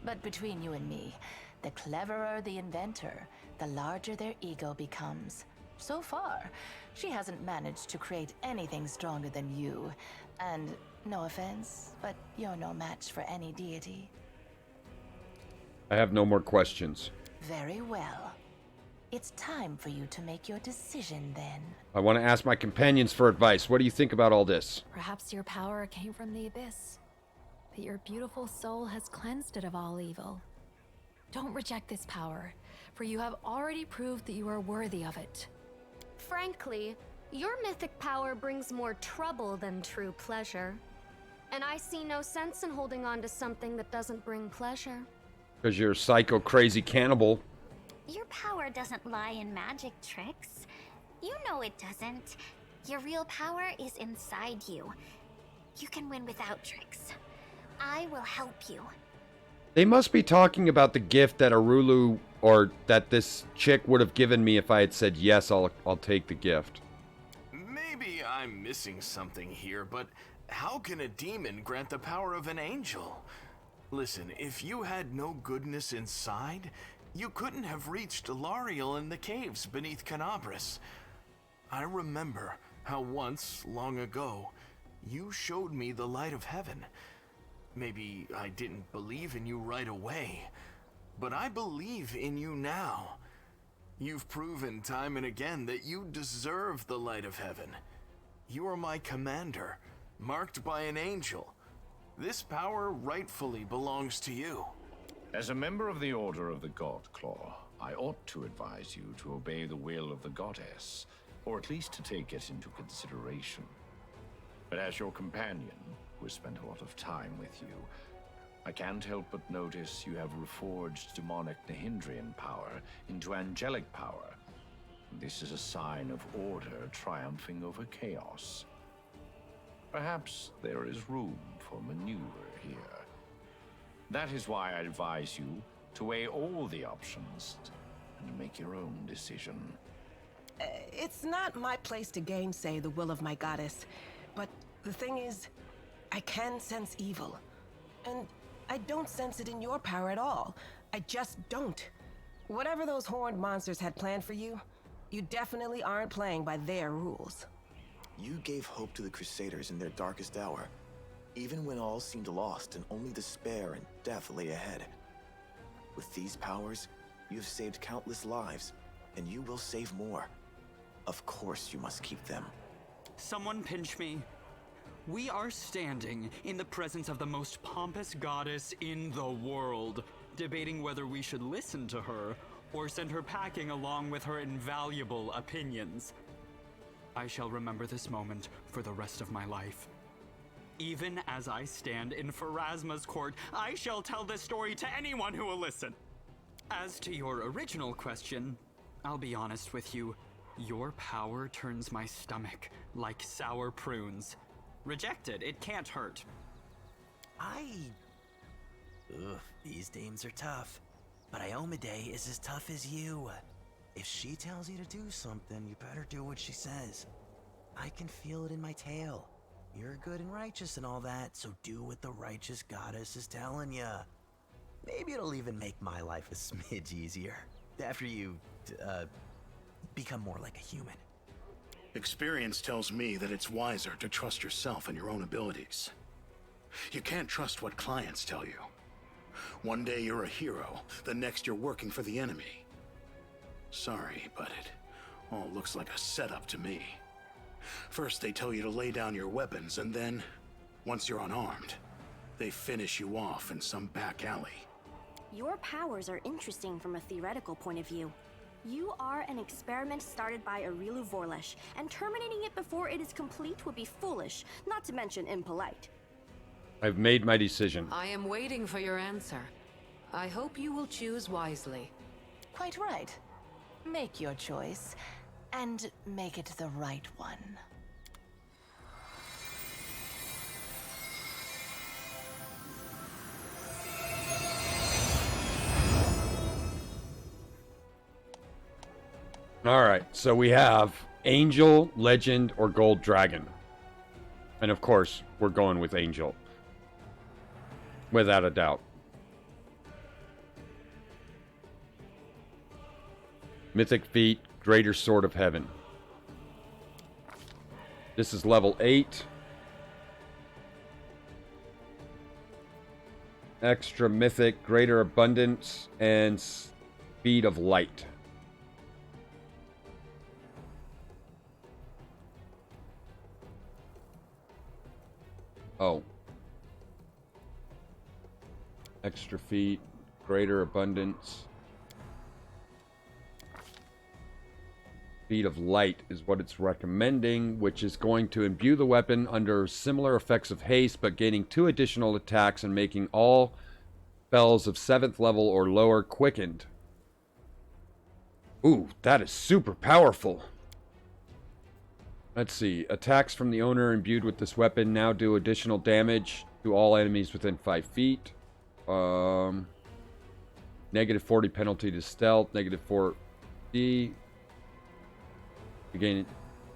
But between you and me, the cleverer the inventor, the larger their ego becomes. So far, she hasn't managed to create anything stronger than you. And no offense, but you're no match for any deity. I have no more questions. Very well. It's time for you to make your decision then. I want to ask my companions for advice. What do you think about all this? Perhaps your power came from the Abyss, but your beautiful soul has cleansed it of all evil. Don't reject this power, for you have already proved that you are worthy of it. Frankly, your mythic power brings more trouble than true pleasure. And I see no sense in holding on to something that doesn't bring pleasure. Because you're a psycho crazy cannibal. Your power doesn't lie in magic tricks. You know it doesn't. Your real power is inside you. You can win without tricks. I will help you. They must be talking about the gift that Aurilu, or that this chick would have given me if I had said yes, I'll take the gift. Maybe I'm missing something here, but how can a demon grant the power of an angel? Listen, if you had no goodness inside, you couldn't have reached Lariel in the caves beneath Canabras. I remember how once, long ago, you showed me the light of heaven. Maybe I didn't believe in you right away, but I believe in you now. You've proven time and again that you deserve the light of heaven. You are my commander, marked by an angel. This power rightfully belongs to you. As a member of the Order of the God Claw, I ought to advise you to obey the will of the goddess, or at least to take it into consideration. But as your companion, who has spent a lot of time with you, I can't help but notice you have reforged demonic Nahindrian power into angelic power. This is a sign of order triumphing over chaos. Perhaps there is room for maneuver here. That is why I advise you to weigh all the options and make your own decision. It's not my place to gainsay the will of my goddess, but the thing is, I can sense evil. And I don't sense it in your power at all. I just don't. Whatever those horned monsters had planned for you, you definitely aren't playing by their rules. You gave hope to the Crusaders in their darkest hour, even when all seemed lost and only despair and death lay ahead. With these powers, you have saved countless lives, and you will save more. Of course you must keep them. Someone pinch me. We are standing in the presence of the most pompous goddess in the world, debating whether we should listen to her or send her packing along with her invaluable opinions. I shall remember this moment for the rest of my life. Even as I stand in Pharasma's court, I shall tell this story to anyone who will listen. As to your original question, I'll be honest with you. Your power turns my stomach like sour prunes. Reject it, it can't hurt. Ugh, these dames are tough. But Iomade is as tough as you. If she tells you to do something, you better do what she says. I can feel it in my tail. You're good and righteous and all that, so do what the righteous goddess is telling you. Maybe it'll even make my life a smidge easier. After you, become more like a human. Experience tells me that it's wiser to trust yourself and your own abilities. You can't trust what clients tell you. One day you're a hero, the next you're working for the enemy. Sorry, but it all looks like a setup to me. First they tell you to lay down your weapons, and then, once you're unarmed, they finish you off in some back alley. Your powers are interesting from a theoretical point of view. You are an experiment started by Arilu Vorlesh, and terminating it before it is complete would be foolish, not to mention impolite. I've made my decision. I am waiting for your answer. I hope you will choose wisely. Quite right. Make your choice, and make it the right one. Alright, so we have Angel, Legend, or Gold Dragon. And of course, we're going with Angel. Without a doubt. Mythic Feat, Greater Sword of Heaven. This is level 8. Extra Mythic, Greater Abundance, and Speed of Light. Oh. Extra feet, greater abundance. Speed of light is what it's recommending, which is going to imbue the weapon under similar effects of haste, but gaining 2 additional attacks and making all spells of 7th level or lower quickened. Ooh, that is super powerful. Let's see. Attacks from the owner imbued with this weapon now do additional damage to all enemies within 5 feet. Negative 40 penalty to stealth. Negative 40. Again,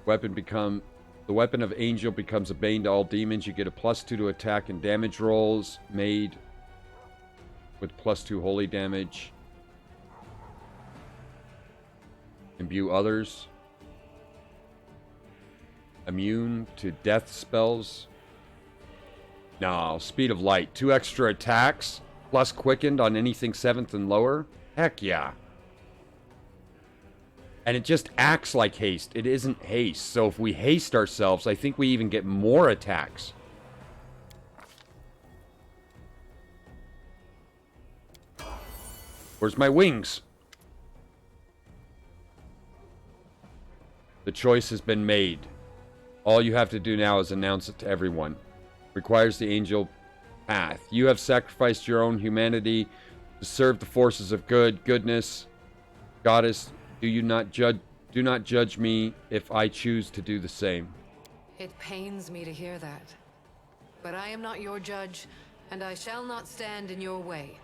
the weapon of Angel becomes a bane to all demons. You get a +2 to attack and damage rolls made with +2 holy damage. Imbue others. Immune to death spells. No, Speed of Light. 2 extra attacks, plus quickened on anything 7th and lower. Heck yeah. And it just acts like haste. It isn't haste. So if we haste ourselves, I think we even get more attacks. Where's my wings? The choice has been made. All you have to do now is announce it to everyone. Requires the angel path. You have sacrificed your own humanity to serve the forces of goodness. Goddess, do not judge me if I choose to do the same. It pains me to hear that. But I am not your judge, and I shall not stand in your way.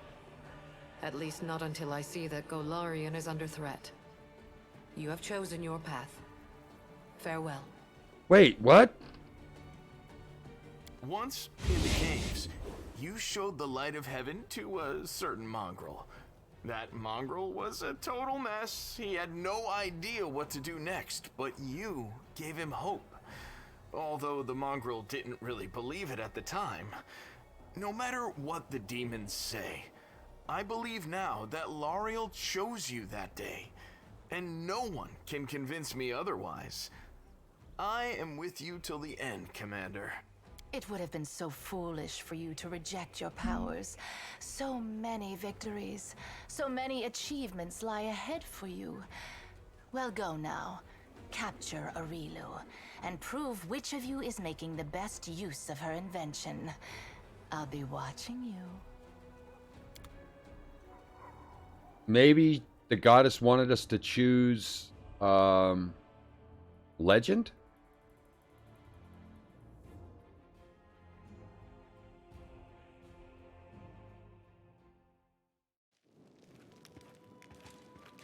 At least not until I see that Golarion is under threat. You have chosen your path. Farewell. Wait, what? Once in the caves, you showed the light of heaven to a certain mongrel. That mongrel was a total mess. He had no idea what to do next, but you gave him hope. Although the mongrel didn't really believe it at the time. No matter what the demons say, I believe now that Lariel chose you that day, and no one can convince me otherwise. I am with you till the end, Commander. It would have been so foolish for you to reject your powers. So many victories, so many achievements lie ahead for you. Well, go now. capture Arilu and prove which of you is making the best use of her invention. I'll be watching you. Maybe the goddess wanted us to choose legend?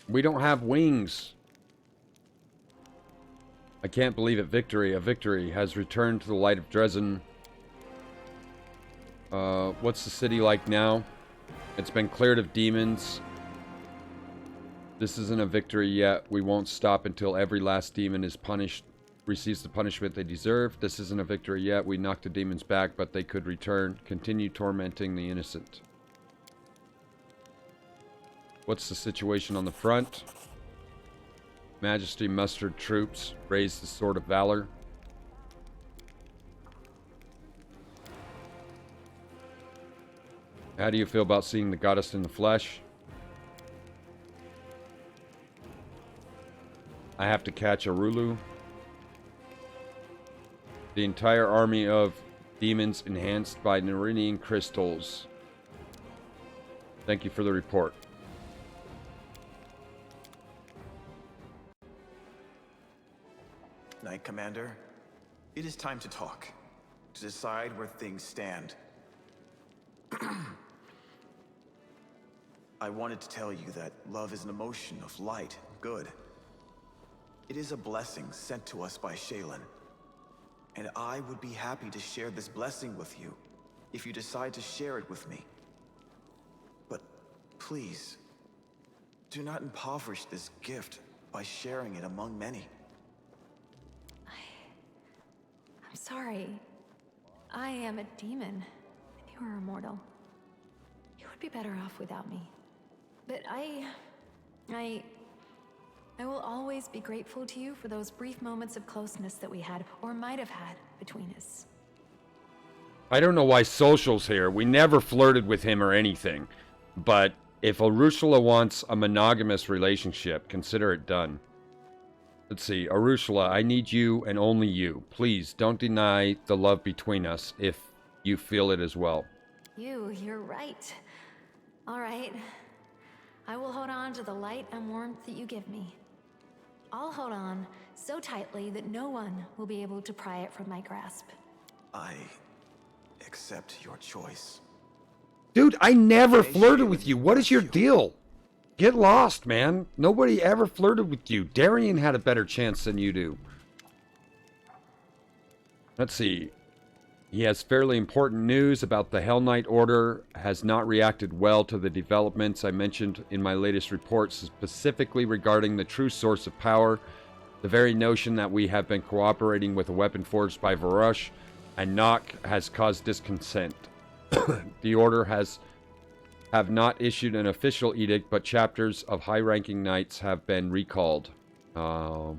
We don't have wings. I can't believe it. Victory. A victory has returned to the light of Dresden. What's the city like now? It's been cleared of demons. This isn't a victory yet. We won't stop until every last demon is punished, receives the punishment they deserve. This isn't a victory yet. We knocked the demons back, but they could return. Continue tormenting the innocent. What's the situation on the front? Majesty mustered troops. Raised the sword of valor. How do you feel about seeing the goddess in the flesh? I have to catch Arulu. The entire army of demons enhanced by Nerinian crystals. Thank you for the report. Knight Commander, it is time to talk, to decide where things stand. I wanted to tell you that love is an emotion of light and good. It is a blessing sent to us by Shaylin. And I would be happy to share this blessing with you, if you decide to share it with me. But please, do not impoverish this gift by sharing it among many. I'm sorry. I am a demon, and you are immortal. You would be better off without me. But I will always be grateful to you for those brief moments of closeness that we had, or might have had, between us. I don't know why Social's here. We never flirted with him or anything. But if Arusula wants a monogamous relationship, consider it done. Let's see. Arusula, I need you and only you. Please, don't deny the love between us if you feel it as well. You're right. All right. I will hold on to the light and warmth that you give me. I'll hold on so tightly that no one will be able to pry it from my grasp. I accept your choice. Dude, I never flirted with you. What is your deal? Get lost, man. Nobody ever flirted with you. Darian had a better chance than you do. Let's see. He has fairly important news about the Hell Knight Order. Has not reacted well to the developments I mentioned in my latest reports, specifically regarding the true source of power. The very notion that we have been cooperating with a weapon forged by Varush and Nock has caused discontent. The Order have not issued an official edict, but chapters of high-ranking knights have been recalled. The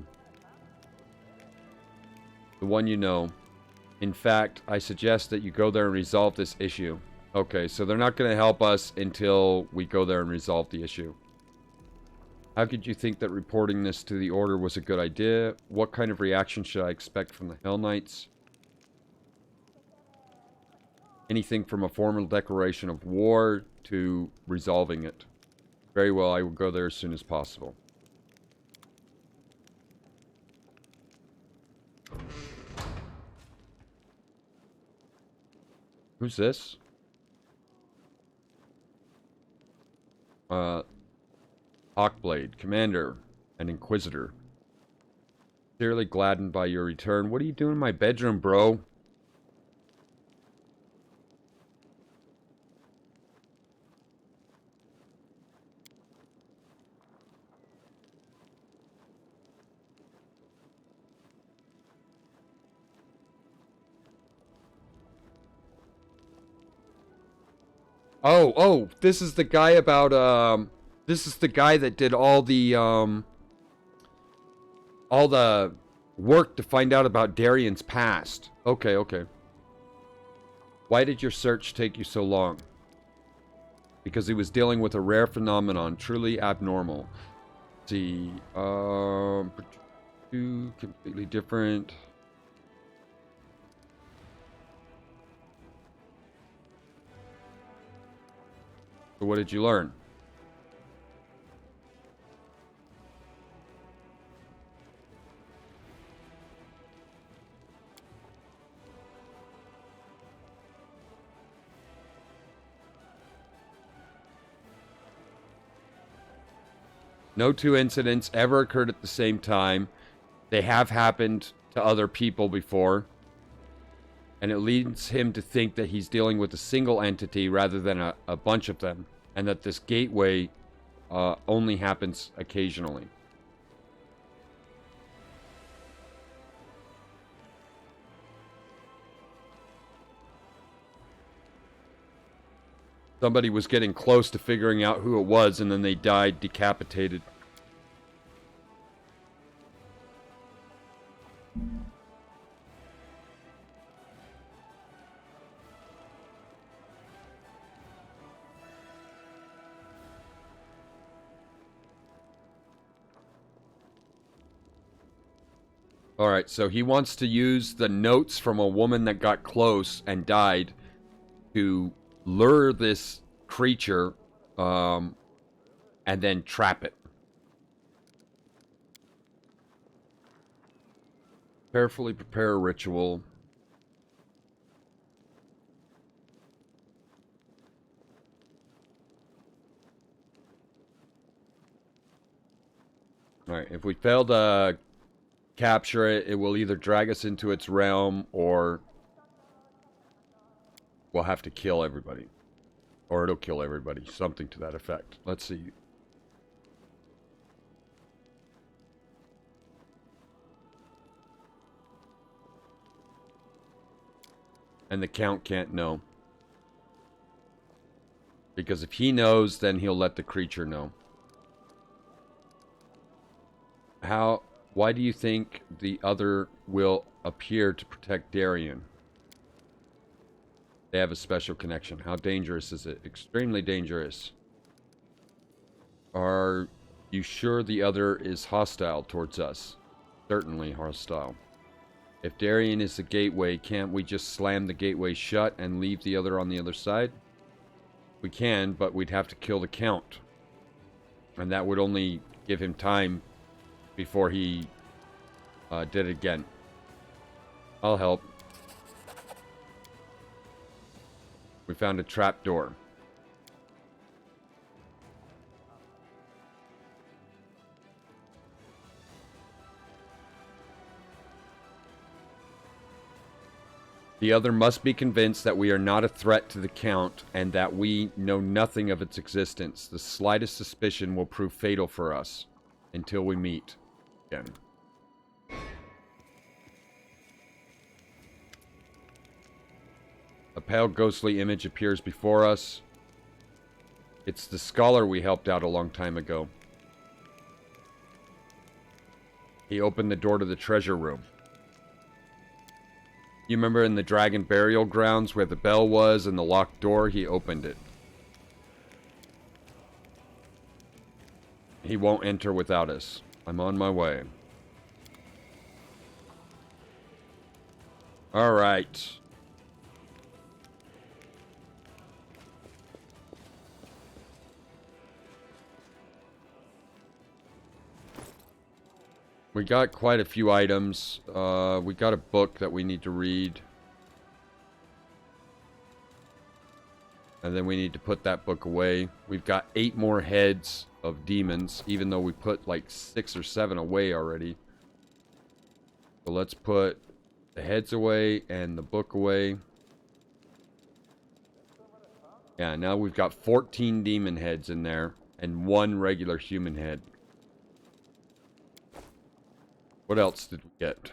one you know. In fact, I suggest that you go there and resolve this issue. Okay, so they're not going to help us until we go there and resolve the issue. How could you think that reporting this to the Order was a good idea? What kind of reaction should I expect from the Hell Knights? Anything from a formal declaration of war to resolving it. Very well, I will go there as soon as possible. Who's this? Hawkblade, Commander, and Inquisitor. Sincerely gladdened by your return. What are you doing in my bedroom, bro? Oh, this is the guy about, this is the guy that did all the work to find out about Darian's past. Okay. Why did your search take you so long? Because he was dealing with a rare phenomenon, truly abnormal. Let's see, Two completely different. So what did you learn? No two incidents ever occurred at the same time. They have happened to other people before. And it leads him to think that he's dealing with a single entity rather than a bunch of them. And that this gateway only happens occasionally. Somebody was getting close to figuring out who it was, and then they died decapitated. Alright, so he wants to use the notes from a woman that got close and died to lure this creature and then trap it. Carefully prepare a ritual. Alright, if we fail to capture it, it will either drag us into its realm or we'll have to kill everybody. Or it'll kill everybody. Something to that effect. Let's see. And the Count can't know. Because if he knows, then he'll let the creature know. Why do you think the other will appear to protect Darien? They have a special connection. How dangerous is it? Extremely dangerous. Are you sure the other is hostile towards us? Certainly hostile. If Darien is the gateway, can't we just slam the gateway shut and leave the other on the other side? We can, but we'd have to kill the Count. And that would only give him time before he did it again. I'll help. We found a trapdoor. The other must be convinced that we are not a threat to the Count and that we know nothing of its existence. The slightest suspicion will prove fatal for us until we meet again. A pale ghostly image appears before us. It's the scholar we helped out a long time ago. He opened the door to the treasure room. You remember in the dragon burial grounds where the bell was and the locked door? He opened it. He won't enter without us. I'm on my way. Alright. We got quite a few items. We got a book that we need to read. And then we need to put that book away. We've got 8 more heads of demons, even though we put like 6 or 7 away already. So let's put the heads away and the book away. Yeah, now we've got 14 demon heads in there and 1 regular human head. What else did we get?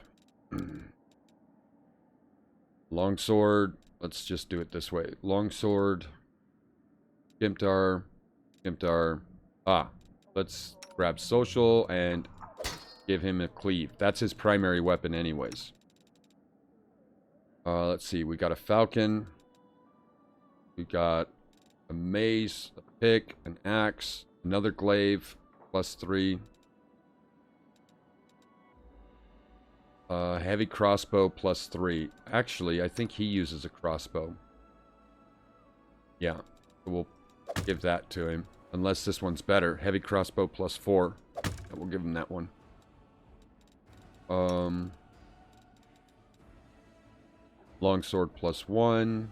Longsword. Let's just do it this way. Longsword. Skimtar. Skimtar. Let's grab social and give him a cleave. That's his primary weapon anyways. Let's see. We got a falcon. We got a mace, a pick, an axe, another glaive, +3. Heavy crossbow +3. Actually, I think he uses a crossbow. Yeah, we'll give that to him. Unless this one's better. Heavy crossbow +4. We'll give him that one. Longsword +1.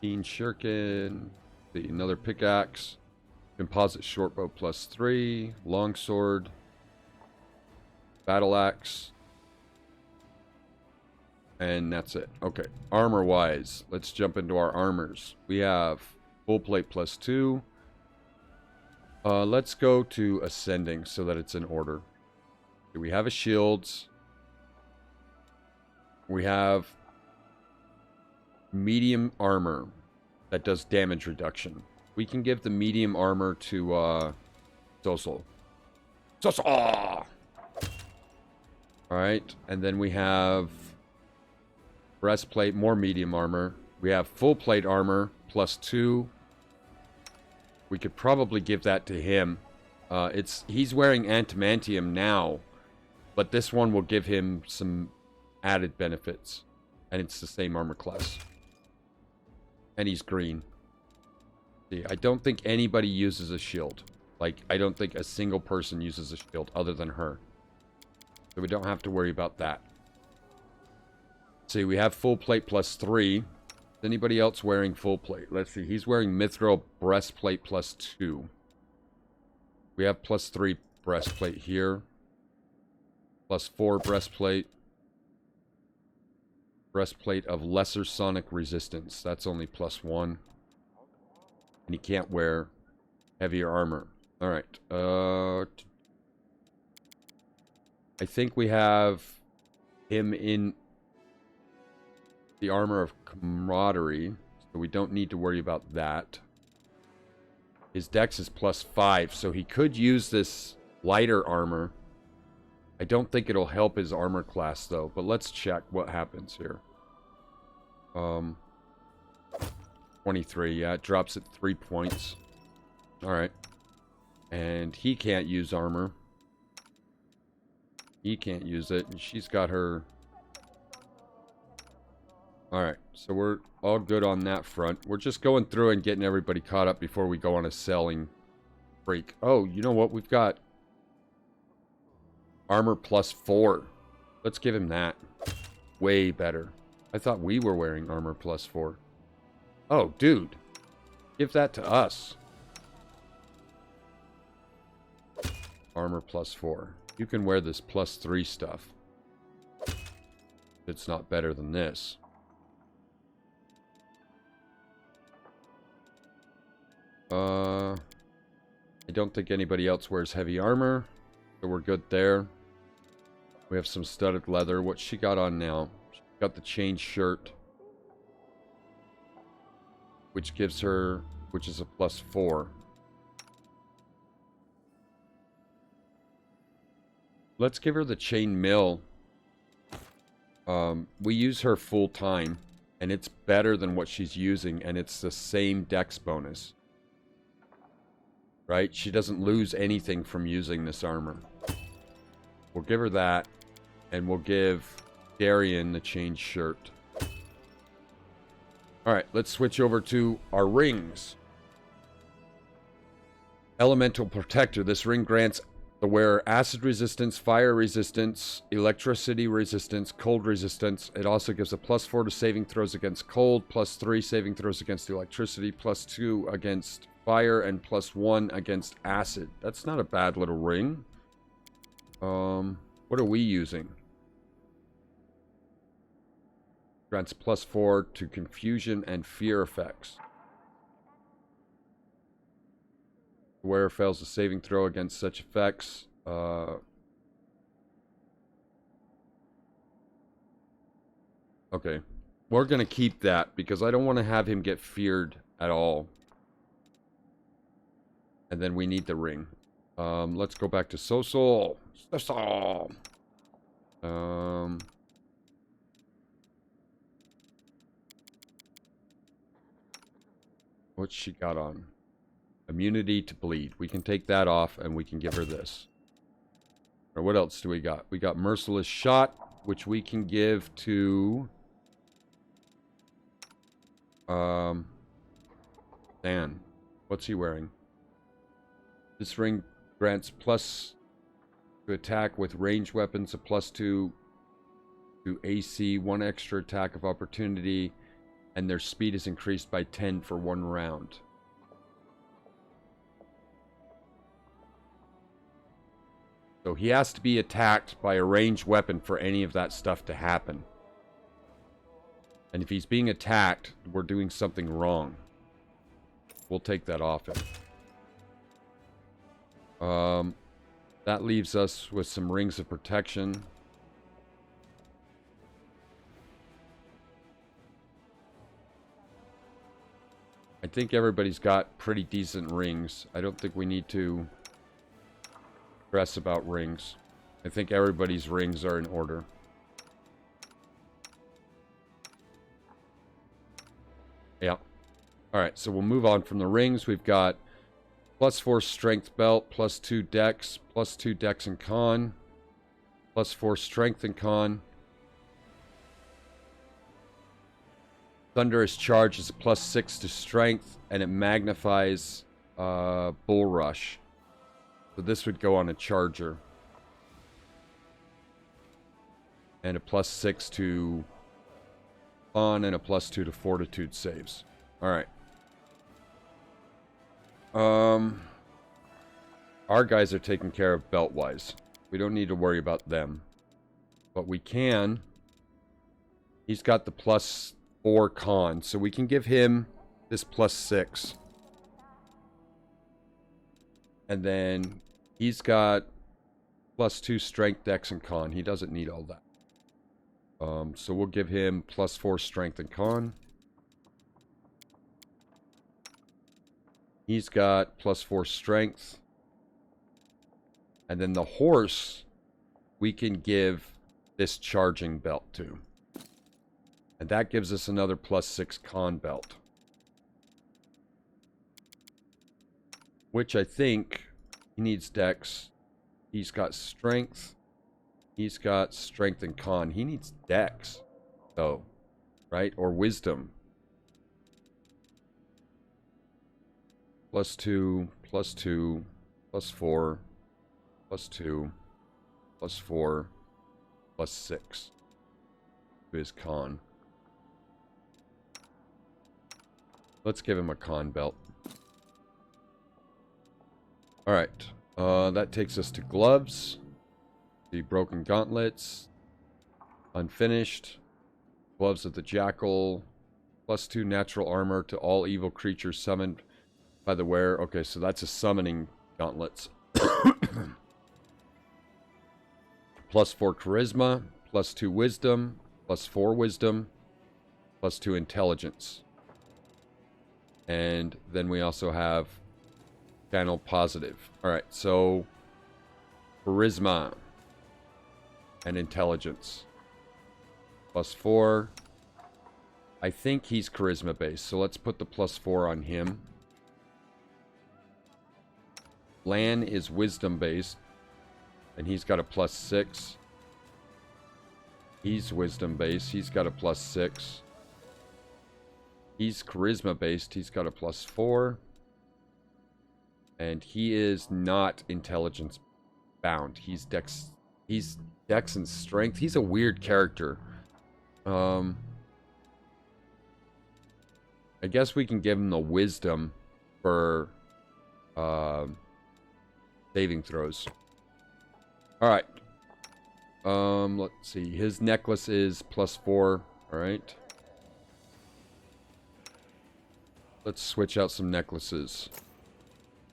Keen shuriken. Another pickaxe. Composite shortbow +3. Longsword. Battle axe. And that's it. Okay. Armor-wise, let's jump into our armors. We have full plate +2. Let's go to ascending so that it's in order. We have a shields. We have medium armor that does damage reduction. We can give the medium armor to Social. Alright, and then we have breastplate, more medium armor. We have full plate armor +2. We could probably give that to him. He's wearing antimantium now, but this one will give him some added benefits, and it's the same armor class. And he's green. See, I don't think anybody uses a shield. Like, I don't think a single person uses a shield other than her. So we don't have to worry about that. See, we have full plate +3. Is anybody else wearing full plate? Let's see. He's wearing mithril breastplate +2. We have +3 breastplate here. +4 breastplate. Breastplate of lesser sonic resistance. That's only +1. And he can't wear heavier armor. Alright. I think we have him in the armor of camaraderie, so we don't need to worry about that. His dex is +5, so he could use this lighter armor. I don't think it'll help his armor class, though, but let's check what happens here. 23, yeah, it drops at 3 points. Alright. And he can't use armor. He can't use it, and she's got her... Alright, so we're all good on that front. We're just going through and getting everybody caught up before we go on a selling break. Oh, you know what? We've got armor +4. Let's give him that. Way better. I thought we were wearing armor +4. Oh, dude. Give that to us. Armor +4. You can wear this +3 stuff. It's not better than this. I don't think anybody else wears heavy armor, so we're good there. We have some studded leather. What's she got on now? She's got the chain shirt, which gives her, which is a +4. Let's give her the chain mill. We use her full time, and it's better than what she's using, and it's the same dex bonus. Right? She doesn't lose anything from using this armor. We'll give her that, and we'll give Darian the chain shirt. Alright, let's switch over to our rings. Elemental Protector. This ring grants the wearer acid resistance, fire resistance, electricity resistance, cold resistance. It also gives a +4 to saving throws against cold, +3 saving throws against electricity, +2 against fire, and +1 against acid. That's not a bad little ring. What are we using? Grants +4 to confusion and fear effects. The wearer fails a saving throw against such effects. Okay. We're going to keep that because I don't want to have him get feared at all. And then we need the ring. Let's go back to Social. What's she got on? Immunity to bleed. We can take that off and we can give her this. Or what else do we got? We got Merciless Shot. which we can give to Dan. What's he wearing? This ring grants plus to attack with ranged weapons, a +2 to AC, 1 extra attack of opportunity, and their speed is increased by 10 for 1 round. So he has to be attacked by a ranged weapon for any of that stuff to happen. And if he's being attacked, we're doing something wrong. We'll take that off him. That leaves us with some rings of protection. I think everybody's got pretty decent rings. I don't think we need to stress about rings. I think everybody's rings are in order. Yeah. Alright, so we'll move on from the rings. We've got +4 strength belt, +2 dex, +2 dex and con, +4 strength and con. Thunderous charge is a +6 to strength, and it magnifies bull rush. So this would go on a charger. And a +6 to con and a +2 to fortitude saves. Alright. Our guys are taken care of belt-wise. We don't need to worry about them. But we can. He's got the +4 con, so we can give him this +6. And then he's got +2 strength, dex, and con. He doesn't need all that. So we'll give him +4 strength and con. He's got +4 strength. And then the horse, we can give this charging belt to. And that gives us another +6 con belt. Which I think he needs dex. He's got strength. He's got strength and con. He needs dex, though. Right? Or wisdom. +2, +2, +4, +2, +4, +6 to his con. Let's give him a con belt. Alright. That takes us to gloves. The broken gauntlets. Unfinished. Gloves of the jackal. +2 natural armor to all evil creatures summoned by the wearer. Okay, so that's a summoning gauntlets. +4 charisma. +2 wisdom. +4 wisdom. +2 intelligence. And then we also have channel positive. Alright, so charisma and intelligence. +4. I think he's charisma based, so let's put the +4 on him. Lan is wisdom based, and he's got a +6. He's wisdom based, he's got a +6. He's charisma based, he's got a +4. And he is not intelligence bound. He's dex and strength. He's a weird character. I guess we can give him the wisdom for saving throws. Alright. Let's see. His necklace is +4. Alright. Let's switch out some necklaces.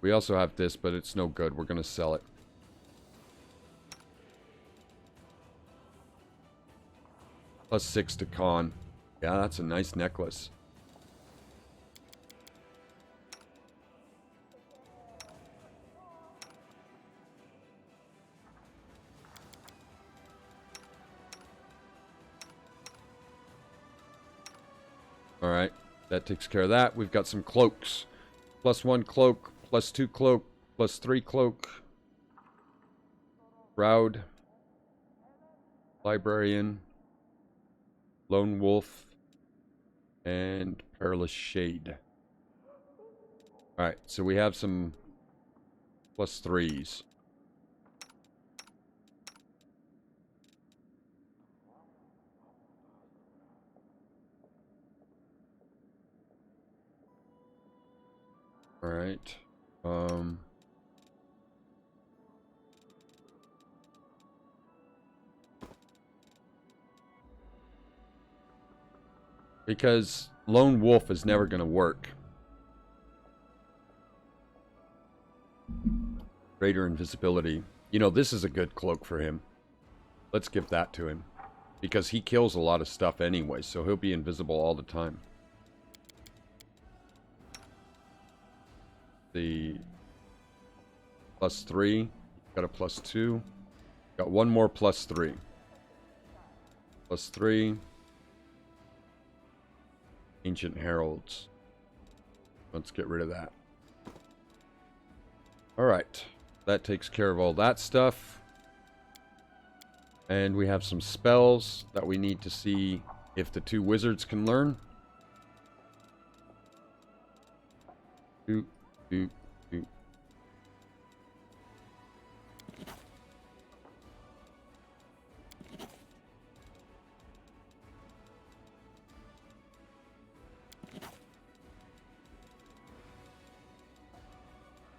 We also have this, but it's no good. We're going to sell it. +6 to con. Yeah, that's a nice necklace. Alright, that takes care of that. We've got some cloaks. +1 cloak, +2 cloak, +3 cloak. Shroud. Librarian, Lone Wolf, and Perilous Shade. Alright, so we have some +3s. Alright. Because Lone Wolf is never going to work. Greater invisibility. You know, this is a good cloak for him. Let's give that to him. Because he kills a lot of stuff anyway, so he'll be invisible all the time. The +3. Got a +2. Got one more +3. +3. Ancient Heralds. Let's get rid of that. Alright. That takes care of all that stuff. And we have some spells that we need to see if the 2 wizards can learn. Doop, doop, doop.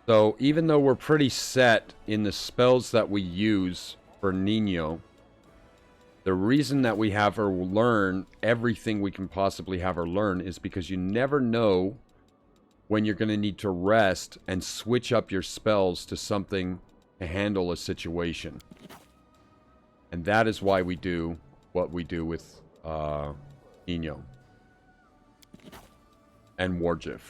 So, even though we're pretty set in the spells that we use for Nino, the reason that we have her learn everything we can possibly have her learn is because you never know when you're going to need to rest and switch up your spells to something to handle a situation. And that is why we do what we do with Nino and Warjif.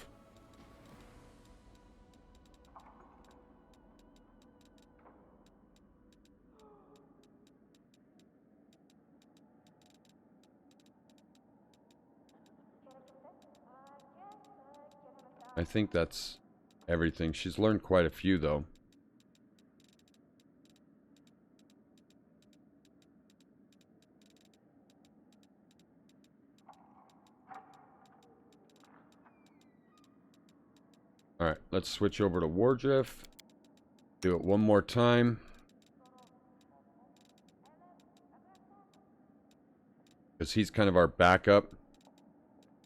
I think that's everything. She's learned quite a few, though. Alright, let's switch over to Warjif. Do it one more time. Because he's kind of our backup.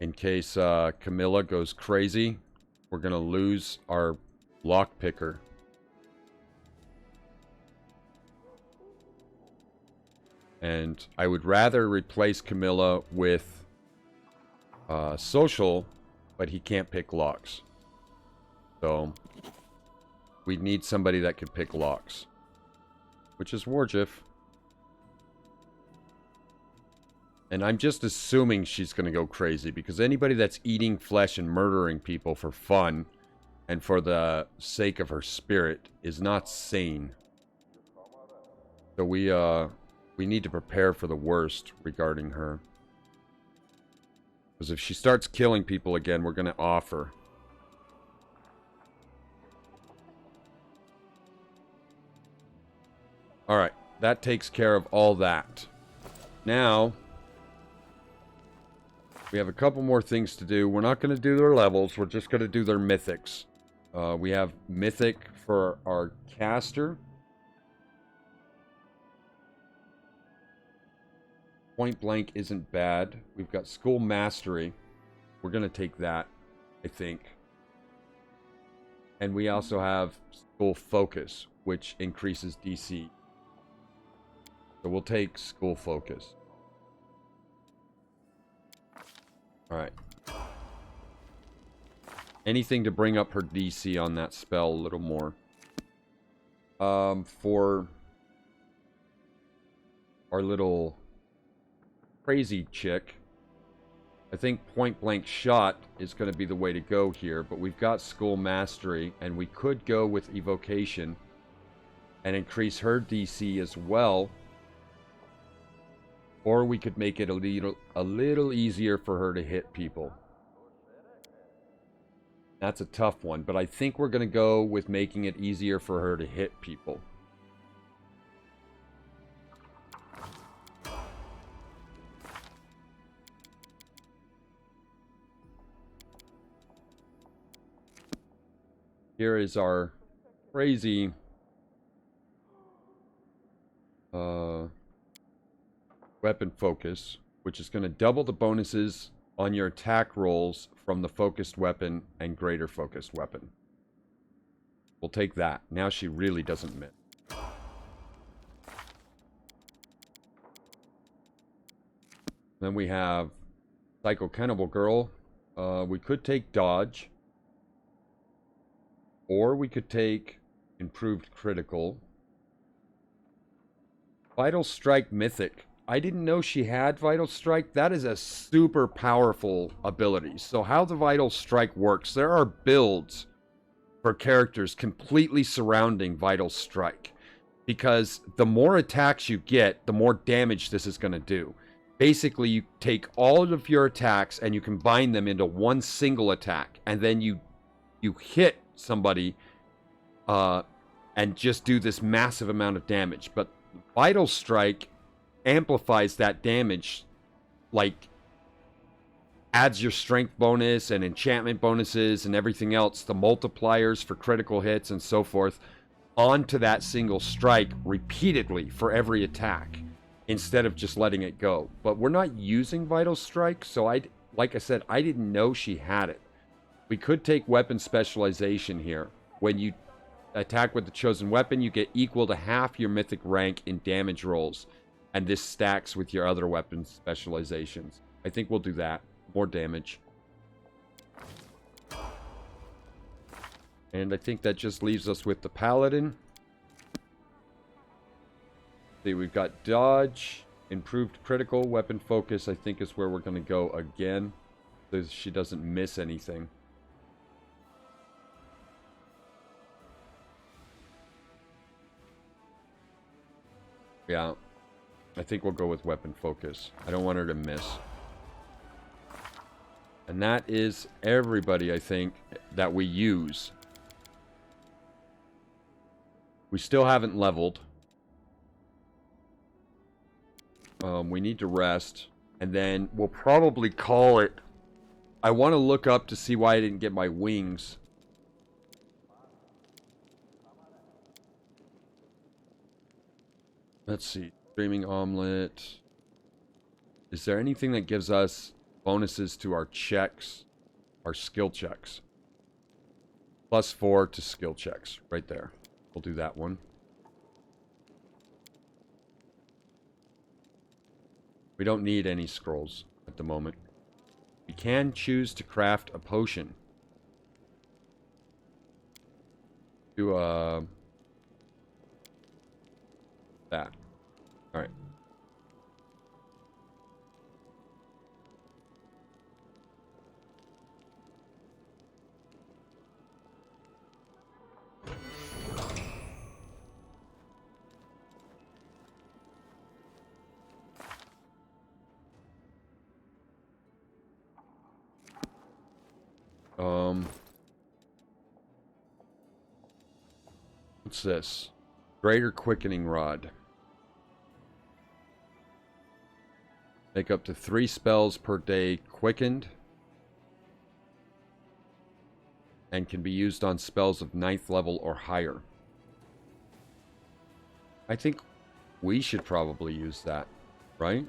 In case Camilla goes crazy. We're going to lose our lockpicker. And I would rather replace Camilla with social, but he can't pick locks. So we need somebody that can pick locks. Which is Warjif. And I'm just assuming she's going to go crazy, because anybody that's eating flesh and murdering people for fun and for the sake of her spirit is not sane. So we need to prepare for the worst regarding her. Because if she starts killing people again, we're going to off her. Alright, that takes care of all that. Now we have a couple more things to do. We're not going to do their levels. We're just going to do their mythics. We have mythic for our caster. Point blank isn't bad. We've got school mastery. We're going to take that, I think. And we also have school focus, which increases DC. So we'll take school focus. Alright. Anything to bring up her DC on that spell a little more. For our little crazy chick, I think point blank shot is going to be the way to go here, but we've got school mastery, and we could go with evocation and increase her DC as well. Or we could make it a little easier for her to hit people. That's a tough one, but I think we're going to go with making it easier for her to hit people. Here is our crazy weapon focus, which is going to double the bonuses on your attack rolls from the focused weapon and greater focused weapon. We'll take that. Now she really doesn't miss. Then we have Psycho Cannibal Girl. We could take Dodge. Or we could take Improved Critical. Vital Strike Mythic. I didn't know she had Vital Strike. That is a super powerful ability. So how the Vital Strike works, there are builds for characters completely surrounding Vital Strike. Because the more attacks you get, the more damage this is going to do. Basically, you take all of your attacks and you combine them into one single attack. And then you hit somebody and just do this massive amount of damage. But Vital Strike amplifies that damage, like adds your strength bonus and enchantment bonuses and everything else, the multipliers for critical hits and so forth, onto that single strike repeatedly for every attack, instead of just letting it go. But we're not using Vital Strike, so like I said, I didn't know she had it. We could take weapon specialization here. When you attack with the chosen weapon, you get equal to half your mythic rank in damage rolls. And this stacks with your other weapon specializations. I think we'll do that. More damage. And I think that just leaves us with the Paladin. See, we've got Dodge, Improved Critical, Weapon Focus, I think is where we're going to go again. So she doesn't miss anything. Yeah. I think we'll go with Weapon Focus. I don't want her to miss. And that is everybody, I think, that we use. We still haven't leveled. We need to rest. And then we'll probably call it. I want to look up to see why I didn't get my wings. Let's see. Streaming Omelet. Is there anything that gives us bonuses to our checks? Our skill checks. +4 to skill checks. Right there. We'll do that one. We don't need any scrolls at the moment. We can choose to craft a potion. Do that. All right. What's this? Greater Quickening Rod. Make up to 3 spells per day quickened. And can be used on spells of 9th level or higher. I think we should probably use that, right?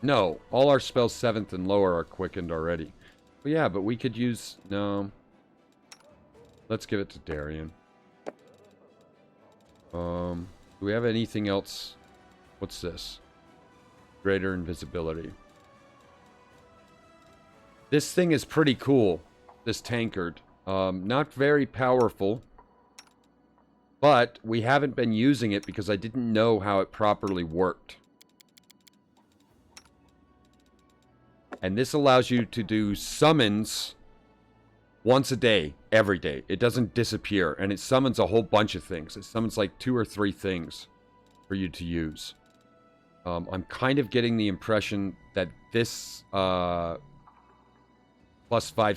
No, all our spells 7th and lower are quickened already. But yeah, but we could use... No. Let's give it to Darian. Do we have anything else? What's this? Greater invisibility. This thing is pretty cool. This tankard. Not very powerful. But we haven't been using it because I didn't know how it properly worked. And this allows you to do summons once a day, every day. It doesn't disappear, and it summons a whole bunch of things. It summons like 2 or 3 things for you to use. I'm kind of getting the impression that this +5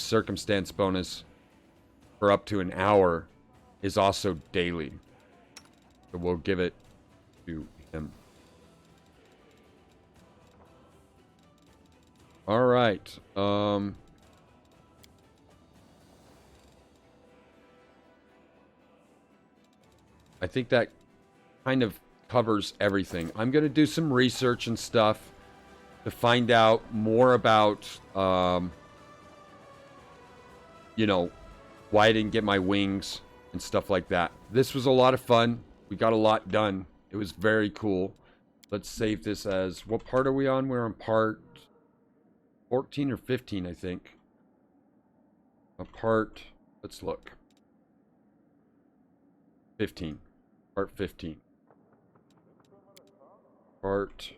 circumstance bonus for up to an hour is also daily. So we'll give it to him. All right. I think that kind of covers everything. I'm going to do some research and stuff to find out more about, you know, why I didn't get my wings and stuff like that. This was a lot of fun. We got a lot done. It was very cool. Let's save this as, what part are we on? We're on part 14 or 15, I think. A part, let's look. 15. Part 15. Part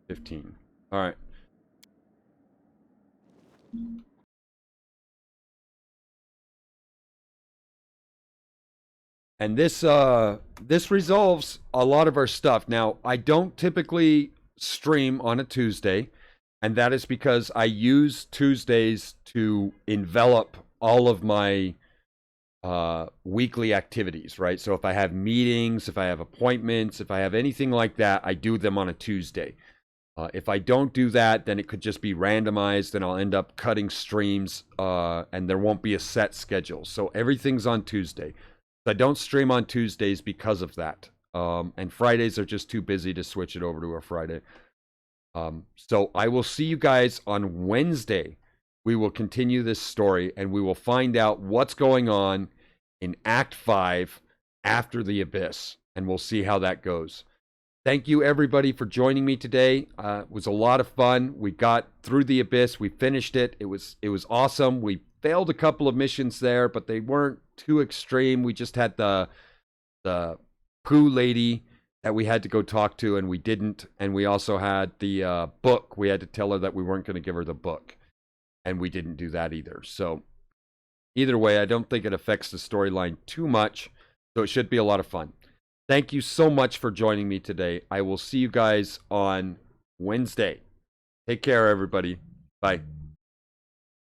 15. All right. And this resolves a lot of our stuff. Now, I don't typically stream on a Tuesday, and that is because I use Tuesdays to envelop all of my weekly activities, right? So if I have meetings, if I have appointments, if I have anything like that, I do them on a Tuesday. If I don't do that, then it could just be randomized and I'll end up cutting streams and there won't be a set schedule. So everything's on Tuesday. I don't stream on Tuesdays because of that. And Fridays are just too busy to switch it over to a Friday. So I will see you guys on Wednesday. We will continue this story and we will find out what's going on in Act 5 after the Abyss. And we'll see how that goes. Thank you, everybody, for joining me today. It was a lot of fun. We got through the Abyss. We finished it. It was awesome. We failed a couple of missions there, but they weren't too extreme. We just had the poo lady that we had to go talk to, and we didn't. And we also had the book. We had to tell her that we weren't going to give her the book, and we didn't do that either. So either way, I don't think it affects the storyline too much, so it should be a lot of fun. Thank you so much for joining me today. I will see you guys on Wednesday. Take care, everybody. Bye.